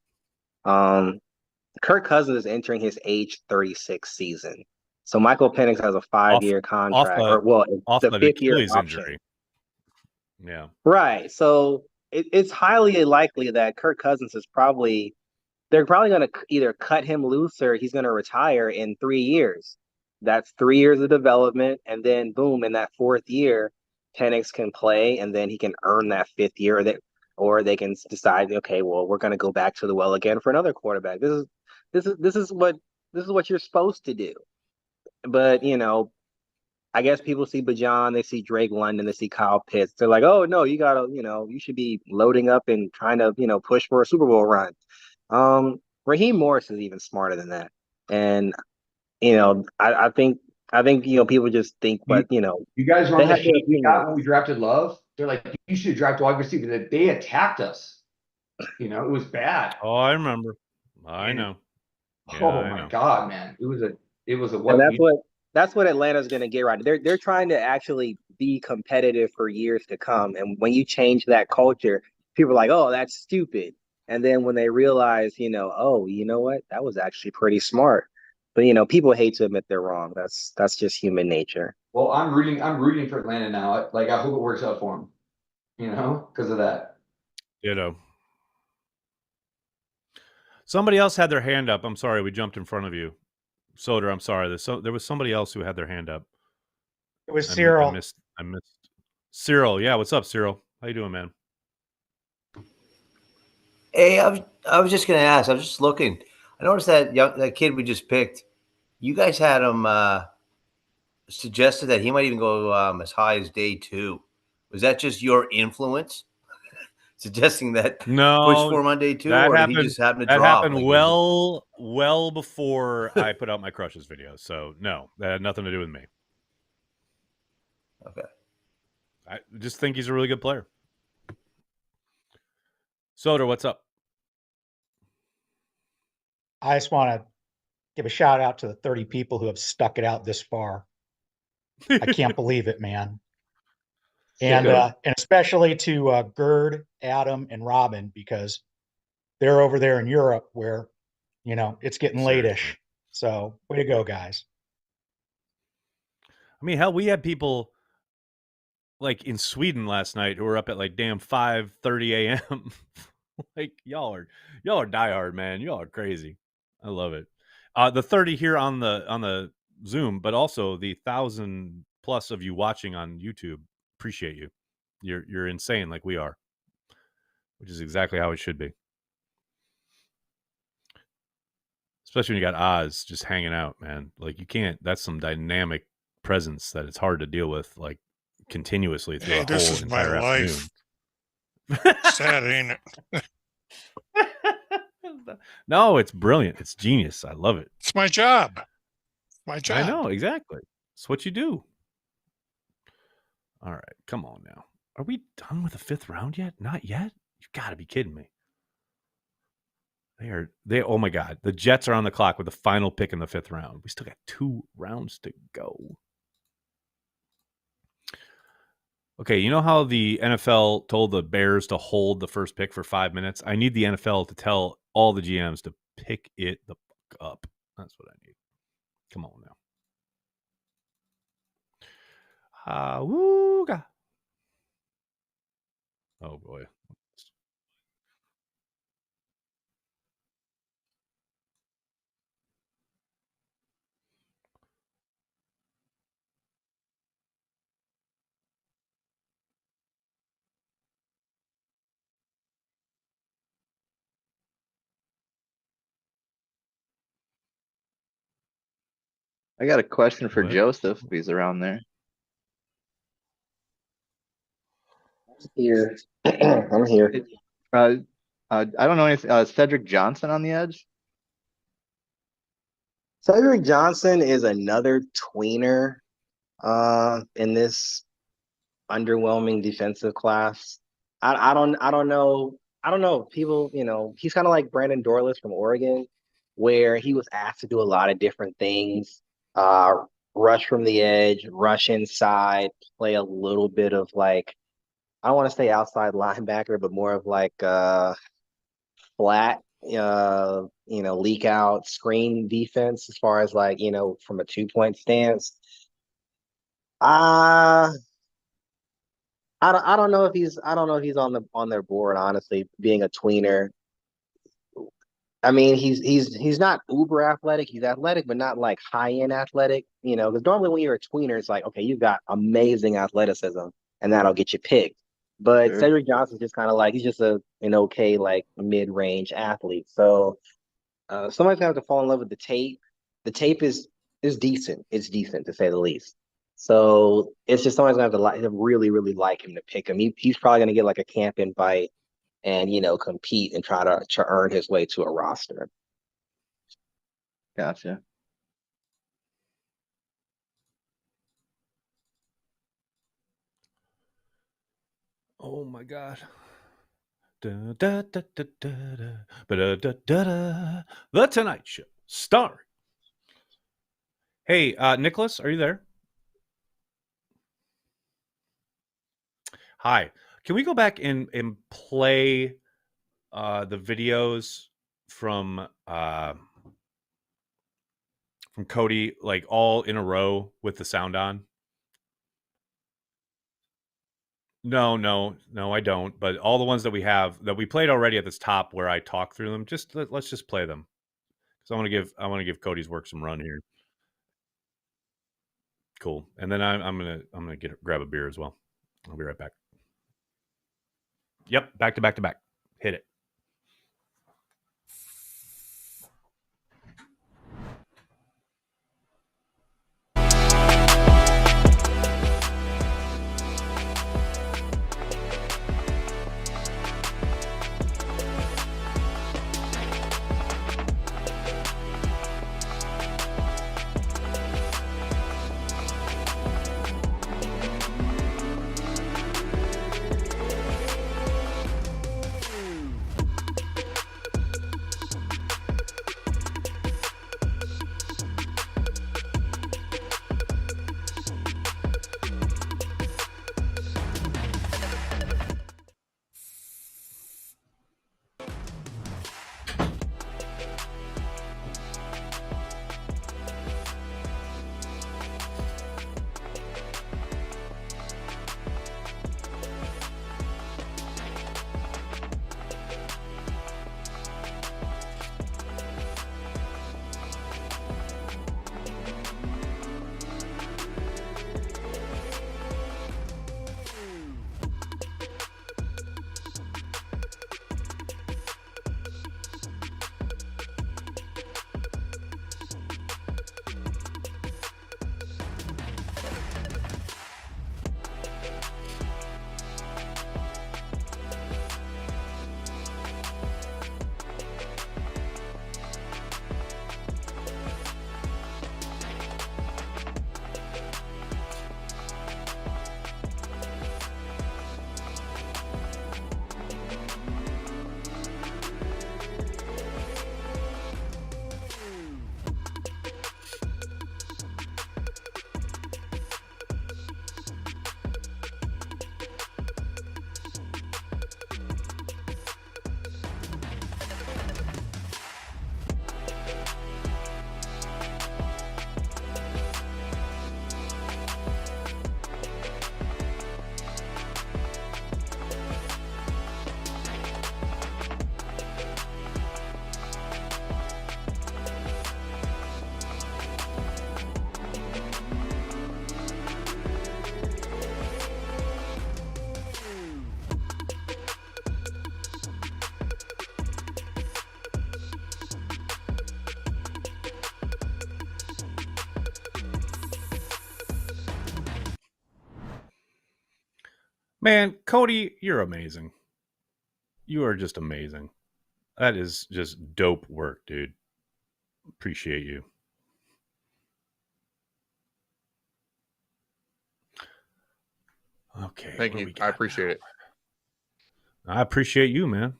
Kirk Cousins is entering his age 36 season. So Michael Penix has a 5-year contract. It's the 5th-year injury. Yeah. Right. So it's highly likely that Kirk Cousins they're probably going to either cut him loose or he's going to retire in 3 years. That's 3 years of development. And then boom, in that 4th year, Penix can play, and then he can earn that 5th year, or they can decide, okay, well, we're going to go back to the well again for another quarterback. This is what you're supposed to do. But I guess people see Bajan, they see Drake London, they see Kyle Pitts. They're like, oh no, you should be loading up and trying to push for a Super Bowl run. Raheem Morris is even smarter than that, and I think people just think, but you guys remember the hate we got when we drafted Love? They're like, you should draft wide receiver. They attacked us. It was bad. Oh, I remember. I know. Yeah, oh my God, man. It was a what? And that's what Atlanta's going to get right. They're trying to actually be competitive for years to come. And when you change that culture, people are like, oh, that's stupid. And then when they realize, oh, you know what? That was actually pretty smart. But people hate to admit they're wrong. That's just human nature. Well, I'm rooting for Atlanta now. Like, I hope it works out for them, because of that. Somebody else had their hand up. I'm sorry, we jumped in front of you. Soder, I'm sorry. There was somebody else who had their hand up. It was Cyril. I missed Cyril. Yeah, what's up, Cyril? How you doing, man? Hey, I was just gonna ask. I was just looking. I noticed that kid we just picked. You guys had him suggested that he might even go as high as day 2. Was that just your influence suggesting that push for him on day 2, or did he just happen to drop? That happened well before I put out my crushes video. So no, that had nothing to do with me. Okay. I just think he's a really good player. Soder, what's up? I just want to give a shout out to the 30 people who have stuck it out this far. I can't believe it, man. And especially to Gerd, Adam, and Robin, because they're over there in Europe where, it's getting late-ish. So way to go, guys. I mean, hell, we had people like in Sweden last night who were up at like damn 5:30 a.m. Like y'all are diehard, man. Y'all are crazy. I love it. The 30 here on the Zoom, but also the 1,000 plus of you watching on YouTube. Appreciate you. You're insane like we are, which is exactly how it should be. Especially when you got Oz just hanging out, man. Like you can't. That's some dynamic presence that it's hard to deal with, like continuously through a whole entire afternoon. Sad, ain't it? No, it's brilliant. It's genius. I love it. It's my job. My job. I know, exactly. It's what you do. All right, come on now. Are we done with the 5th round yet? Not yet? You've got to be kidding me. Oh my God. The Jets are on the clock with the final pick in the 5th round. We still got 2 rounds to go. Okay, you know how the NFL told the Bears to hold the first pick for 5 minutes? I need the NFL to tell all the GMs to pick it the fuck up. That's what I need. Come on now. Woo-ga. Oh boy. I got a question for Joseph if he's around there. Here. I'm here. I don't know anything. Cedric Johnson on the edge? Cedric Johnson is another tweener in this underwhelming defensive class. I don't know. I don't know. People, he's kind of like Brandon Dorlus from Oregon, where he was asked to do a lot of different things. Rush from the edge, rush inside, play a little bit of like, I don't want to say outside linebacker, but more of like flat, leak out screen defense as far as like, from a 2-point stance. I don't know if he's on their board, honestly, being a tweener. I mean, he's not uber athletic. He's athletic, but not like high end athletic, because normally when you're a tweener, it's like, okay, you've got amazing athleticism and that'll get you picked. But Sure. Cedric Johnson's just kind of like, he's just an okay, like mid range athlete. So somebody's gonna have to fall in love with the tape. The tape is decent. It's decent to say the least. So it's just somebody's gonna have to really, really like him to pick him. He's probably gonna get like a camp invite and compete and try to earn his way to a roster. Gotcha. Oh my God. The Tonight Show. Star. Hey, Nicholas, are you there? Hi. Can we go back and play the videos from Cody, like all in a row with the sound on? No, I don't. But all the ones that we have that we played already at this top where I talk through them, just let's just play them. So I want to give Cody's work some run here. Cool. And then I'm gonna grab a beer as well. I'll be right back. Yep, back to back. Hit it. Man, Cody, you're amazing. You are just amazing. That is just dope work, dude. Appreciate you. Okay. Thank you. I appreciate it. I appreciate you, man.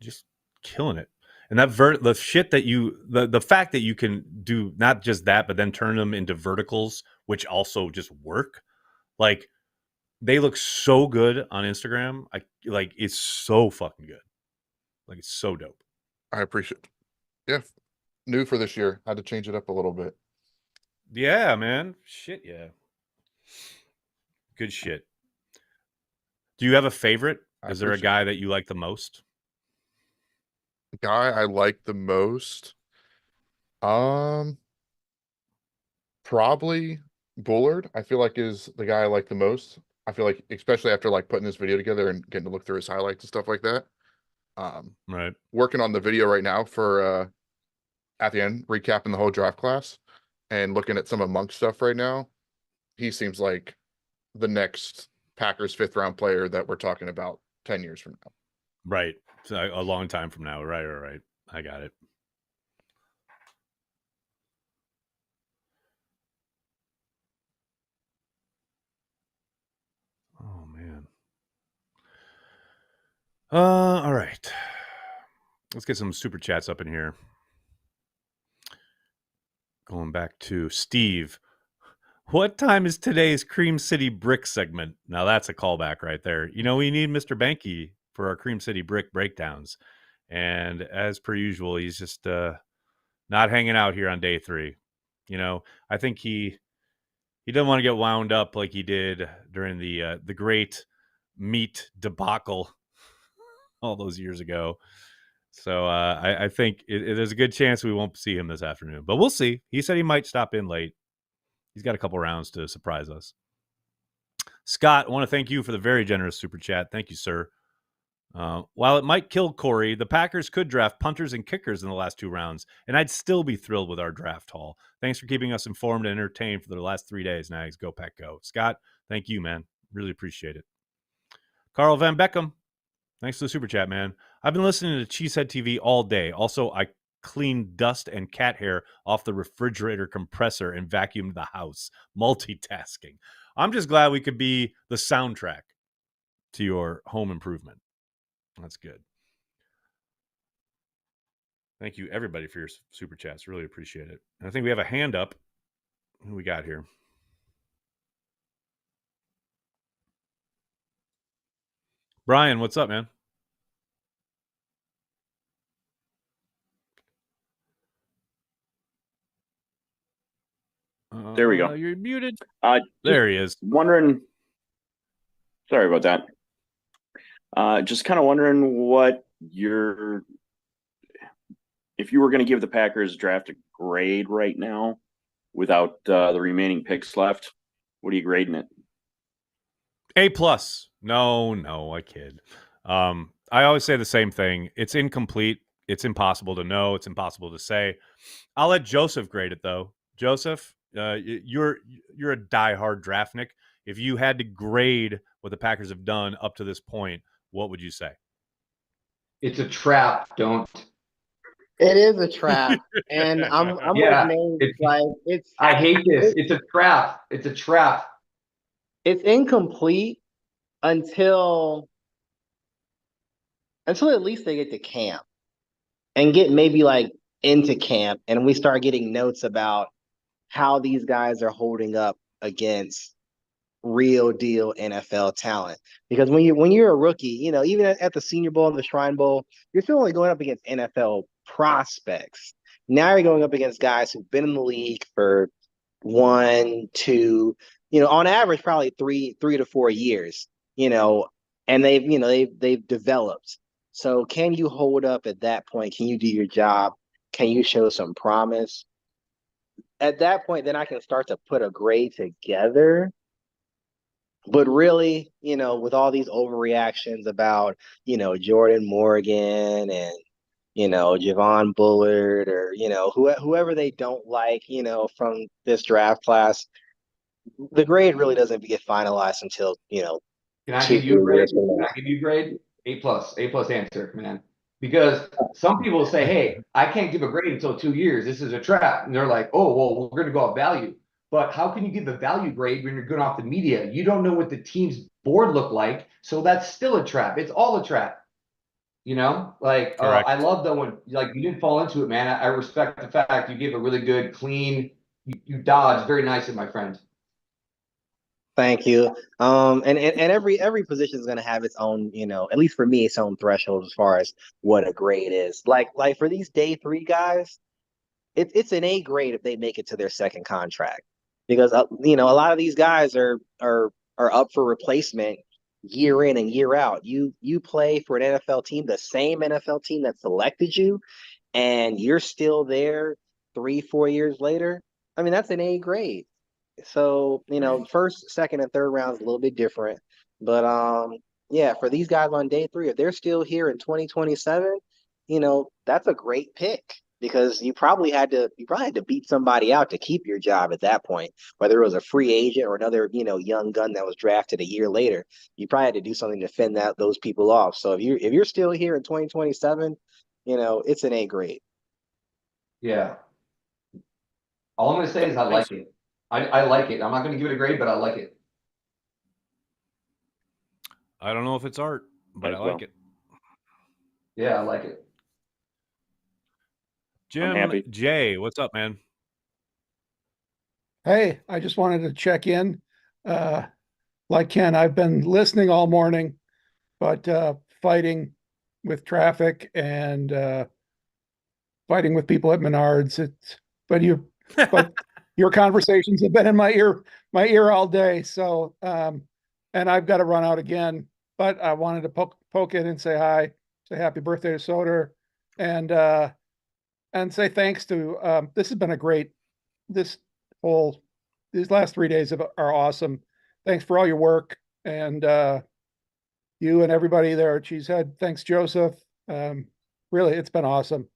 Just killing it. And that the shit that the fact that you can do not just that, but then turn them into verticals, which also just work. Like, they look so good on Instagram. It's so fucking good. Like, it's so dope. I appreciate it. Yeah. New for this year. Had to change it up a little bit. Yeah, man. Shit, yeah. Good shit. Do you have a favorite? Is there a guy that you like the most? Guy I like the most? Probably Bullard. I feel like is the guy I like the most. I feel like, especially after like putting this video together and getting to look through his highlights and stuff like that. Right. Working on the video right now for at the end, recapping the whole draft class and looking at some of Monk's stuff right now. He seems like the next Packers 5th round player that we're talking about 10 years from now. Right. So a long time from now. Right. I got it. Oh, man. All right. Let's get some super chats up in here. Going back to Steve. What time is today's Cream City Brick segment? Now that's a callback right there. You know, we need Mr. Banky for our Cream City Brick breakdowns. And as per usual, he's just not hanging out here on day 3. You know, I think he doesn't want to get wound up like he did during the great meat debacle all those years ago. So I think there's a good chance we won't see him this afternoon. But we'll see. He said he might stop in late. He's got a couple rounds to surprise us. Scott, I want to thank you for the very generous super chat. Thank you, sir. While it might kill Corey, the Packers could draft punters and kickers in the last 2 rounds, and I'd still be thrilled with our draft haul. Thanks for keeping us informed and entertained for the last 3 days. Nags, go Pack, go. Scott, thank you, man. Really appreciate it. Carl Van Beckham, thanks for the super chat, man. I've been listening to Cheesehead TV all day. Also, I cleaned dust and cat hair off the refrigerator compressor and vacuumed the house. Multitasking. I'm just glad we could be the soundtrack to your home improvement. That's good. Thank you, everybody, for your super chats. Really appreciate it. And I think we have a hand up. Who we got here? Brian, what's up, man? There we go. You're muted. There he is. Wondering. Sorry about that. Just kind of wondering what if you were going to give the Packers draft a grade right now without the remaining picks left, what are you grading it? A+. No, I kid. I always say the same thing. It's incomplete. It's impossible to know. It's impossible to say. I'll let Joseph grade it, though. Joseph, you're a diehard draftnik. If you had to grade what the Packers have done up to this point, what would you say? It's a trap. Don't. It is a trap, and I'm Yeah, it's. I hate this. It's a trap. It's a trap. It's incomplete until at least they get to camp and get maybe like into camp, and we start getting notes about how these guys are holding up against real deal NFL talent. Because when you're a rookie, you know, even at the Senior Bowl and the Shrine Bowl, you're still only going up against NFL prospects. Now you're going up against guys who've been in the league for 1, 2, you know, on average probably 3 to 4 years, you know, and they've developed. So can you hold up at that point? Can you do your job? Can you show some promise? At that point, then I can start to put a grade together. But really, you know, with all these overreactions about, you know, Jordan Morgan and, you know, Javon Bullard or, you know, whoever they don't like, you know, from this draft class, the grade really doesn't get finalized until, you know. Can I give you a grade? Can I give you a grade? A+ answer, man. Because some people say, hey, I can't give a grade until 2 years. This is a trap. And they're like, oh, well, we're going to go off value. But how can you give a value grade when you're going off the media? You don't know what the team's board looked like. So that's still a trap. It's all a trap. You know, like I love that when like you didn't fall into it, man. I respect the fact you gave a really good, clean, you dodged very nicely, my friend. Thank you. And every position is going to have its own, you know, at least for me, its own threshold as far as what a grade is. Like for these day 3 guys, it's an A grade if they make it to their second contract, because you know, a lot of these guys are up for replacement year in and year out. You play for an NFL team, the same NFL team that selected you, and you're still there 3-4 years later. I mean, that's an A grade. So, you know, first, second, and third round is a little bit different. But yeah, for these guys on day 3, if they're still here in 2027, you know, that's a great pick, because you probably had to beat somebody out to keep your job at that point, whether it was a free agent or another, you know, young gun that was drafted a year later. You probably had to do something to fend those people off. So if you're still here in 2027, you know, it's an A grade. Yeah. All I'm going to say is I like it. I like it. I'm not going to give it a grade, but I like it. I don't know if it's art, but I like it. Yeah, I like it. Jim J, what's up, man? Hey, I just wanted to check in. Like Ken, I've been listening all morning, but fighting with traffic and fighting with people at Menards. But your conversations have been in my ear all day. So, and I've got to run out again. But I wanted to poke in and say hi, say happy birthday to Soder, and say thanks to. This has been a great. This whole these last 3 days are awesome. Thanks for all your work and you and everybody there at Cheesehead. Thanks, Joseph. Really, it's been awesome.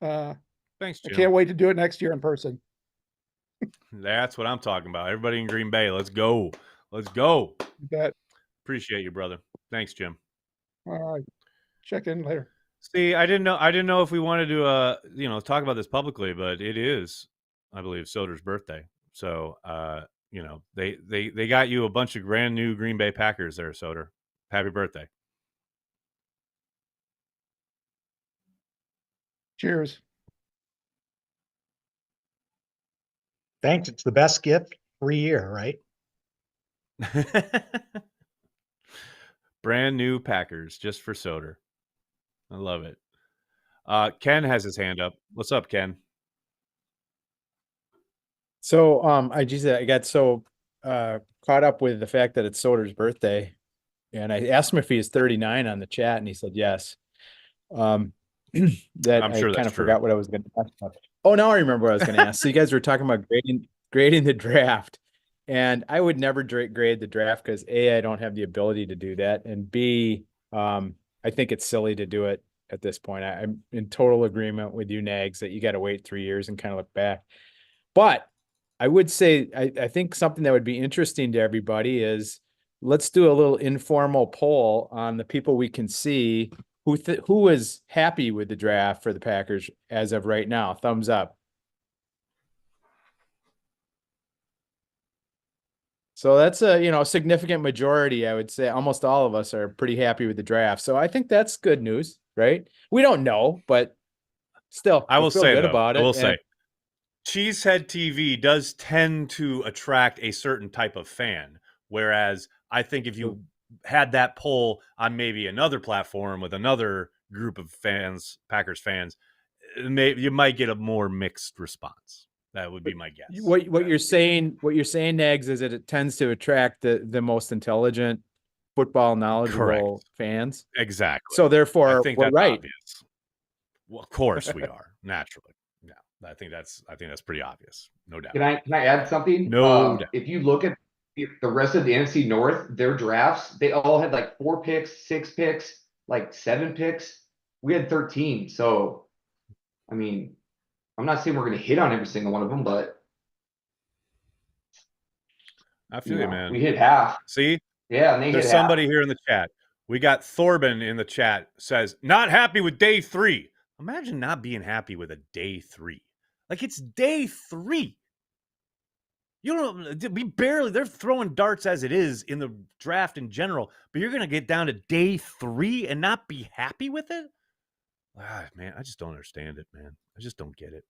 Thanks, Jim. I can't wait to do it next year in person. That's what I'm talking about. Everybody in Green Bay, let's go. Let's go. You bet. Appreciate you, brother. Thanks, Jim. All right. Check in later. See, I didn't know if we wanted to talk about this publicly, but it is, I believe, Soder's birthday. So they got you a bunch of brand new Green Bay Packers there, Soder. Happy birthday. Cheers. Thanks. It's the best gift every year, right? Brand new Packers just for Soder. I love it. Ken has his hand up. What's up, Ken? So I got so caught up with the fact that it's Soder's birthday, and I asked him if he is 39 on the chat, and he said yes. That I'm sure I kind that's of true. forgot what I was going to ask about. Oh, now I remember what I was going to ask. So you guys were talking about grading the draft, and I would never grade the draft because A, I don't have the ability to do that, and B, I think it's silly to do it at this point. I'm in total agreement with you, Nags, that you got to wait 3 years and kind of look back. But I would say I think something that would be interesting to everybody is let's do a little informal poll on the people we can see who is happy with the draft for the Packers as of right now. Thumbs up. So that's a significant majority. I would say almost all of us are pretty happy with the draft. So I think that's good news, right? We don't know, but still, I will feel say good though, about it. I will say, Cheesehead TV does tend to attract a certain type of fan, whereas I think if you had that poll on maybe another platform with another group of fans, Packers fans, you might get a more mixed response. That would be my guess. What you're saying, Nags, is that it tends to attract the most intelligent, football knowledgeable fans. Exactly. So therefore, I think we're that's right. obvious. Well, of course we are, naturally. Yeah, I think that's pretty obvious, no doubt. Can I add something? No doubt. If you look at the rest of the NFC North, their drafts, they all had like 4 picks, 6 picks, like 7 picks. We had 13. So, I mean, I'm not saying we're going to hit on every single one of them, but I feel you, man. we hit half. See? Yeah, and there's somebody here in the chat. We got Thorben in the chat says, not happy with day 3. Imagine not being happy with a day 3. Like, it's day 3. You don't, they're throwing darts as it is in the draft in general, but you're going to get down to day 3 and not be happy with it? Man, I just don't understand it, man. I just don't get it.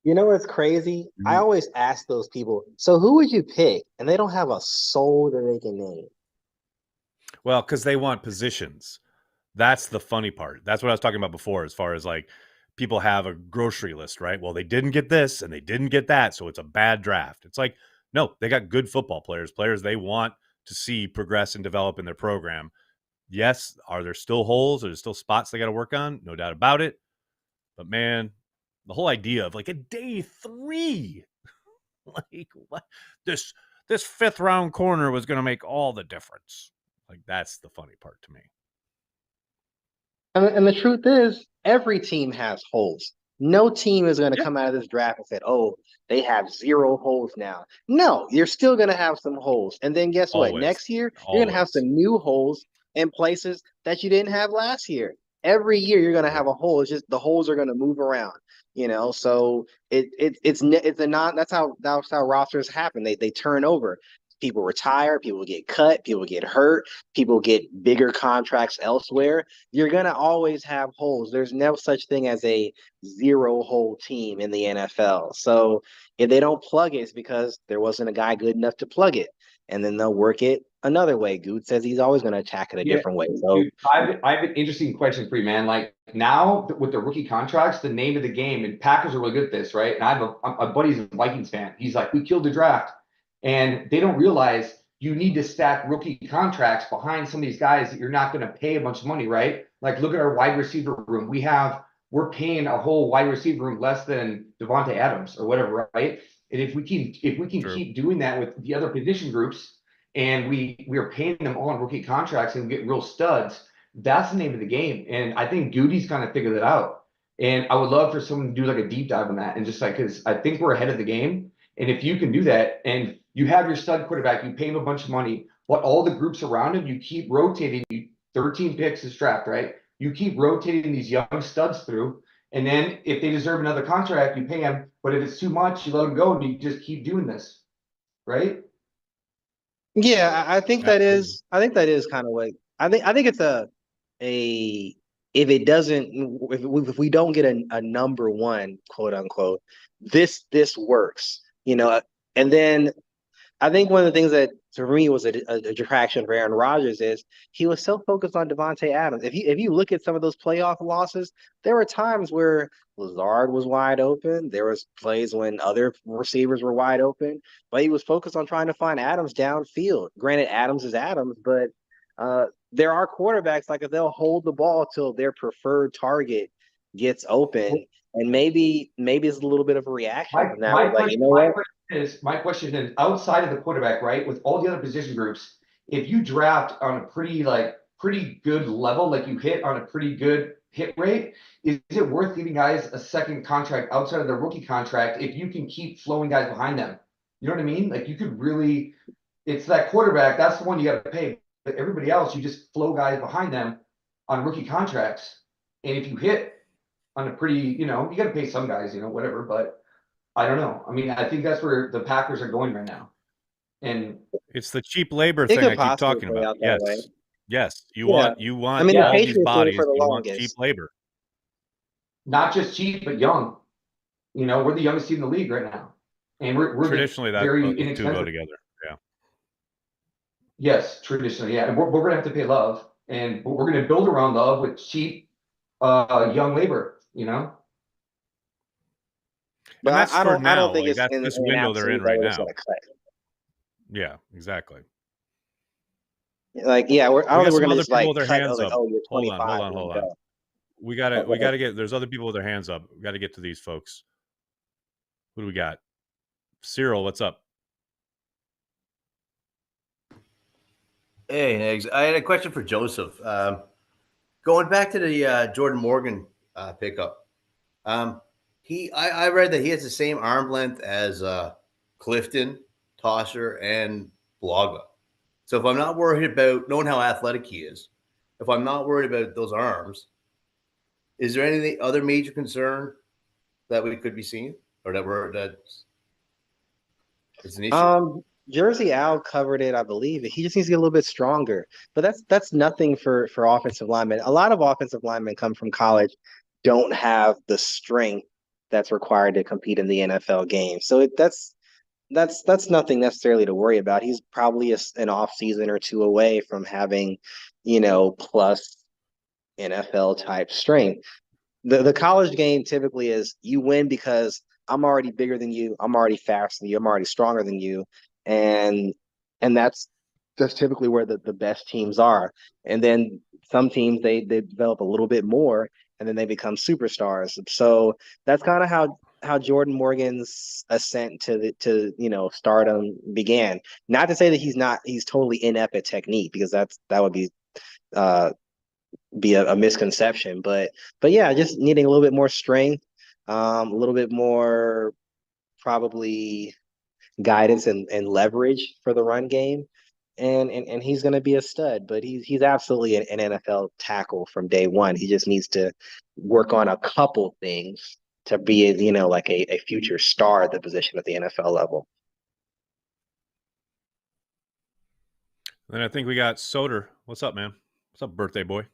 You know what's crazy? I always ask those people, so who would you pick? And they don't have a soul that they can name. Well, because they want positions. That's the funny part. That's what I was talking about before, as far as like people have a grocery list, right? Well, they didn't get this and they didn't get that, so it's a bad draft. It's like, no, they got good football players they want to see progress and develop in their program. Yes, are there still holes? Are there still spots they got to work on? No doubt about it. But man, the whole idea of like a day 3, like what? This 5th round corner was going to make all the difference. Like, that's the funny part to me. And the truth is, every team has holes. No team is going to come out of this draft and say, oh, they have 0 holes now. No, you're still going to have some holes. And then guess what? Next year, you're going to have some new holes in places that you didn't have last year. Every year, you're going to have a hole. It's just the holes are going to move around. So that's how rosters happen. They turn over. people retire, people get cut, people get hurt, people get bigger contracts elsewhere. You're going to always have holes. There's no such thing as a zero hole team in the NFL. So if they don't plug it, it's because there wasn't a guy good enough to plug it. And then they'll work it another way. Good says he's always going to attack it a different way. So dude, I have an interesting question for you, man. Like now with the rookie contracts, the name of the game, and Packers are really good at this, right? And I have a buddy's a Vikings fan. He's like, we killed the draft. And they don't realize you need to stack rookie contracts behind some of these guys that you're not going to pay a bunch of money, right? Like look at our wide receiver room. We're paying a whole wide receiver room less than Devontae Adams or whatever, right? And if we can keep doing that with the other position groups, and we are paying them all on rookie contracts and get real studs, that's the name of the game. And I think Goody's kind of figured it out. And I would love for someone to do like a deep dive on that and just like, because I think we're ahead of the game. And if you can do that and you have your stud quarterback, you pay him a bunch of money, but all the groups around him, you keep rotating. 13 picks is draft, right? You keep rotating these young studs through. And then if they deserve another contract, you pay them. But if it's too much, you let them go and you just keep doing this, right? yeah, I think that is kind of what I think it's if it doesn't if we don't get a number one, quote unquote, this works, and then I think one of the things that for me was a detraction for Aaron Rodgers is he was so focused on Devontae Adams. If you look at some of those playoff losses, there were times where Lazard was wide open. There was plays when other receivers were wide open, but he was focused on trying to find Adams downfield. Granted, Adams is Adams, but there are quarterbacks like if they'll hold the ball till their preferred target gets open, and maybe it's a little bit of a reaction from that. My question is outside of the quarterback, right? With all the other position groups, if you draft on a pretty good level, like you hit on a pretty good hit rate, is it worth giving guys a second contract outside of their rookie contract if you can keep flowing guys behind them? You know what I mean? Like you could really, it's that quarterback, that's the one you got to pay. But everybody else, you just flow guys behind them on rookie contracts. And if you hit on a pretty, you got to pay some guys, whatever, but I don't know. I mean, I think that's where the Packers are going right now. And it's the cheap labor thing I keep talking about. Yes. Yes. You want I mean, all the these bodies, for the you want longest. cheap labor. Not just cheap, but young. We're the youngest team in the league right now. And we're traditionally that very those two inexpensive. go together. Yeah. Yes, traditionally, yeah. And we're gonna have to pay Love. And we're gonna build around Love with cheap young labor, But that's I don't think like, it's that's in this an window they're in absolute right that now. it's gonna cut. Yeah, exactly. Like, yeah, I don't think we're gonna just like their cut. hands Like, up. oh, you're 25. Hold on. We gotta get. There's other people with their hands up. We gotta get to these folks. Who do we got? Cyril, what's up? Hey, Eggs. I had a question for Joseph. Going back to the Jordan Morgan pickup. I read that he has the same arm length as Clifton, Tosher, and Blaga. So if I'm not worried about knowing how athletic he is, if I'm not worried about those arms, is there any other major concern that we could be seeing, or that's an issue? Jersey Al covered it, I believe. He just needs to get a little bit stronger. But that's nothing for offensive linemen. A lot of offensive linemen come from college, don't have the strength that's required to compete in the NFL game. So that's nothing necessarily to worry about. He's probably an off season or two away from having, plus NFL type strength. The college game typically is you win because I'm already bigger than you, I'm already faster than you, I'm already stronger than you, and that's typically where the best teams are. And then some teams they develop a little bit more, and then they become superstars. So that's kind of how Jordan Morgan's ascent to stardom began. Not to say that he's totally inept at technique, because that would be a misconception, but yeah, just needing a little bit more strength, a little bit more probably guidance and leverage for the run game, and he's going to be a stud. But he's absolutely an NFL tackle from day one. He just needs to work on a couple things to be like a future star at the position at the NFL level. Then I think we got Soder. What's up, man? What's up, birthday boy?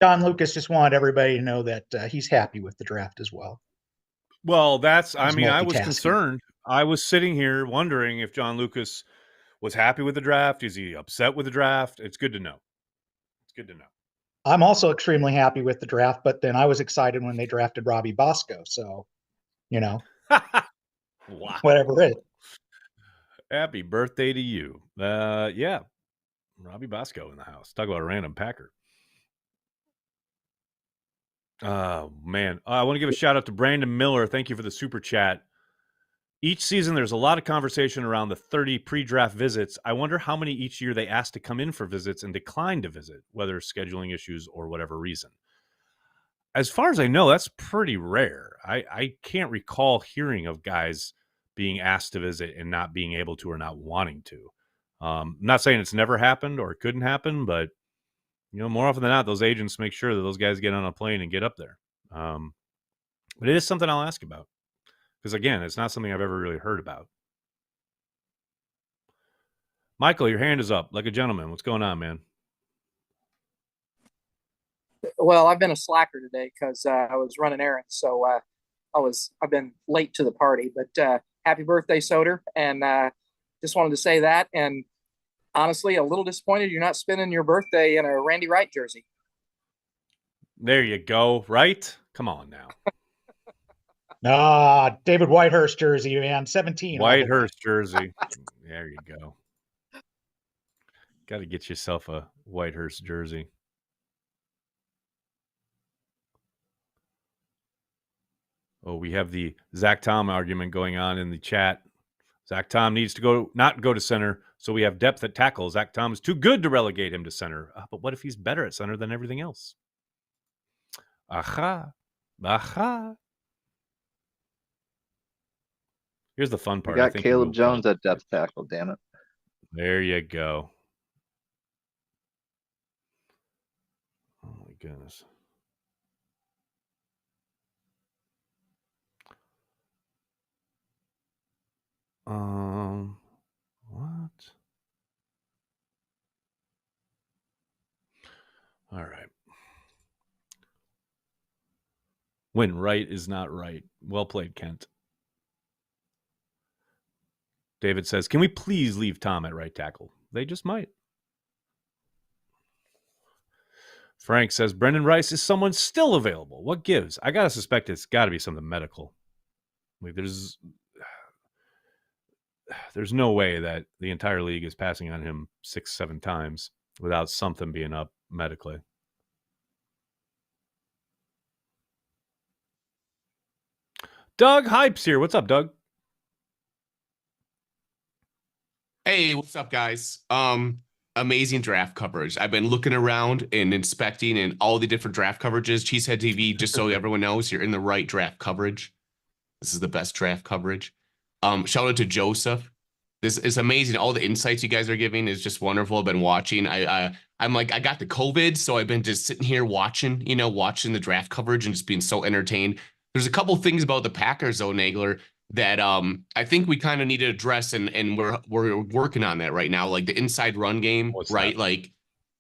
Don Lucas just wanted everybody to know that he's happy with the draft as well. Well, I was multitasking. concerned. I was sitting here wondering if John Lucas was happy with the draft. Is he upset with the draft? It's good to know. It's good to know. I'm also extremely happy with the draft, but then I was excited when they drafted Robbie Bosco. So, Wow. Whatever it is. Happy birthday to you. Yeah. Robbie Bosco in the house. Talk about a random Packer. Oh, man. I want to give a shout out to Brandon Miller. Thank you for the super chat. Each season, there's a lot of conversation around the 30 pre-draft visits. I wonder how many each year they ask to come in for visits and decline to visit, whether scheduling issues or whatever reason. As far as I know, that's pretty rare. I can't recall hearing of guys being asked to visit and not being able to or not wanting to. I'm not saying it's never happened or it couldn't happen, but more often than not, those agents make sure that those guys get on a plane and get up there. But it is something I'll ask about. Because, again, it's not something I've ever really heard about. Michael, your hand is up like a gentleman. What's going on, man? Well, I've been a slacker today because I was running errands. So I've been late to the party. But happy birthday, Soder. And just wanted to say that. And honestly, a little disappointed you're not spending your birthday in a Randy Wright jersey. There you go. Right? Come on now. David Whitehurst jersey, man. 17. Whitehurst jersey. There you go. Got to get yourself a Whitehurst jersey. Oh, we have the Zach Tom argument going on in the chat. Zach Tom needs to not go to center, so we have depth at tackle. Zach Tom is too good to relegate him to center. But what if he's better at center than everything else? Aha. Here's the fun part. We got Caleb Jones at depth tackle, damn it. There you go. Oh, my goodness. What? All right. When right is not right. Well played, Kent. David says, can we please leave Tom at right tackle? They just might. Frank says, Brendan Rice, is someone still available? What gives? I got to suspect it's got to be something medical. Like there's no way that the entire league is passing on him 6-7 times without something being up medically. Doug Hype's here. What's up, Doug? Hey, what's up, guys? Amazing draft coverage. I've been looking around and inspecting and all the different draft coverages. CHTV, just so everyone knows, you're in the right draft coverage. This is the best draft coverage. Shout out to Joseph. This is amazing. All the insights you guys are giving is just wonderful. I've been watching. I'm like, I got the COVID, so I've been just sitting here watching the draft coverage and just being so entertained. There's a couple things about the Packers, though, Nagler, that I think we kind of need to address, and we're working on that right now, like the inside run game, right? That? Like,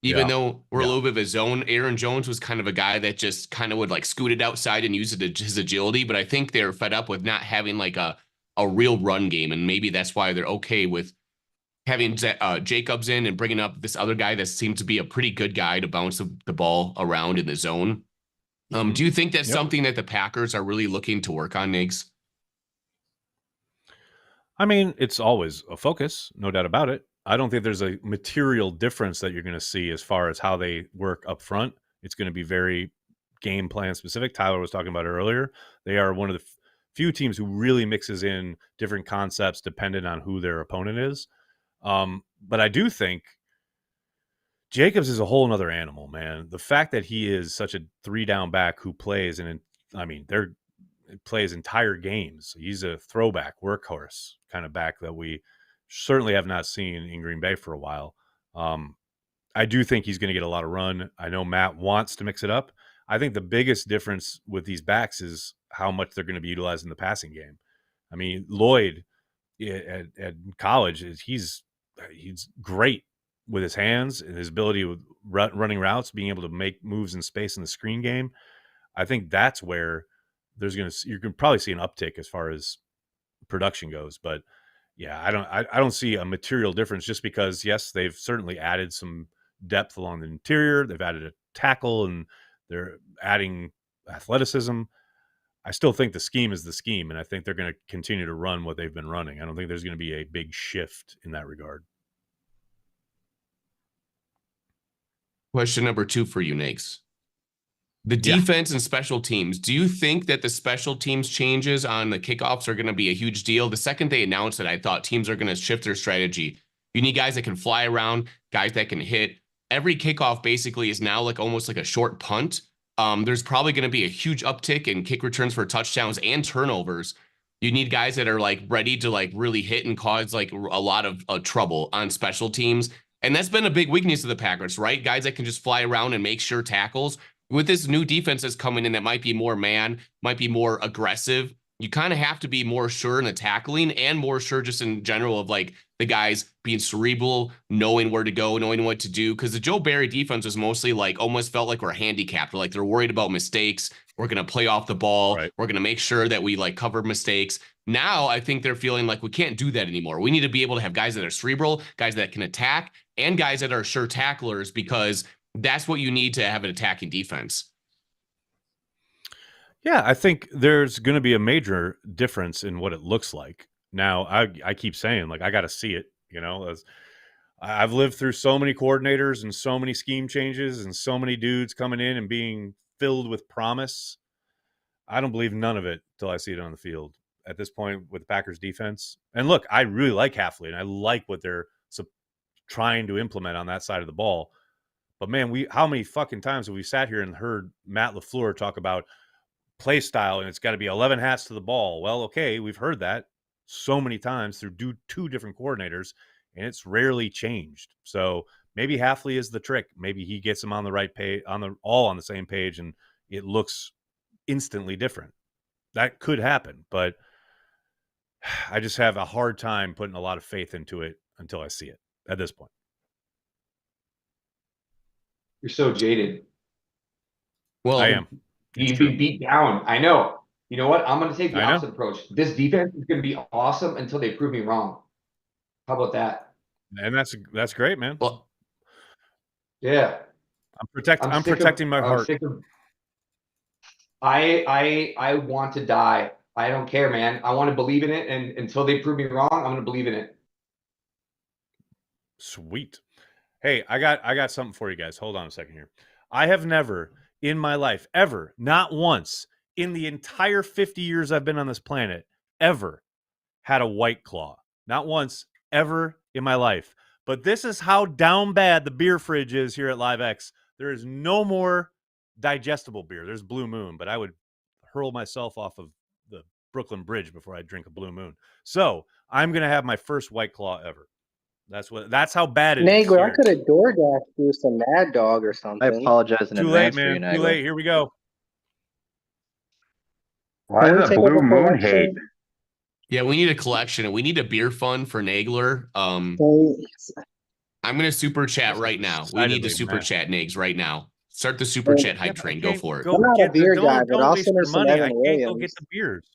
even though we're a little bit of a zone, Aaron Jones was kind of a guy that just kind of would like scoot it outside and use his agility, but I think they're fed up with not having like a real run game, and maybe that's why they're okay with having Jacobs in and bringing up this other guy that seems to be a pretty good guy to bounce the ball around in the zone. Do you think that's something that the Packers are really looking to work on, Nigs? I mean, it's always a focus, no doubt about it. I don't think there's a material difference that you're going to see as far as how they work up front. It's going to be very game plan specific. Tyler was talking about it earlier. They are one of the few teams who really mixes in different concepts dependent on who their opponent is. But I do think Jacobs is a whole nother animal, man. The fact that he is such a 3-down back who plays, plays entire games. He's a throwback workhorse kind of back that we certainly have not seen in Green Bay for a while. I do think he's going to get a lot of run. I know Matt wants to mix it up. I think the biggest difference with these backs is how much they're going to be utilized in the passing game. I mean, Lloyd at college, he's great with his hands and his ability with running routes, being able to make moves in space in the screen game, I think that's where you can probably see an uptick as far as production goes. But yeah, I don't see a material difference just because, yes, they've certainly added some depth along the interior. They've added a tackle and they're adding athleticism. I still think the scheme is the scheme, and I think they're going to continue to run what they've been running. I don't think there's going to be a big shift in that regard. Question number 2 for you, Nags. The defense and special teams. Do you think that the special teams changes on the kickoffs are going to be a huge deal? The second they announced it, I thought teams are going to shift their strategy. You need guys that can fly around, guys that can hit. Every kickoff basically is now like almost like a short punt. There's probably going to be a huge uptick in kick returns for touchdowns and turnovers. You need guys that are like ready to like really hit and cause like a lot of trouble on special teams. And that's been a big weakness of the Packers, right? Guys that can just fly around and make sure tackles. With this new defense that's coming in that might be more man, might be more aggressive, you kind of have to be more sure in the tackling and more sure just in general of like the guys being cerebral, knowing where to go, knowing what to do. Because the Joe Barry defense was mostly like almost felt like we're handicapped. Like they're worried about mistakes. We're going to play off the ball. Right. We're going to make sure that we like cover mistakes. Now I think they're feeling like we can't do that anymore. We need to be able to have guys that are cerebral, guys that can attack, and guys that are sure tacklers, because that's what you need to have an attacking defense. Yeah, I think there's going to be a major difference in what it looks like. Now, I keep saying, like, I got to see it, you know, as I've lived through so many coordinators and so many scheme changes and so many dudes coming in and being filled with promise. I don't believe none of it till I see it on the field at this point with the Packers defense. And look, I really like Hafley and I like what they're trying to implement on that side of the ball. But man, how many fucking times have we sat here and heard Matt LaFleur talk about play style and it's got to be 11 hats to the ball? Well, okay, we've heard that so many times through two different coordinators, and it's rarely changed. So maybe Hafley is the trick. Maybe he gets them on the right page, all on the same page, and it looks instantly different. That could happen, but I just have a hard time putting a lot of faith into it until I see it at this point. You're so jaded. Well, I am. You've been beat down. I know. You know what? I'm going to take the opposite approach. This defense is going to be awesome until they prove me wrong. How about that? And that's great, man. Well, yeah. I'm protecting my heart. I want to die. I don't care, man. I want to believe in it, and until they prove me wrong, I'm going to believe in it. Sweet. Hey, I got something for you guys. Hold on a second here. I have never in my life, ever, not once, in the entire 50 years I've been on this planet, ever had a White Claw. Not once, ever in my life. But this is how down bad the beer fridge is here at LiveX. There is no more digestible beer. There's Blue Moon, but I would hurl myself off of the Brooklyn Bridge before I drink a Blue Moon. So I'm going to have my first White Claw ever. That's how bad it is. Nagler, I could have DoorDash you some Mad Dog or something. I apologize in Too late, advance for you, man. Nagler. Too late. Here we go. Why Can we the take Blue up a Moon collection? hate? Yeah, we need a collection and we need a beer fund for Nagler. I'm gonna super chat right now. We need to super chat Nags right now. Start the super chat hype train. Go for it. I'm not a beer guy, but I'll send her some money. I Evan can't Williams. go get the beers.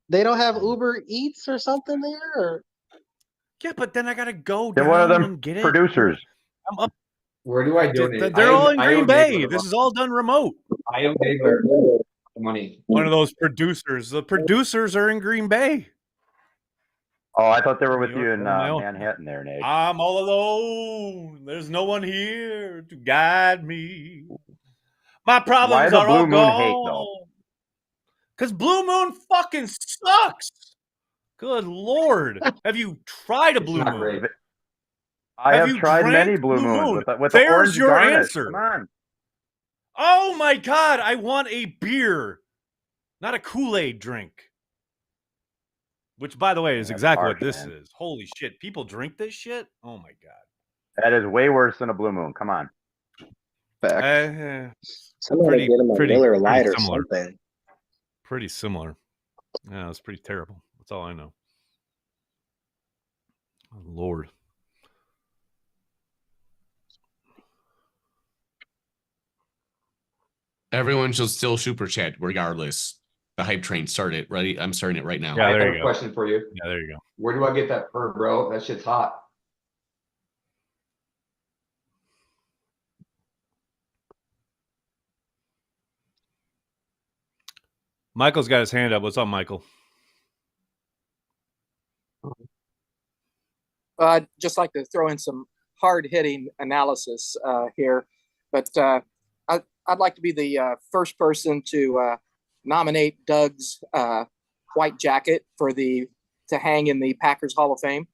They don't have Uber Eats or something there? Or? Yeah, but then I gotta go They're down one of them and get it. producers. I'm up. Where do I donate? They're all in Green Bay. This is all done remote. I owe Nagler money. One of those producers. The producers are in Green Bay. Oh, I thought they were with you in Manhattan there, Nate. I'm all alone. There's no one here to guide me. My problems are all gone. Because Blue Moon fucking sucks. Good Lord. Have you tried a Blue Moon? I have tried many Blue Moons with the There's orange your garnish. answer. Come on. Oh my God. I want a beer, not a Kool-Aid drink. Which, by the way, is exactly what this is. Holy shit. People drink this shit? Oh my God. That is way worse than a Blue Moon. Come on. Somebody get him a Miller Lite or something. Pretty similar. Yeah, it's pretty terrible. That's all I know. Oh, Lord. Everyone should still super chat regardless. The hype train started, right? I'm starting it right now. Yeah, I there have you a go. question for you. Yeah, there you go. Where do I get that fur, bro? That shit's hot. Michael's got his hand up. What's up, Michael? I'd just like to throw in some hard-hitting analysis here, but I'd like to be the first person to nominate Doug's white jacket to hang in the Packers Hall of Fame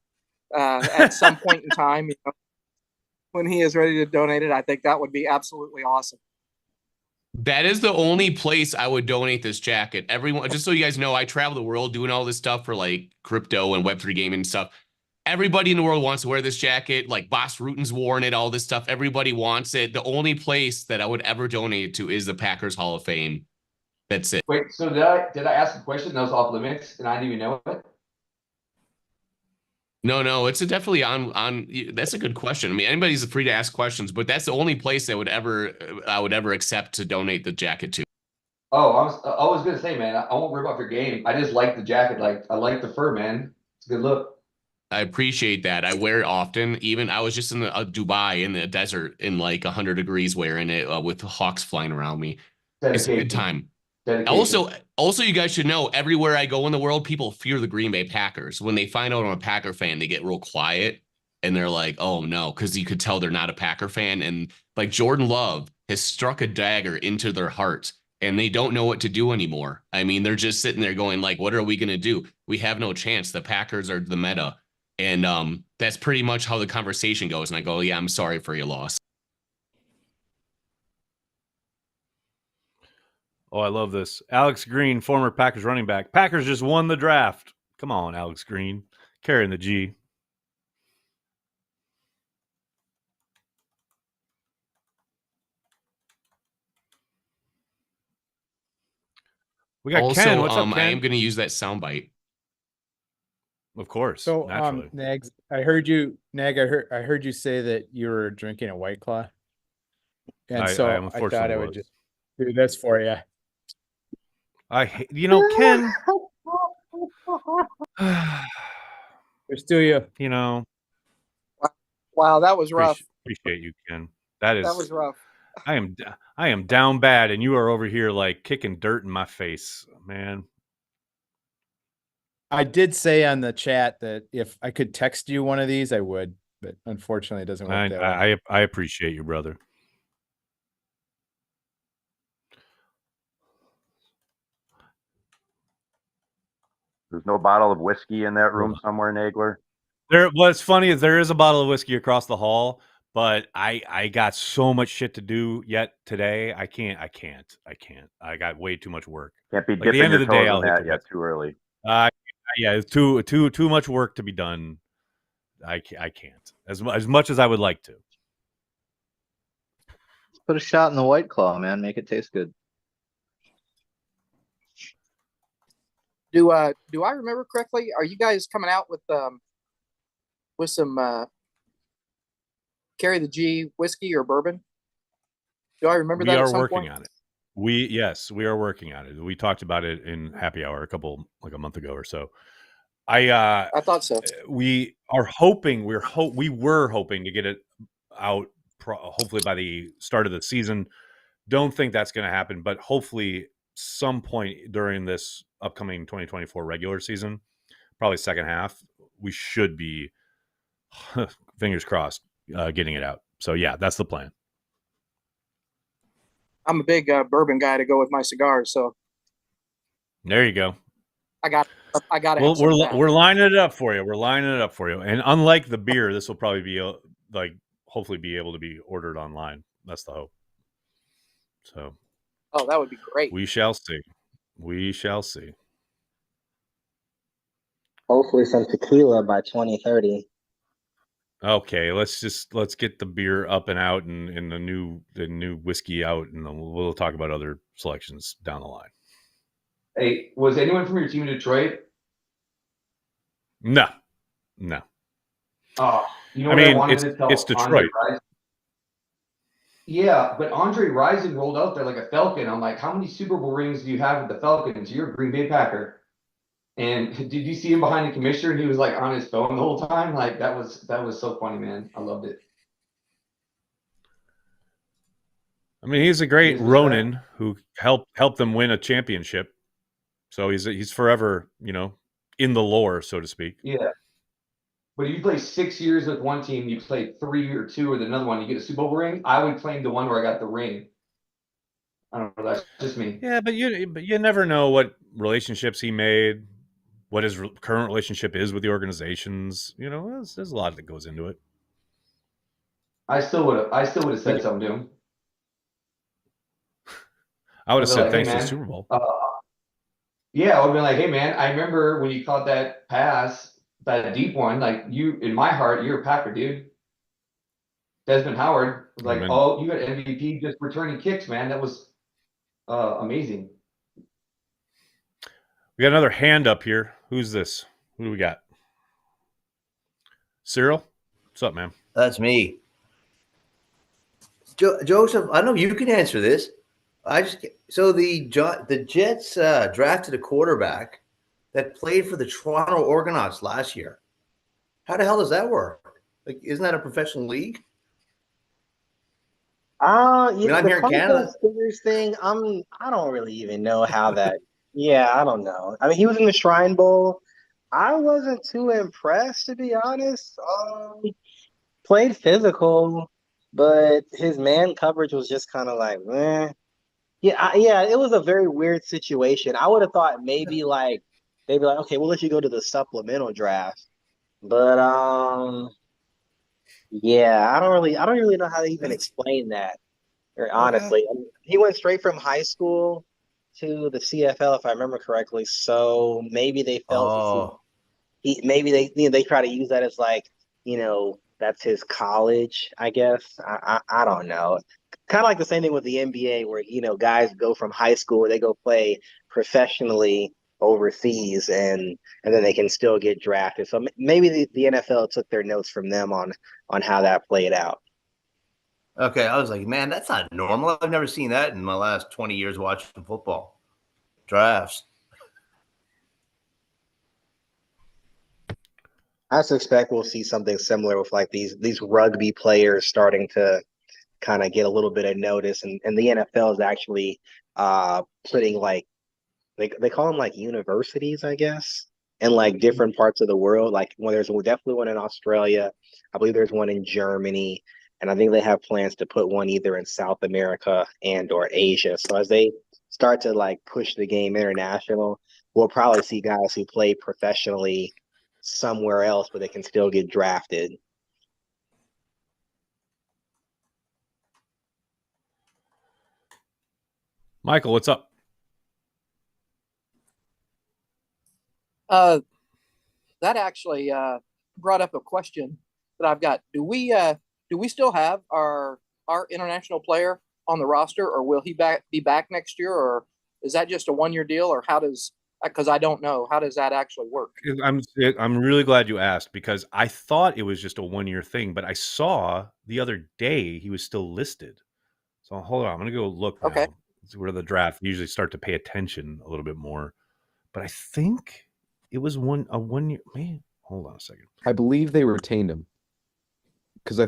at some point in time. You know, when he is ready to donate it, I think that would be absolutely awesome. That is the only place I would donate this jacket. Everyone, just so you guys know, I travel the world doing all this stuff for like crypto and Web3 gaming and stuff. Everybody in the world wants to wear this jacket. Like Boss Rutan's worn it, all this stuff. Everybody wants it. The only place that I would ever donate it to is the Packers Hall of Fame. That's it. Wait, so did I ask a question that was off limits and I didn't even know it? No, it's definitely on. That's a good question. I mean, anybody's free to ask questions, but that's the only place I would ever accept to donate the jacket to. Oh, I was gonna say, man, I won't rip off your game. I just like the jacket. Like, I like the fur, man. It's a good look. I appreciate that. I wear it often. Even I was just in Dubai in the desert in like 100 degrees wearing it with hawks flying around me. It's a good time. Also, you guys should know, everywhere I go in the world, people fear the Green Bay Packers. When they find out I'm a Packer fan, they get real quiet and they're like, oh no, because you could tell they're not a Packer fan. And like Jordan Love has struck a dagger into their heart and they don't know what to do anymore. I mean, they're just sitting there going like, what are we going to do? We have no chance. The Packers are the meta. And that's pretty much how the conversation goes. And I go, yeah, I'm sorry for your loss. Oh, I love this. Alex Green, former Packers running back. Packers just won the draft. Come on, Alex Green. Carrying the G. We got also, Ken. What's up, Ken? I am going to use that soundbite. Of course. So, naturally. Nags, I heard you say that you were drinking a White Claw. And I thought I would just do this for you. Ken. Just do you. You know. Wow, that was rough. Appreciate you, Ken. That was rough. I am down bad, and you are over here like kicking dirt in my face, man. I did say on the chat that if I could text you one of these, I would, but unfortunately, it doesn't work that way. I appreciate you, brother. There's no bottle of whiskey in that room somewhere, Nagler? What's funny is there is a bottle of whiskey across the hall, but I got so much shit to do yet today. I can't. I got way too much work. Can't be Like, dipping the end your of the day, toes I'll in hit that yet. Too early. Yeah, it's too much work to be done. I can't as much as I would like to. Put a shot in the White Claw, man. Make it taste good. Do I remember correctly? Are you guys coming out with some carry the G whiskey or bourbon? Do I remember that? We are working on it. Yes, we are working on it. We talked about it in happy hour a month ago or so. I thought so. We are hoping. We were hoping to get it out hopefully by the start of the season. Don't think that's going to happen, but hopefully some point during this upcoming 2024 regular season, probably second half, we should be fingers crossed getting it out. So yeah, that's the plan. I'm a big bourbon guy to go with my cigars, so there you go. I got it. Well, we're lining it up for you. And unlike the beer, this will probably be hopefully be able to be ordered online. That's the hope. So, oh, that would be great. We shall see. Hopefully some tequila by 2030. Okay, let's get the beer up and out and the new whiskey out, and then we'll talk about other selections down the line. Hey, was anyone from your team in Detroit? No. Oh, you know I what mean, I wanted to tell it's Detroit. Yeah, but Andre Rison rolled out there like a Falcon. I'm like, how many Super Bowl rings do you have with the Falcons? You're a Green Bay Packer. And did you see him behind the commissioner? And he was like on his phone the whole time. Like that was so funny, man. I loved it. I mean, he's a great Ronin who helped them win a championship. So he's forever, in the lore, so to speak. Yeah. But if you play 6 years with one team, you play 3 or 2 with another one, you get a Super Bowl ring. I would claim the one where I got the ring. I don't know. That's just me. Yeah, but you never know what relationships he made, what his current relationship is with the organizations. There's a lot that goes into it. I still would have said something to him. I would have said like, thanks hey, to the Super Bowl. Yeah, I would have been like, hey man, I remember when you caught that pass, that deep one. Like you, in my heart, you're a Packer, dude. Desmond Howard was like, oh, you got MVP just returning kicks, man. That was amazing. We got another hand up here. Who's this? Who do we got? Cyril? What's up, man? That's me. Joseph, I don't know if you can answer this. So the Jets drafted a quarterback that played for the Toronto Argonauts last year. How the hell does that work? Like, isn't that a professional league? Yeah, I'm here in Canada. Steelers thing, I don't really even know how that. Yeah, I don't know. I mean, he was in the Shrine Bowl. I wasn't too impressed, to be honest. Played physical, but his man coverage was just kind of like, eh. Yeah, it was a very weird situation. I would have thought maybe like they'd be like, okay, we'll let you go to the supplemental draft, but yeah, I don't really know how to even explain that. Or honestly, I mean, he went straight from high school to the CFL, if I remember correctly. So maybe they felt maybe they try to use that as like, that's his college, I guess. I don't know. Kind of like the same thing with the NBA where, guys go from high school where they go play professionally overseas and then they can still get drafted. So maybe the NFL took their notes from them on how that played out. Okay, I was like, man, that's not normal. I've never seen that in my last 20 years watching football drafts. I suspect we'll see something similar with like these rugby players starting to kind of get a little bit of notice, and the NFL is actually putting like they call them like universities, I guess, in like different parts of the world. Like there's definitely one in Australia, I believe there's one in Germany, and I think they have plans to put one either in South America and or Asia. So as they start to like push the game international, we'll probably see guys who play professionally somewhere else, but they can still get drafted. Michael, what's up? That actually brought up a question that I've got. Do we still have our international player on the roster, or will he be back next year, or is that just a 1-year deal, or how does? Because I don't know, how does that actually work? I'm really glad you asked because I thought it was just a 1-year thing, but I saw the other day he was still listed. So hold on, I'm gonna go look now. Okay. It's where the draft usually start to pay attention a little bit more, but I think it was a 1 year. Man, hold on a second. I believe they retained him because I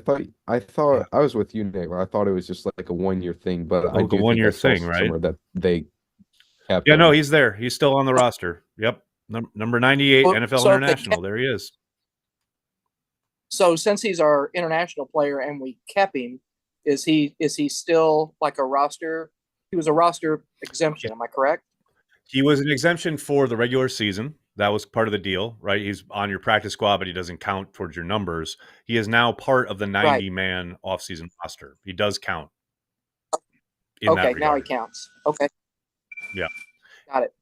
thought I was with you, Nate. Where I thought it was just like a 1-year thing, but I do a 1-year think I saw thing, right? somewhere that they kept Yeah, him. no, he's there. He's still on the roster. Yep, number 98 NFL International. There he is. So since he's our international player and we kept him, is he still like a roster? He was a roster exemption. Am I correct? He was an exemption for the regular season. That was part of the deal, right? He's on your practice squad, but he doesn't count towards your numbers. He is now part of the 90-man offseason roster. He does count. Okay, now he counts. Okay. Yeah. Got it.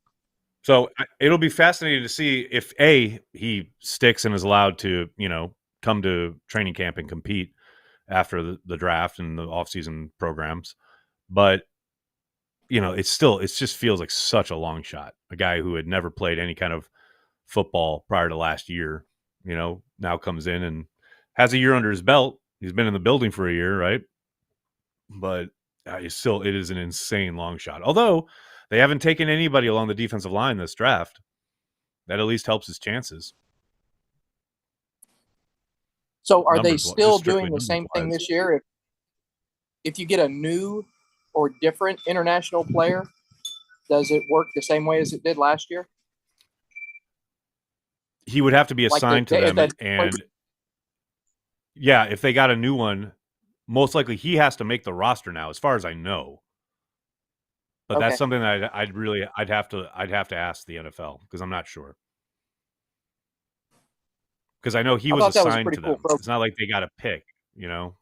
So it'll be fascinating to see if he sticks and is allowed to, come to training camp and compete after the draft and the offseason programs. But it just feels like such a long shot. A guy who had never played any kind of football prior to last year, now comes in and has a year under his belt. He's been in the building for a year, right? but it is an insane long shot. Although they haven't taken anybody along the defensive line this draft, that at least helps his chances. So are they still doing the same thing this year? If you get a new or different international player, does it work the same way as it did last year? He would have to be assigned to them, and yeah, if they got a new one, most likely he has to make the roster now, as far as I know. But that's something that I'd have to ask the NFL, because I'm not sure. Because I know he was assigned to them. It's not like they got a pick, you know.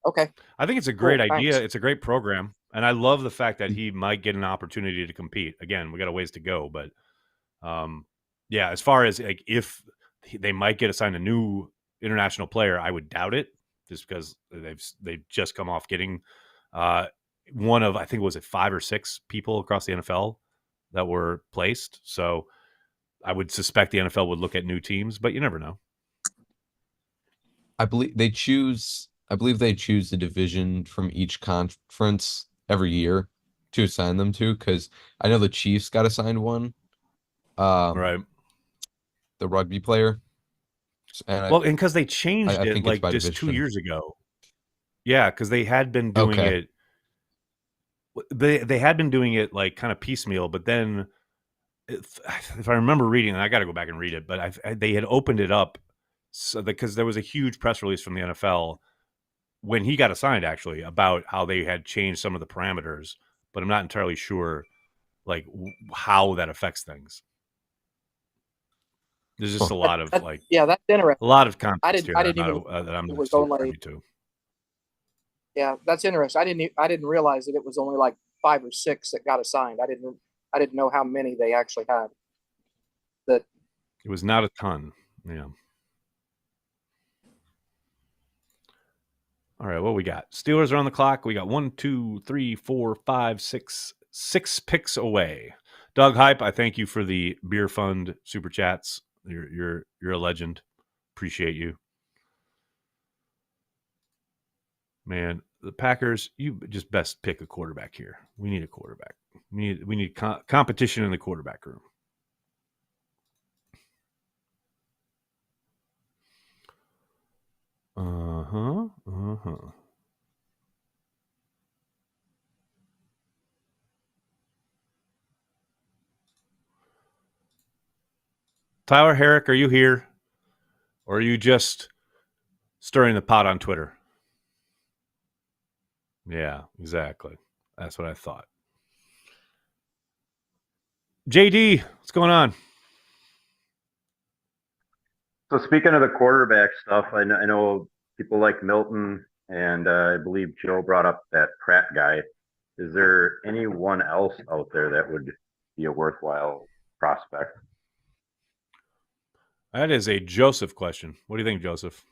Okay. I think it's a great idea. Thanks. It's a great program, and I love the fact that he might get an opportunity to compete. Again, we got a ways to go, but yeah, as far as like if they might get assigned a new international player, I would doubt it, just because they've just come off getting one of, I think, was it 5 or 6 people across the NFL that were placed. So I would suspect the NFL would look at new teams, but you never know. I believe they choose the division from each conference every year to assign them to, because I know the Chiefs got assigned one. Right. The rugby player. And because they changed it like just division. 2 years ago. Yeah, because they had been doing it. They had been doing it like kind of piecemeal, but then if I remember reading, and I got to go back and read it, but they had opened it up so because there was a huge press release from the NFL when he got assigned, actually, about how they had changed some of the parameters, but I'm not entirely sure like how that affects things. There's just a lot of that's interesting. A lot of context I didn't even that I'm it was only to. Yeah, that's interesting. I didn't realize that it was only like 5 or 6 that got assigned. I didn't know how many they actually had. That it was not a ton. Yeah. All right, what we got? Steelers are on the clock. We got 1, 2, 3, 4, 5, 6 picks away. Doug Hype, I thank you for the beer fund super chats. You're a legend. Appreciate you. Man, the Packers, you just best pick a quarterback here. We need a quarterback. We need competition in the quarterback room. Tyler Herrick, are you here? Or are you just stirring the pot on Twitter? Yeah, exactly. That's what I thought. JD, what's going on? So speaking of the quarterback stuff, I know people like Milton, and I believe Joe brought up that Pratt guy. Is there anyone else out there that would be a worthwhile prospect? That is a Joseph question. What do you think, Joseph?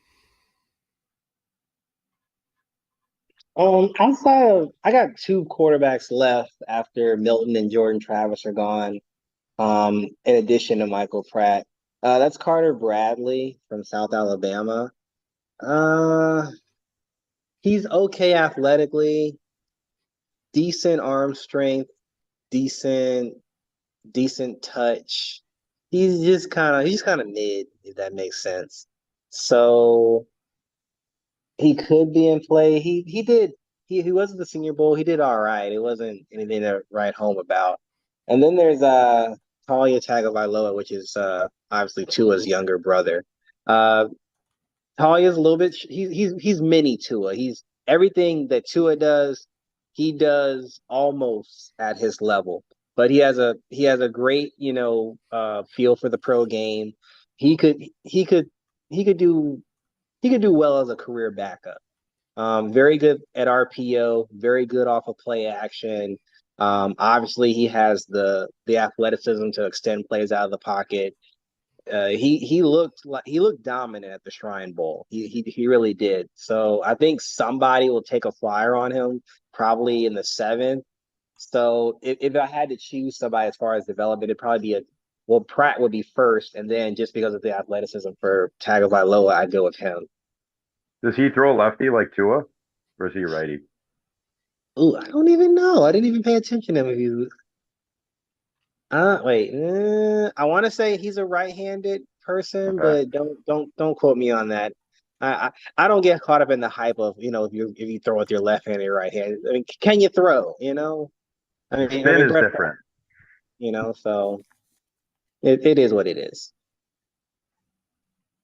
I got 2 quarterbacks left after Milton and Jordan Travis are gone. In addition to Michael Pratt. That's Carter Bradley from South Alabama. He's okay athletically, decent arm strength, decent touch. He's kind of mid, if that makes sense. So he could be in play. He wasn't the Senior Bowl. He did all right. It wasn't anything to write home about. And then there's Talia Tagovailoa, which is obviously Tua's younger brother. Talia's a little bit. He's mini Tua. He's everything that Tua does. He does almost at his level, but he has a great feel for the pro game. He could do well as a career backup. Very good at RPO. Very good off of play action. Obviously, he has the athleticism to extend plays out of the pocket. He looked dominant at the Shrine Bowl. He really did. So I think somebody will take a flyer on him, probably in the 7th. So if I had to choose somebody as far as development, it'd probably be Pratt would be first, and then just because of the athleticism for Tagovailoa, I'd go with him. Does he throw lefty like Tua, or is he righty? Ooh, I don't even know. I didn't even pay attention to him. Wait. I want to say he's a right-handed person, Okay. but don't quote me on that. I don't get caught up in the hype of if you throw with your left hand or your right hand. I mean, can you throw? Spin is Brett, different. So it is what it is.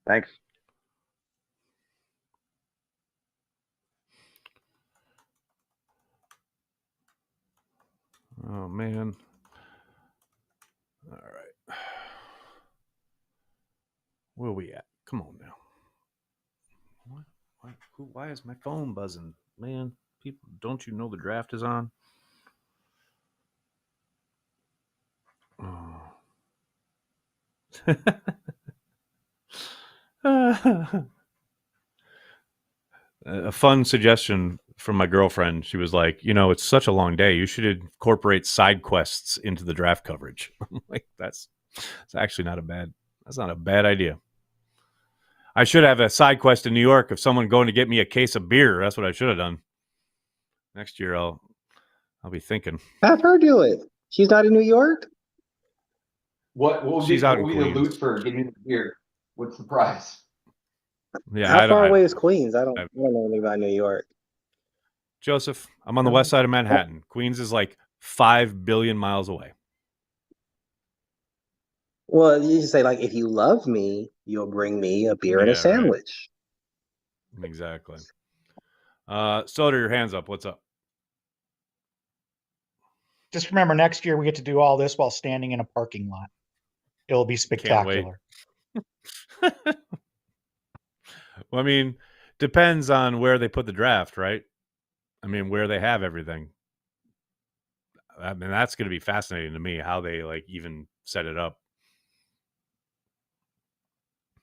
Thanks. Oh man. All right. Where are we at? Come on now. Why is my phone buzzing? Man, people, don't you know the draft is on? Oh. A fun suggestion from my girlfriend. She was like, it's such a long day. You should incorporate side quests into the draft coverage. I'm like, that's actually that's not a bad idea. I should have a side quest in New York of someone going to get me a case of beer. That's what I should have done. Next year, I'll be thinking. Have her do it. She's not in New York. What will She's be, out what will in be the Queens. loot for getting the beer? What's the prize? Yeah, How far away is Queens? I don't know anything about New York. Joseph, I'm on the west side of Manhattan. Queens is like 5 billion miles away. Well, you just say like, if you love me, you'll bring me a beer and a sandwich. Right. Exactly. Soder, your hands up. What's up? Just remember, next year we get to do all this while standing in a parking lot. It'll be spectacular. Well, I mean, depends on where they put the draft, right? I mean, where they have everything. I mean, that's going to be fascinating to me how they even set it up.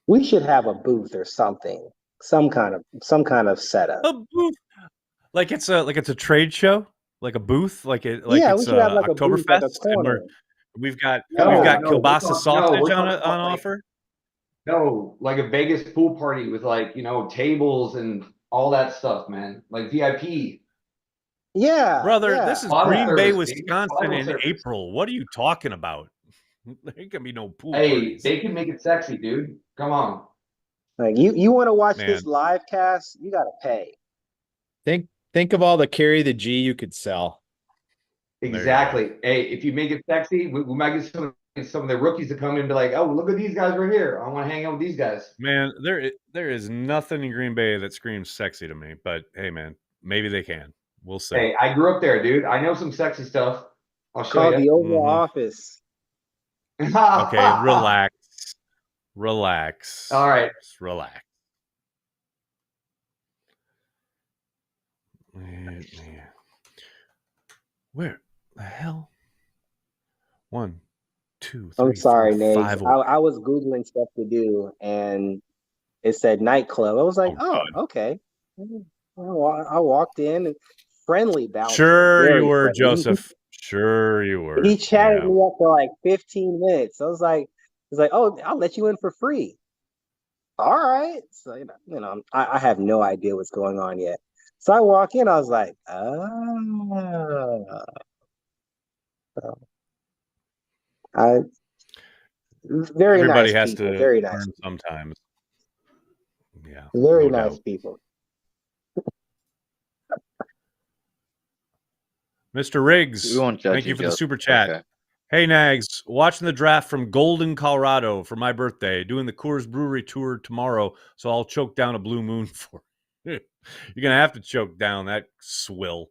We should have a booth or something, some kind of setup. A booth, like it's a trade show, like a booth, we should have like a booth, like a corner. We've got kielbasa sausage on offer. No, like a Vegas pool party with tables and all that stuff, man. Like VIP. Yeah, brother, this is Green Bay, service, Wisconsin in April. What are you talking about? There can be no pool Hey, parties. they can make it sexy, dude. Come on. Like you want to watch this live cast, you got to pay. Think of all the carry the G you could sell. Exactly. Hey, if you make it sexy, we might get some of the rookies to come in and be like, "Oh, look at these guys right here. I want to hang out with these guys." Man, there is nothing in Green Bay that screams sexy to me. But hey, man, maybe they can. We'll see. Hey, I grew up there, dude. I know some sexy stuff. I'll show you. The Oval Office. Okay, relax. All right, just relax. Man. Where the hell? 1, 2, 3. I'm sorry, Nate. I was Googling stuff to do, and it said nightclub. I was like, okay. I walked in, and friendly bouncer. Sure you were, Joseph. Sure you were. He chatted me up for like 15 minutes. I was like, he's like, "Oh, I'll let you in for free." All right. So, I have no idea what's going on yet. So I walk in, I was like, very Everybody nice has people. to Very learn nice. sometimes. Yeah. Very nice people. Mr. Riggs, We won't judge thank you for the Joe. super chat. Okay. Hey, Nags, watching the draft from Golden, Colorado for my birthday, doing the Coors Brewery tour tomorrow, so I'll choke down a Blue Moon for you. You're going to have to choke down that swill.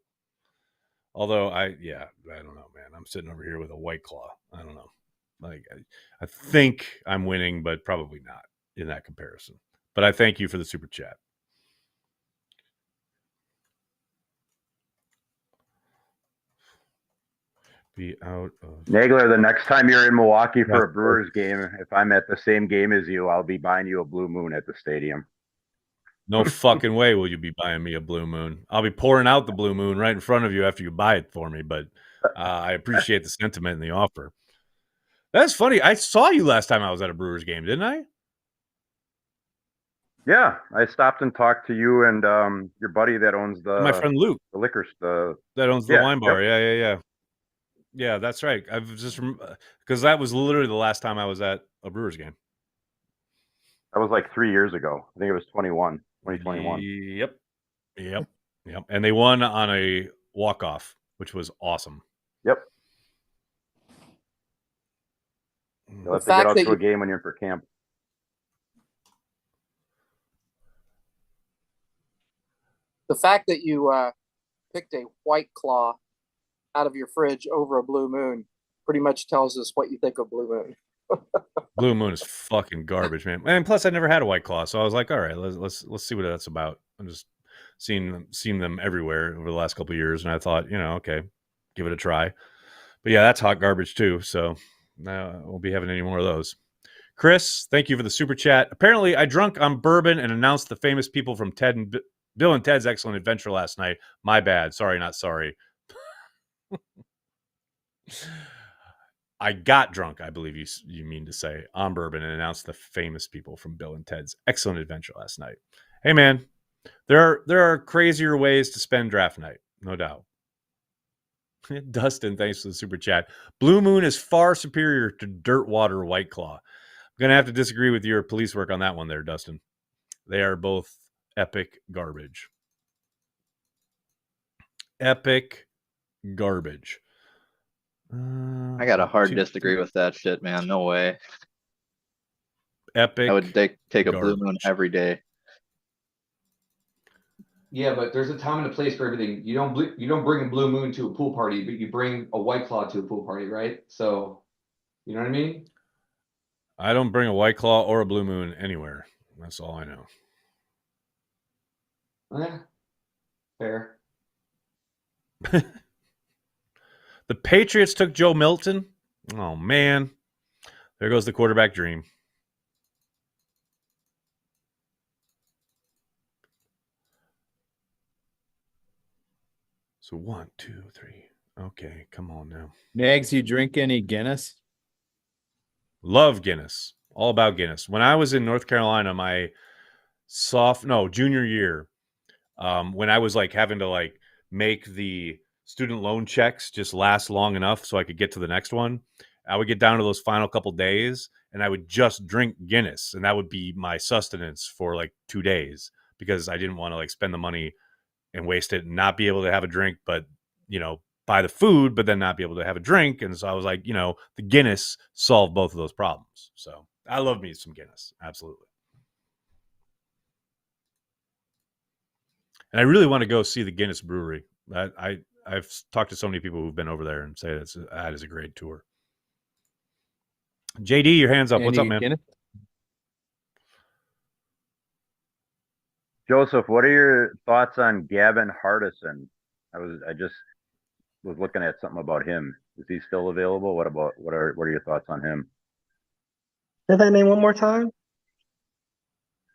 Although, I don't know, man. I'm sitting over here with a White Claw. I don't know. I think I'm winning, but probably not in that comparison. But I thank you for the super chat. Be out of Nagler, the next time you're in Milwaukee for a Brewers game, if I'm at the same game as you, I'll be buying you a Blue Moon at the stadium. No fucking way will you be buying me a Blue Moon. I'll be pouring out the Blue Moon right in front of you after you buy it for me, but I appreciate the sentiment and the offer. That's funny. I saw you last time I was at a Brewers game, didn't I? Yeah, I stopped and talked to you and your buddy that owns my friend Luke, the liquor store. that owns the wine bar. Yeah. Yeah, that's right. I've just because that was literally the last time I was at a Brewers game. That was like 3 years ago. I think it was 2021. Yep. And they won on a walk-off, which was awesome. Yep. You'll have to get out to a game when you're for camp. The fact that you picked a White Claw out of your fridge over a Blue Moon pretty much tells us what you think of Blue Moon. Blue Moon is fucking garbage, man. And plus, I never had a White Claw, so I was like, all right, let's see what that's about. I'm just seen them everywhere over the last couple of years, and I thought, okay, give it a try. But yeah, that's hot garbage too. So I won't be having any more of those. Chris, thank you for the super chat. Apparently, I drunk on bourbon and announced the famous people from Bill and Ted's Excellent Adventure last night. My bad. Sorry, not sorry. I got drunk, I believe you mean to say, on bourbon and announced the famous people from Bill and Ted's Excellent Adventure last night. Hey, man, there are crazier ways to spend draft night, no doubt. Dustin, thanks for the super chat. Blue Moon is far superior to Dirtwater White Claw. I'm going to have to disagree with your police work on that one there, Dustin. They are both epic garbage. Epic garbage. I got a hard disagree with that shit, man. No way. Epic. I would take a Blue Moon every day. Yeah, but there's a time and a place for everything. You don't bring a Blue Moon to a pool party, but you bring a White Claw to a pool party, right? So, you know what I mean? I don't bring a White Claw or a Blue Moon anywhere. That's all I know. Yeah, fair. The Patriots took Joe Milton. Oh, man. There goes the quarterback dream. So 1, 2, 3. Okay, come on now. Nags, you drink any Guinness? Love Guinness. All about Guinness. When I was in North Carolina, my junior year, when I was like having to like make the student loan checks just last long enough so I could get to the next one, I would get down to those final couple days and I would just drink Guinness, and that would be my sustenance for like 2 days because I didn't want to like spend the money and waste it and not be able to have a drink, but buy the food, but then not be able to have a drink. And so I was like, the Guinness solved both of those problems. So I love me some Guinness. Absolutely. And I really want to go see the Guinness brewery. I've talked to so many people who've been over there and say that is a great tour. JD, your hands up. What's up, man? Guinness? Joseph, what are your thoughts on Gavin Hardison? I just was looking at something about him. Is he still available? What are your thoughts on him? Say that name one more time.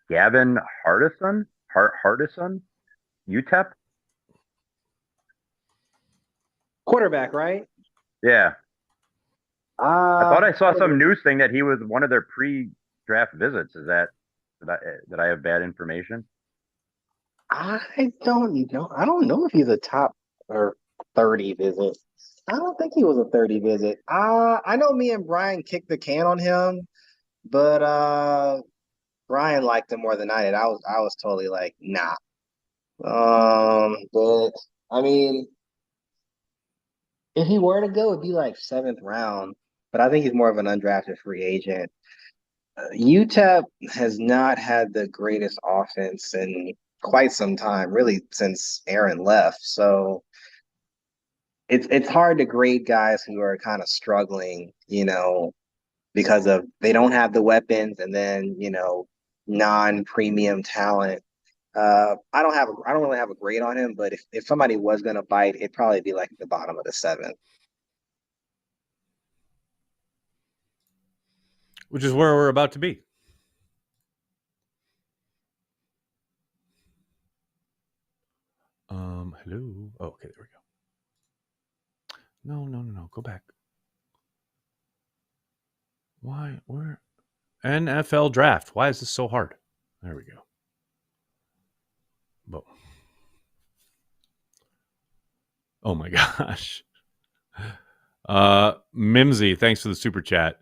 Gavin Hardison? Hardison? UTEP? Quarterback, right? Yeah. I thought I saw some news thing that he was one of their pre-draft visits. Is that did I have bad information? I don't know. I don't know if he's a top or 30 visit. I don't think he was a 30 visit. I know me and Brian kicked the can on him, but Brian liked him more than I did. I was totally like, nah. But I mean, if he were to go, it'd be like 7th round. But I think he's more of an undrafted free agent. UTEP has not had the greatest offense in quite some time, really since Aaron left. So it's hard to grade guys who are kind of struggling, because of they don't have the weapons and then, non-premium talent. I don't really have a grade on him, but if somebody was gonna bite, it'd probably be like at the bottom of the 7th. Which is where we're about to be. Hello. Oh, okay, there we go. No. Go back. Why? Where? NFL draft. Why is this so hard? There we go. Oh my gosh. Mimsy, thanks for the super chat.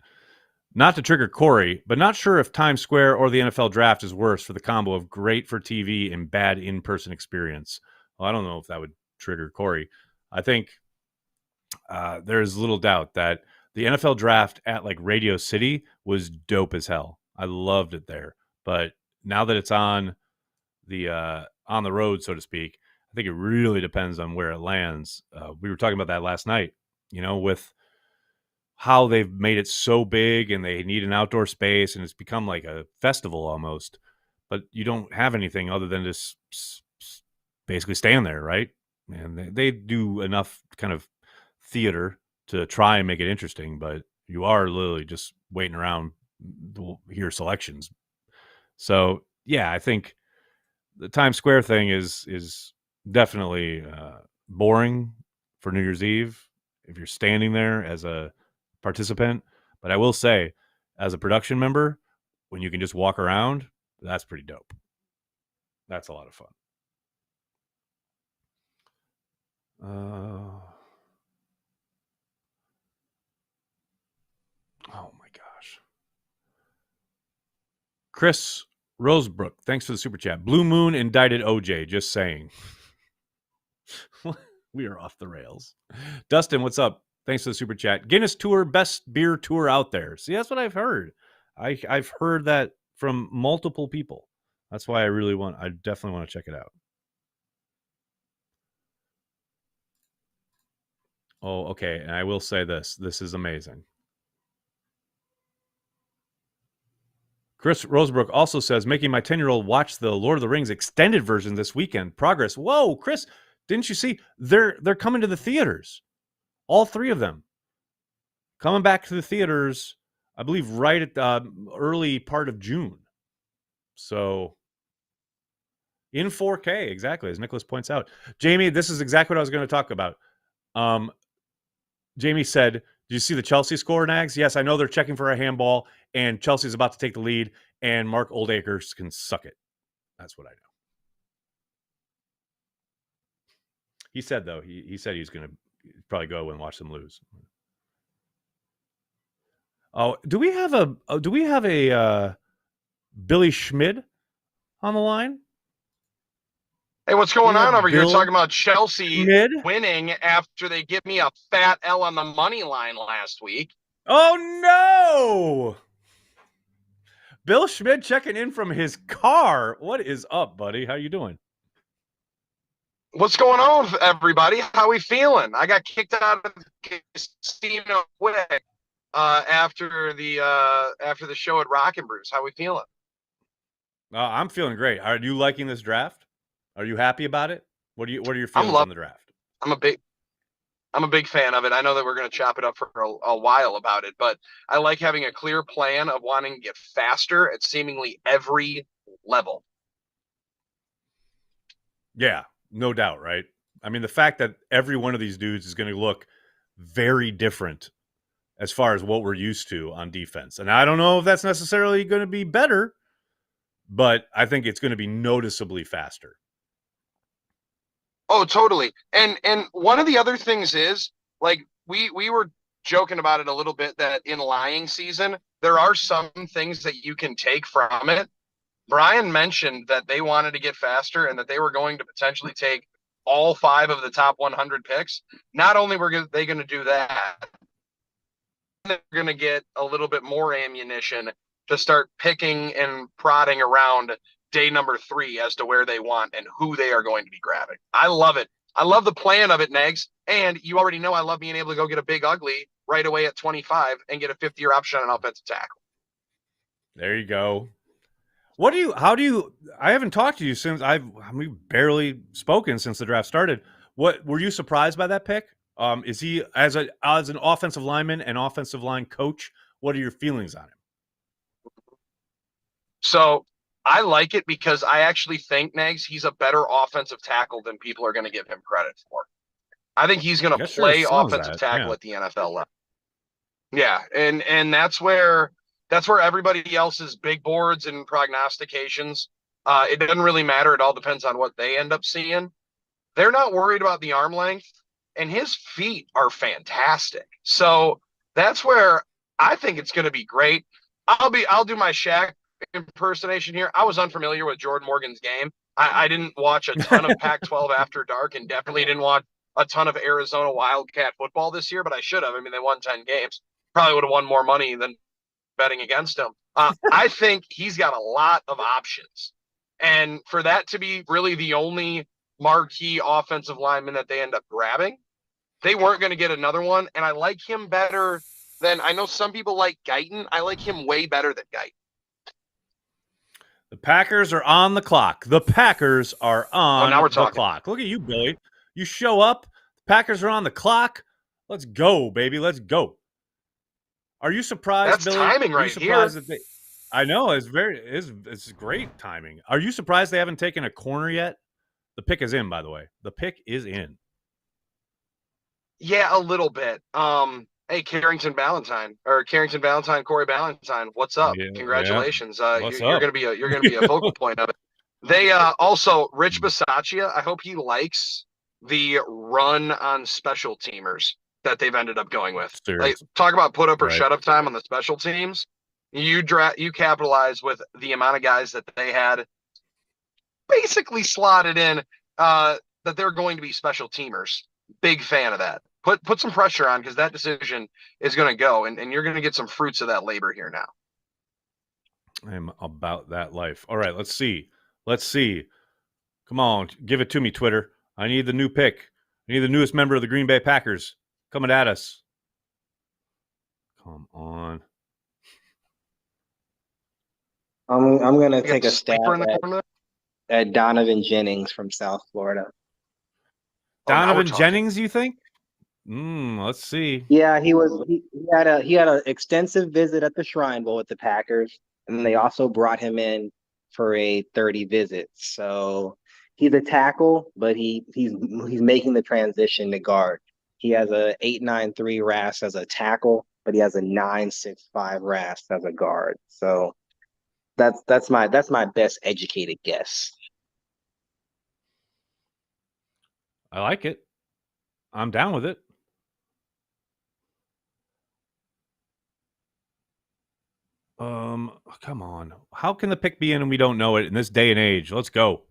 Not to trigger Corey, but not sure if Times Square or the NFL draft is worse for the combo of great for TV and bad in-person experience. Well, I don't know if that would trigger Corey. I think there's little doubt that the NFL draft at like Radio City was dope as hell. I loved it there. But now that it's on the road, so to speak, I think it really depends on where it lands. We were talking about that last night, with how they've made it so big and they need an outdoor space and it's become like a festival almost, but you don't have anything other than just basically stand there, right? And they do enough kind of theater to try and make it interesting, but you are literally just waiting around to hear selections. So yeah, I think the Times Square thing is definitely boring for New Year's Eve if you're standing there as a participant. But I will say, as a production member, when you can just walk around, that's pretty dope. That's a lot of fun. Oh my gosh. Chris Rosebrook, thanks for the super chat. Blue Moon indicted OJ, just saying. We are off the rails. Dustin, what's up? Thanks for the super chat. Guinness Tour, best beer tour out there. See, that's what I've heard. I've heard that from multiple people. That's why I definitely want to check it out. Oh, okay. And I will say this. This is amazing. Chris Rosebrook also says, making my 10-year-old watch the Lord of the Rings extended version this weekend. Progress. Whoa, Chris, didn't you see? They're coming to the theaters. All three of them. Coming back to the theaters, I believe, right at the early part of June. So, in 4K, exactly, as Nicholas points out. Jamie, this is exactly what I was going to talk about. Jamie said, did you see the Chelsea score, Nags? Yes, I know they're checking for a handball, and Chelsea's about to take the lead, and Mark Oldacre can suck it. That's what I know. He said, though, he said he's going to probably go and watch them lose. Oh, do we have a Billy Schmid on the line? Hey, what's going on over here? Bill Talking about Chelsea Schmid? winning after they give me a fat L on the money line last week. Oh, no! Bill Schmid checking in from his car. What is up, buddy? How you doing? What's going on with everybody? How we feeling? I got kicked out of the casino quick after the show at Rock and Brews. How we feeling? I'm feeling great. Are you liking this draft? Are you happy about it? What are your feelings on the draft? I'm a big fan of it. I know that we're going to chop it up for a while about it, but I like having a clear plan of wanting to get faster at seemingly every level. Yeah, no doubt, right? I mean, the fact that every one of these dudes is going to look very different as far as what we're used to on defense. And I don't know if that's necessarily going to be better, but I think it's going to be noticeably faster. Oh, totally. And one of the other things is, like, we were joking about it a little bit that in lying season, there are some things that you can take from it. Brian mentioned that they wanted to get faster and that they were going to potentially take all 5 of the top 100 picks. Not only were they going to do that, they're going to get a little bit more ammunition to start picking and prodding around day number 3 as to where they want and who they are going to be grabbing. I love it. I love the plan of it, Negs. And you already know I love being able to go get a big ugly right away at 25 and get a 5th-year option on an offensive tackle. There you go. I haven't talked to you since we've barely spoken since the draft started. What were you surprised by that pick? Is he as an offensive lineman and offensive line coach? What are your feelings on him? So I like it because I actually think, Negs, he's a better offensive tackle than people are going to give him credit for. I think he's going to play offensive tackle at the NFL level. Yeah, and that's where everybody else's big boards and prognostications It doesn't really matter. It all depends on what they end up seeing. They're not worried about the arm length, and his feet are fantastic. So that's where I think it's going to be great. I'll do my Shaq impersonation here. I was unfamiliar with Jordan Morgan's game. I didn't watch a ton of Pac-12 after dark, and definitely didn't watch a ton of Arizona Wildcat football this year, but I should have. I mean, they won 10 games. Probably would have won more money than betting against him. I think he's got a lot of options. And for that to be really the only marquee offensive lineman that they end up grabbing, they weren't going to get another one. And I like him better than, I know some people like Kayden. I like him way better than Kayden. The Packers are on the clock. The Packers are on now we're the talking. clock. Look at you, Billy. You show up. The Packers are on the clock. Let's go, baby. Let's go. Are you surprised, That's Billy? timing Are you right surprised here. that they, I know it's great timing. Are you surprised they haven't taken a corner yet? The pick is in, by the way. The pick is in. Yeah, a little bit. Hey, Carrington Ballantyne, Corey Ballantyne, what's up? Yeah, Congratulations. What's You're up? gonna be a focal point of it. They also Rich Bisaccia, I hope he likes the run on special teamers that they've ended up going with. Like, Seriously. talk about put up or Right. shut up time on the special teams. You capitalize with the amount of guys that they had basically slotted in that they're going to be special teamers. Big fan of that. Put some pressure on, because that decision is going to go, and you're going to get some fruits of that labor here now. I'm about that life. All right, let's see. Come on, give it to me, Twitter. I need the new pick. I need the newest member of the Green Bay Packers coming at us. Come on. I'm gonna You got take a stab Sleeper in the corner. at Donovan Jennings from South Florida. Donovan Jennings, you think? Let's see. Yeah, he had an extensive visit at the Shrine Bowl with the Packers, and they also brought him in for a 30 visit. So he's a tackle, but he's making the transition to guard. He has a 8.93 RAS as a tackle, but he has a 9.65 RAS as a guard. So that's my best educated guess. I like it. I'm down with it. Come on. How can the pick be in and we don't know it in this day and age? Let's go.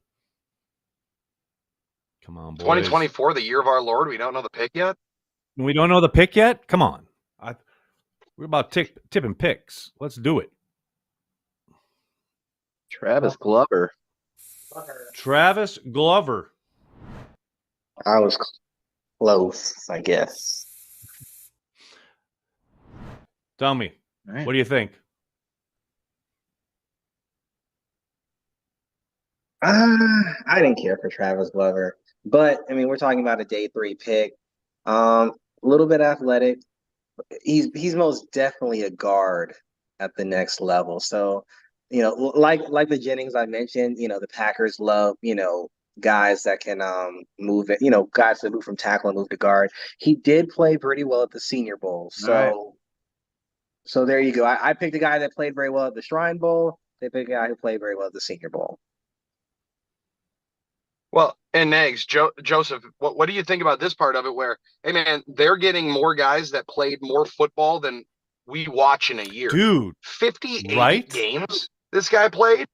Come on, boys. 2024, the year of our Lord. We don't know the pick yet. We don't know the pick yet? Come on. We're about tipping picks. Let's do it. Travis Glover. Travis Glover. I was close, I guess. Tell me, right. What do you think? I didn't care for Travis Glover, but I mean, we're talking about a day 3 pick. A little bit athletic. He's most definitely a guard at the next level. So, like the Jennings I mentioned, the Packers love, guys that can move it, guys that move from tackle and move to guard. He did play pretty well at the Senior Bowl. So there you go. I picked a guy that played very well at the Shrine Bowl. They picked a guy who played very well at the Senior Bowl. Well, and Nags, Joseph, what do you think about this part of it where, hey, man, they're getting more guys that played more football than we watch in a year? Dude. 58 games this guy played?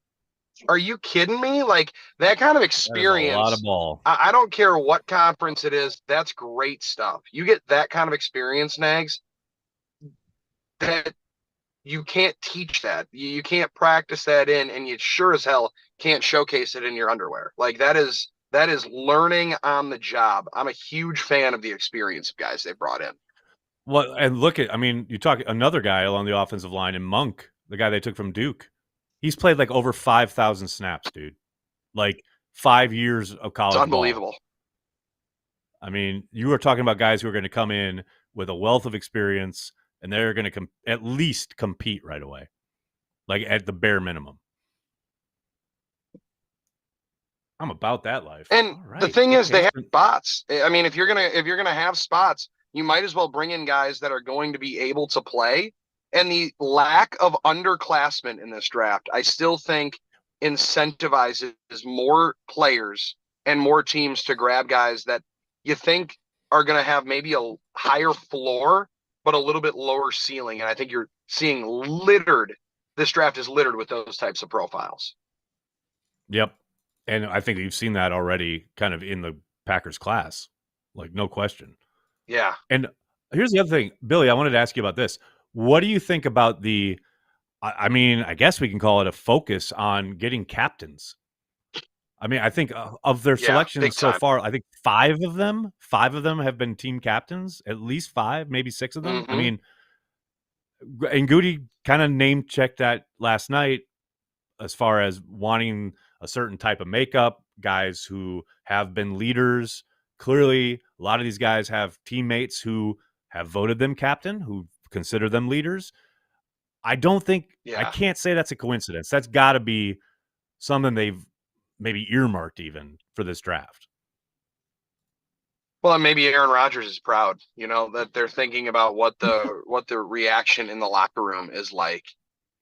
Are you kidding me? Like, that kind of experience. That is a lot of ball. I don't care what conference it is. That's great stuff. You get that kind of experience, Nags, that you can't teach that. You can't practice that in, and you sure as hell can't showcase it in your underwear. Like, that is learning on the job. I'm a huge fan of the experience of guys they brought in. Well, and you talk another guy along the offensive line in Monk, the guy they took from Duke. He's played like over 5,000 snaps, dude. Like 5 years of college. It's unbelievable. Ball. I mean, you are talking about guys who are going to come in with a wealth of experience, and they're going to at least compete right away, like at the bare minimum. I'm about that life. And the thing is, they have spots. I mean, if you're gonna have spots, you might as well bring in guys that are going to be able to play. And the lack of underclassmen in this draft, I still think incentivizes more players and more teams to grab guys that you think are going to have maybe a higher floor, but a little bit lower ceiling. And I think you're seeing this draft is littered with those types of profiles. Yep. And I think you've seen that already kind of in the Packers class, like no question. Yeah. And here's the other thing, Billy, I wanted to ask you about this. What do you think about I mean, I guess we can call it a focus on getting captains. I mean, I think of their selections so far, I think five of them have been team captains, at least 5, maybe 6 of them. I mean, and Goody kind of name checked that last night as far as wanting a certain type of makeup, guys who have been leaders. Clearly, a lot of these guys have teammates who have voted them captain, who consider them leaders. I can't say that's a coincidence. That's got to be something they've maybe earmarked even for this draft. Well, and maybe Aaron Rodgers is proud, that they're thinking about what the reaction in the locker room is like,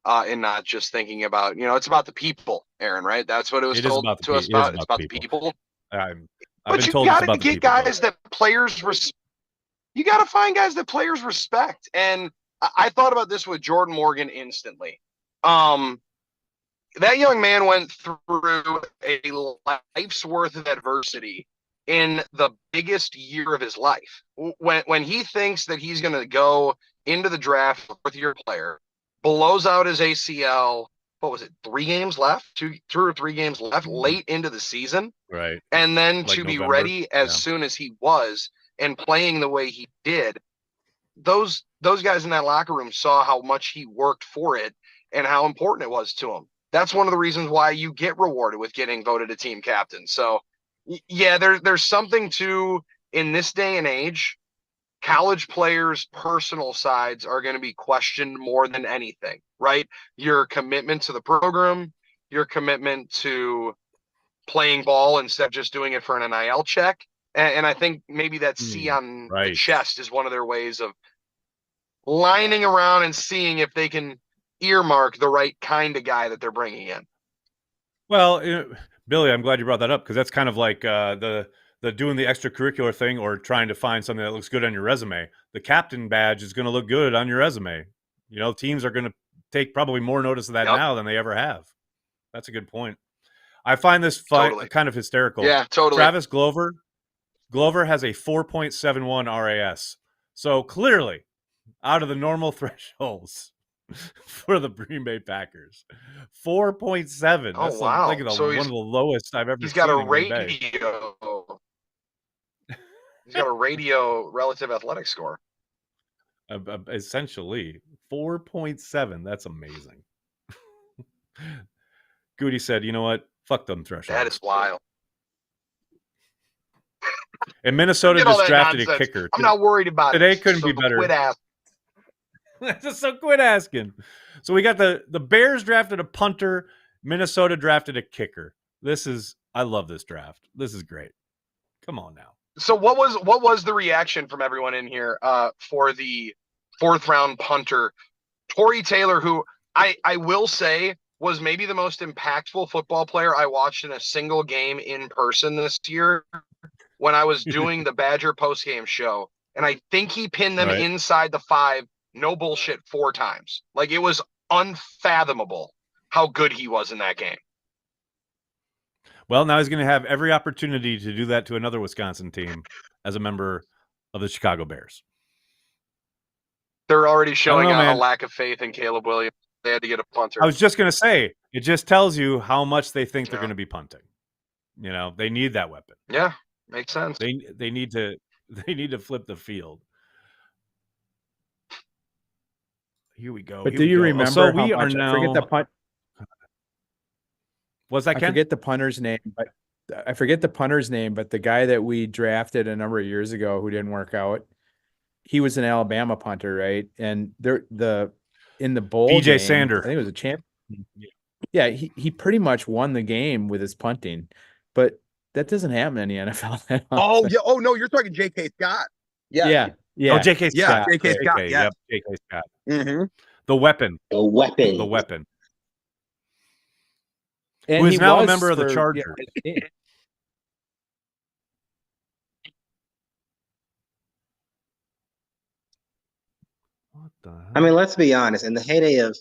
and not just thinking about, it's about the people, Aaron, right? That's what it was told to us about. It's about the people. But you got to get guys that players you got to find guys that players respect. And I thought about this with Jordan Morgan instantly. That young man went through a life's worth of adversity in the biggest year of his life. When he thinks that he's going to go into the draft, fourth-year player, blows out his ACL, what was it, 3 games left? 2 or 3 games left late into the season. Right. And then Like to be November. ready as soon as he was and playing the way he did, those guys in that locker room saw how much he worked for it and how important it was to him. That's one of the reasons why you get rewarded with getting voted a team captain. So, yeah, there's something to, in this day and age, college players' personal sides are going to be questioned more than anything, right? Your commitment to the program, your commitment to playing ball instead of just doing it for an NIL check. And I think maybe that C on the chest is one of their ways of lining around and seeing if they can earmark the right kind of guy that they're bringing in. Well, Billy, I'm glad you brought that up because that's kind of like the doing the extracurricular thing or trying to find something that looks good on your resume. The captain badge is going to look good on your resume. Teams are going to take probably more notice of that now than they ever have. That's a good point. I find this fight kind of hysterical. Yeah, totally. Travis Glover has a 4.71 RAS. So clearly out of the normal thresholds for the Green Bay Packers. 4.7. Oh, That's wow. one of the lowest I've ever seen. He's got a in Green Bay. radio. He's got a radio relative athletic score. Essentially 4.7. That's amazing. Goody said, you know what? Fuck them thresholds. That is wild. And Minnesota Forget all just that drafted nonsense. a kicker. I'm not worried about Today it. couldn't So be better. Quit asking. So quit asking. So we got the Bears drafted a punter. Minnesota drafted a kicker. I love this draft. This is great. Come on now. So what was the reaction from everyone in here for the 4th round punter, Torrey Taylor, who I will say was maybe the most impactful football player I watched in a single game in person this year when I was doing the Badger postgame show. And I think he pinned them inside the 5, no bullshit, 4 times. Like, it was unfathomable how good he was in that game. Well, now he's going to have every opportunity to do that to another Wisconsin team as a member of the Chicago Bears. They're already showing a lack of faith in Caleb Williams. They had to get a punter. I was just going to say, it just tells you how much they think they're going to be punting. They need that weapon. Yeah, makes sense. They need to flip the field. Here we go. But do you remember? So we are now. now. I forget the punt. Was that Ken? I forget the punter's name, but the guy that we drafted a number of years ago who didn't work out, he was an Alabama punter, right? And in the bowl DJ game, Sander. I think it was a champ. Yeah, he pretty much won the game with his punting, but that doesn't happen in the NFL. that Oh often. yeah. Oh no, you're talking J.K. Scott. Yeah. Oh, J.K. Yeah, Scott. J.K. Scott. Yeah. Yep, J.K. Scott. Mm-hmm. The weapon. The weapon. The weapon. who is now a member of the Chargers. I mean, let's be honest. In the heyday of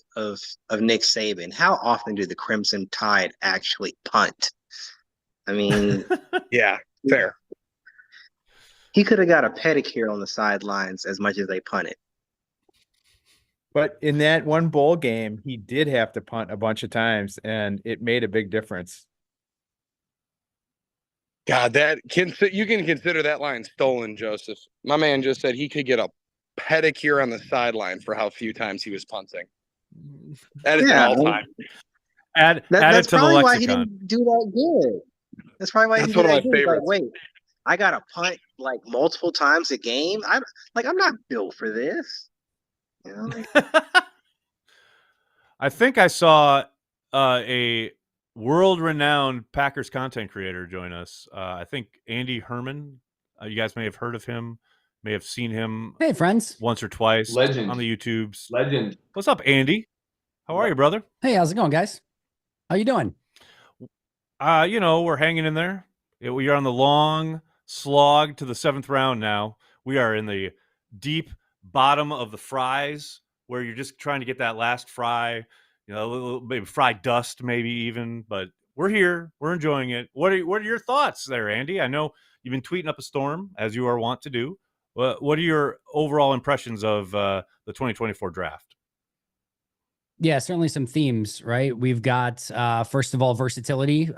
Nick Saban, how often do the Crimson Tide actually punt? I mean, yeah, fair. He could have got a pedicure on the sidelines as much as they punted. But in that one bowl game, he did have to punt a bunch of times, and it made a big difference. God, you can consider that line stolen, Joseph. My man just said he could get a pedicure on the sideline for how few times he was punting. That is an all-time. Add it That's to the probably lexicon. why he didn't do that good. That's probably why he That's didn't do one that of my good. He's like, favorites. wait, I got to punt like multiple times a game. I'm not built for this. You know, I think I saw a world-renowned Packers content creator join us. I think Andy Herman. You guys may have heard of him, may have seen him. Hey, friends. Once or twice Legend. on the YouTubes. Legend. What's up, Andy? How are you, brother? Hey, how's it going, guys? How you doing? We're hanging in there. We are on the long slog to the 7th round now. We are in the deep bottom of the fries, where you're just trying to get that last fry, a little maybe fry dust, maybe even. But we're here. We're enjoying it. What are your thoughts there, Andy? I know you've been tweeting up a storm, as you are wont to do. What are your overall impressions of the 2024 draft? Yeah, certainly some themes, right? We've got, first of all, versatility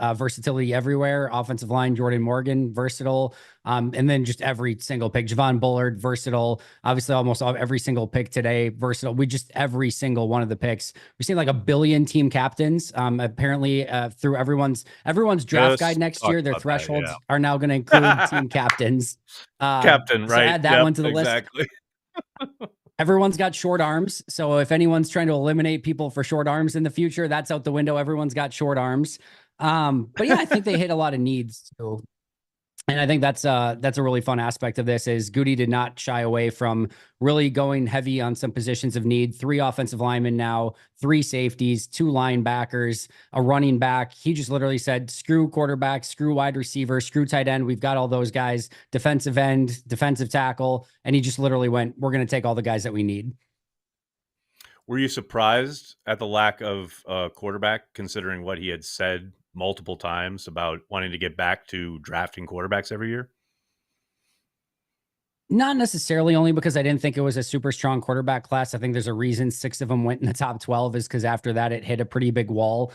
everywhere. Offensive line, Jordan Morgan, versatile. And then just every single pick. Javon Bullard, versatile. Obviously, almost every single pick today, versatile. Every single one of the picks. We've seen like 1 billion team captains. Apparently, through everyone's draft guide next year, their thresholds are now going to include team captains. Captain, right? So add that one to the exactly. list. Everyone's got short arms. So if anyone's trying to eliminate people for short arms in the future, that's out the window. Everyone's got short arms. But yeah, I think they hit a lot of needs too. And I think that's a really fun aspect of this is Goody did not shy away from really going heavy on some positions of need. 3 offensive linemen now, 3 safeties, 2 linebackers, a running back. He just literally said, screw quarterback, screw wide receiver, screw tight end. We've got all those guys, defensive end, defensive tackle. And he just literally went, we're going to take all the guys that we need. Were you surprised at the lack of quarterback, considering what he had said multiple times about wanting to get back to drafting quarterbacks every year? Not necessarily, only because I didn't think it was a super strong quarterback class. I think there's a reason 6 of them went in the top 12 is because after that, it hit a pretty big wall.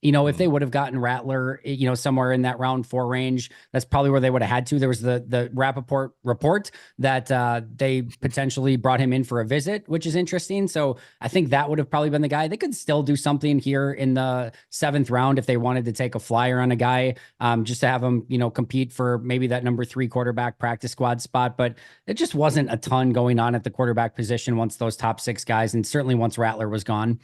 If they would have gotten Rattler, somewhere in that round 4 range, that's probably where they would have had to. There was the Rappaport report that they potentially brought him in for a visit, which is interesting. So I think that would have probably been the guy. They could still do something here in the 7th round if they wanted to take a flyer on a guy, just to have him, compete for maybe that number 3 quarterback practice squad spot. But it just wasn't a ton going on at the quarterback position once those top 6 guys, and certainly once Rattler was gone.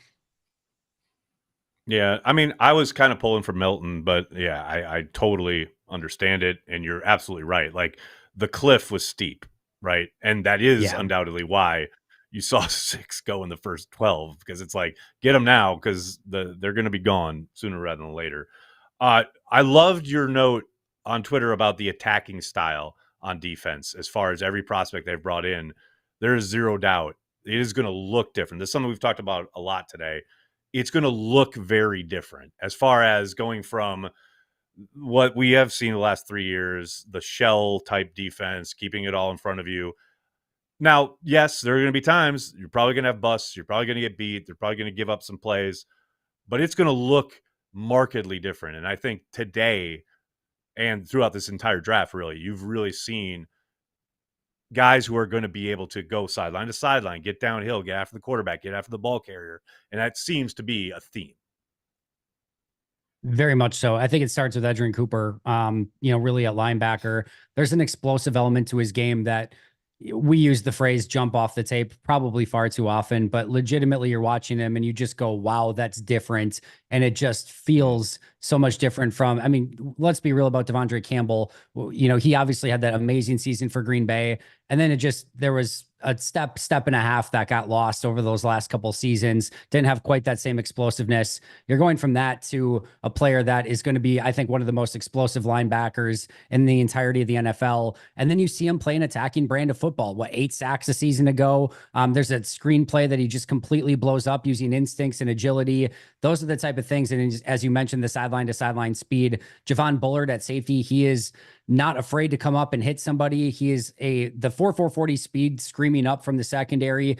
Yeah, I mean, I was kind of pulling for Milton, but yeah, I totally understand it, and you're absolutely right. Like, the cliff was steep, right? And that is undoubtedly why you saw 6 go in the first 12, because it's like, get them now, because they're going to be gone sooner rather than later. I loved your note on Twitter about the attacking style on defense. As far as every prospect they've brought in, there is zero doubt it is going to look different. This is something we've talked about a lot today. It's going to look very different as far as going from what we have seen the last 3 years, the shell type defense, keeping it all in front of you. Now, yes, there are going to be times you're probably going to have busts. You're probably going to get beat. They're probably going to give up some plays, but it's going to look markedly different. And I think today and throughout this entire draft, really, you've really seen guys who are going to be able to go sideline to sideline, get downhill, get after the quarterback, get after the ball carrier. And that seems to be a theme. Very much so. I think it starts with Edgerrin Cooper, really at linebacker. There's an explosive element to his game that we use the phrase jump off the tape probably far too often, but legitimately you're watching him and you just go, wow, that's different. And it just feels so much different from, I mean, let's be real about Devondre Campbell. You know, he obviously had that amazing season for Green Bay. And then there was a step and a half that got lost over those last couple seasons. Didn't have quite that same explosiveness. You're going from that to a player that is going to be, I think, one of the most explosive linebackers in the entirety of the NFL. And then you see him play an attacking brand of football. 8 sacks a season ago. There's that screenplay that he just completely blows up using instincts and agility. Those are the type of things. And as you mentioned, the sideline to sideline speed. Javon Bullard at safety, he is not afraid to come up and hit somebody. He is the 4.40 speed screaming up from the secondary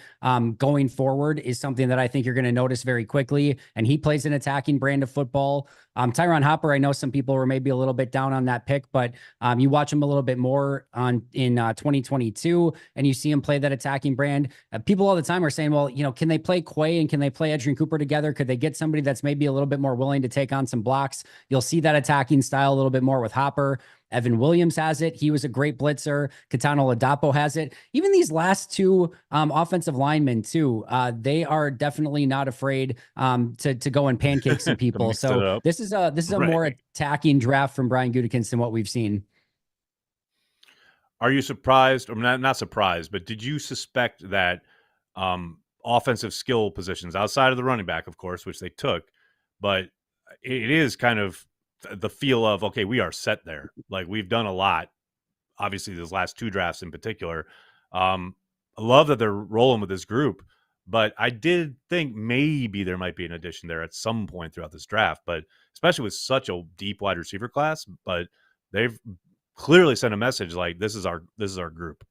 going forward is something that I think you're going to notice very quickly. And he plays an attacking brand of football. Tyron Hopper, I know some people were maybe a little bit down on that pick, but you watch him a little bit more in 2022 and you see him play that attacking brand. People all the time are saying, well, you know, can they play Quay and can they play Edgerrin Cooper together? Could they get somebody that's maybe a little bit more willing to take on some blocks? You'll see that attacking style a little bit more with Hopper. Evan Williams has it. He was a great blitzer. Katano Ladapo has it. Even these last two offensive linemen too, they are definitely not afraid to go and pancake some people. So this is a Right. more attacking draft from Brian Gutekunst than what we've seen. Are you surprised, or not surprised, but did you suspect that offensive skill positions outside of the running back, of course, which they took, but it is kind of the feel of, okay, we are set there. Like, we've done a lot, obviously those last 2 drafts in particular. I love that they're rolling with this group, but I did think maybe there might be an addition there at some point throughout this draft, but especially with such a deep wide receiver class. But they've clearly sent a message like, this is our group.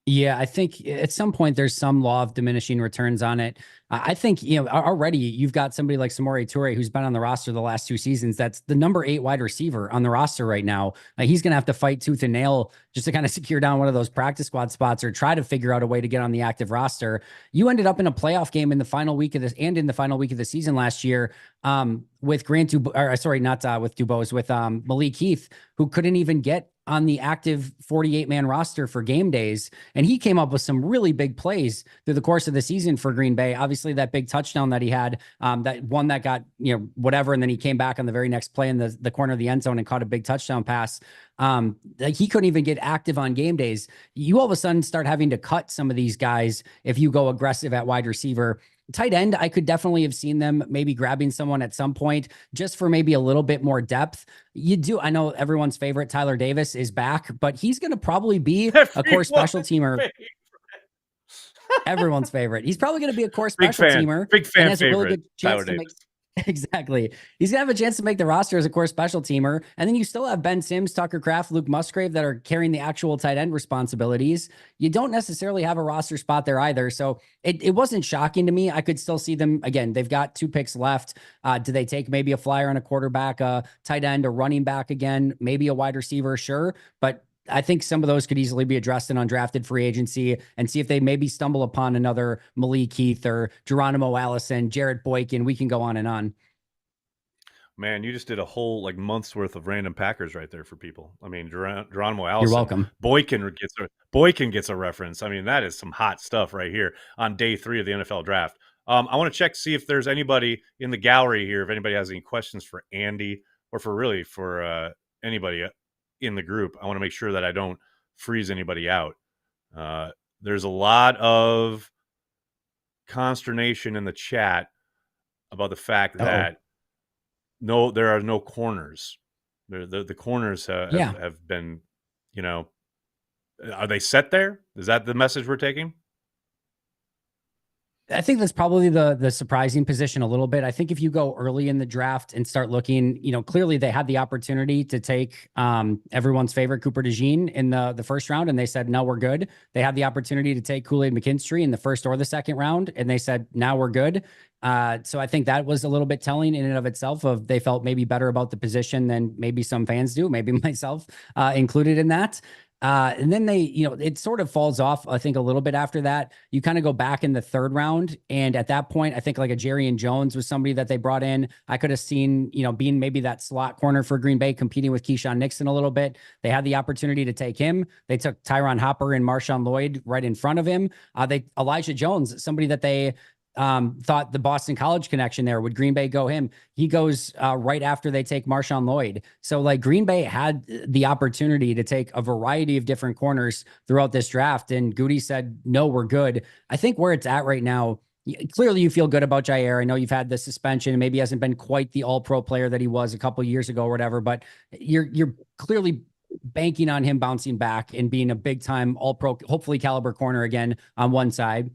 Yeah, I think at some point there's some law of diminishing returns on it. I think, you know, already you've got somebody like Samori Toure who's been on the roster the last 2 seasons. That's the number 8 wide receiver on the roster right now. He's going to have to fight tooth and nail just to kind of secure down one of those practice squad spots or try to figure out a way to get on the active roster. You ended up in a playoff game in the final week of this and in the final week of the season last year with Grant with Dubose, with Malik Heath, who couldn't even get on the active 48-man roster for game days. And he came up with some really big plays through the course of the season for Green Bay. Obviously that big touchdown that he had, that one that got, you know, whatever. And then he came back on the very next play in the corner of the end zone and caught a big touchdown pass. Like, he couldn't even get active on game days. You all of a sudden start having to cut some of these guys if you go aggressive at wide receiver. Tight end, I could definitely have seen them maybe grabbing someone at some point just for maybe a little bit more depth. I know everyone's favorite Tyler Davis is back, but he's going to probably be a core special teamer. Everyone's favorite. He's probably going to be a core special teamer. Big fan and has a really favorite, good chance Tyler to Davis. Exactly. He's going to have a chance to make the roster as a core special teamer. And then you still have Ben Sims, Tucker Kraft, Luke Musgrave that are carrying the actual tight end responsibilities. You don't necessarily have a roster spot there either. So it wasn't shocking to me. I could still see them. Again, they've got 2 picks left. Do they take maybe a flyer on a quarterback, a tight end, a running back again, maybe a wide receiver? Sure. But I think some of those could easily be addressed in undrafted free agency and see if they maybe stumble upon another Malik Heath or Geronimo Allison, Jarrett Boykin. We can go on and on. Man, you just did a whole month's worth of random Packers right there for people. I mean, Geronimo Allison. You're welcome. Boykin gets a reference. I mean, that is some hot stuff right here on day 3 of the NFL draft. I want to check to see if there's anybody in the gallery here, if anybody has any questions for Andy or for anybody in the group. I want to make sure that I don't freeze anybody out. There's a lot of consternation in the chat about the fact that there are no corners. The corners have been, you know, are they set there? Is that the message we're taking? I think that's probably the surprising position a little bit. I think if you go early in the draft and start looking, you know, clearly they had the opportunity to take everyone's favorite Cooper DeJean in the first round, and they said, no, we're good. They had the opportunity to take Kool-Aid McKinstry in the first or the second round, and they said, now we're good. So I think that was a little bit telling in and of itself of they felt maybe better about the position than maybe some fans do, maybe myself included in that. And then it sort of falls off, I think, a little bit after that. You kind of go back in the 3rd round. And at that point, I think like a Jerrion Jones was somebody that they brought in. I could have seen, you know, being maybe that slot corner for Green Bay, competing with Keyshawn Nixon a little bit. They had the opportunity to take him. They took Tyron Hopper and Marshawn Lloyd right in front of him. Elijah Jones, somebody that they thought the Boston College connection there. Would Green Bay go him? He goes right after they take Marshawn Lloyd. So like Green Bay had the opportunity to take a variety of different corners throughout this draft. And Goody said, no, we're good. I think where it's at right now, clearly you feel good about Jair. I know you've had the suspension and maybe hasn't been quite the all-pro player that he was a couple of years ago or whatever, but you're clearly banking on him bouncing back and being a big time all-pro, hopefully caliber corner again on one side.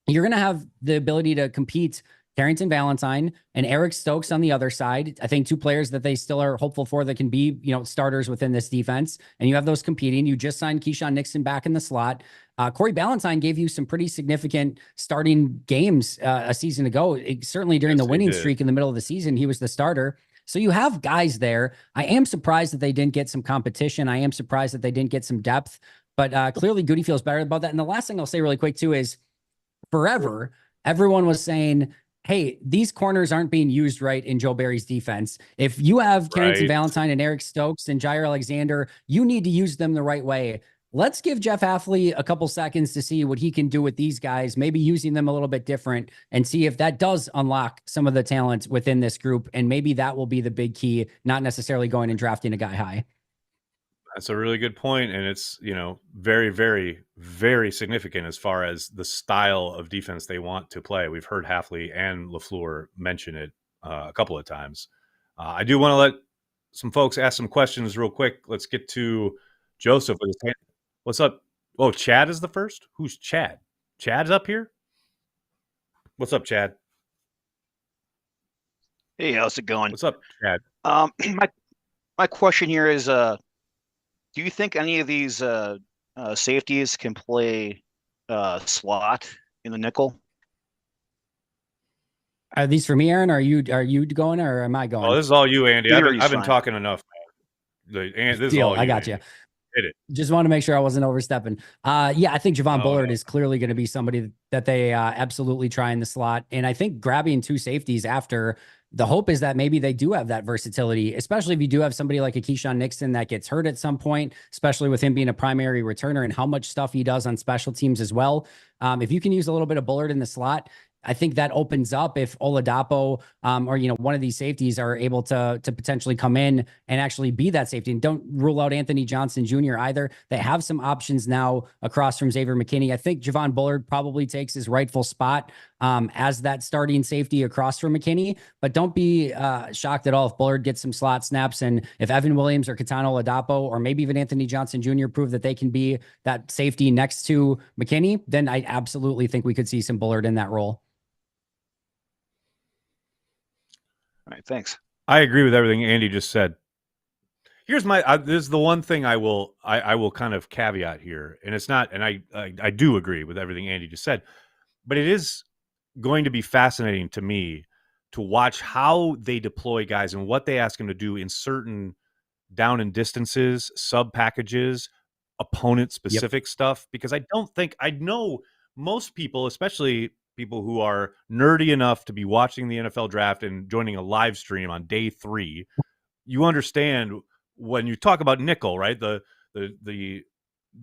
You're going to have the ability to compete Carrington Valentine and Eric Stokes on the other side. I think two players that they still are hopeful for that can be, starters within this defense. And you have those competing. You just signed Keyshawn Nixon back in the slot. Corey Ballantyne gave you some pretty significant starting games a season ago. Certainly during the winning streak in the middle of the season, he was the starter. So you have guys there. I am surprised that they didn't get some competition. I am surprised that they didn't get some depth, but clearly Goody feels better about that. And the last thing I'll say really quick too is forever, everyone was saying, hey, these corners aren't being used right in Joe Barry's defense. If you have Carrington Valentine and Eric Stokes and Jair Alexander, you need to use them the right way. Let's give Jeff Hafley a couple seconds to see what he can do with these guys, maybe using them a little bit different and see if that does unlock some of the talent within this group. And maybe that will be the big key, not necessarily going and drafting a guy high. That's a really good point. And it's, very, very, very significant as far as the style of defense they want to play. We've heard Hafley and LaFleur mention it a couple of times. I do want to let some folks ask some questions real quick. Let's get to Joseph with his hand. What's up? Oh, Chad is the first? Who's Chad? Chad's up here? What's up, Chad? Hey, how's it going? What's up, Chad? My question here is, do you think any of these safeties can play slot in the nickel? Are these for me, Aaron? Are you going or am I going? Oh, this is all you, Andy. Either I've been fine. talking enough, man. This is Deal. all you, I got Andy. you. Hit it. Just want to make sure I wasn't overstepping. Yeah, I think Javon Bullard is clearly going to be somebody that they absolutely try in the slot. And I think grabbing two safeties after, the hope is that maybe they do have that versatility, especially if you do have somebody like a Keyshawn Nixon that gets hurt at some point, especially with him being a primary returner and how much stuff he does on special teams as well. If you can use a little bit of Bullard in the slot, I think that opens up if Oladapo or one of these safeties are able to potentially come in and actually be that safety. And don't rule out Anthony Johnson Jr. either. They have some options now across from Xavier McKinney. I think Javon Bullard probably takes his rightful spot as that starting safety across from McKinney. But don't be shocked at all if Bullard gets some slot snaps, and if Evan Williams or Katana Oladapo or maybe even Anthony Johnson Jr. prove that they can be that safety next to McKinney, then I absolutely think we could see some Bullard in that role. All right, thanks. I agree with everything Andy just said. Here's this is the one thing I will kind of caveat here, and it's not, and I do agree with everything Andy just said, but it is going to be fascinating to me to watch how they deploy guys and what they ask them to do in certain down and distances, sub packages, opponent specific stuff, because I know most people, especially people who are nerdy enough to be watching the NFL draft and joining a live stream on day 3, you understand when you talk about nickel, right? The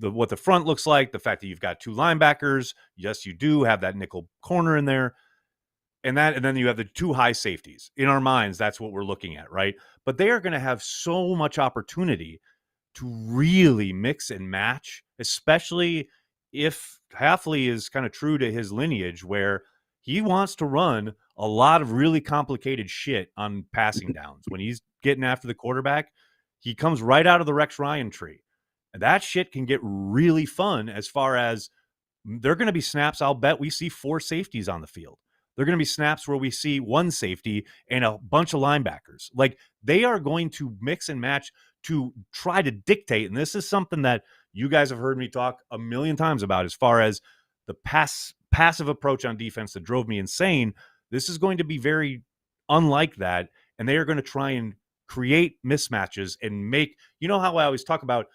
what the front looks like, the fact that you've got two linebackers. Yes, you do have that nickel corner in there. And then you have the two high safeties. In our minds, that's what we're looking at, right? But they are going to have so much opportunity to really mix and match, especially if Hafley is kind of true to his lineage where he wants to run a lot of really complicated shit on passing downs. When he's getting after the quarterback, he comes right out of the Rex Ryan tree. And that shit can get really fun as far as there are going to be snaps. I'll bet we see 4 safeties on the field. There are going to be snaps where we see 1 safety and a bunch of linebackers. Like, they are going to mix and match to try to dictate. And this is something that you guys have heard me talk a million times about as far as the passive approach on defense that drove me insane. This is going to be very unlike that. And they are going to try and create mismatches and make, how I always talk about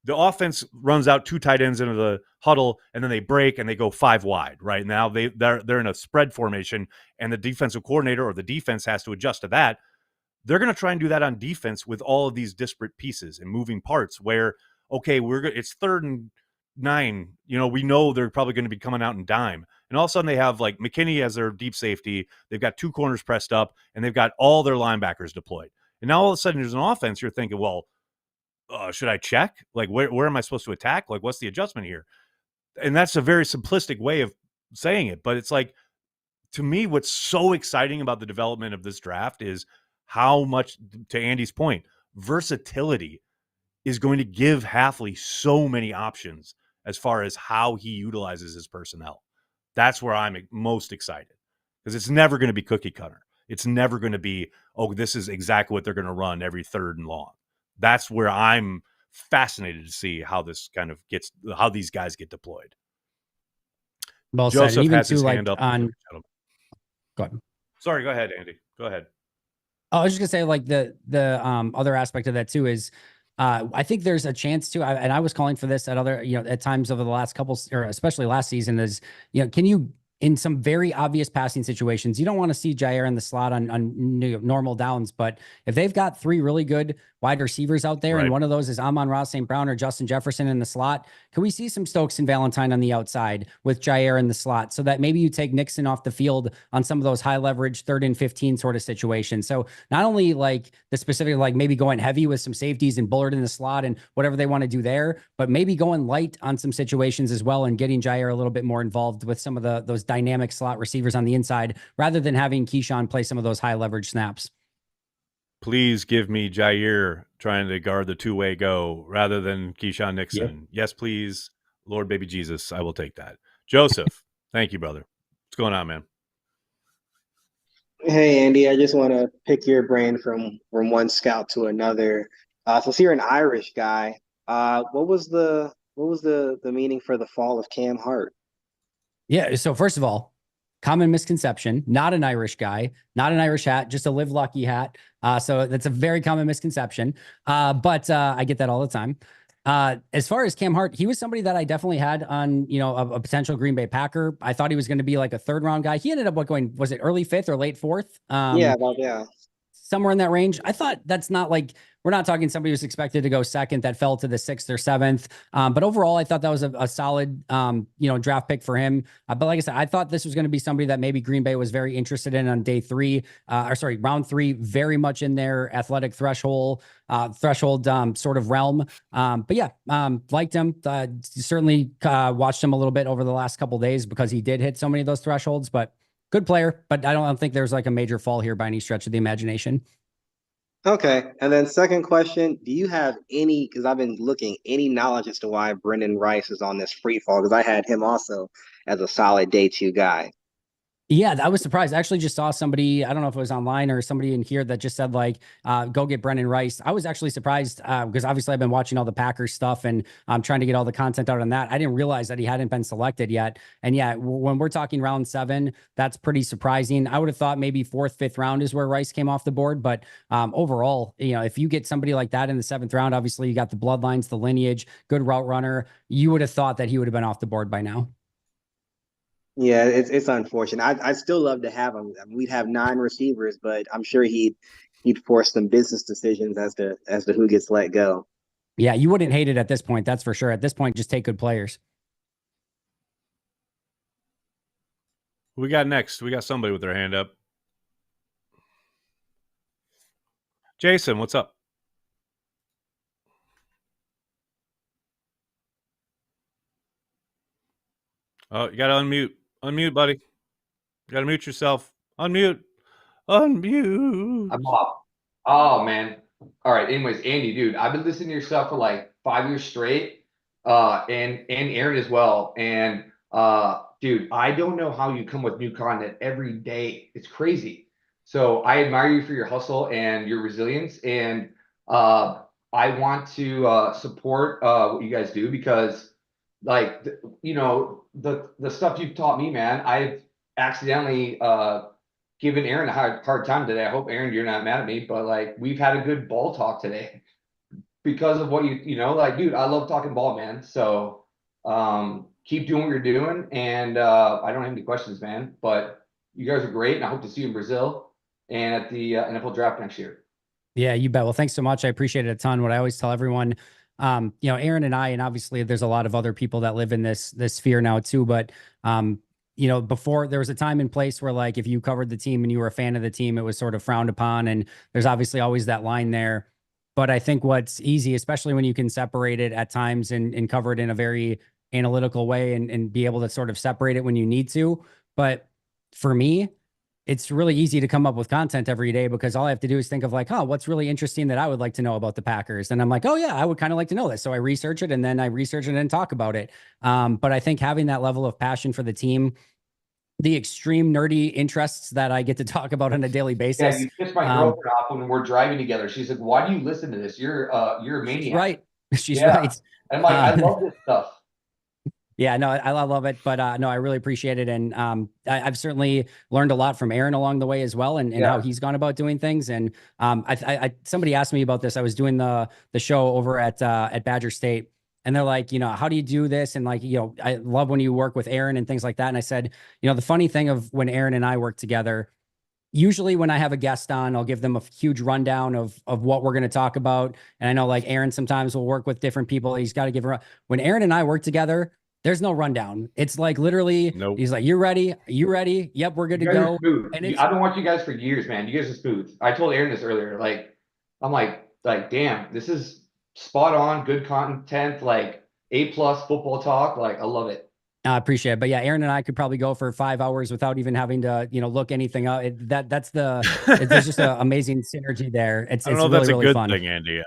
the offense runs out 2 tight ends into the huddle and then they break and they go 5 wide, right? Now they're in a spread formation and the defensive coordinator or the defense has to adjust to that. They're going to try and do that on defense with all of these disparate pieces and moving parts where, okay, it's 3rd and 9, we know they're probably going to be coming out in dime. And all of a sudden they have like McKinney as their deep safety. They've got 2 corners pressed up, and they've got all their linebackers deployed. And now all of a sudden there's an offense. You're thinking, well, should I check? Like, where am I supposed to attack? Like, what's the adjustment here? And that's a very simplistic way of saying it. But it's like, to me, what's so exciting about the development of this draft is how much, to Andy's point, versatility is going to give Hafley so many options as far as how he utilizes his personnel. That's where I'm most excited, because it's never going to be cookie cutter. It's never going to be, oh, this is exactly what they're going to run every 3rd and long. That's where I'm fascinated to see how this kind of gets, how these guys get deployed. Well Joseph said. Even has his like hand up. on. Go ahead. Sorry, go ahead, Andy. Go ahead. I was just gonna say, like, the other aspect of that too is, I think there's a chance to, and I was calling for this at other, at times over the last couple, or especially last season, is, can you, in some very obvious passing situations, you don't want to see Jair in the slot on normal downs, but if they've got 3 really good wide receivers out there, and one of those is Amon-Ra St. Brown or Justin Jefferson in the slot, can we see some Stokes and Valentine on the outside with Jair in the slot, so that maybe you take Nixon off the field on some of those high leverage 3rd and 15 sort of situations? So not only like the specific, like maybe going heavy with some safeties and Bullard in the slot and whatever they want to do there, but maybe going light on some situations as well and getting Jair a little bit more involved with some of those dynamic slot receivers on the inside, rather than having Keyshawn play some of those high leverage snaps. Please give me Jair trying to guard the 2-way go rather than Keyshawn Nixon. Yep. Yes, please. Lord, baby Jesus, I will take that. Joseph, thank you, brother. What's going on, man? Hey, Andy, I just want to pick your brain from one scout to another. Since you're an Irish guy, what was the meaning for the fall of Cam Hart? Yeah. So first of all, common misconception, not an Irish guy, not an Irish hat, just a live lucky hat. So that's a very common misconception. But I get that all the time. As far as Cam Hart, he was somebody that I definitely had on, a potential Green Bay Packer. I thought he was going to be like a 3rd round guy. He ended up going, was it early 5th or late 4th? Yeah. Somewhere in that range. I thought that's not like, we're not talking somebody who's expected to go 2nd that fell to the 6th or 7th. But overall, I thought that was a solid, draft pick for him. But like I said, I thought this was going to be somebody that maybe Green Bay was very interested in on round 3, very much in their athletic threshold sort of realm. But yeah, liked him. Certainly watched him a little bit over the last couple of days because he did hit so many of those thresholds, but good player. But I don't think there's like a major fall here by any stretch of the imagination. Okay. And then second question, do you have any, because I've been looking, any knowledge as to why Brendan Rice is on this free fall? Because I had him also as a solid day 2 guy. Yeah, I was surprised. I actually just saw somebody, I don't know if it was online or somebody in here that just said like, go get Brendan Rice. I was actually surprised because obviously I've been watching all the Packers stuff and I'm trying to get all the content out on that. I didn't realize that he hadn't been selected yet. And yeah, when we're talking round 7, that's pretty surprising. I would have thought maybe 4th, 5th round is where Rice came off the board. But overall, if you get somebody like that in the 7th round, obviously you got the bloodlines, the lineage, good route runner, you would have thought that he would have been off the board by now. Yeah, it's unfortunate. I'd still love to have him. I mean, we'd have 9 receivers, but I'm sure he'd force some business decisions as to who gets let go. Yeah, you wouldn't hate it at this point. That's for sure. At this point, just take good players. Who we got next? We got somebody with their hand up. Jason, what's up? Oh, you got to unmute. Unmute, buddy. You got to mute yourself. Unmute. Unmute. I'm off. Oh, man. All right. Anyways, Andy, dude, I've been listening to your stuff for like 5 years straight, and Aaron as well. And dude, I don't know how you come with new content every day. It's crazy. So I admire you for your hustle and your resilience. And I want to support what you guys do because, like, the stuff you've taught me, man, I've accidentally given Aaron a hard time today. I hope, Aaron, you're not mad at me, but like, we've had a good ball talk today because of what like, dude, I love talking ball, man. So keep doing what you're doing. And I don't have any questions, man, but you guys are great. And I hope to see you in Brazil and at the NFL draft next year. Yeah, you bet. Well, thanks so much. I appreciate it a ton. What I always tell everyone, Aaron and I, and obviously there's a lot of other people that live in this sphere now too, but before there was a time and place where like if you covered the team and you were a fan of the team, it was sort of frowned upon. And there's obviously always that line there. But I think what's easy, especially when you can separate it at times and cover it in a very analytical way and be able to sort of separate it when you need to. But for me, it's really easy to come up with content every day because all I have to do is think of like, oh, what's really interesting that I would like to know about the Packers. And I'm like, oh yeah, I would kind of like to know this. So I research it and then I research it and talk about it. But I think having that level of passion for the team, the extreme nerdy interests that I get to talk about on a daily basis. Yeah, you pissed my girlfriend off when we're driving together. She's like, "Why do you listen to this? You're a maniac." Right. She's Yeah. right. And I'm like, I love this stuff. Yeah, no, I love it, but no, I really appreciate it, and I've certainly learned a lot from Aaron along the way as well, and how he's gone about doing things. And I somebody asked me about this. I was doing the show over at Badger State, and they're like, how do you do this? And like, I love when you work with Aaron and things like that. And I said, the funny thing of when Aaron and I work together, usually when I have a guest on, I'll give them a huge rundown of what we're going to talk about. And I know like Aaron sometimes will work with different people. He's got to give when Aaron and I work together, there's no rundown. It's like literally, he's like, "You ready? You ready? Yep, we're good to go." And I've been watching you guys for years, man. You guys are smooth. I told Aaron this earlier. Like, I'm like, damn, this is spot on, good content, like A+ football talk. Like, I love it. I appreciate it. But yeah, Aaron and I could probably go for 5 hours without even having to, look anything up. There's just an amazing synergy there. It's I don't know if really, that's a really good fun. thing, Andy.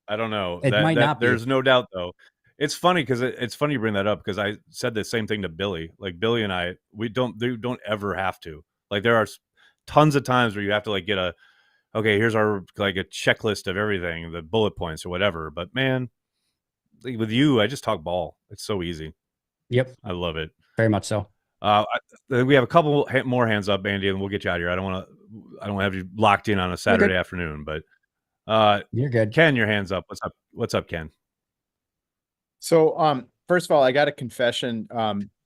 I don't know. It might not be. There's no doubt though. It's funny because it's funny you bring that up because I said the same thing to Billy. Like Billy and I, we don't ever have to. Like there are tons of times where you have to like get here's our like a checklist of everything, the bullet points or whatever. But man, with you, I just talk ball. It's so easy. Yep, I love it very much so. We have a couple more hands up, Andy, and we'll get you out of here. I don't have you locked in on a Saturday afternoon, but you're good. Ken, your hands up. What's up, Ken? So, first of all, I got a confession.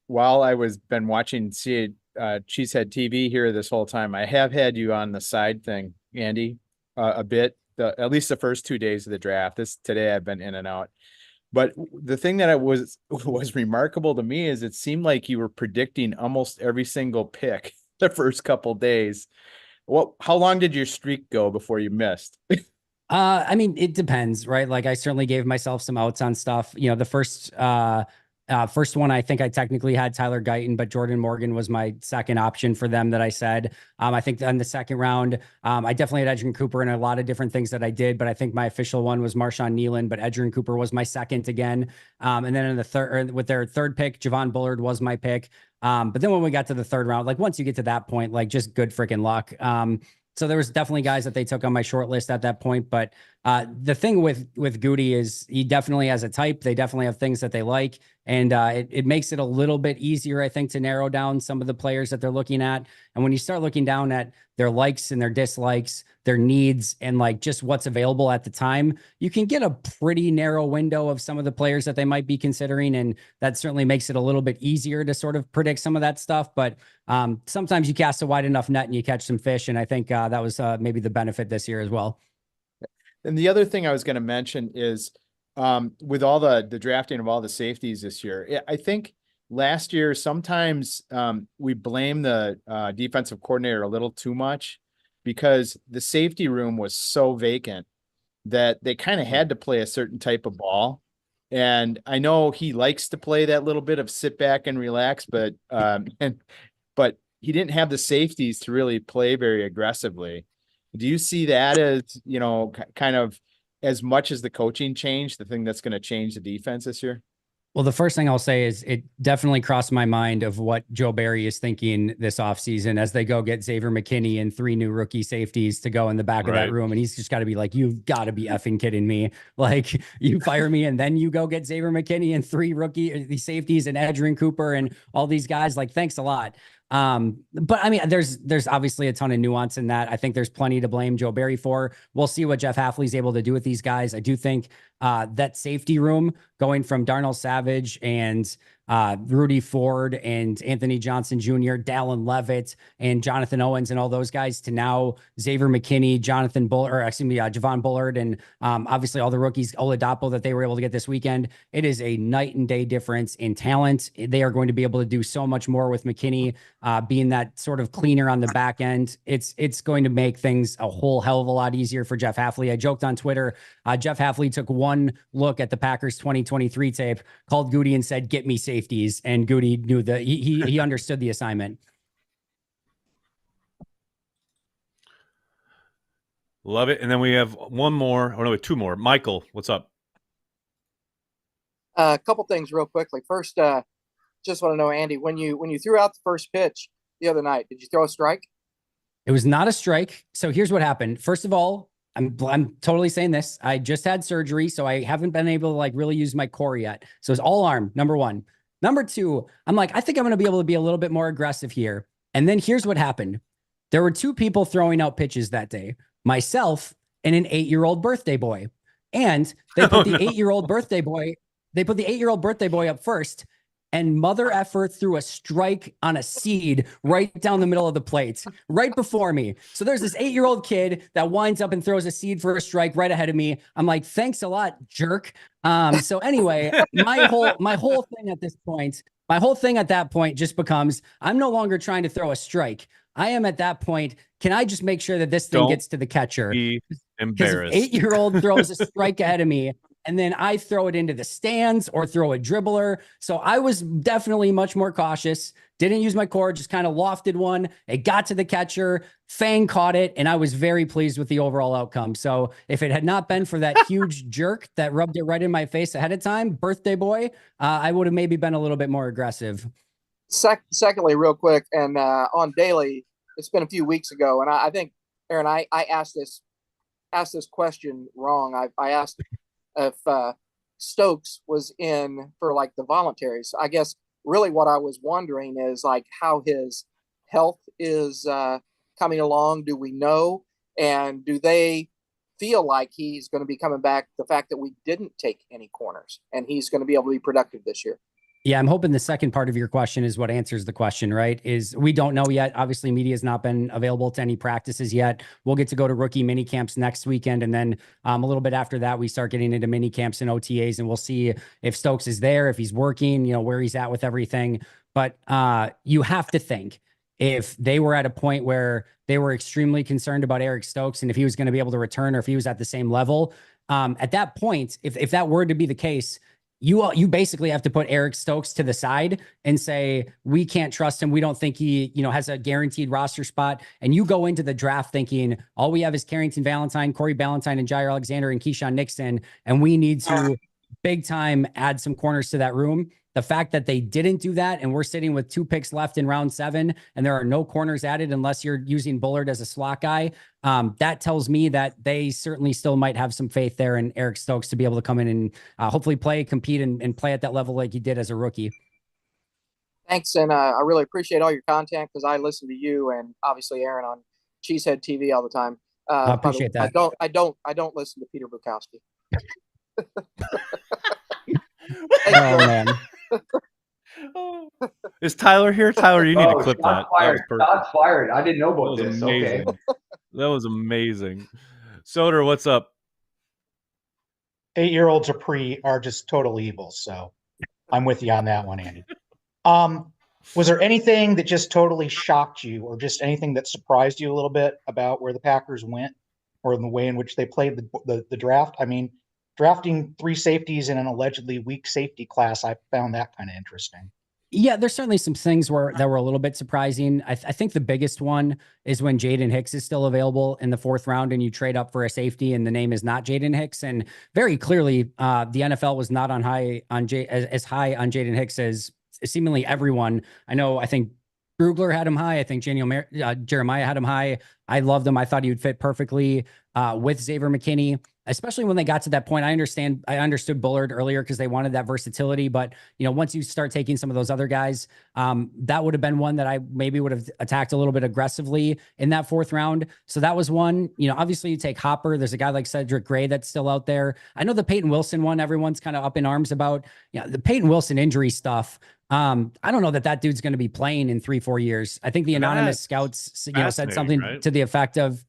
While I been watching Cheesehead TV here this whole time, I have had you on the side thing, Andy, a bit. At least the first 2 days of the draft. Today I've been in and out. But the thing that was remarkable to me is it seemed like you were predicting almost every single pick the first couple days. How long did your streak go before you missed? I mean, it depends, right? Like I certainly gave myself some outs on stuff. The first one, I think I technically had Tyler Guyton, but Jordan Morgan was my second option for them that I said. I think in the second round, I definitely had Edgerrin Cooper and a lot of different things that I did, but I think my official one was Marshawn Nealon, but Edgerrin Cooper was my second again. And then in the third, with their third pick, Javon Bullard was my pick. But then when we got to the third round, like once you get to that point, like just good freaking luck. So there was definitely guys that they took on my short list at that point. But the thing with Goody is he definitely has a type. They definitely have things that they like. And it makes it a little bit easier, I think, to narrow down some of the players that they're looking at. And when you start looking down at their likes and their dislikes, their needs, and like just what's available at the time, you can get a pretty narrow window of some of the players that they might be considering. And that certainly makes it a little bit easier to sort of predict some of that stuff. But sometimes you cast a wide enough net and you catch some fish. And I think that was maybe the benefit this year as well. And the other thing I was going to mention is with all the drafting of all the safeties this year, I think last year, sometimes we blame the defensive coordinator a little too much because the safety room was so vacant that they kind of had to play a certain type of ball. And I know he likes to play that little bit of sit back and relax, but he didn't have the safeties to really play very aggressively. Do you see that as, kind of as much as the coaching change, the thing that's going to change the defense this year? Well, the first thing I'll say is it definitely crossed my mind of what Joe Barry is thinking this offseason as they go get Xavier McKinney and 3 new rookie safeties to go in the back of that room. And he's just got to be like, you've got to be effing kidding me. Like you fire me and then you go get Xavier McKinney and 3 rookie safeties and Edgerrin Cooper and all these guys. Like, thanks a lot. But I mean, there's obviously a ton of nuance in that. I think there's plenty to blame Joe Barry for. We'll see what Jeff Hafley's able to do with these guys. I do think that safety room going from Darnell Savage and Rudy Ford and Anthony Johnson Jr., Dallin Levitt and Jonathan Owens and all those guys, to now Xavier McKinney, Javon Bullard, and obviously all the rookies, Oladapo, that they were able to get this weekend. It is a night and day difference in talent. They are going to be able to do so much more with McKinney being that sort of cleaner on the back end. It's going to make things a whole hell of a lot easier for Jeff Hafley. I joked on Twitter, Jeff Hafley took one look at the Packers 2023 tape, called Goody and said, "Get me safeties." And Goody knew that he understood the assignment. Love it. And then we have one more. Oh no, two more. Michael, what's up? A couple things real quickly. First, just want to know, Andy, when you threw out the first pitch the other night, did you throw a strike? It was not a strike. So here's what happened. First of all, I'm totally saying this. I just had surgery, so I haven't been able to like really use my core yet. So it's all arm, number one. Number two, I'm like, I think I'm going to be able to be a little bit more aggressive here. And then here's what happened. There were two people throwing out pitches that day, myself and an 8-year-old birthday boy. And they put the 8-year-old birthday boy, up first. And mother effer threw a strike on a seed right down the middle of the plate, right before me. So there's this 8-year-old kid that winds up and throws a seed for a strike right ahead of me. I'm like, thanks a lot, jerk. So anyway, my whole thing at that point just becomes, I'm no longer trying to throw a strike. I am at that point, can I just make sure that this thing gets to the catcher? Be embarrassed. 8-year-old throws a strike ahead of me, and then I throw it into the stands or throw a dribbler. So I was definitely much more cautious. Didn't use my core, just kind of lofted one. It got to the catcher. Fang caught it, and I was very pleased with the overall outcome. So if it had not been for that huge jerk that rubbed it right in my face ahead of time, birthday boy, I would have maybe been a little bit more aggressive. Secondly, real quick, and on Daily, it's been a few weeks ago, and I think, Aaron, I asked this question wrong. I asked if Stokes was in for like the voluntaries. I guess really what I was wondering is like how his health is coming along. Do we know? And do they feel like he's going to be coming back? The fact that we didn't take any corners and he's going to be able to be productive this year. Yeah, I'm hoping the second part of your question is what answers the question, right? Is we don't know yet. Obviously, media has not been available to any practices yet. We'll get to go to rookie mini camps next weekend. And then a little bit after that, we start getting into mini camps and OTAs, and we'll see if Stokes is there, if he's working, where he's at with everything. But you have to think, if they were at a point where they were extremely concerned about Eric Stokes and if he was going to be able to return or if he was at the same level, at that point, if that were to be the case, you basically have to put Eric Stokes to the side and say, we can't trust him. We don't think he, has a guaranteed roster spot. And you go into the draft thinking all we have is Carrington Valentine, Corey Ballantyne, and Jair Alexander and Keyshawn Nixon. And we need to big time add some corners to that room. The fact that they didn't do that, and we're sitting with 2 picks left in round 7, and there are no corners added unless you're using Bullard as a slot guy, that tells me that they certainly still might have some faith there in Eric Stokes to be able to come in and hopefully compete, and play at that level like he did as a rookie. Thanks, and I really appreciate all your content because I listen to you and obviously Aaron on Cheesehead TV all the time. I appreciate that. I don't listen to Peter Bukowski. Oh man. Is Tyler here? Tyler, you need to clip that. Fired. Shots fired. I didn't know about this. Amazing. Okay. That was amazing. Soder, what's up? 8-year-olds are just total evil. So I'm with you on that one, Andy. Was there anything that just totally shocked you or just anything that surprised you a little bit about where the Packers went or in the way in which they played the draft? I mean, drafting 3 safeties in an allegedly weak safety class, I found that kind of interesting. Yeah, there's certainly some things that were a little bit surprising. I think the biggest one is when Jaden Hicks is still available in the 4th round and you trade up for a safety and the name is not Jaden Hicks. And very clearly, the NFL was not as high on Jaden Hicks as seemingly everyone. I think Brugler had him high. I think Jeremiah had him high. I loved him. I thought he would fit perfectly with Xavier McKinney. especially when they got to that point. I understood Bullard earlier because they wanted that versatility, but once you start taking some of those other guys, that would have been one that I maybe would have attacked a little bit aggressively in that 4th round. So that was one. Obviously you take Hopper. There's a guy like Cedric Gray that's still out there. I know the Peyton Wilson one, everyone's kind of up in arms about. The Peyton Wilson injury stuff. I don't know that dude's going to be playing in 3-4 years. I think the anonymous scouts, said something to the effect of,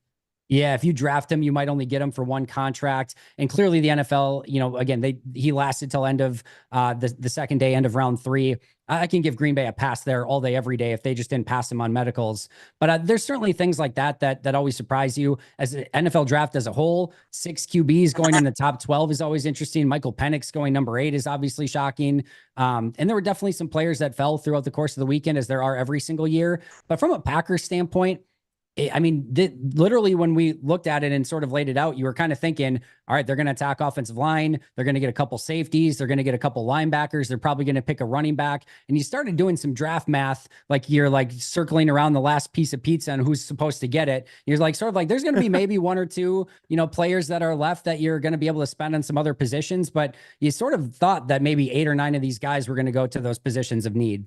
yeah, if you draft him, you might only get him for 1 contract. And clearly the NFL, again, he lasted till end of the second day, end of round 3. I can give Green Bay a pass there all day, every day if they just didn't pass him on medicals. But there's certainly things like that always surprise you. As an NFL draft as a whole, 6 QBs going in the top 12 is always interesting. Michael Penix going number 8 is obviously shocking. And there were definitely some players that fell throughout the course of the weekend, as there are every single year. But from a Packers standpoint, I mean, literally when we looked at it and sort of laid it out, you were kind of thinking, all right, they're going to attack offensive line. They're going to get a couple safeties. They're going to get a couple linebackers. They're probably going to pick a running back. And you started doing some draft math, like you're like circling around the last piece of pizza and who's supposed to get it. You're like, sort of like, there's going to be maybe 1 or 2, players that are left that you're going to be able to spend on some other positions. But you sort of thought that maybe 8 or 9 of these guys were going to go to those positions of need.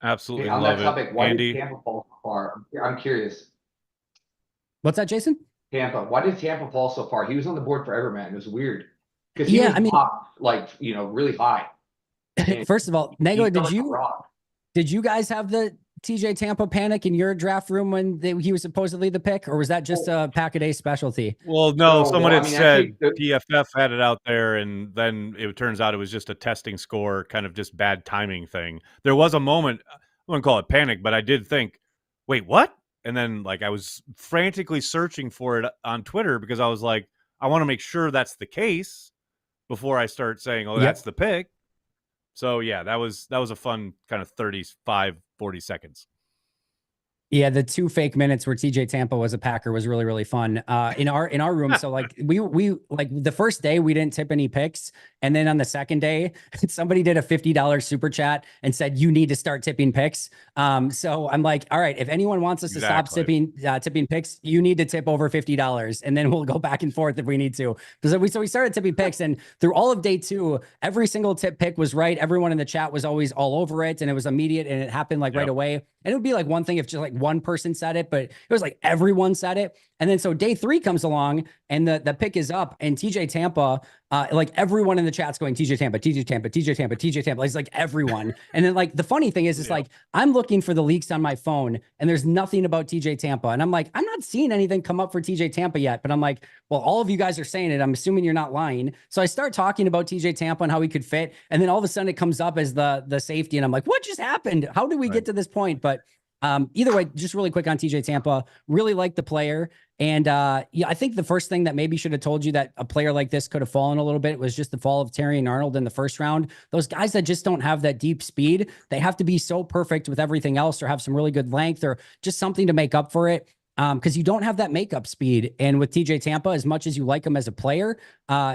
Absolutely on love that topic, it. why Andy? did Tampa fall so far? I'm curious. What's that, Jason? Tampa. Why did Tampa fall so far? He was on the board forever, man. It was weird. Because he Yeah, was popped, really high. First of all, Nagler, did you guys have the TJ Tampa panic in your draft room when he was supposedly the pick, or was that just a Pack-A-Day specialty? Well, no, someone had said PFF had it out there, and then it turns out it was just a testing score, kind of just bad timing thing. There was a moment, I wouldn't call it panic, but I did think, wait, what? And then I was frantically searching for it on Twitter because I was like, I want to make sure that's the case before I start saying, oh, that's the pick. So yeah, that was a fun kind of 35, 40 seconds. Yeah, the 2 fake minutes where TJ Tampa was a Packer was really, really fun in our room. So we the first day we didn't tip any picks, and then on the second day somebody did a $50 super chat and said you need to start tipping picks. So I'm like, all right, if anyone wants us to stop tipping picks, you need to tip over $50, and then we'll go back and forth if we need to. So we started tipping picks, and through all of day 2, every single tip pick was right. Everyone in the chat was always all over it, and it was immediate, and it happened right away. And it would be one thing if just one person said it, but it was everyone said it. And then so day 3 comes along and the pick is up, and TJ Tampa, everyone in the chat's going TJ Tampa, TJ Tampa, TJ Tampa, TJ Tampa. It's everyone. And then the funny thing is I'm looking for the leaks on my phone and there's nothing about TJ Tampa. And I'm I'm not seeing anything come up for TJ Tampa yet, but I'm well, all of you guys are saying it. I'm assuming you're not lying. So I start talking about TJ Tampa and how he could fit. And then all of a sudden it comes up as the safety. And I'm what just happened? How did we get to this point? But either way, just really quick on TJ Tampa, really like the player. And I think the first thing that maybe should have told you that a player like this could have fallen a little bit was just the fall of Terrion Arnold in the first round. Those guys that just don't have that deep speed, they have to be so perfect with everything else or have some really good length or just something to make up for it. Because you don't have that makeup speed. And with TJ Tampa, as much as you like him as a player,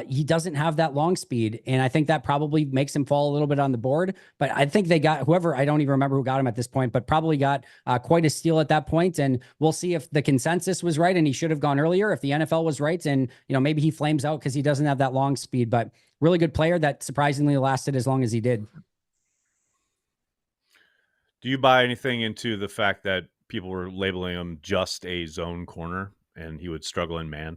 he doesn't have that long speed. And I think that probably makes him fall a little bit on the board. But I think they got whoever, I don't even remember who got him at this point, but probably got quite a steal at that point. And we'll see if the consensus was right and he should have gone earlier, if the NFL was right. And, maybe he flames out because he doesn't have that long speed, but really good player that surprisingly lasted as long as he did. Do you buy anything into the fact that people were labeling him just a zone corner and he would struggle in man?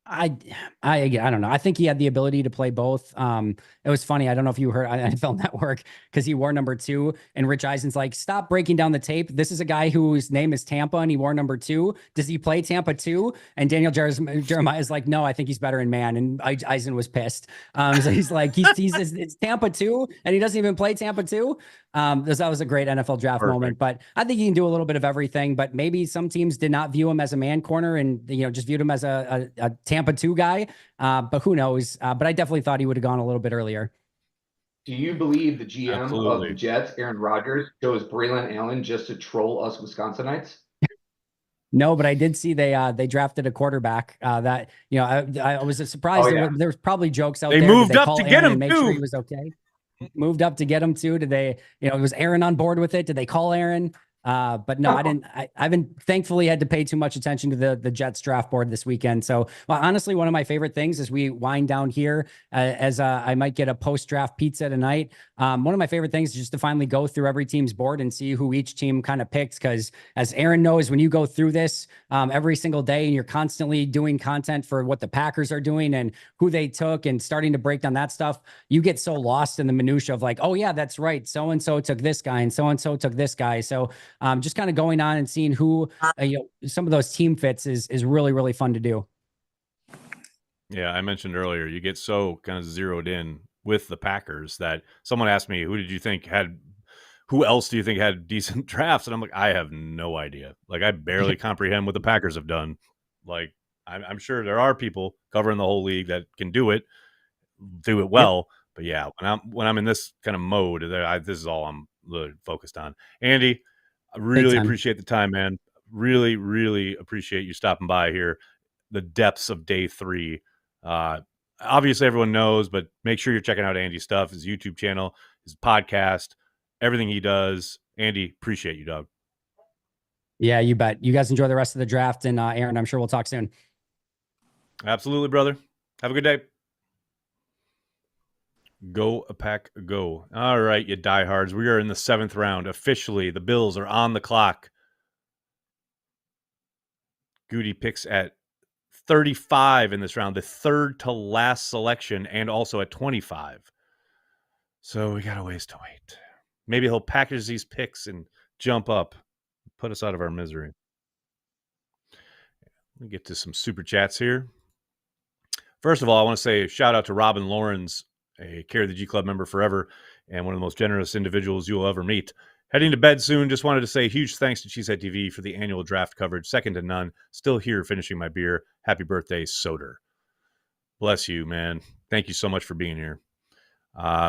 I don't know. I think he had the ability to play both. It was funny. I don't know if you heard NFL Network because he wore number 2 and Rich Eisen's stop breaking down the tape. This is a guy whose name is Tampa and he wore number 2. Does he play Tampa 2? And Daniel Jeremiah is no, I think he's better in man. And Eisen was pissed. So he's it's Tampa 2 and he doesn't even play Tampa 2. That was a great NFL draft moment, but I think he can do a little bit of everything, but maybe some teams did not view him as a man corner and, just viewed him as a Tampa 2 guy. But who knows? But I definitely thought he would have gone a little bit earlier. Do you believe the GM of the Jets, Aaron Rodgers, chose Braylon Allen just to troll us Wisconsinites? No, but I did see they drafted a quarterback that, I was surprised. There was probably jokes out there. They moved up to get him make sure he was okay. Moved up to get him too. Did they, was Aaron on board with it? Did they call Aaron? But no, I haven't thankfully had to pay too much attention to the Jets draft board this weekend. So, well, honestly, one of my favorite things as we wind down here, as I might get a post-draft pizza tonight. One of my favorite things is just to finally go through every team's board and see who each team kind of picks. Because as Aaron knows, when you go through this every single day and you're constantly doing content for what the Packers are doing and who they took and starting to break down that stuff, you get so lost in the minutia of like, oh yeah, that's right, so and so took this guy and so took this guy. So just kind of going on and seeing who, some of those team fits is really, really fun to do. Yeah, I mentioned earlier, you get so kind of zeroed in with the Packers that someone asked me, who else do you think had decent drafts? And I'm like, I have no idea. Like, I barely comprehend what the Packers have done. Like, I'm sure there are people covering the whole league that can do it well. Yep. But yeah, when I'm in this kind of mode, this is all I'm really focused on. Andy, I really appreciate the time, man. Really, really appreciate you stopping by here. The depths of day 3. Obviously, everyone knows, but make sure you're checking out Andy's stuff, his YouTube channel, his podcast, everything he does. Andy, appreciate you, dog. Yeah, you bet. You guys enjoy the rest of the draft. And Aaron, I'm sure we'll talk soon. Absolutely, brother. Have a good day. Go a pack, go. All right, you diehards. We are in the 7th round. Officially, the Bills are on the clock. Goody picks at 35 in this round, the third to last selection, and also at 25. So we got a ways to wait. Maybe he'll package these picks and jump up, put us out of our misery. Let me get to some super chats here. First of all, I want to say a shout out to Robin Lawrence, a Carry the G Club member forever, and one of the most generous individuals you'll ever meet. Heading to bed soon. Just wanted to say huge thanks to CHTV for the annual draft coverage. Second to none. Still here finishing my beer. Happy birthday, Soder. Bless you, man. Thank you so much for being here.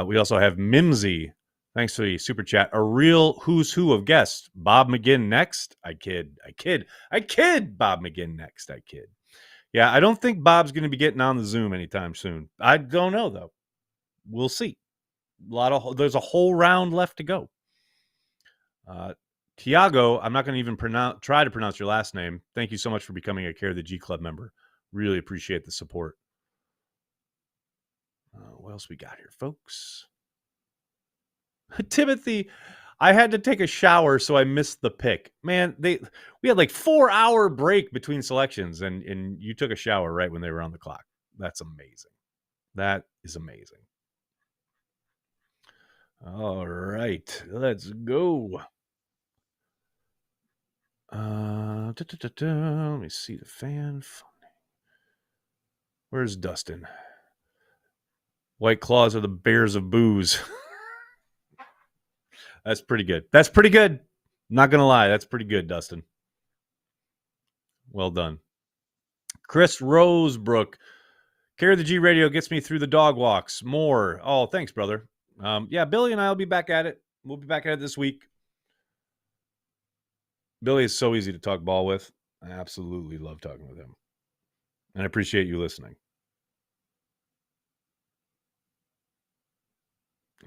We also have Mimsy. Thanks for the super chat. A real who's who of guests. Bob McGinn next. I kid. Bob McGinn next. I kid. Yeah, I don't think Bob's going to be getting on the Zoom anytime soon. I don't know, though. We'll see. There's a whole round left to go. Tiago, I'm not going to even try to pronounce your last name. Thank you so much for becoming a Care the G Club member. Really appreciate the support. What else we got here, folks? Timothy, I had to take a shower, so I missed the pick. Man, we had like 4-hour break between selections, and you took a shower right when they were on the clock. That's amazing. That is amazing. All right, let's go. Let me see the fan. Where's Dustin? White Claws are the bears of booze. That's pretty good. That's pretty good. Not going to lie. That's pretty good, Dustin. Well done. Chris Rosebrook. Carry the G Radio gets me through the dog walks. More. Oh, thanks, brother. Yeah, Billy and I will be back at it. We'll be back at it this week. Billy is so easy to talk ball with. I absolutely love talking with him. And I appreciate you listening.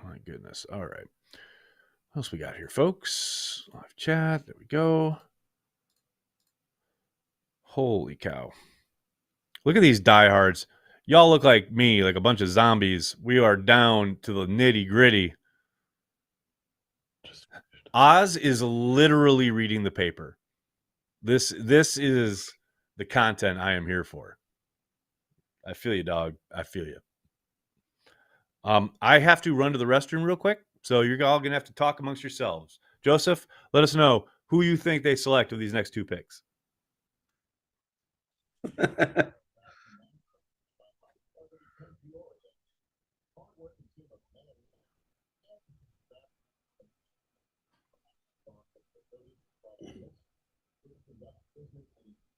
My goodness. All right. What else we got here, folks? Live chat. There we go. Holy cow. Look at these diehards. Y'all look like me, like a bunch of zombies. We are down to the nitty gritty. Oz is literally reading the paper. This is the content I am here for. I feel you, dog. I feel you. I have to run to the restroom real quick, so you're all going to have to talk amongst yourselves. Joseph, let us know who you think they select of these next 2 picks.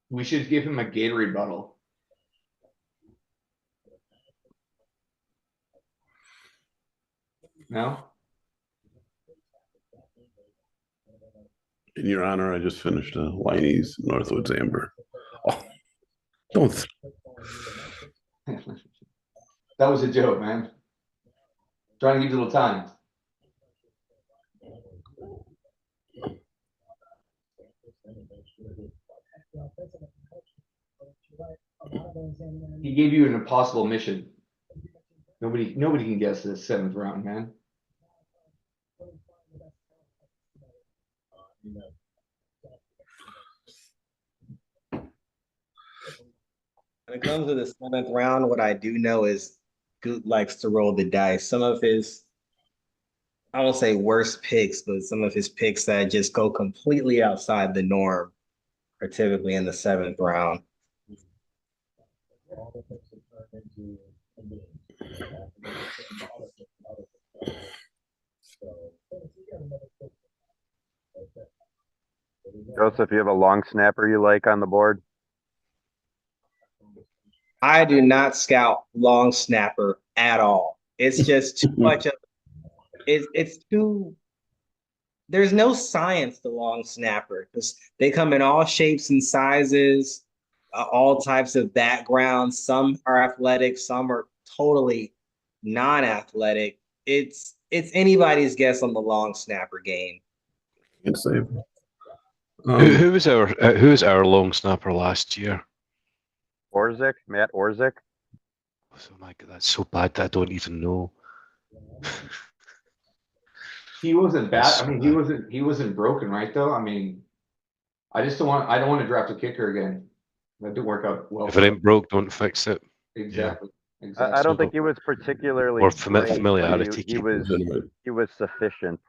We should give him a Gatorade bottle. No? In your honor, I just finished a Liney's Northwoods Amber. Oh, don't. That was a joke, man. Trying to give you a little time. He gave you an impossible mission. Nobody can guess this 7th round, man. When it comes to the 7th round, what I do know is Goot likes to roll the dice. Some of his, I won't say worst picks, but some of his picks that just go completely outside the norm are typically in the 7th round. Joseph, you have a long snapper you like on the board? I do not scout long snapper at all. It's just too much of it's too there's no science to long snapper because they come in all shapes and sizes, all types of backgrounds. Some are athletic, some are totally non-athletic. It's anybody's guess on the long snapper game. Can't say. Who was our long snapper last year? Orzik, Matt Orzik. Oh my God, that's so bad that I don't even know. He wasn't bad. I mean, he wasn't broken, right? Though. I mean, I don't want to draft a kicker again. That didn't work out well. If it ain't broke, don't fix it. Exactly. Yeah. Exactly. I don't think he was particularly Or great, familiarity. He was sufficient,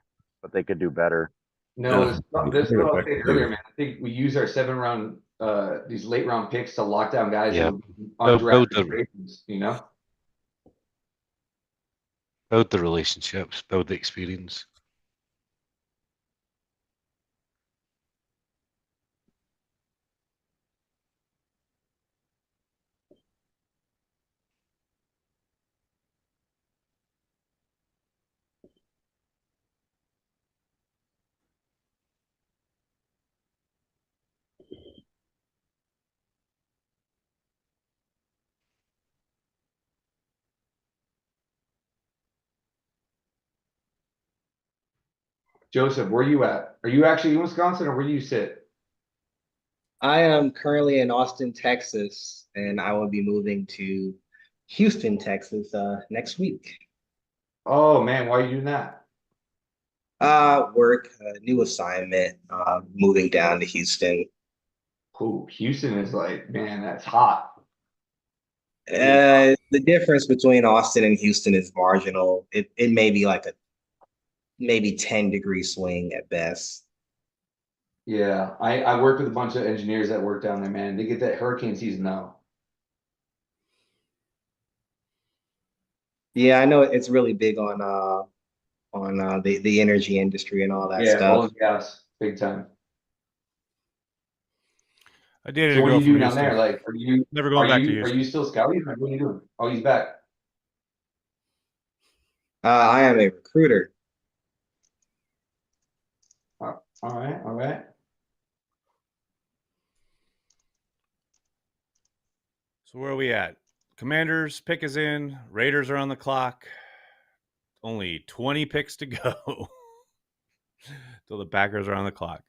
but they could do better. No, this is what I was saying earlier, man. I think we use our 7th round, these late round picks to lock down guys Yeah. on Build draft races, you know? Build the relationships, build the experience. Joseph, where you at? Are you actually in Wisconsin or where do you sit? I am currently in Austin, Texas, and I will be moving to Houston, Texas next week. Oh man, why are you doing that? Work, new assignment, moving down to Houston. Cool. Houston is like, man, that's hot. The difference between Austin and Houston is marginal. It may be like a maybe 10-degree swing at best. Yeah, I work with a bunch of engineers that work down there, man. They get that hurricane season now. Yeah, I know it's really big on the energy industry and all that stuff. Oil and gas, big time. I dated So a what girl are you from doing down Houston. there? Like, are you Never going back to Are Houston. you still scouting? Or what are you doing? Oh, he's back. I am a recruiter. All right, all right. So where are we at? Commanders pick is in. Raiders are on the clock. Only 20 picks to go till the Packers are on the clock.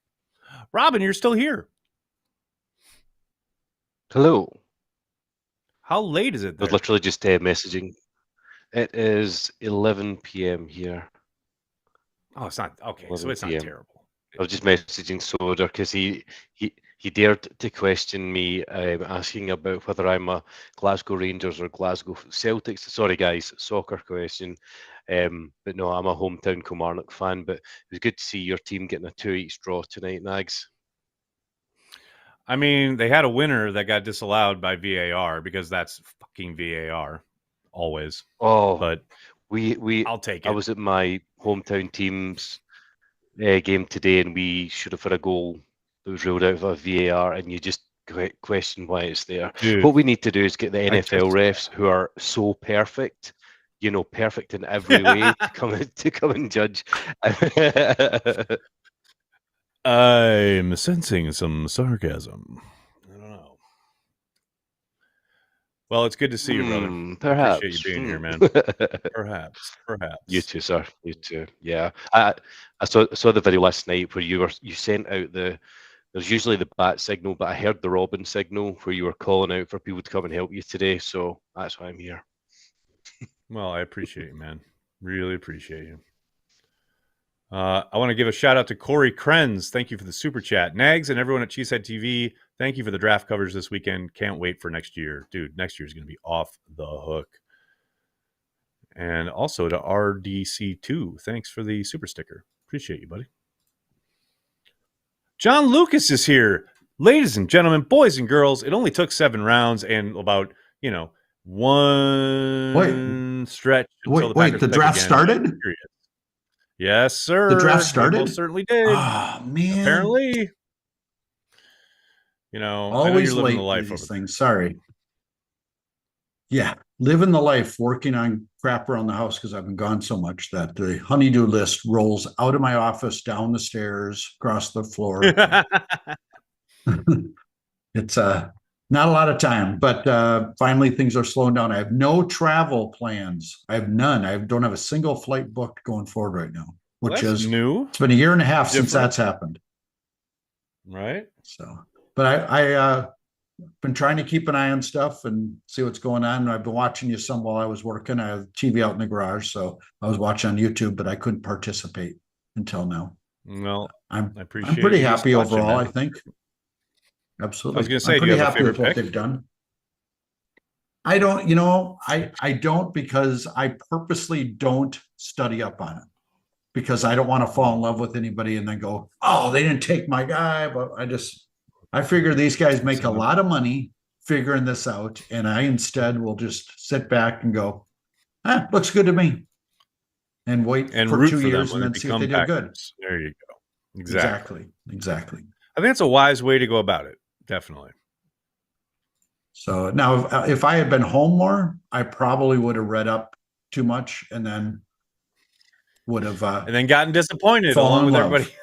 Robin, you're still here. Hello. How late is it I there? was literally just messaging. It is 11 p.m. here. Oh, it's not okay. So 11 it's not p.m. terrible. I was just messaging Soder because he dared to question me, asking about whether I'm a Glasgow Rangers or Glasgow Celtics. Sorry, guys, soccer question. But no, I'm a hometown Kilmarnock fan. But it was good to see your team getting a 2-each draw tonight, Nags. I mean, they had a winner that got disallowed by VAR because that's fucking VAR always. Oh, but I'll take it. I was at my hometown team's game today, and we should have had a goal that was ruled out of a VAR, and you just question why it's there. Dude, what we need to do is get the NFL refs who are so perfect, perfect in every way, to come and judge. I'm sensing some sarcasm. I don't know. Well, it's good to see you, brother. Perhaps. Appreciate you being here, man. Perhaps. You too, sir. You too. Yeah. I saw the video last night where you sent out the there's usually the bat signal, but I heard the Robin signal where you were calling out for people to come and help you today, so that's why I'm here. Well, I appreciate you, man. Really appreciate you. I want to give a shout out to Corey Krenz. Thank you for the super chat. Nags and everyone at Cheesehead TV, thank you for the draft coverage this weekend. Can't wait for next year. Dude, next year is going to be off the hook. And also to RDC2, thanks for the super sticker. Appreciate you, buddy. John Lucas is here. Ladies and gentlemen, boys and girls, it only took 7 rounds and about, one stretch. Wait, the draft started? Yes, sir. The draft started? It most certainly did. Oh, man. Apparently. I know Always you're living late the life for these over things. Sorry. Yeah, living the life, working on crap around the house because I've been gone so much that the honeydew list rolls out of my office, down the stairs, across the floor. It's not a lot of time, but finally things are slowing down. I have no travel plans. I have none. I don't have a single flight booked going forward right now, which is new. It's been a year and a half since Different. that's happened. Right. So, but I been trying to keep an eye on stuff and see what's going on. I've been watching you some while I was working. I have TV out in the garage, so I was watching on YouTube, but I couldn't participate until now. Well, I'm appreciate pretty you just happy watching overall, that. I think. Absolutely. I was going to say, I'm do you pretty have a happy with favorite what pick? they've done. I don't, I don't, because I purposely don't study up on it, because I don't want to fall in love with anybody and then go, oh, they didn't take my guy. But I figure these guys make a lot of money figuring this out, and I instead will just sit back and go, looks good to me, and wait And for root 2 for them years when and they then see if become they do good. Packers. There you go. Exactly. I think it's a wise way to go about it. Definitely. So now, if I had been home more, I probably would have read up too much and then would have and then gotten disappointed fallen along with in love. everybody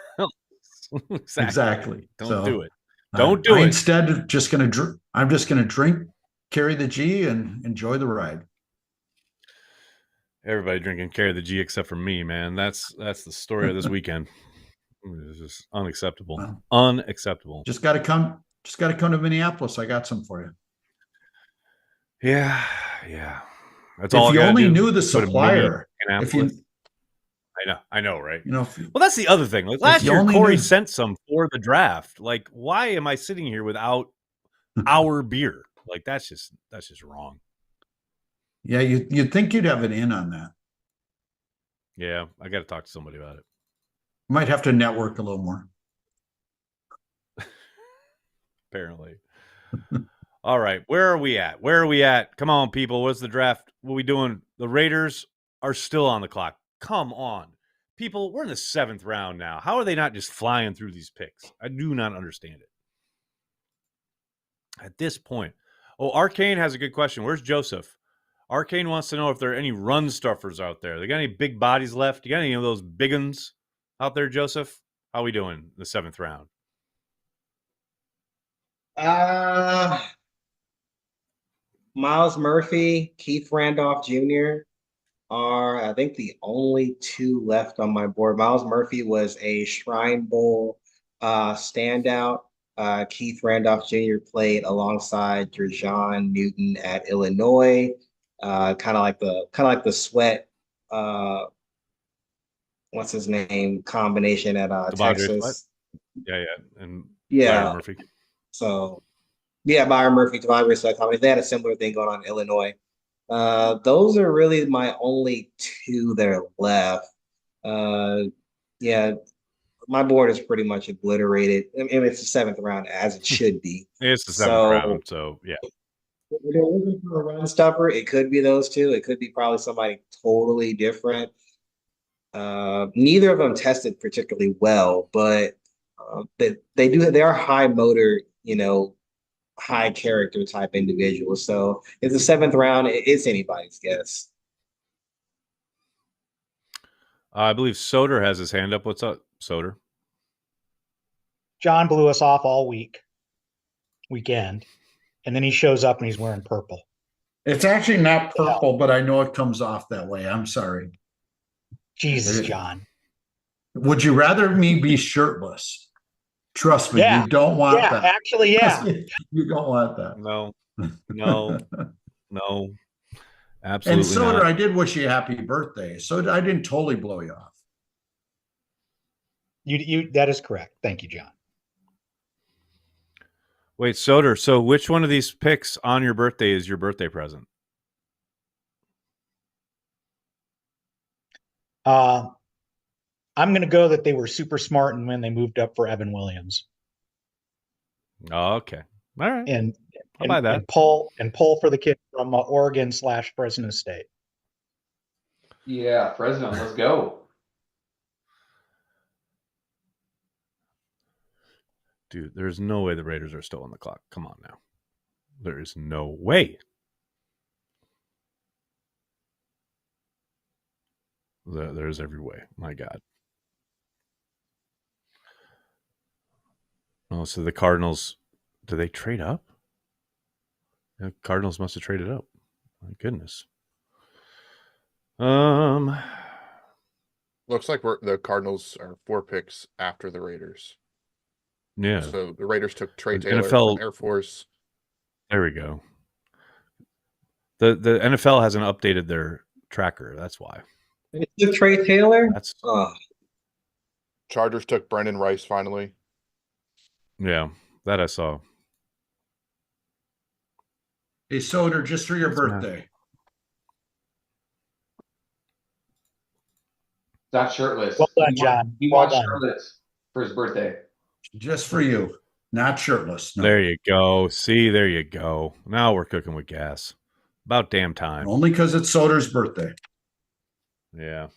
else. Exactly. Don't So, do it. Don't do I it. Instead, I'm just going to drink, carry the G, and enjoy the ride. Everybody drinking carry the G except for me, man. That's the story of this weekend. It's just unacceptable. Well, Unacceptable. Just got to come to Minneapolis. I got some for you. Yeah. That's If all. I you gotta only do. knew the Go to supplier, Minneapolis. if you I know, right? well, that's the other thing. Like last you year, only Corey knew- sent some for the draft. Like, why am I sitting here without our beer? Like, that's just wrong. Yeah, you'd think you'd have an in on that. Yeah, I got to talk to somebody about it. Might have to network a little more. Apparently. All right, where are we at? Come on, people. What's the draft? What are we doing? The Raiders are still on the clock. Come on. People, we're in the 7th round now. How are they not just flying through these picks? I do not understand it. At this point. Oh, Arcane has a good question. Where's Joseph? Arcane wants to know if there are any run stuffers out there. They got any big bodies left? You got any of those big uns out there, Joseph? How we doing in the 7th round? Miles Murphy, Keith Randolph Jr. are, I think, the only 2 left on my board. Miles Murphy was a Shrine Bowl standout. Keith Randolph Jr. played alongside Jerjon Newton at Illinois. Kind of like the Sweat. What's his name? Combination at Texas. Yeah, and Yeah. Murphy. So, yeah, Byron Murphy, Devondre Sweat combination. They had a similar thing going on in Illinois. Those are really my only 2 that are left. Yeah, my board is pretty much obliterated. I mean, it's the 7th round, as it should be. It's the 7th round, so yeah. If they're looking for a run stuffer, it could be those 2. It could be probably somebody totally different. Neither of them tested particularly well, but they are high motor, high character type individuals. So it's the 7th round. It's anybody's guess. I believe Soder has his hand up. What's up, Soder? John blew us off all weekend, and then he shows up and he's wearing purple. It's actually not purple, but I know it comes off that way. I'm sorry. Jesus, John. Would you rather me be shirtless? Trust me, Yeah. you don't want Yeah, that. actually, yeah. You don't want that. No, no, no, And absolutely Soder, not. I did wish you happy birthday. So I didn't totally blow you off. You that is correct. Thank you, John. Wait, Soder. So which one of these picks on your birthday is your birthday present? I'm going to go that they were super smart and when they moved up for Evan Williams. Oh, okay. All right. And I'll buy that. And pull for the kid from Oregon / Fresno State. Yeah, Fresno, let's go. Dude, there's no way the Raiders are still on the clock. Come on now. There is no way. There's every way. My God. Oh, so the Cardinals, do they trade up? The Cardinals must have traded up. My goodness. Looks like the Cardinals are 4 picks after the Raiders. Yeah. So the Raiders took Trey The Taylor NFL from Air Force. There we go. The NFL hasn't updated their tracker. That's why. It's Trey Taylor. That's Chargers took Brendan Rice finally. Yeah, that I saw. Hey, Soder, just for your birthday. Not shirtless. Well done, John. He Well wants done. shirtless for his birthday. Just for you. Not shirtless. No. There you go. See, there you go. Now we're cooking with gas. About damn time. Only because it's Soder's birthday. Yeah.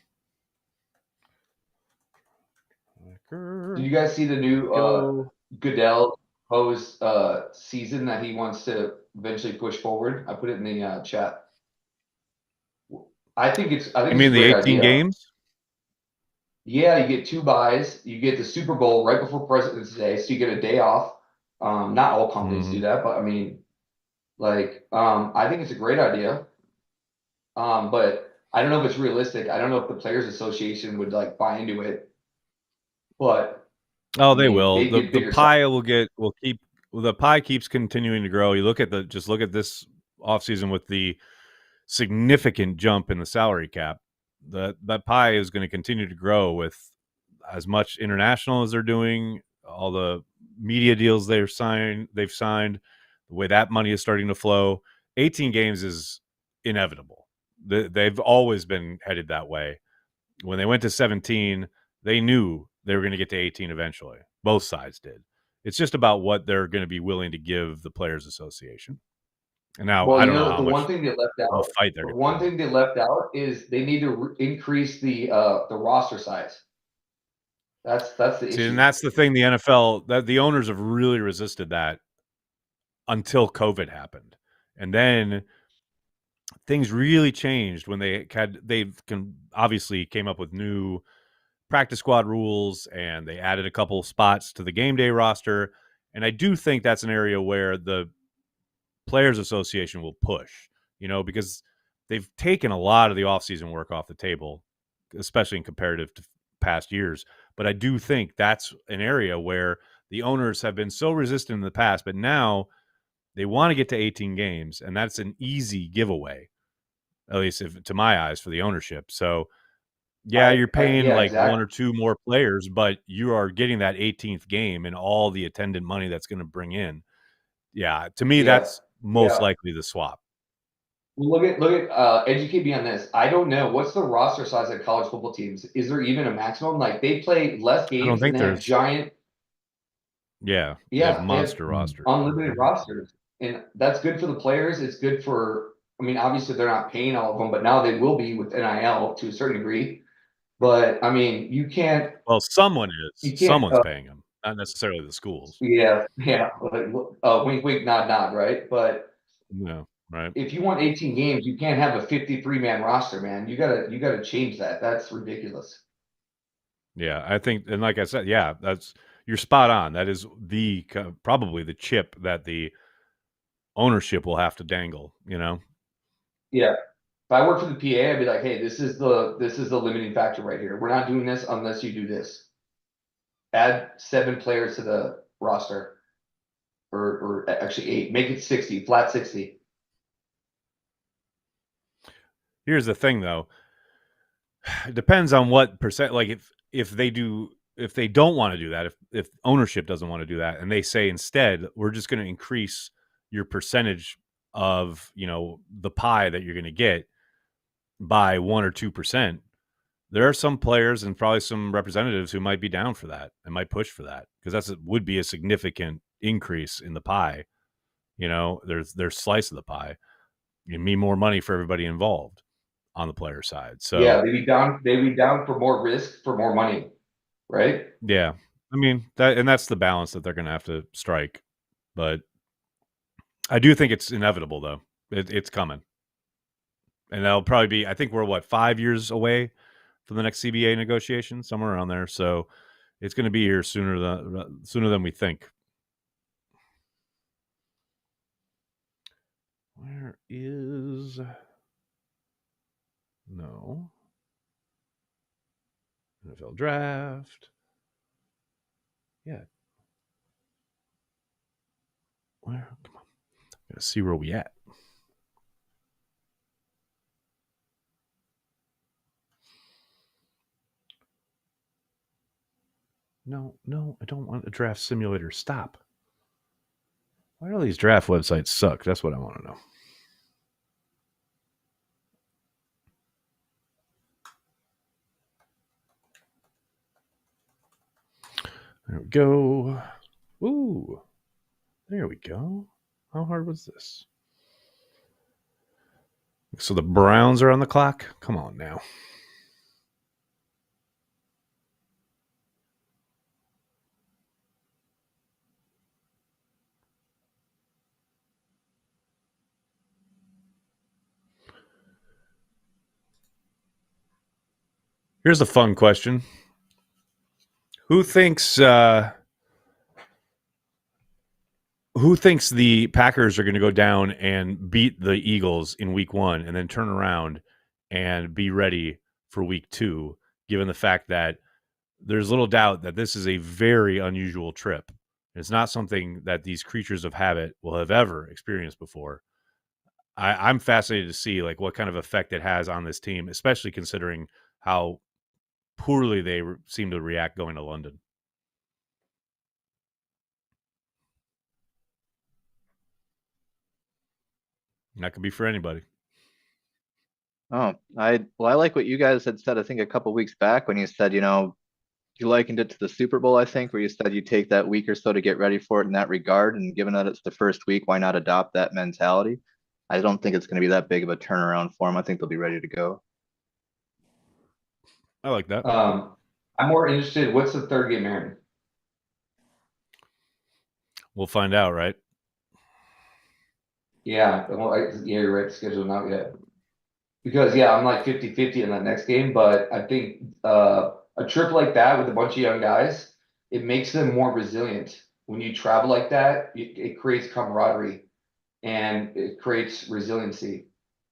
Did you guys see the new Goodell proposed season that he wants to eventually push forward? I put it in the chat. I think it's. I think You mean it's a the great 18 idea. games? Yeah, you get 2 buys. You get the Super Bowl right before President's Day, so you get a day off. Not all companies do that, but I mean, like, I think it's a great idea. But I don't know if it's realistic. I don't know if the Players Association would like buy into it. But Oh, I they mean, will. they'd The get bigger pie the pie keeps continuing to grow. You look at this offseason with the significant jump in the salary cap. That pie is going to continue to grow with as much international as they're doing, all the media deals they've signed, the way that money is starting to flow. 18 games is inevitable. They've always been headed that way. When they went to 17, they knew they were going to get to 18 eventually. Both sides did. It's just about what they're going to be willing to give the Players Association. And now well, I don't know the how much one thing they left out. fight The they're one thing they left out is they need to increase the roster size. That's the See, issue. and that's the thing. The NFL, that the owners have really resisted that until COVID happened, and then things really changed when obviously came up with new practice squad rules, and they added a couple spots to the game day roster. And I do think that's an area where the Players Association will push, because they've taken a lot of the offseason work off the table, especially in comparative to past years. But I do think that's an area where the owners have been so resistant in the past, but now they want to get to 18 games, and that's an easy giveaway, at least to my eyes, for the ownership. So yeah, you're paying exactly. 1 or 2 more players, but you are getting that 18th game and all the attendant money that's going to bring in. Yeah, to me, that's most likely the swap. Look at educate me on this. I don't know what's the roster size of college football teams. Is there even a maximum? Like they play less games think and they have there's- giant. Yeah, they Yeah, have monster rosters. unlimited rosters, and that's good for the players. It's good for. I mean, obviously they're not paying all of them, but now they will be with NIL to a certain degree. But I mean, you can't. Well, someone You is. can't, Someone's paying them, not necessarily the schools. Yeah. Wink, wink, nod, nod. Right, but. No, right. If you want 18 games, you can't have a 53-man roster, man. You gotta change that. That's ridiculous. Yeah, I think, and like I said, yeah, you're spot on. That is probably the chip that the ownership will have to dangle. Yeah. If I work for the PA, I'd be like, hey, this is the limiting factor right here. We're not doing this unless you do this. add 7 players to the roster, or actually 8. Make it 60, flat 60. Here's the thing, though. It depends on what percent. Like if they don't want to do that, if ownership doesn't want to do that, and they say instead we're just going to increase your percentage of the pie that you're going to get by 1 or 2%, there are some players and probably some representatives who might be down for that and might push for that, because would be a significant increase in the pie. There's slice of the pie. You mean more money for everybody involved on the player side. So yeah, they'd be down for more risk for more money, right? Yeah, I mean that's the balance that they're going to have to strike. But I do think it's inevitable, though. It's coming, and that'll probably be. I think we're 5 years away from the next CBA negotiation, somewhere around there. So it's going to be here sooner than we think. Where is NFL draft? Yeah. Where? Come on. Gotta see where we at. No, I don't want a draft simulator. Stop. Why do all these draft websites suck? That's what I want to know. There we go. Ooh. There we go. How hard was this? So the Browns are on the clock? Come on now. Here's a fun question. Who thinks the Packers are going to go down and beat the Eagles in week 1 and then turn around and be ready for week 2, given the fact that there's little doubt that this is a very unusual trip? It's not something that these creatures of habit will have ever experienced before. I'm fascinated to see what kind of effect it has on this team, especially considering how poorly they seem to react going to London. And that could be for anybody. Oh, I like what you guys had said, I think a couple weeks back, when you said, you likened it to the Super Bowl, I think, where you said you take that week or so to get ready for it in that regard. And given that it's the first week, why not adopt that mentality? I don't think it's going to be that big of a turnaround for them. I think they'll be ready to go. I like that. I'm more interested. What's the third game, Aaron? We'll find out, right? Yeah, you're right. The schedule not yet. Because I'm like 50-50 in that next game, but I think a trip like that with a bunch of young guys, it makes them more resilient. When you travel like that, it creates camaraderie and it creates resiliency.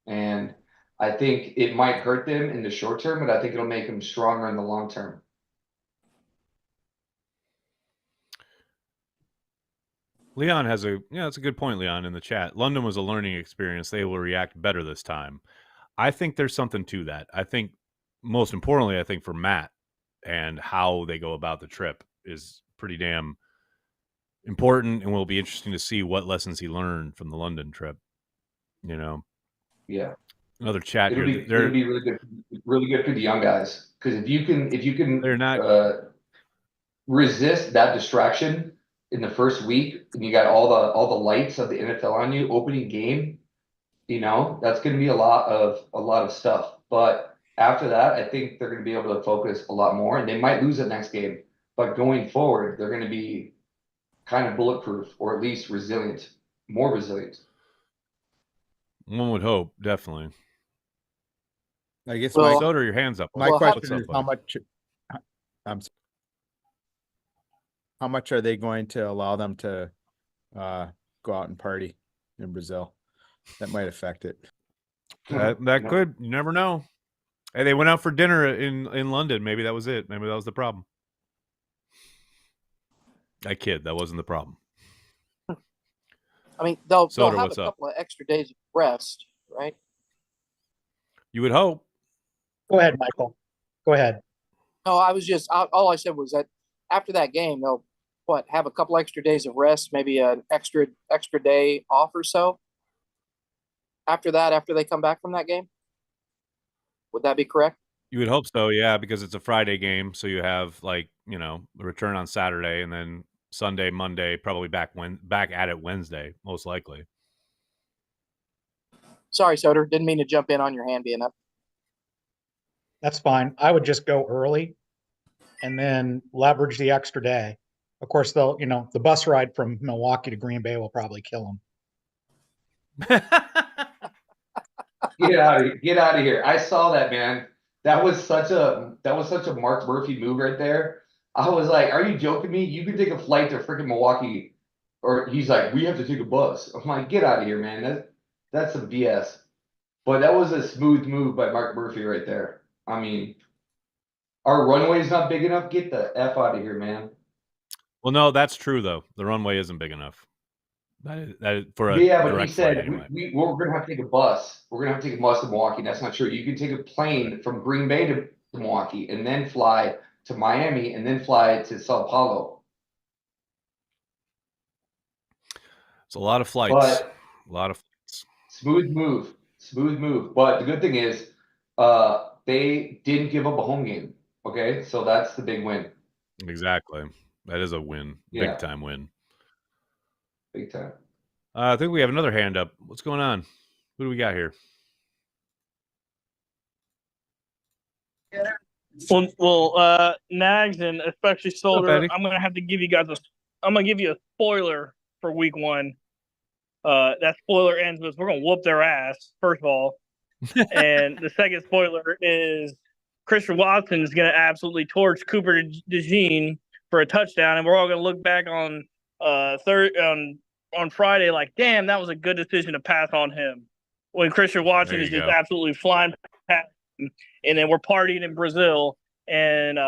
And I think it might hurt them in the short term, but I think it'll make them stronger in the long term. Leon has that's a good point, Leon, in the chat. London was a learning experience. They will react better this time. I think there's something to that. I think, most importantly, for Matt and how they go about the trip is pretty damn important, and will be interesting to see what lessons he learned from the London trip. Yeah. Another chat it'll here. It'll be really good for the young guys, because if you can they're not resist that distraction in the first week, and you got all the lights of the NFL on you, opening game, that's going to be a lot of stuff. But after that, I think they're going to be able to focus a lot more, and they might lose the next game, but going forward, they're going to be kind of bulletproof, or at least resilient, more resilient. One would hope, definitely. I guess Soder, your hands up. My question is how much are they going to allow them to go out and party in Brazil? That might affect it. That could. You never know. Hey, they went out for dinner in London. Maybe that was it. Maybe that was the problem. I kid. That wasn't the problem. I mean, they'll Soder, have a what's up? couple of extra days of rest, right? You would hope. Go ahead, Michael. Go ahead. No, I was just all I said was that after that game, they'll have a couple extra days of rest, maybe an extra day off or so. After that, after they come back from that game, would that be correct? You would hope so, yeah, because it's a Friday game, so you have the return on Saturday, and then Sunday, Monday, probably back at it Wednesday, most likely. Sorry, Soder, didn't mean to jump in on your hand being up. That's fine. I would just go early and then leverage the extra day. Of course, they'll, the bus ride from Milwaukee to Green Bay will probably kill them. Get out of here. I saw that, man. That was such a Mark Murphy move right there. I was like, are you joking me? You can take a flight to freaking Milwaukee. Or he's like, we have to take a bus. I'm like, get out of here, man. That's some BS. But that was a smooth move by Mark Murphy right there. I mean, our runway's not big enough. Get the F out of here, man. Well, no, that's true though. The runway isn't big enough. That is for a but he said anyway. we're going to have to take a bus. We're going to have to take a bus to Milwaukee. That's not true. You can take a plane from Green Bay to Milwaukee and then fly to Miami and then fly to Sao Paulo. It's a lot of flights. But a lot of flights. Smooth move. But the good thing is they didn't give up a home game. Okay, so that's the big win. Exactly. That is a win. Yeah. Big time win. Big time. I think we have another hand up. What's going on? Who do we got here? Well, Nags and especially Solder, Eddie? I'm gonna have to give you guys I'm gonna give you a spoiler for week 1. That spoiler ends with we're gonna whoop their ass, first of all. And the second spoiler is Christian Watson is gonna absolutely torch Cooper DeJean for a touchdown, and we're all gonna look back on on Friday like, damn, that was a good decision to pass on him. When Christian Watson is just absolutely flying past him, and then we're partying in Brazil, and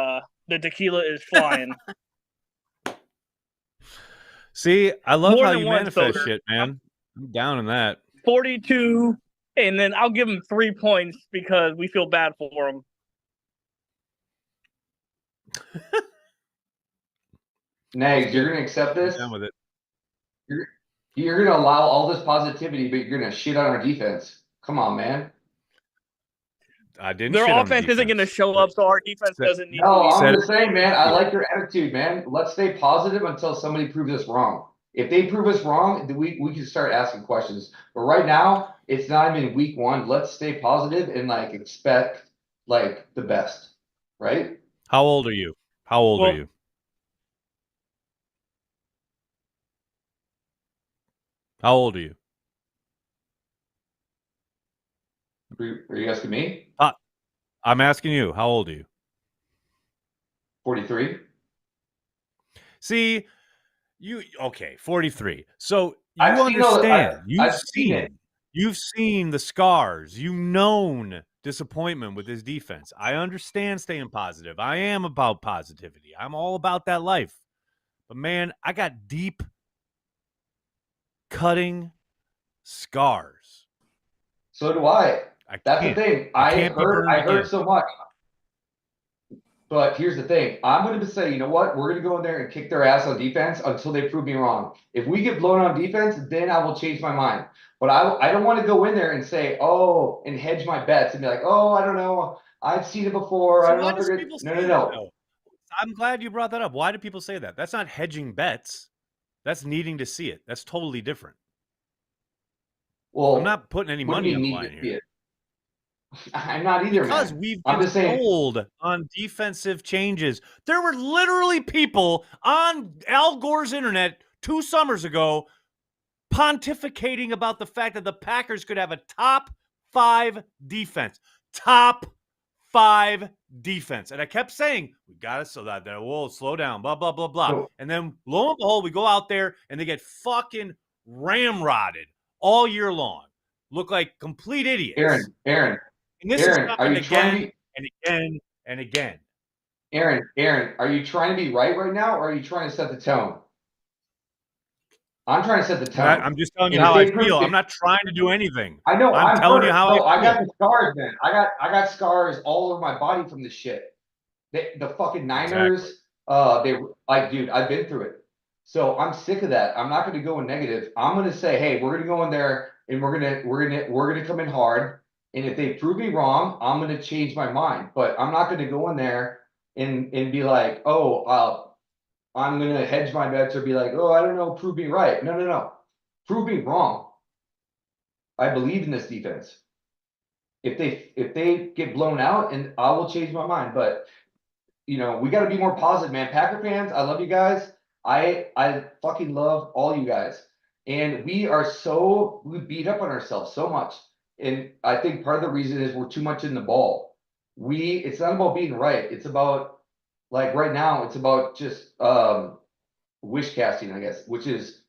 the tequila is flying. See, I love More how than you one, manifest Soder. shit, man. I'm down in that. 42, and then I'll give him 3 points because we feel bad for him. Nags, you're gonna accept this? I'm down with it. You're gonna allow all this positivity, but you're gonna shit on our defense. Come on, man. I didn't. Their shit on the offense isn't going to defense. show up, so our defense doesn't need No, to. I'm just saying, man. I like your attitude, man. Let's stay positive until somebody proves us wrong. If they prove us wrong, then we can start asking questions. But right now, it's not even week 1. Let's stay positive and expect the best, right? How old are you? How old are you? How old are you? Are you asking me? I'm asking you. How old are you? 43. See, 43. So you I've seen understand. I've seen it. You've seen the scars. You've known disappointment with his defense. I understand staying positive. I am about positivity. I'm all about that life. But man, I got deep cutting scars. So do I. That's the thing. I heard so much. But here's the thing. I'm going to say, you know what? We're going to go in there and kick their ass on defense until they prove me wrong. If we get blown on defense, then I will change my mind. But I don't want to go in there and say, oh, and hedge my bets and be like, oh, I don't know. I've seen it before. I don't know if they're good. No. I'm glad you brought that up. Why do people say that? That's not hedging bets. That's needing to see it. That's totally different. Well, I'm not putting any money on the line here. I'm not either, because man. we've been told on defensive changes. There were literally people on Al Gore's internet 2 summers ago pontificating about the fact that the Packers could have a top 5 defense. Top 5 defense. And I kept saying, we got to so that we'll slow down, blah, blah, blah, blah. And then lo and behold, we go out there and they get fucking ramrodded all year long. Look like complete idiots. Aaron. And this is happening again and again and again. Aaron, are you trying to be right now, or are you trying to set the tone? I'm trying to set the tone. I'm just telling you And if how I they prove feel. it- I'm not trying to do anything. I know. I'm telling you how I I feel. got the scars, man. I got scars all over my body from this shit. The fucking Niners, they like, dude, I've been through it. So I'm sick of that. I'm not going to go in negative. I'm going to say, hey, we're going to go in there and we're going to come in hard. And if they prove me wrong, I'm going to change my mind. But I'm not going to go in there and be like, I'm going to hedge my bets or be like, oh, I don't know, prove me right. No. Prove me wrong. I believe in this defense. If they get blown out, and I will change my mind. But we got to be more positive, man. Packer fans, I love you guys. I fucking love all you guys. And we beat up on ourselves so much. And I think part of the reason is we're too much in the ball. It's not about being right. It's about, like, right now, it's about just wish casting, I guess, which is,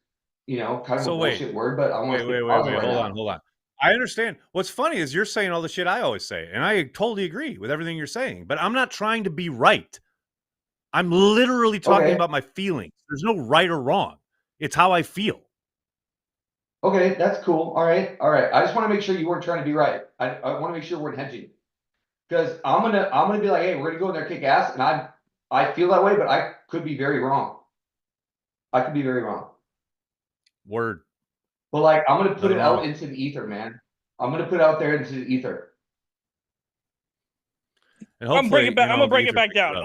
kind of a bullshit word, but I want to wait. Hold on. I understand. What's funny is you're saying all the shit I always say, and I totally agree with everything you're saying, but I'm not trying to be right. I'm literally talking about my feelings. There's no right or wrong. It's how I feel. Okay, that's cool. All right. I just want to make sure you weren't trying to be right. I want to make sure we're hedging. Because I'm gonna be like, hey, we're gonna go in there, kick ass, and I feel that way, but I could be very wrong. Word. But, like, I'm gonna put it out into the ether, man. I'm gonna put it out there into the ether. And I'm bringing it back. I'm gonna bring it back down.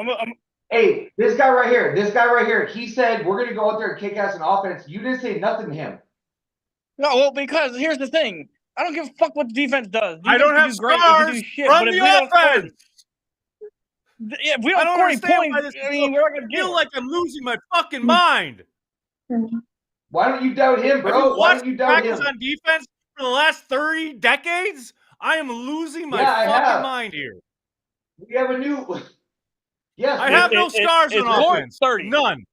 Hey, this guy right here. He said we're gonna go out there and kick ass on offense. You didn't say nothing to him. No, well, because here's the thing. I don't give a fuck what the defense does. I don't have scars from the offense. If we don't score any points, I mean, we're not gonna I feel like I'm losing my fucking mind. Why don't you doubt him, bro? Have you Why watched don't you doubt Packers him? on defense for the last 30 decades? I am losing my I fucking have. mind here. We have a new. Yes, I have no scars on offense. 30. None.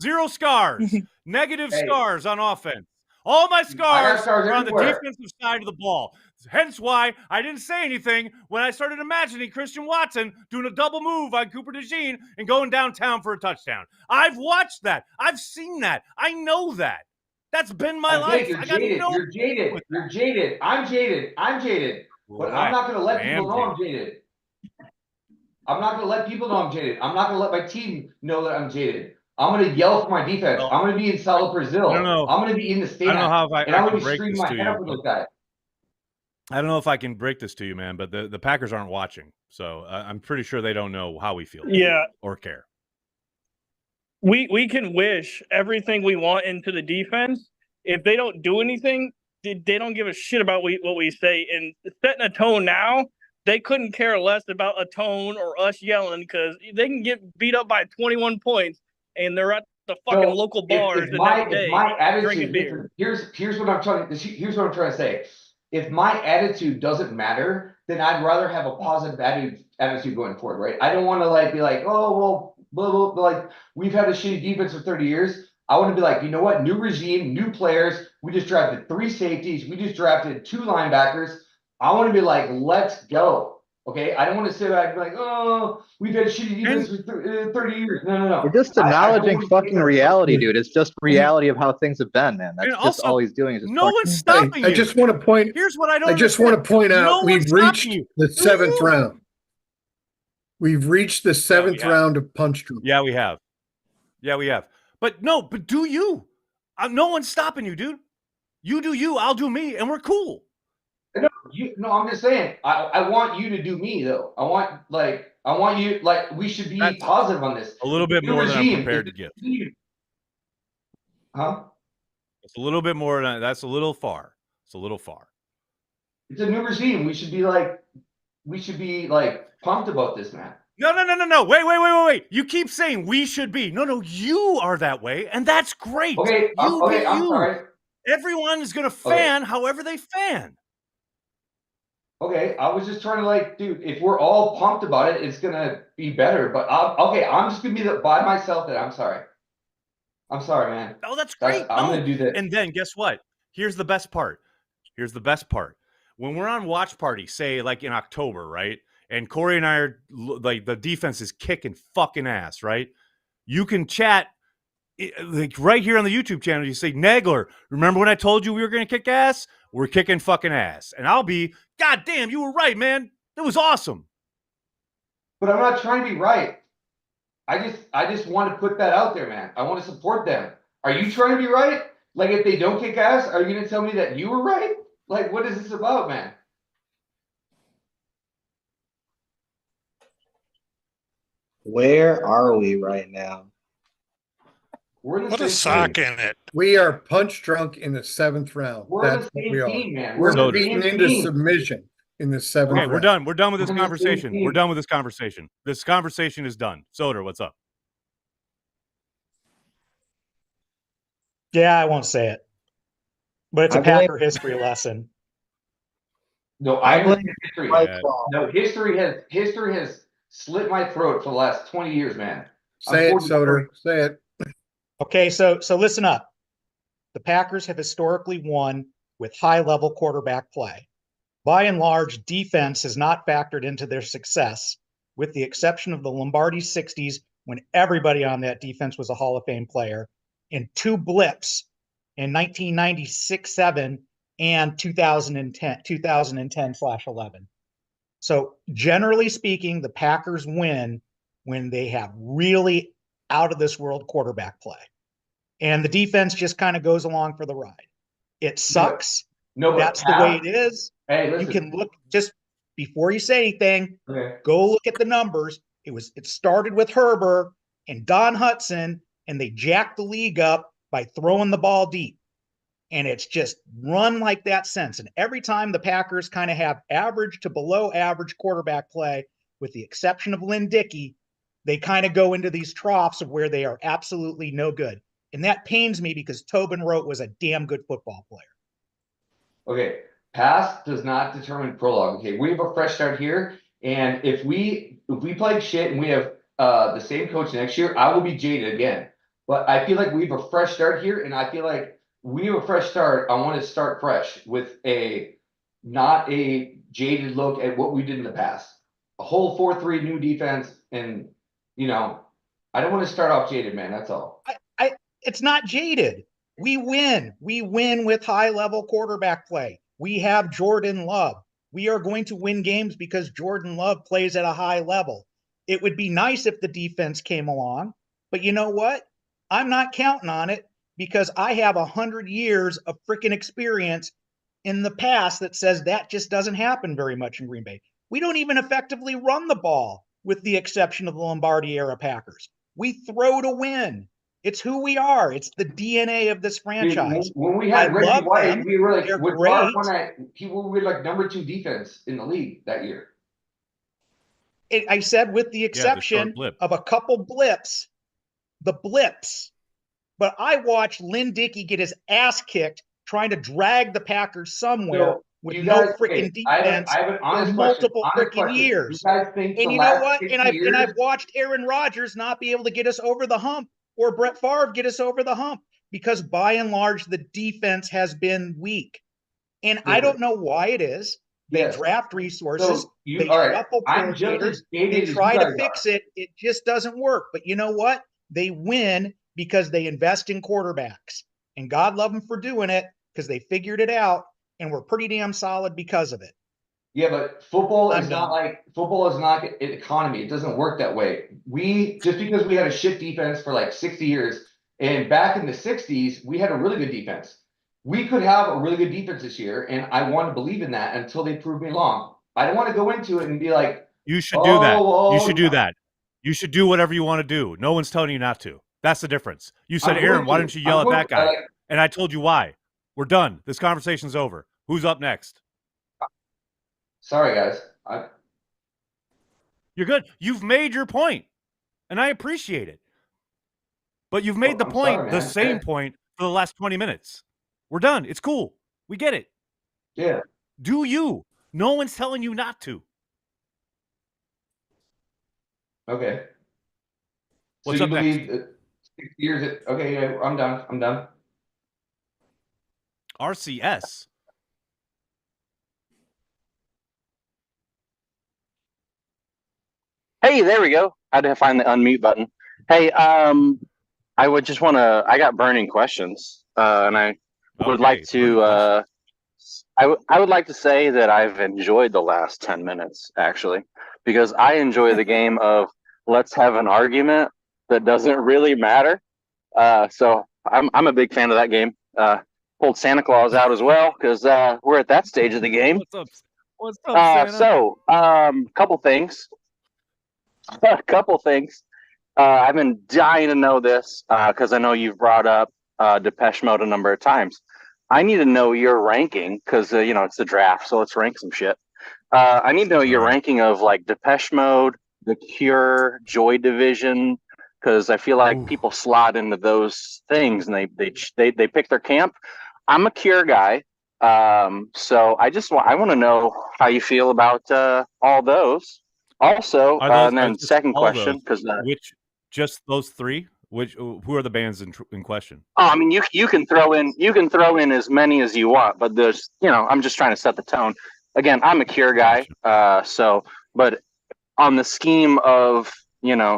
0 scars. Negative scars on offense. All my scars scars are on the everywhere. defensive side of the ball. Hence why I didn't say anything when I started imagining Christian Watson doing a double move on Cooper DeJean and going downtown for a touchdown. I've watched that. I've seen that. I know that. That's been my life. You're jaded. You're jaded. I'm jaded. But I'm not going to let people know I'm jaded. I'm not going to let people know I'm jaded. I'm not going to let my team know that I'm jaded. I'm going to yell for my defense. I'm going to be in Sala, Brazil. I'm going to be in the stand. I don't know how and I'm I going can to be break screaming this my to head up you. with those guys. I don't know if I can break this to you, man, but the Packers aren't watching. So I'm pretty sure they don't know how we feel. Yeah. Or care. We can wish everything we want into the defense. If they don't do anything, they don't give a shit about what we say. And setting a tone now, they couldn't care less about a tone or us yelling because they can get beat up by 21 points and they're at the fucking local bars the next day drinking beer. Here's what I'm trying to say. If my attitude doesn't matter, then I'd rather have a positive attitude going forward, right? I don't want to be like, oh well, blah, blah, blah, like we've had a shitty defense for 30 years. I want to be like, you know what? New regime, new players. We just drafted 3 safeties. We just drafted 2 linebackers. I want to be like, let's go. Okay, I don't want to sit back and be like, oh, we've had shitty defense for 30 years. No. You're just acknowledging fucking reality, dude. It's just reality of how things have been, man. That's just all he's doing. Is just no one's stopping you. I just want to point. Here's what I don't. I just want to point out No we've one's reached stopping you. the 7th round. We've reached the 7th round of Punch Drunk. Yeah, we have. But do you? No one's stopping you, dude. You do you, I'll do me, and we're cool. No, I'm just saying. I want you to do me though. I want you we should be positive on this. A little bit more than I'm prepared to give. Huh? It's a little bit more than that's a little far. It's a little far. It's a new regime. We should be pumped about this, man. No. Wait. You keep saying we should be. No, you are that way, and that's great. Okay, I'm you. sorry. Everyone is gonna fan however they fan. Okay, I was just trying to dude, if we're all pumped about it, it's gonna be better. But I'm just gonna be by myself. That I'm sorry. I'm sorry, man. Oh, that's great. I'm gonna do that. And then guess what? Here's the best part. When we're on watch party, say in October, right? and Corey and I are like, the defense is kicking fucking ass, right? You can chat like right here on the YouTube channel. You say, Nagler, remember when I told you we were going to kick ass? We're kicking fucking ass. And I'll be, God damn, you were right, man. It was awesome. But I'm not trying to be right. I just want to put that out there, man. I want to support them. Are you trying to be right? Like, if they don't kick ass, are you going to tell me that you were right? Like, what is this about, man? Where are we right now? We're Put a sock in it. We are punch drunk in the 7th round. We're That's the what same we are. team, man. We're We're the beaten same into team. submission in the 7th Okay, round. we're done. We're done with this We're the same conversation. team. We're done with this conversation. This conversation is done. Soder, what's up? Yeah, I won't say it, but it's a I blame- Packer history lesson. No, I I blame understand history. White Claw. No, history has slit my throat for the last 20 years, man. Say I'm it, 43. Soder. Say it. Okay, so listen up. The Packers have historically won with high-level quarterback play. By and large, defense has not factored into their success, with the exception of the Lombardi 60s when everybody on that defense was a Hall of Fame player, and 2 blips in 1996-7 and 2010/11. So generally speaking, the Packers win when they have really out-of-this-world quarterback play. And the defense just kind of goes along for the ride. It sucks. No, but that's the way it is. Hey, You listen. can look, just before you say anything, Okay. go look at the numbers. It started with Herbert and Don Hudson, and they jacked the league up by throwing the ball deep. And it's just run like that since. And every time the Packers kind of have average to below average quarterback play, with the exception of Lynn Dickey, they kind of go into these troughs of where they are absolutely no good. And that pains me because Tobin Rote was a damn good football player. Okay, past does not determine prologue. Okay, we have a fresh start here, and if we play shit and we have the same coach next year, I will be jaded again. But I feel like we have a fresh start here, and I feel like we have a fresh start. I want to start fresh with not a jaded look at what we did in the past. A whole 4-3 new defense, and I don't want to start off jaded, man. That's all. It's not jaded. We win. We win with high-level quarterback play. We have Jordan Love. We are going to win games because Jordan Love plays at a high level. It would be nice if the defense came along, but you know what? I'm not counting on it because I have 100 years of freaking experience in the past that says that just doesn't happen very much in Green Bay. We don't even effectively run the ball, with the exception of the Lombardi era Packers. We throw to win. It's who we are. It's the DNA of this franchise. When we had Reggie White, we were like, They're with great. we were like number 2 defense in the league that year. I said with the exception of a couple blips, the blips. But I watched Lynn Dickey get his ass kicked trying to drag the Packers somewhere with no freaking defense I have an for honest multiple question. freaking years. You guys think And the you know last what? 60 And years, I've watched Aaron Rodgers not be able to get us over the hump, or Brett Favre get us over the hump, because by and large the defense has been weak. And I don't know why it is. They draft resources, they shuffle coordinators, they try to fix it. It just doesn't work. But you know what? They win because they invest in quarterbacks. And God love them for doing it, because they figured it out and we're pretty damn solid because of it. Yeah, but football is not an economy. It doesn't work that way. Just because we had a shit defense for like 60 years, and back in the 60s, we had a really good defense. We could have a really good defense this year, and I want to believe in that until they prove me wrong. I don't want to go into it and be like, you should do that. You should do that. You should do whatever you want to do. No one's telling you not to. That's the difference. You said, Aaron, why don't you yell at that guy? And I told you why. We're done. This conversation's over. Who's up next? Sorry, guys. You're good. You've made your point, and I appreciate it. But you've made the point, the same point, for the last 20 minutes. We're done. It's cool. We get it. Yeah. Do you? No one's telling you not to. Okay. What's so up you next? believe 6 years? Okay, yeah, I'm done. I'm done. RCS. Hey, there we go. I had to find the unmute button. Hey, I would just want to. I got burning questions, and I would like to. I would like to say that I've enjoyed the last 10 minutes actually, because I enjoy the game of let's have an argument that doesn't really matter. So I'm a big fan of that game. Pulled Santa Claus out as well because we're at that stage of the game. What's up? What's up, Santa? So, couple things. I've been dying to know this because I know you've brought up Depeche Mode a number of times. I need to know your ranking because it's the draft, so let's rank some shit. I need to know your ranking of like Depeche Mode, The Cure, Joy Division, because I feel like people slot into those things and they pick their camp. I'm a Cure guy, so I want to know how you feel about all those. Also, and then second question, because just those three? Who are the bands in question? Oh, I mean, you can throw in as many as you want, but there's I'm just trying to set the tone. Again, I'm a Cure guy, but on the scheme of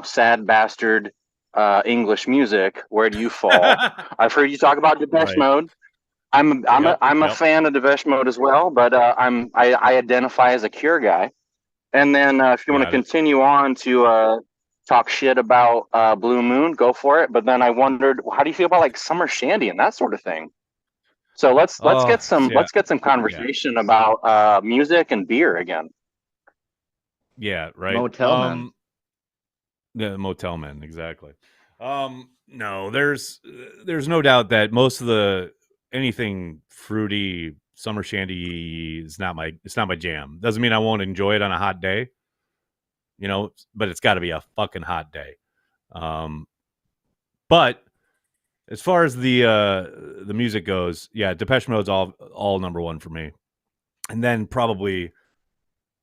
sad bastard English music, where do you fall? I've heard you talk about Depeche Mode. I'm a fan of Depeche Mode as well, but I identify as a Cure guy. And then if you want to continue on to talk shit about Blue Moon, go for it. But then I wondered, how do you feel about like Summer Shandy and that sort of thing? So let's get some conversation about music and beer again. Yeah, right. Motel Men. Yeah, Motel Men, exactly. No, there's no doubt that most of anything fruity, Summer Shandy it's not my jam. Doesn't mean I won't enjoy it on a hot day, but it's got to be a fucking hot day. But as far as the music goes, yeah, Depeche Mode's all number one for me, and then probably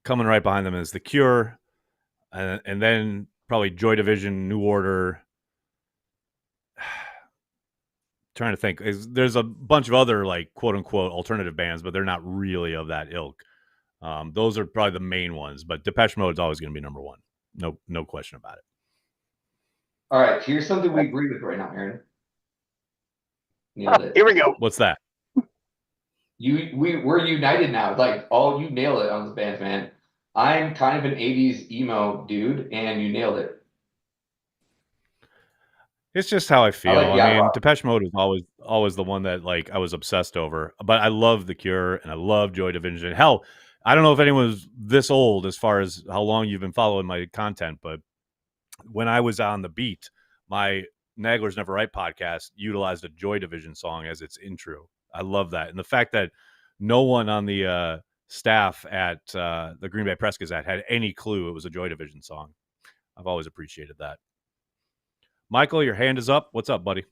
coming right behind them is The Cure, and then probably Joy Division, New Order. Trying to think, there's a bunch of other like quote unquote alternative bands, but they're not really of that ilk. Those are probably the main ones, but Depeche Mode is always going to be number one. No question about it. All right, here's something we agree with right now, Aaron. Nailed it. Here we go. What's that? We're united now. Like, you nailed it on this band, man. I'm kind of an 80s emo dude, and you nailed it. It's just how I feel. I mean, rock. Depeche Mode is always the one that like I was obsessed over. But I love The Cure and I love Joy Division. Hell, I don't know if anyone's this old as far as how long you've been following my content, but when I was on the beat, my Nagler's Never Right podcast utilized a Joy Division song as its intro. I love that. And the fact that no one on the staff at the Green Bay Press Gazette had any clue it was a Joy Division song. I've always appreciated that. Michael, your hand is up. What's up, buddy?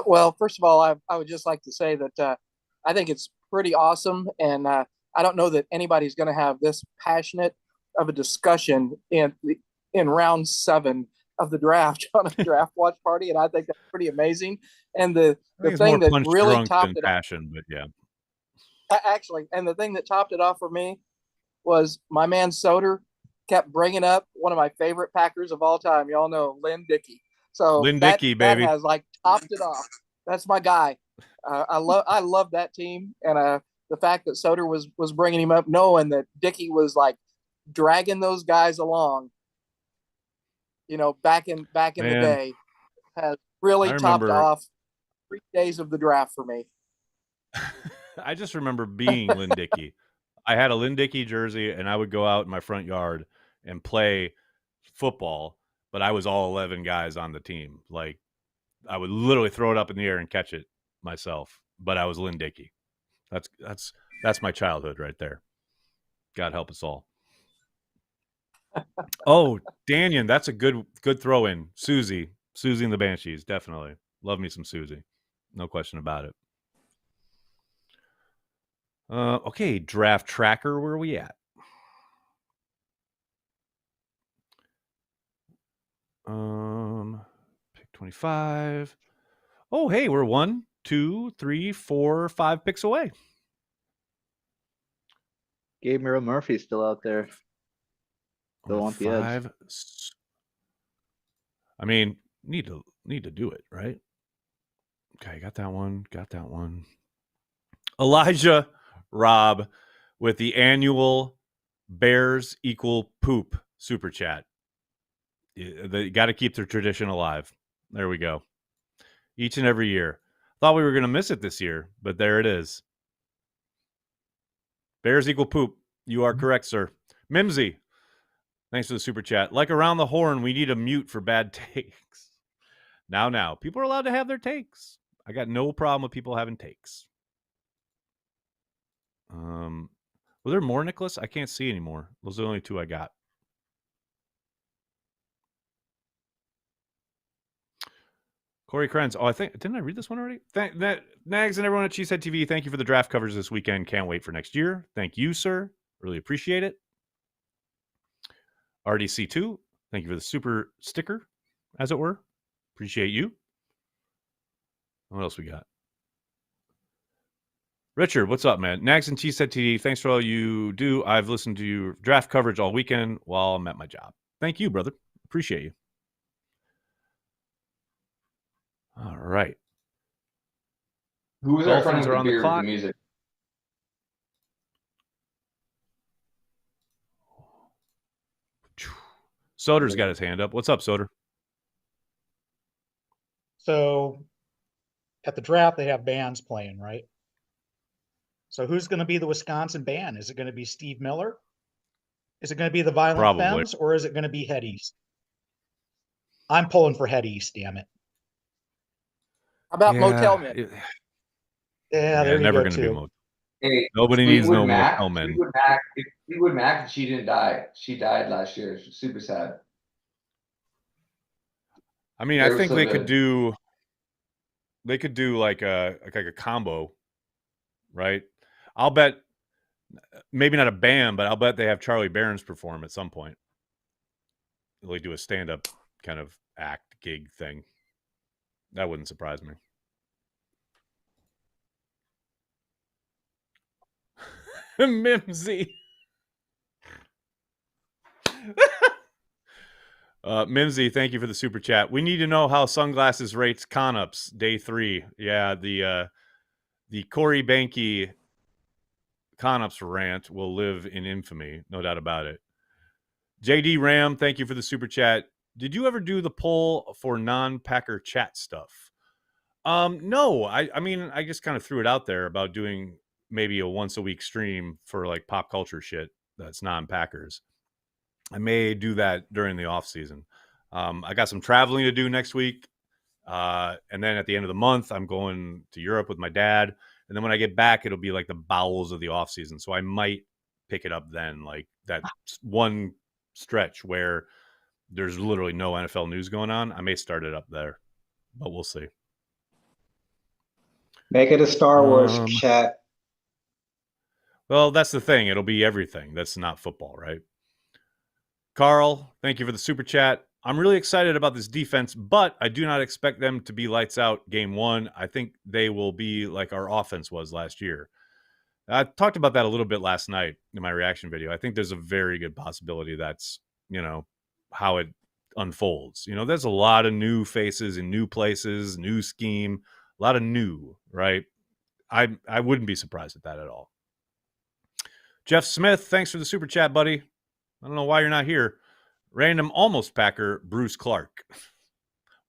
Well, first of all, I would just like to say that I think it's pretty awesome. And I don't know that anybody's going to have this passionate of a discussion in round 7 of the draft on a draft watch party. And I think that's pretty amazing. And the thing that really topped it passion, but yeah. Actually, and the thing that topped it off for me was my man Soder kept bringing up one of my favorite Packers of all time. Y'all know Lynn Dickey. So Lynn Dickey, baby, that has like topped it off. That's my guy. I love that team, and the fact that Soder was bringing him up, knowing that Dickey was like dragging those guys along, back in the day, has really topped off 3 days of the draft for me. I just remember being Lynn Dickey. I had a Lynn Dickey jersey, and I would go out in my front yard and play football, but I was all 11 guys on the team. Like, I would literally throw it up in the air and catch it myself, but I was Lynn Dickey. That's my childhood right there. God help us all. Oh, Daniel, that's a good throw in. Susie and the Banshees, definitely. Love me some Susie. No question about it. Okay, draft tracker, where are we at? Pick 25. Oh, hey, we're 1, 2, 3, 4, 5 picks away. Gabriel Murphy's still out there. Still want the edge. 5. I mean, need to do it, right? Okay, got that one. Got that one. Elijah Rob with the annual Bears equal poop super chat. They got to keep their tradition alive. There we go. Each and every year. Thought we were going to miss it this year, but there it is. Bears equal poop. You are correct, sir. Mimsy, thanks for the super chat. Like around the horn, we need a mute for bad takes. Now. People are allowed to have their takes. I got no problem with people having takes. Were there more, Nicholas? I can't see anymore. Those are the only 2 I got. Corey Krenz. Oh, didn't I read this one already? Nags and everyone at CHTV, thank you for the draft coverage this weekend. Can't wait for next year. Thank you, sir. Really appreciate it. RDC2, thank you for the super sticker, as it were. Appreciate you. What else we got? Richard, what's up, man? Nags and CHTV, thanks for all you do. I've listened to your draft coverage all weekend while I'm at my job. Thank you, brother. Appreciate you. All right. Who was our friend Dolphins with are on the the beer with the clock. music? Soder's got his hand up. What's up, Soder? So at the draft, they have bands playing, right? So who's going to be the Wisconsin band? Is it going to be Steve Miller? Is it going to be the Violent Probably. Femmes, or is it going to be Head East? I'm pulling for Head East, damn it. How about Yeah, Motel Men? Yeah, there you never go, going to be too. Motel. Hey, Nobody needs Fleetwood no Mac, Motel Men. Fleetwood Mac, she didn't die. She died last year. It's super sad. I mean, They I were think so they good. could do like a combo, right? I'll bet maybe not a band, but I'll bet they have Charlie Barron's perform at some point. They'll do a stand-up kind of act gig thing. That wouldn't surprise me. Mimsy. Mimsy, thank you for the super chat. We need to know how Sunglasses rates Conups day 3. Yeah, the Corey Banky Conups rant will live in infamy, no doubt about it. JD Ram, thank you for the super chat. Did you ever do the poll for non-Packer chat stuff? No, I mean, I just kind of threw it out there about doing maybe a once a week stream for like pop culture shit that's non-Packers. I may do that during the off season. I got some traveling to do next week. And then at the end of the month, I'm going to Europe with my dad. And then when I get back, it'll be like the bowels of the off season. So I might pick it up then, like that one stretch where there's literally no NFL news going on. I may start it up there, but we'll see. Make it a Star Wars chat. Well, that's the thing. It'll be everything. That's not football, right? Carl, thank you for the super chat. I'm really excited about this defense, but I do not expect them to be lights out game 1. I think they will be like our offense was last year. I talked about that a little bit last night in my reaction video. I think there's a very good possibility that's, how it unfolds. There's a lot of new faces in new places, new scheme, a lot of new, right? I wouldn't be surprised at that at all. Jeff Smith, thanks for the super chat, buddy. I don't know why you're not here. Random almost Packer, Bruce Clark.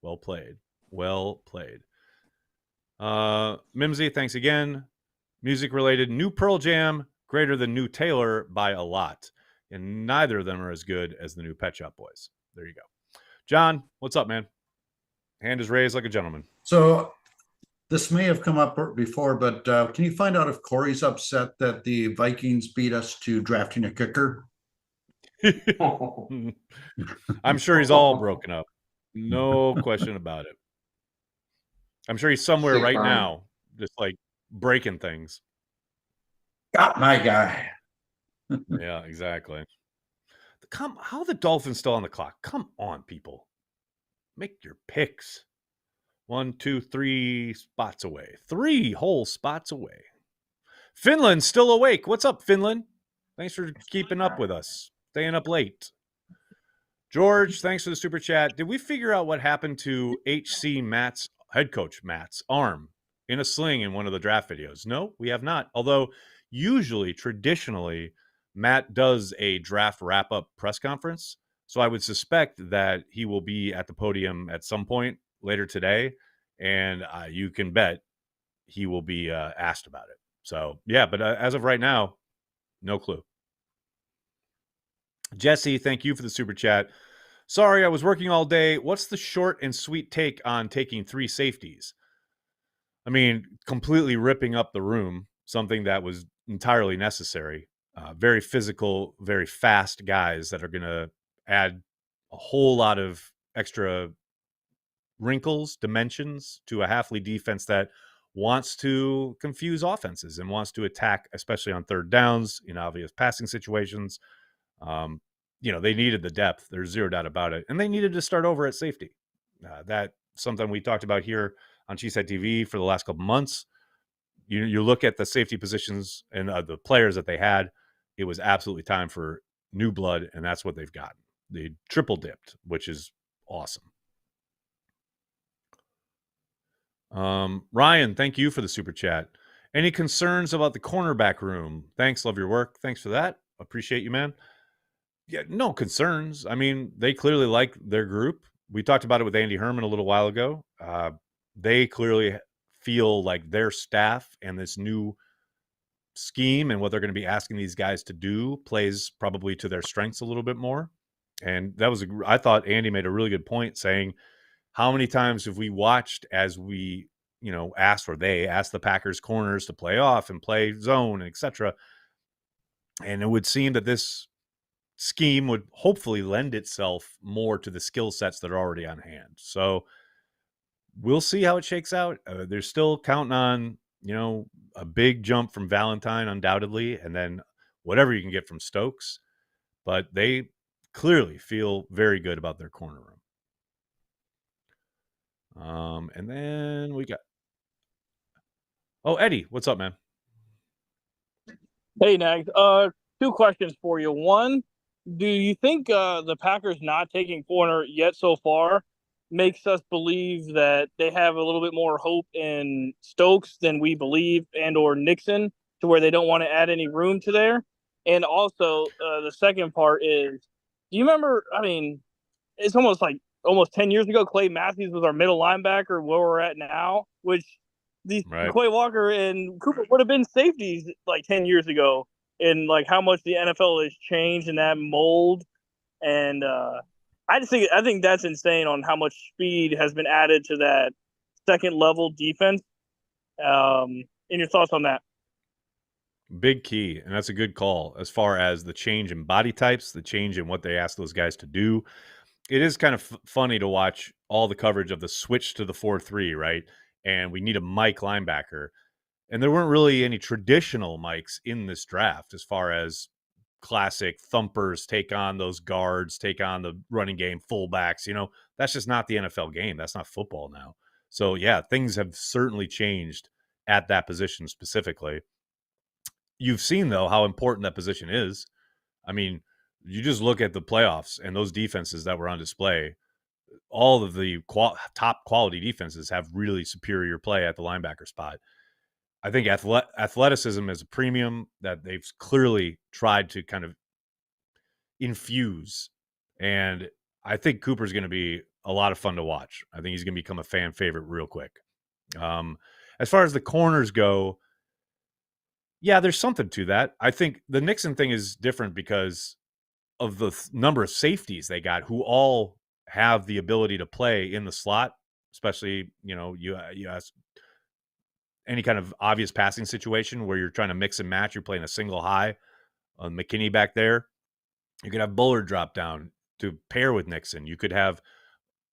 Well played. Well played. Mimsy, thanks again. Music related, new Pearl Jam, greater than new Taylor by a lot. And neither of them are as good as the new Pet Shop Boys. There you go. John, what's up, man? Hand is raised like a gentleman. So this may have come up before, but can you find out if Corey's upset that the Vikings beat us to drafting a kicker? I'm sure he's all broken up. No question about it. I'm sure he's somewhere right now, just like breaking things. Got my guy. Yeah, exactly. How are the Dolphins still on the clock? Come on, people. Make your picks. 1, 2, 3 spots away. 3 whole spots away. Finland's still awake. What's up, Finland? Thanks for keeping up with us. Staying up late. George, thanks for the super chat. Did we figure out what happened to HC Matt's head coach Matt's arm in a sling in one of the draft videos? No, we have not. Although usually, traditionally, Matt does a draft wrap-up press conference. So I would suspect that he will be at the podium at some point later today. And you can bet he will be asked about it. So, yeah, but as of right now, no clue. Jesse, thank you for the super chat. Sorry, I was working all day. What's the short and sweet take on taking 3 safeties? I mean, completely ripping up the room, something that was entirely necessary. Very physical, very fast guys that are going to add a whole lot of extra wrinkles, dimensions to a Halfley defense that wants to confuse offenses and wants to attack, especially on third downs in obvious passing situations. They needed the depth. There's zero doubt about it. And they needed to start over at safety. That's something we talked about here on CHTV for the last couple months. You look at the safety positions and the players that they had, it was absolutely time for new blood, and that's what they've gotten. They triple dipped, which is awesome. Ryan, thank you for the super chat. Any concerns about the cornerback room? Thanks, love your work. Thanks for that. Appreciate you, man. Yeah, no concerns. I mean, they clearly like their group. We talked about it with Andy Herman a little while ago. They clearly feel like their staff and this new scheme and what they're going to be asking these guys to do plays probably to their strengths a little bit more. And that was, I thought Andy made a really good point saying, how many times have we watched as we, they asked the Packers corners to play off and play zone, etc. And it would seem that this scheme would hopefully lend itself more to the skill sets that are already on hand. So we'll see how it shakes out. They're still counting on, a big jump from Valentine, undoubtedly, and then whatever you can get from Stokes. But they clearly feel very good about their corner room. And then we got, Eddie, what's up, man? Hey, Nags. 2 questions for you. One, do you think the Packers not taking corner yet so far makes us believe that they have a little bit more hope in Stokes than we believe, and or Nixon, to where they don't want to add any room to there? And also, the second part is, do you remember, I mean, it's almost 10 years ago, Clay Matthews was our middle linebacker, where we're at now, which these Quay Walker and Cooper would have been safeties like 10 years ago, and like how much the NFL has changed in that mold. And I think that's insane on how much speed has been added to that second level defense. And your thoughts on that? Big key, and that's a good call as far as the change in body types, the change in what they ask those guys to do. It is kind of funny to watch all the coverage of the switch to the 4-3, right? And we need a Mike linebacker. And there weren't really any traditional Mikes in this draft as far as classic thumpers take on those guards, take on the running game fullbacks. That's just not the NFL game. That's not football now. So, yeah, things have certainly changed at that position specifically. You've seen, though, how important that position is. I mean, you just look at the playoffs and those defenses that were on display. All of the top quality defenses have really superior play at the linebacker spot. I think athleticism is a premium that they've clearly tried to kind of infuse. And I think Cooper's going to be a lot of fun to watch. I think he's going to become a fan favorite real quick. As far as the corners go, yeah, there's something to that. I think the Nixon thing is different because of the number of safeties they got who all have the ability to play in the slot, especially, you ask any kind of obvious passing situation where you're trying to mix and match. You're playing a single high on McKinney back there. You could have Bullard drop down to pair with Nixon. You could have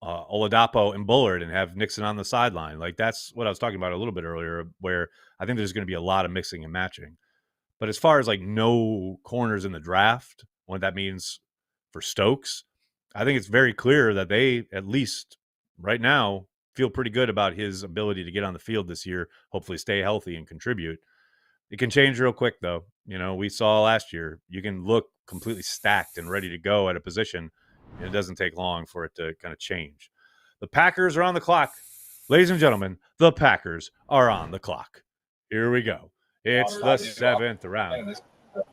Oladapo and Bullard and have Nixon on the sideline. Like, that's what I was talking about a little bit earlier, where I think there's going to be a lot of mixing and matching. But as far as like no corners in the draft, what that means for Stokes, I think it's very clear that they, at least right now, feel pretty good about his ability to get on the field this year, hopefully stay healthy and contribute. It can change real quick, though. We saw last year, you can look completely stacked and ready to go at a position, And it doesn't take long for it to kind of change. The Packers are on the clock. Ladies and gentlemen, the Packers are on the clock. Here we go. It's the 7th round.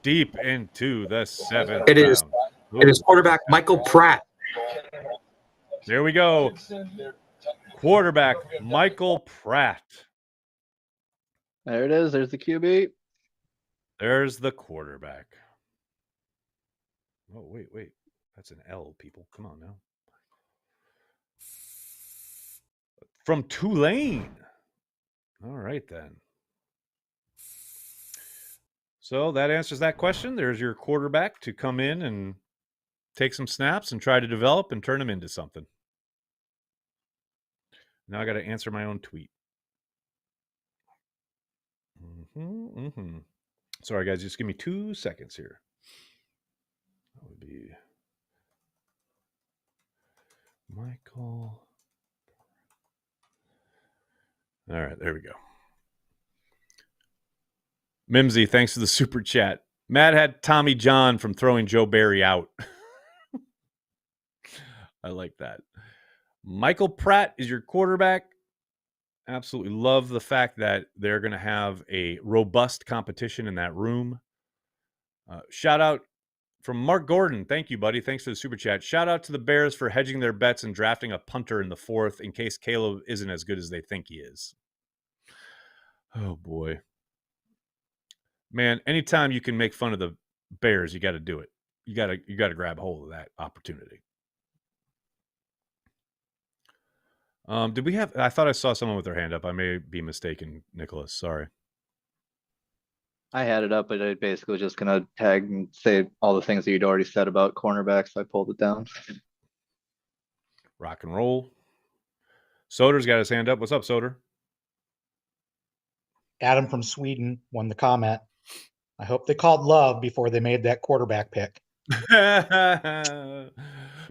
Deep into the 7th It is. round. It is quarterback Michael Pratt. There we go. Quarterback Michael Pratt. There it is. There's the QB. There's the quarterback. Oh, wait. That's an L, people. Come on now. From Tulane. All right, then. So that answers that question. There's your quarterback to come in and take some snaps and try to develop and turn them into something. Now I got to answer my own tweet. Sorry, guys. Just give me 2 seconds here. That would be Michael. All right, there we go. Mimsy, thanks for the super chat. Matt had Tommy John from throwing Joe Barry out. I like that. Michael Pratt is your quarterback. Absolutely love the fact that they're going to have a robust competition in that room. Shout out from Mark Gordon. Thank you, buddy. Thanks for the super chat. Shout out to the Bears for hedging their bets and drafting a punter in the 4th in case Caleb isn't as good as they think he is. Oh, boy. Man, anytime you can make fun of the Bears, you got to do it. You got to grab hold of that opportunity. Did we have? I thought I saw someone with their hand up. I may be mistaken, Nicholas. Sorry. I had it up, but I basically just gonna tag and say all the things that you'd already said about cornerbacks. So I pulled it down. Rock and roll. Soder's got his hand up. What's up, Soder? Adam from Sweden won the comment. I hope they called Love before they made that quarterback pick.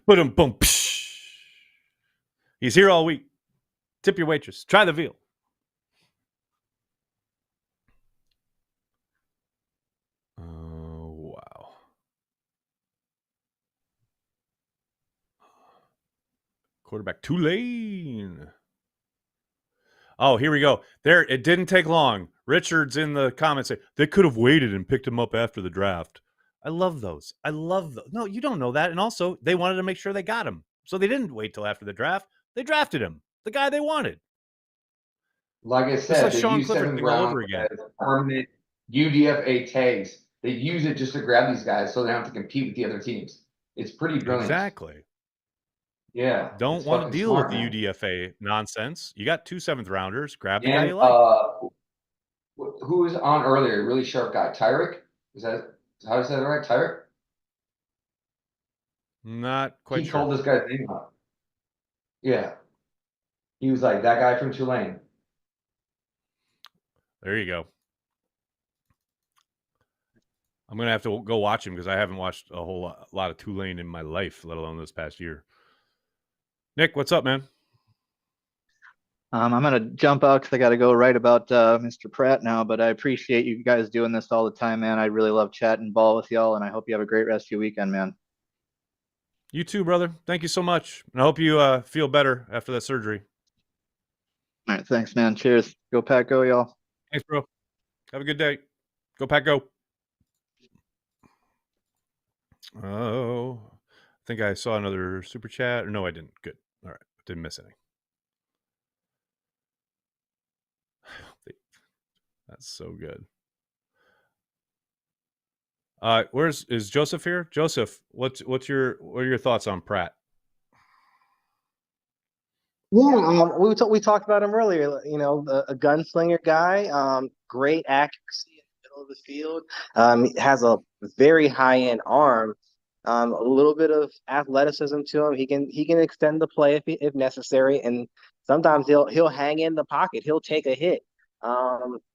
Boom. He's here all week. Tip your waitress. Try the veal. Oh, wow. Quarterback Tulane. Oh, here we go. There, it didn't take long. Richard's in the comments saying they could have waited and picked him up after the draft. I love those. No, you don't know that. And also, they wanted to make sure they got him. So they didn't wait till after the draft. They drafted him, the guy they wanted. Like I said, it's like Sean Clifford thing all over again. Permanent UDFA tags. They use it just to grab these guys so they don't have to compete with the other teams. It's pretty brilliant. Exactly. Yeah. Don't want to deal smart, with the man. UDFA nonsense. You got 2 7th rounders. Grab the guy And you like. who was on earlier? Really sharp guy. Tyrick? Is that how to say that right? Tyrick? Not quite he sure. called this guy's name out. Yeah. He was like, that guy from Tulane. There you go. I'm going to have to go watch him because I haven't watched a whole lot of Tulane in my life, let alone this past year. Nick, what's up, man? I'm gonna jump out because I got to go right about Mr. Pratt now. But I appreciate you guys doing this all the time, man. I really love chatting ball with y'all, and I hope you have a great rest of your weekend, man. You too, brother. Thank you so much. And I hope you feel better after that surgery. All right, thanks, man. Cheers. Go Pack, go, y'all. Thanks, bro. Have a good day. Go Pack, go. Oh, I think I saw another super chat. Or no, I didn't. Good. All right. Didn't miss any. That's so good. Is Joseph here? Joseph, what are your thoughts on Pratt? Yeah, we talked about him earlier. You know, a gunslinger guy, great accuracy in the middle of the field. Has a very high end arm. A little bit of athleticism to him. He can extend the play if necessary, and sometimes he'll hang in the pocket. He'll take a hit.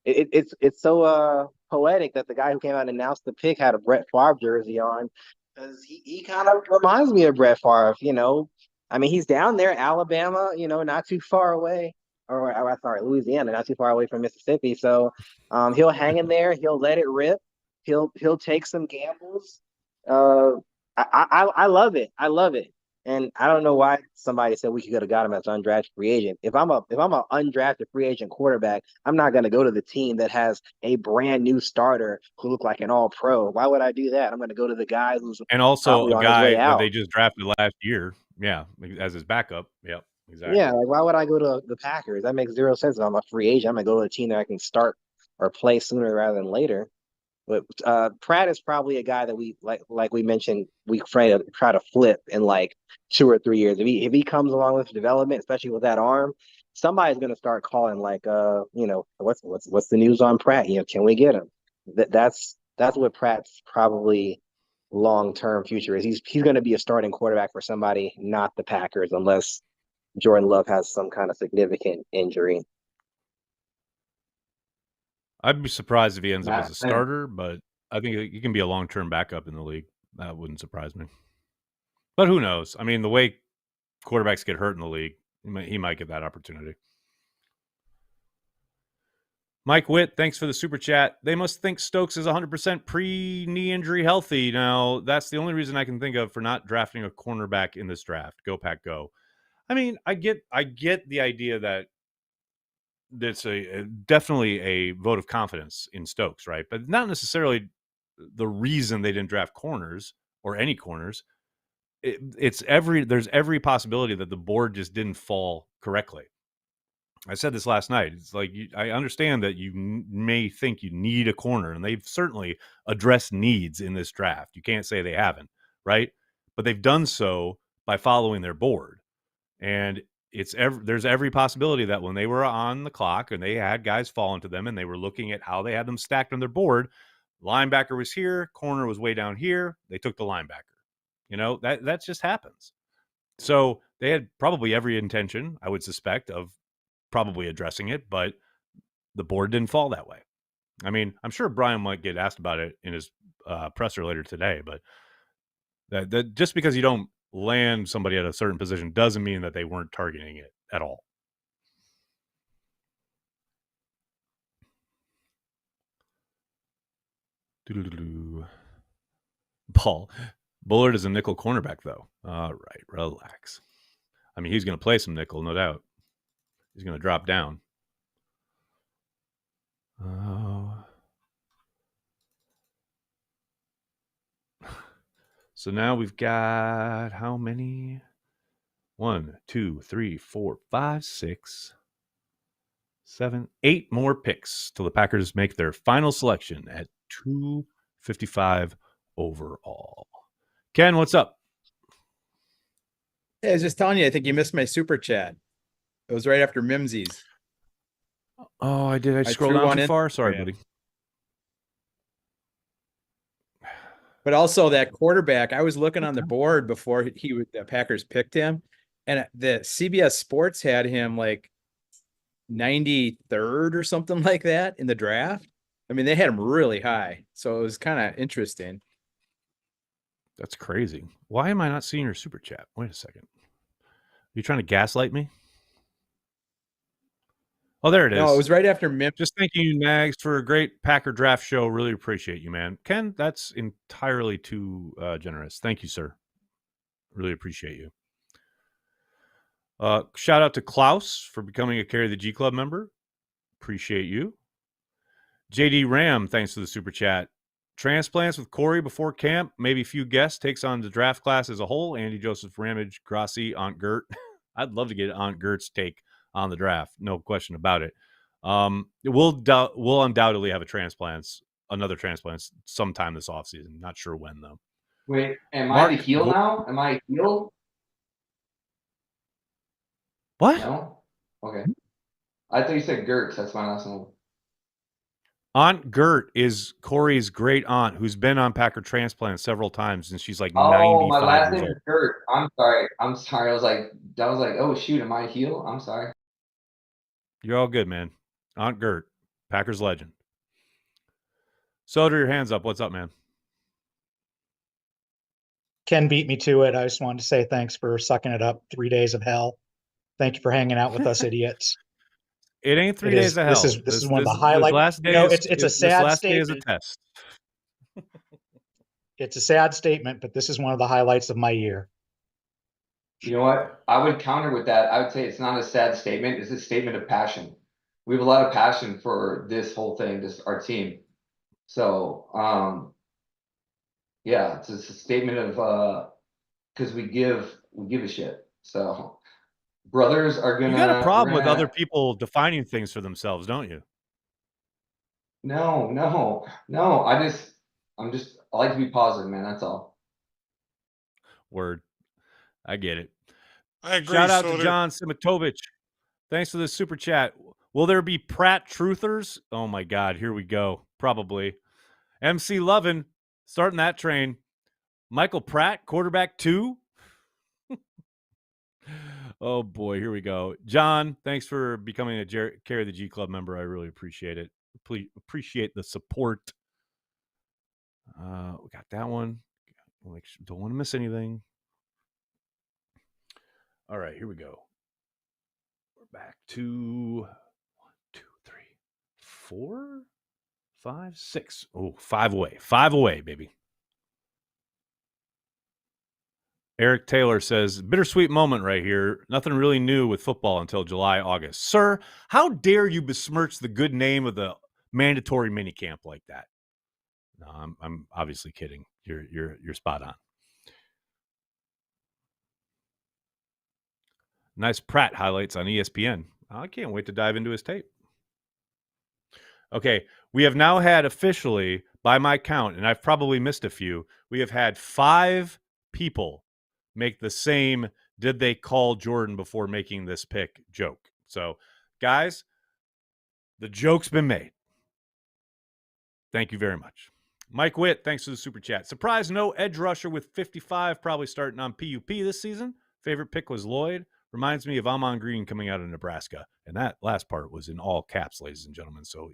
It's so poetic that the guy who came out and announced the pick had a Brett Favre jersey on, because he kind of reminds me of Brett Favre. You know, I mean, he's down there, Alabama, you know, not too far away, or sorry, Louisiana, not too far away from Mississippi. So he'll hang in there. He'll let it rip. He'll take some gambles. I love it. I love it. And I don't know why somebody said we could have got him as an undrafted free agent. If I'm an undrafted free agent quarterback, I'm not going to go to the team that has a brand new starter who look like an all pro. Why would I do that? I'm going to go to the guy who's and also probably a on his way guy that out. they just drafted last year. Yeah, as his backup. Yep, exactly. Yeah, like why would I go to the Packers? That makes zero sense. If I'm a free agent, I'm going to go to a team that I can start or play sooner rather than later. But Pratt is probably a guy that we like we mentioned, we try to flip in like 2 or 3 years. If he comes along with development, especially with that arm, somebody's gonna start calling like what's the news on Pratt? Can we get him? That's what Pratt's probably long-term future is. He's gonna be a starting quarterback for somebody, not the Packers, unless Jordan Love has some kind of significant injury. I'd be surprised if he ends up as a starter, but I think he can be a long-term backup in the league. That wouldn't surprise me. But who knows? I mean, the way quarterbacks get hurt in the league, he might get that opportunity. Mike Witt, thanks for the super chat. They must think Stokes is 100% pre-knee injury healthy. Now, that's the only reason I can think of for not drafting a cornerback in this draft. Go Pack, go. I mean, I get the idea that that's definitely a vote of confidence in Stokes, right? But not necessarily the reason they didn't draft corners or any corners. There's every possibility that the board just didn't fall correctly. I said this last night. It's like I understand that you may think you need a corner, and they've certainly addressed needs in this draft. You can't say they haven't, right? But they've done so by following their board, and there's every possibility that when they were on the clock and they had guys falling to them and they were looking at how they had them stacked on their board, linebacker was here, corner was way down here, they took the linebacker. That just happens. So they had probably every intention, I would suspect, of probably addressing it, but the board didn't fall that way. I mean, I'm sure Brian might get asked about it in his presser later today, but that just because you don't land somebody at a certain position doesn't mean that they weren't targeting it at all. Paul Bullard is a nickel cornerback, though. All right, relax. I mean, he's going to play some nickel, no doubt. He's going to drop down. So now we've got how many? 1, 2, 3, 4, 5, 6, 7, 8 more picks till the Packers make their final selection at 255 overall. Ken, what's up? Yeah, I was just telling you, I think you missed my super chat. It was right after Mimsy's. Oh, I did. I scrolled down too far. Sorry, buddy. But also that quarterback, I was looking on the board before the Packers picked him, and the CBS Sports had him like 93rd or something like that in the draft. I mean, they had him really high, so it was kind of interesting. That's crazy. Why am I not seeing your super chat? Wait a second. Are you trying to gaslight me? Oh, there it is. No, it was right after Mim. Just thank you, Nags, for a great Packer draft show. Really appreciate you, man. Ken, that's entirely too generous. Thank you, sir. Really appreciate you. Shout out to Klaus for becoming a Carry the G Club member. Appreciate you. JD Ram, thanks for the super chat. Transplants with Corey before camp. Maybe few guests. Takes on the draft class as a whole. Andy Joseph, Ramage, Grassi, Aunt Gert. I'd love to get Aunt Gert's take on the draft. No question about it. We'll undoubtedly have another transplant sometime this offseason. Not sure when, though. Wait, am I the heel now? Am I heel? What? No? Okay. I thought you said Gertz. That's my last name. Aunt Gert is Corey's great aunt who's been on Packer Transplant several times, and she's like 95 my last years name old. is Gert. I'm sorry. I was like, oh shoot, am I a heel? I'm sorry. You're all good, man. Aunt Gert, Packers legend. Soder, your hands up. What's up, man? Ken beat me to it. I just wanted to say thanks for sucking it up. 3 days of hell. Thank you for hanging out with us idiots. It ain't 3 days of hell. This is one of the highlights. It's a sad statement. Day is a test. It's a sad statement, but this is one of the highlights of my year. You know what? I would counter with that. I would say it's not a sad statement. It's a statement of passion. We have a lot of passion for this whole thing, our team. So, yeah, it's just a statement of because we give a shit. So, brothers are You got a gonna. problem with other people defining things for themselves, don't you? No. I like to be positive, man. That's all. Word. I get it. I agree. Shout out to Soder. John Simitovich. Thanks for the super chat. Will there be Pratt truthers? Oh my God, here we go. Probably. MC Lovin, starting that train. Michael Pratt, quarterback 2. Oh boy, here we go. John, thanks for becoming a Carry the G Club member. I really appreciate it. Appreciate the support. We got that one. Don't want to miss anything. All right, here we go. We're back to 1, 2, 3, 4, 5, 6. Oh, 5 away. 5 away, baby. Eric Taylor says, bittersweet moment right here. Nothing really new with football until July, August. Sir, how dare you besmirch the good name of the mandatory minicamp like that? No, I'm obviously kidding. You're spot on. Nice Pratt highlights on ESPN. I can't wait to dive into his tape. Okay, we have now had officially, by my count, and I've probably missed a few, we have had 5 people make the same "did they call Jordan before making this pick" joke. So, guys, the joke's been made. Thank you very much. Mike Witt, thanks for the super chat. Surprise, no edge rusher with 55, probably starting on PUP this season. Favorite pick was Lloyd. Reminds me of Amon Green coming out of Nebraska. And that last part was in all caps, ladies and gentlemen. So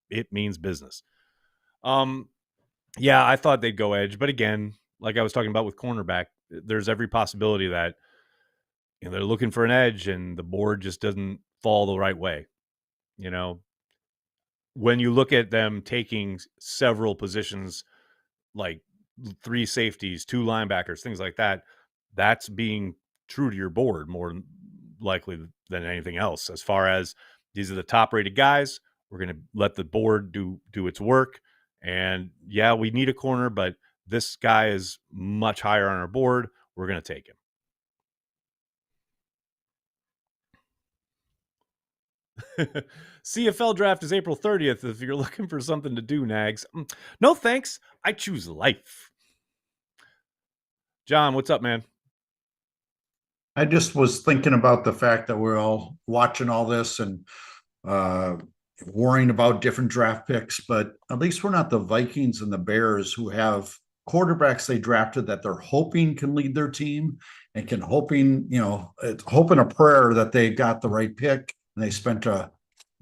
it means business. Yeah, I thought they'd go edge. But again, like I was talking about with cornerback, there's every possibility that they're looking for an edge and the board just doesn't fall the right way. When you look at them taking several positions, like 3 safeties, 2 linebackers, things like that, that's being true to your board more likely than anything else. As far as these are the top rated guys, we're going to let the board do its work. And yeah, we need a corner, but this guy is much higher on our board. We're going to take him. CFL draft is April 30th if you're looking for something to do, Nags. No thanks. I choose life. John, what's up, man? I just was thinking about the fact that we're all watching all this and worrying about different draft picks, but at least we're not the Vikings and the Bears who have quarterbacks they drafted that they're hoping can lead their team and can hoping a prayer that they got the right pick and they spent a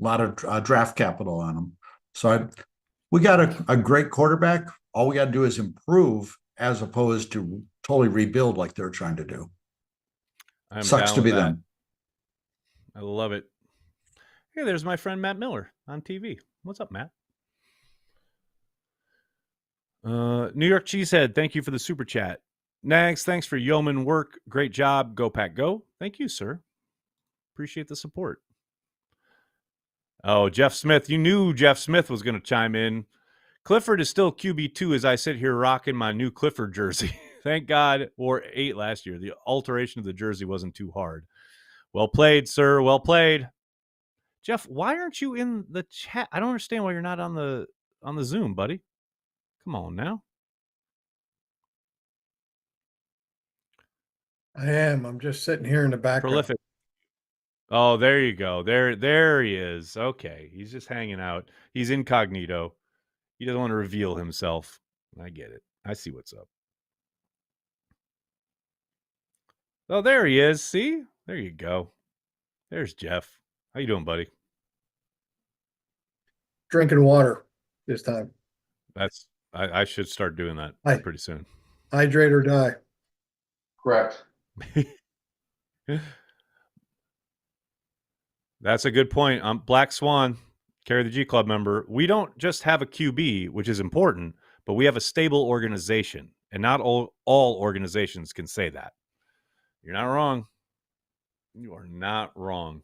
lot of draft capital on them. So we got a great quarterback. All we got to do is improve as opposed to totally rebuild like they're trying to do. Sucks to be them. I love it. Hey, there's my friend Matt Miller on TV. What's up, Matt? New York Cheesehead, thank you for the super chat. Nags, thanks for yeoman work. Great job. Go Pack Go. Thank you, sir. Appreciate the support. Oh, Jeff Smith. You knew Jeff Smith was going to chime in. Clifford is still QB2 as I sit here rocking my new Clifford jersey. Thank God, wore 8 last year. The alteration of the jersey wasn't too hard. Well played, sir. Well played. Jeff, why aren't you in the chat? I don't understand why you're not on the Zoom, buddy. Come on now. I am. I'm just sitting here in the background. Prolific. Oh, there you go. There he is. Okay. He's just hanging out. He's incognito. He doesn't want to reveal himself. I get it. I see what's up. Oh, there he is. See? There you go. There's Jeff. How you doing, buddy? Drinking water this time. I should start doing that pretty soon. Hydrate or die. Correct. That's a good point. Black Swan, Carry the G Club member. We don't just have a QB, which is important, but we have a stable organization. And not all organizations can say that. You're not wrong. You are not wrong.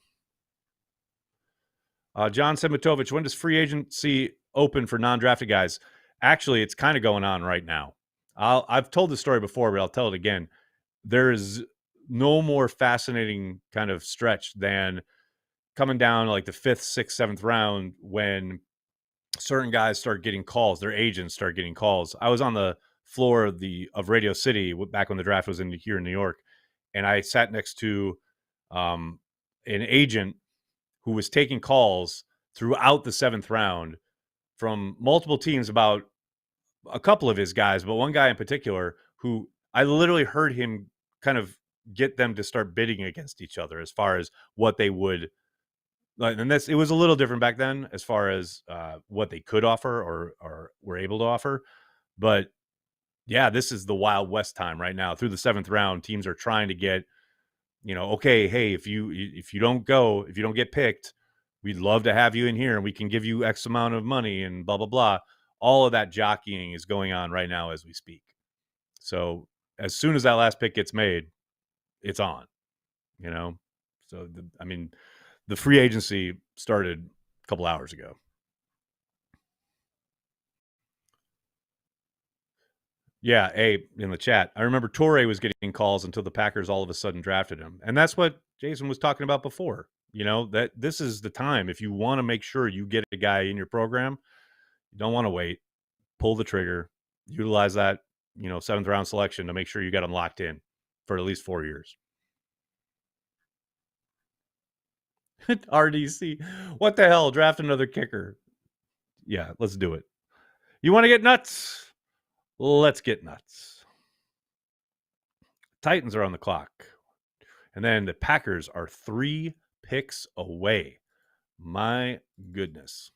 John Semitovich, when does free agency open for non-drafted guys? Actually, it's kind of going on right now. I've told this story before, but I'll tell it again. There is no more fascinating kind of stretch than coming down like the 5th, 6th, 7th round when certain guys start getting calls. Their agents start getting calls. I was on the floor of Radio City back when the draft was here in New York, and I sat next to an agent who was taking calls throughout the 7th round from multiple teams about a couple of his guys, but one guy in particular who I literally heard him kind of get them to start bidding against each other as far as what they would like. And it was a little different back then as far as what they could offer or were able to offer. But yeah, this is the Wild West time right now. Through the 7th round, teams are trying to get, okay, hey, if you don't get picked, we'd love to have you in here and we can give you X amount of money and blah, blah, blah. All of that jockeying is going on right now as we speak. So as soon as that last pick gets made, it's on, So, the free agency started a couple hours ago. Yeah, in the chat, I remember Torrey was getting calls until the Packers all of a sudden drafted him. And that's what Jason was talking about before, that this is the time. If you want to make sure you get a guy in your program, you don't want to wait, pull the trigger, utilize that, 7th round selection to make sure you got him locked in for at least 4 years. RDC, what the hell? Draft another kicker. Yeah, let's do it. You want to get nuts? Let's get nuts. Titans are on the clock. And then the Packers are 3 picks away. My goodness.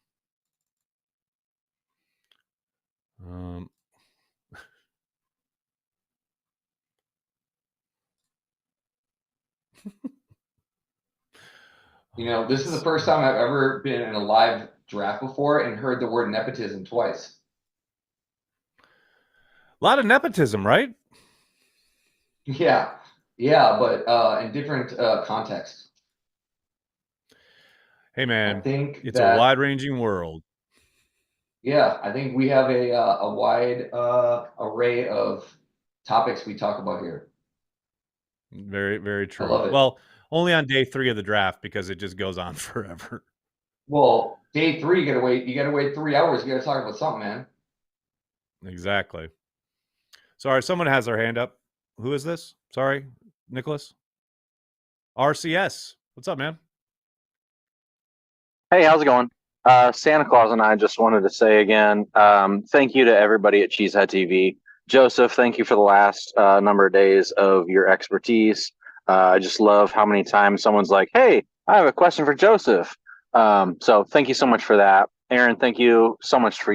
This is the first time I've ever been in a live draft before and heard the word nepotism twice. A lot of nepotism, right? Yeah, but in different contexts. Hey, man, I think it's a wide-ranging world. Yeah, I think we have a wide array of topics we talk about here. Very, very true. I love it. Well, only on day 3 of the draft because it just goes on forever. Well, day 3, you gotta wait 3 hours. You gotta talk about something, man. Exactly. Sorry, someone has their hand up. Who is this? Sorry, Nicholas. RCS. What's up, man? Hey, how's it going? Santa Claus and I just wanted to say again, thank you to everybody at CHTV. Joseph, thank you for the last number of days of your expertise. I just love how many times someone's like, hey, I have a question for Joseph. So thank you so much for that. Aaron, thank you so much for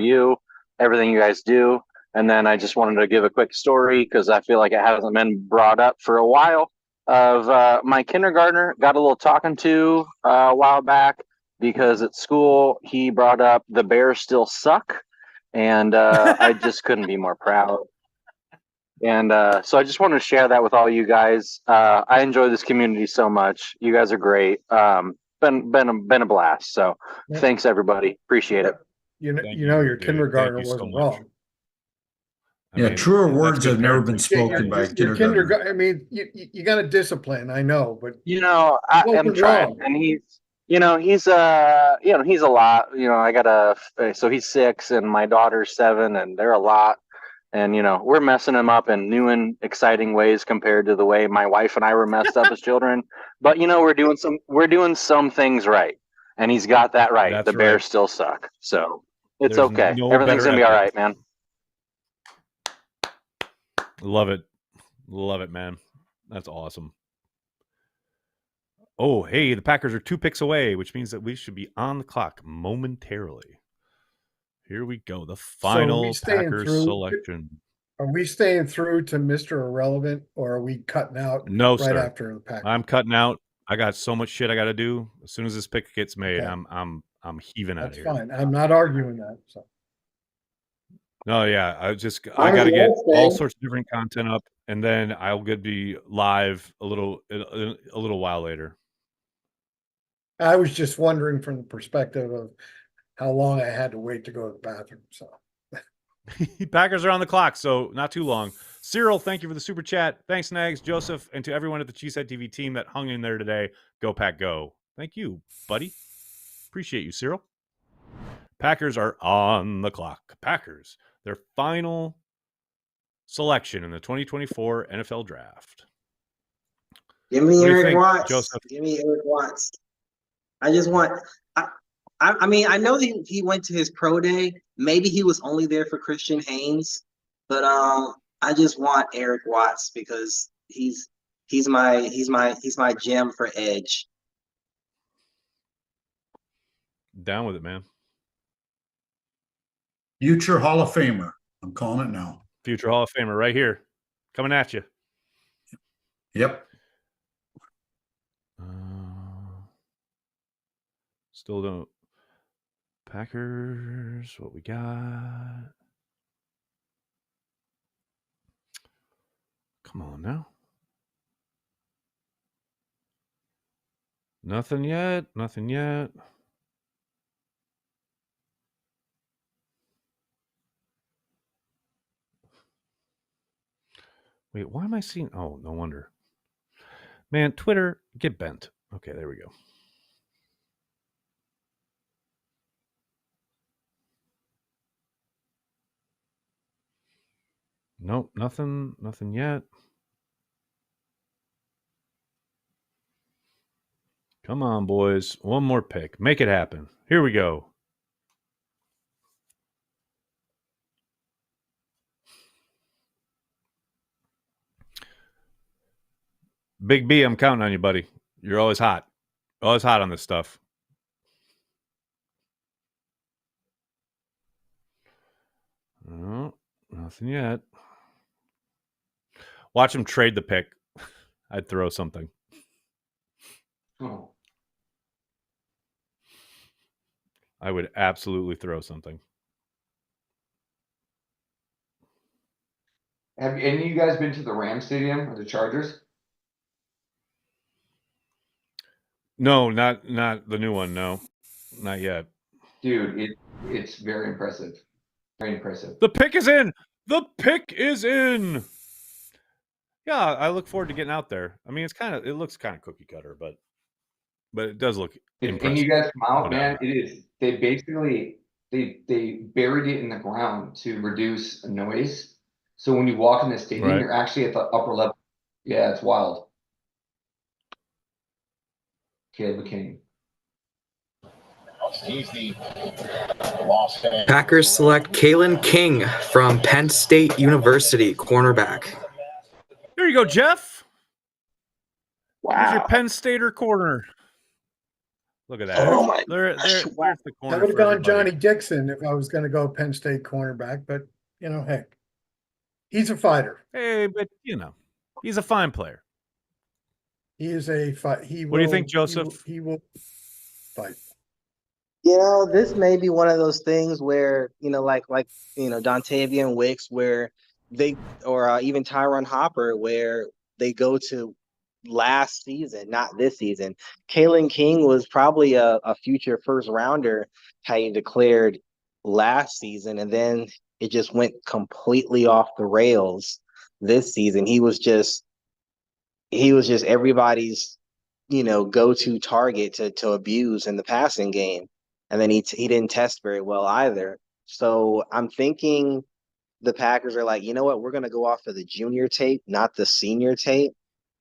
everything you guys do. And then I just wanted to give a quick story because I feel like it hasn't been brought up for a while of my kindergartner got a little talking to a while back because at school he brought up the Bears still suck. And I just couldn't be more proud. And so I just wanted to share that with all you guys. I enjoy this community so much. You guys are great. Been a blast. So thanks everybody. Appreciate it. Your kindergartner wasn't wrong. Truer words have never been spoken by a kindergartner. I mean, you got to discipline. I know, but I am trying, and he's a lot. So he's 6 and my daughter's 7, and they're a lot. And we're messing him up in new and exciting ways compared to the way my wife and I were messed up as children. But we're doing some things right, and he's got that right. That's the Bears right. Still suck, so it's There's okay. no Everything's better gonna be all epic. right, man. Love it, man. That's awesome. Oh, hey, the Packers are 2 picks away, which means that we should be on the clock momentarily. Here we go. The final Packers selection. Are we staying through to Mr. Irrelevant, or are we cutting out No, right sir. after the Packers? I'm cutting out. I got so much shit I got to do. As soon as this pick gets made, Okay. I'm heaving out of That's here. fine. I'm not arguing that. So No, yeah. I got to get all sorts of different content up, and then I'll be live a little while later. I was just wondering from the perspective of how long I had to wait to go to the bathroom. So Packers are on the clock, so not too long. Cyril, thank you for the super chat. Thanks, Nags, Joseph, and to everyone at the CHTV team that hung in there today. Go Pack Go. Thank you, buddy. Appreciate you, Cyril. Packers are on the clock. Packers, their final selection in the 2024 NFL Draft. Give me What do you Eric think, Watts. Joseph? Give me Eric Watts. I just want. I mean, I know he went to his pro day. Maybe he was only there for Christian Haynes, but I just want Eric Watts because he's my gem for edge. Down with it, man. Future Hall of Famer. I'm calling it now. Future Hall of Famer right here. Coming at you. Yep. Still don't. Packers, what we got? Come on now. Nothing yet. Nothing yet. Wait, why am I seeing? Oh, no wonder. Man, Twitter, get bent. Okay, there we go. Nope, nothing yet. Come on, boys. One more pick. Make it happen. Here we go. Big B, I'm counting on you, buddy. You're always hot. Always hot on this stuff. No, nothing yet. Watch him trade the pick. I'd throw something. Oh. I would absolutely throw something. Have any of you guys been to the Rams Stadium or the Chargers? No, not the new one. No, not yet. Dude, it's very impressive. Very impressive. The pick is in. The pick is in. Yeah, I look forward to getting out there. I mean, it looks kind of cookie cutter, but it does look impressive. And you guys come out, man. It is. They basically they buried it in the ground to reduce noise. So when you walk in the stadium, Right. you're actually at the upper level. Yeah, it's wild. Caleb King. Packers select Kayden King from Penn State University, cornerback. There you go, Jeff. Wow. Here's your Penn Stater corner. Look at that. Oh my there's the corner. I would have for gone everybody. Johnny Dixon if I was going to go Penn State cornerback, but heck, he's a fighter. Hey, but he's a fine player. He is a fight. What do you think, Joseph? He will fight. This may be one of those things where, like Dontavian Wicks, where or even Tyron Hopper, where they go to last season, not this season. Kayden King was probably a future first rounder how you declared last season, and then it just went completely off the rails this season. He was just everybody's go-to target to abuse in the passing game. And then he didn't test very well either. So I'm thinking the Packers are like, you know what, we're going to go off of the junior tape, not the senior tape.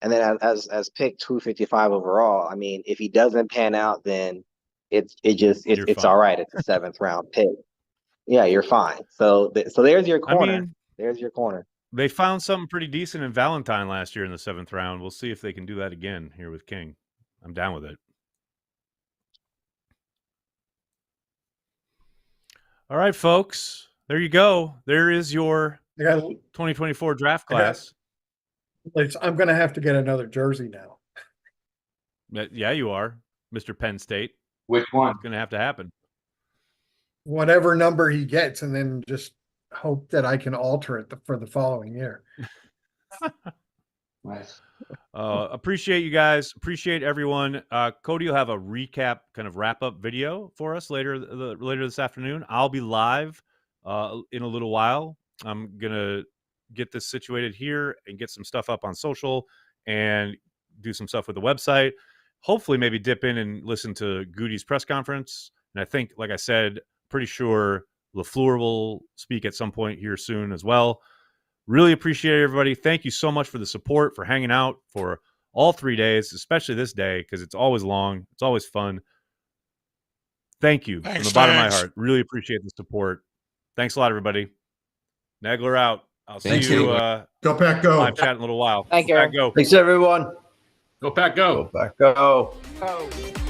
And then as pick 255 overall, I mean, if he doesn't pan out, then it's all right. It's a 7th round pick. Yeah, you're fine. So there's your corner. I mean, there's your corner. They found something pretty decent in Valentine last year in the 7th round. We'll see if they can do that again here with King. I'm down with it. All right, folks. There you go. There is your 2024 draft class. I'm going to have to get another jersey now. Yeah, you are, Mr. Penn State. Which one? It's going to have to happen. Whatever number he gets, and then just hope that I can alter it for the following year. Nice. Appreciate you guys. Appreciate everyone. Cody will have a recap, kind of wrap up video for us later this afternoon. I'll be live in a little while. I'm gonna get this situated here and get some stuff up on social and do some stuff with the website. Hopefully, maybe dip in and listen to Goody's press conference. And I think, like I said, pretty sure LaFleur will speak at some point here soon as well. Really appreciate it, everybody. Thank you so much for the support, for hanging out for all 3 days, especially this day, because it's always long. It's always fun. Thank you from the bottom of my heart. Really appreciate the support. Thanks a lot, everybody. Nagler out. I'll see you. Go Pack, go. Live chat in a little while. Thank you. Pack, go. Thanks, everyone. Go Pack, go. Go Pack, go. Oh.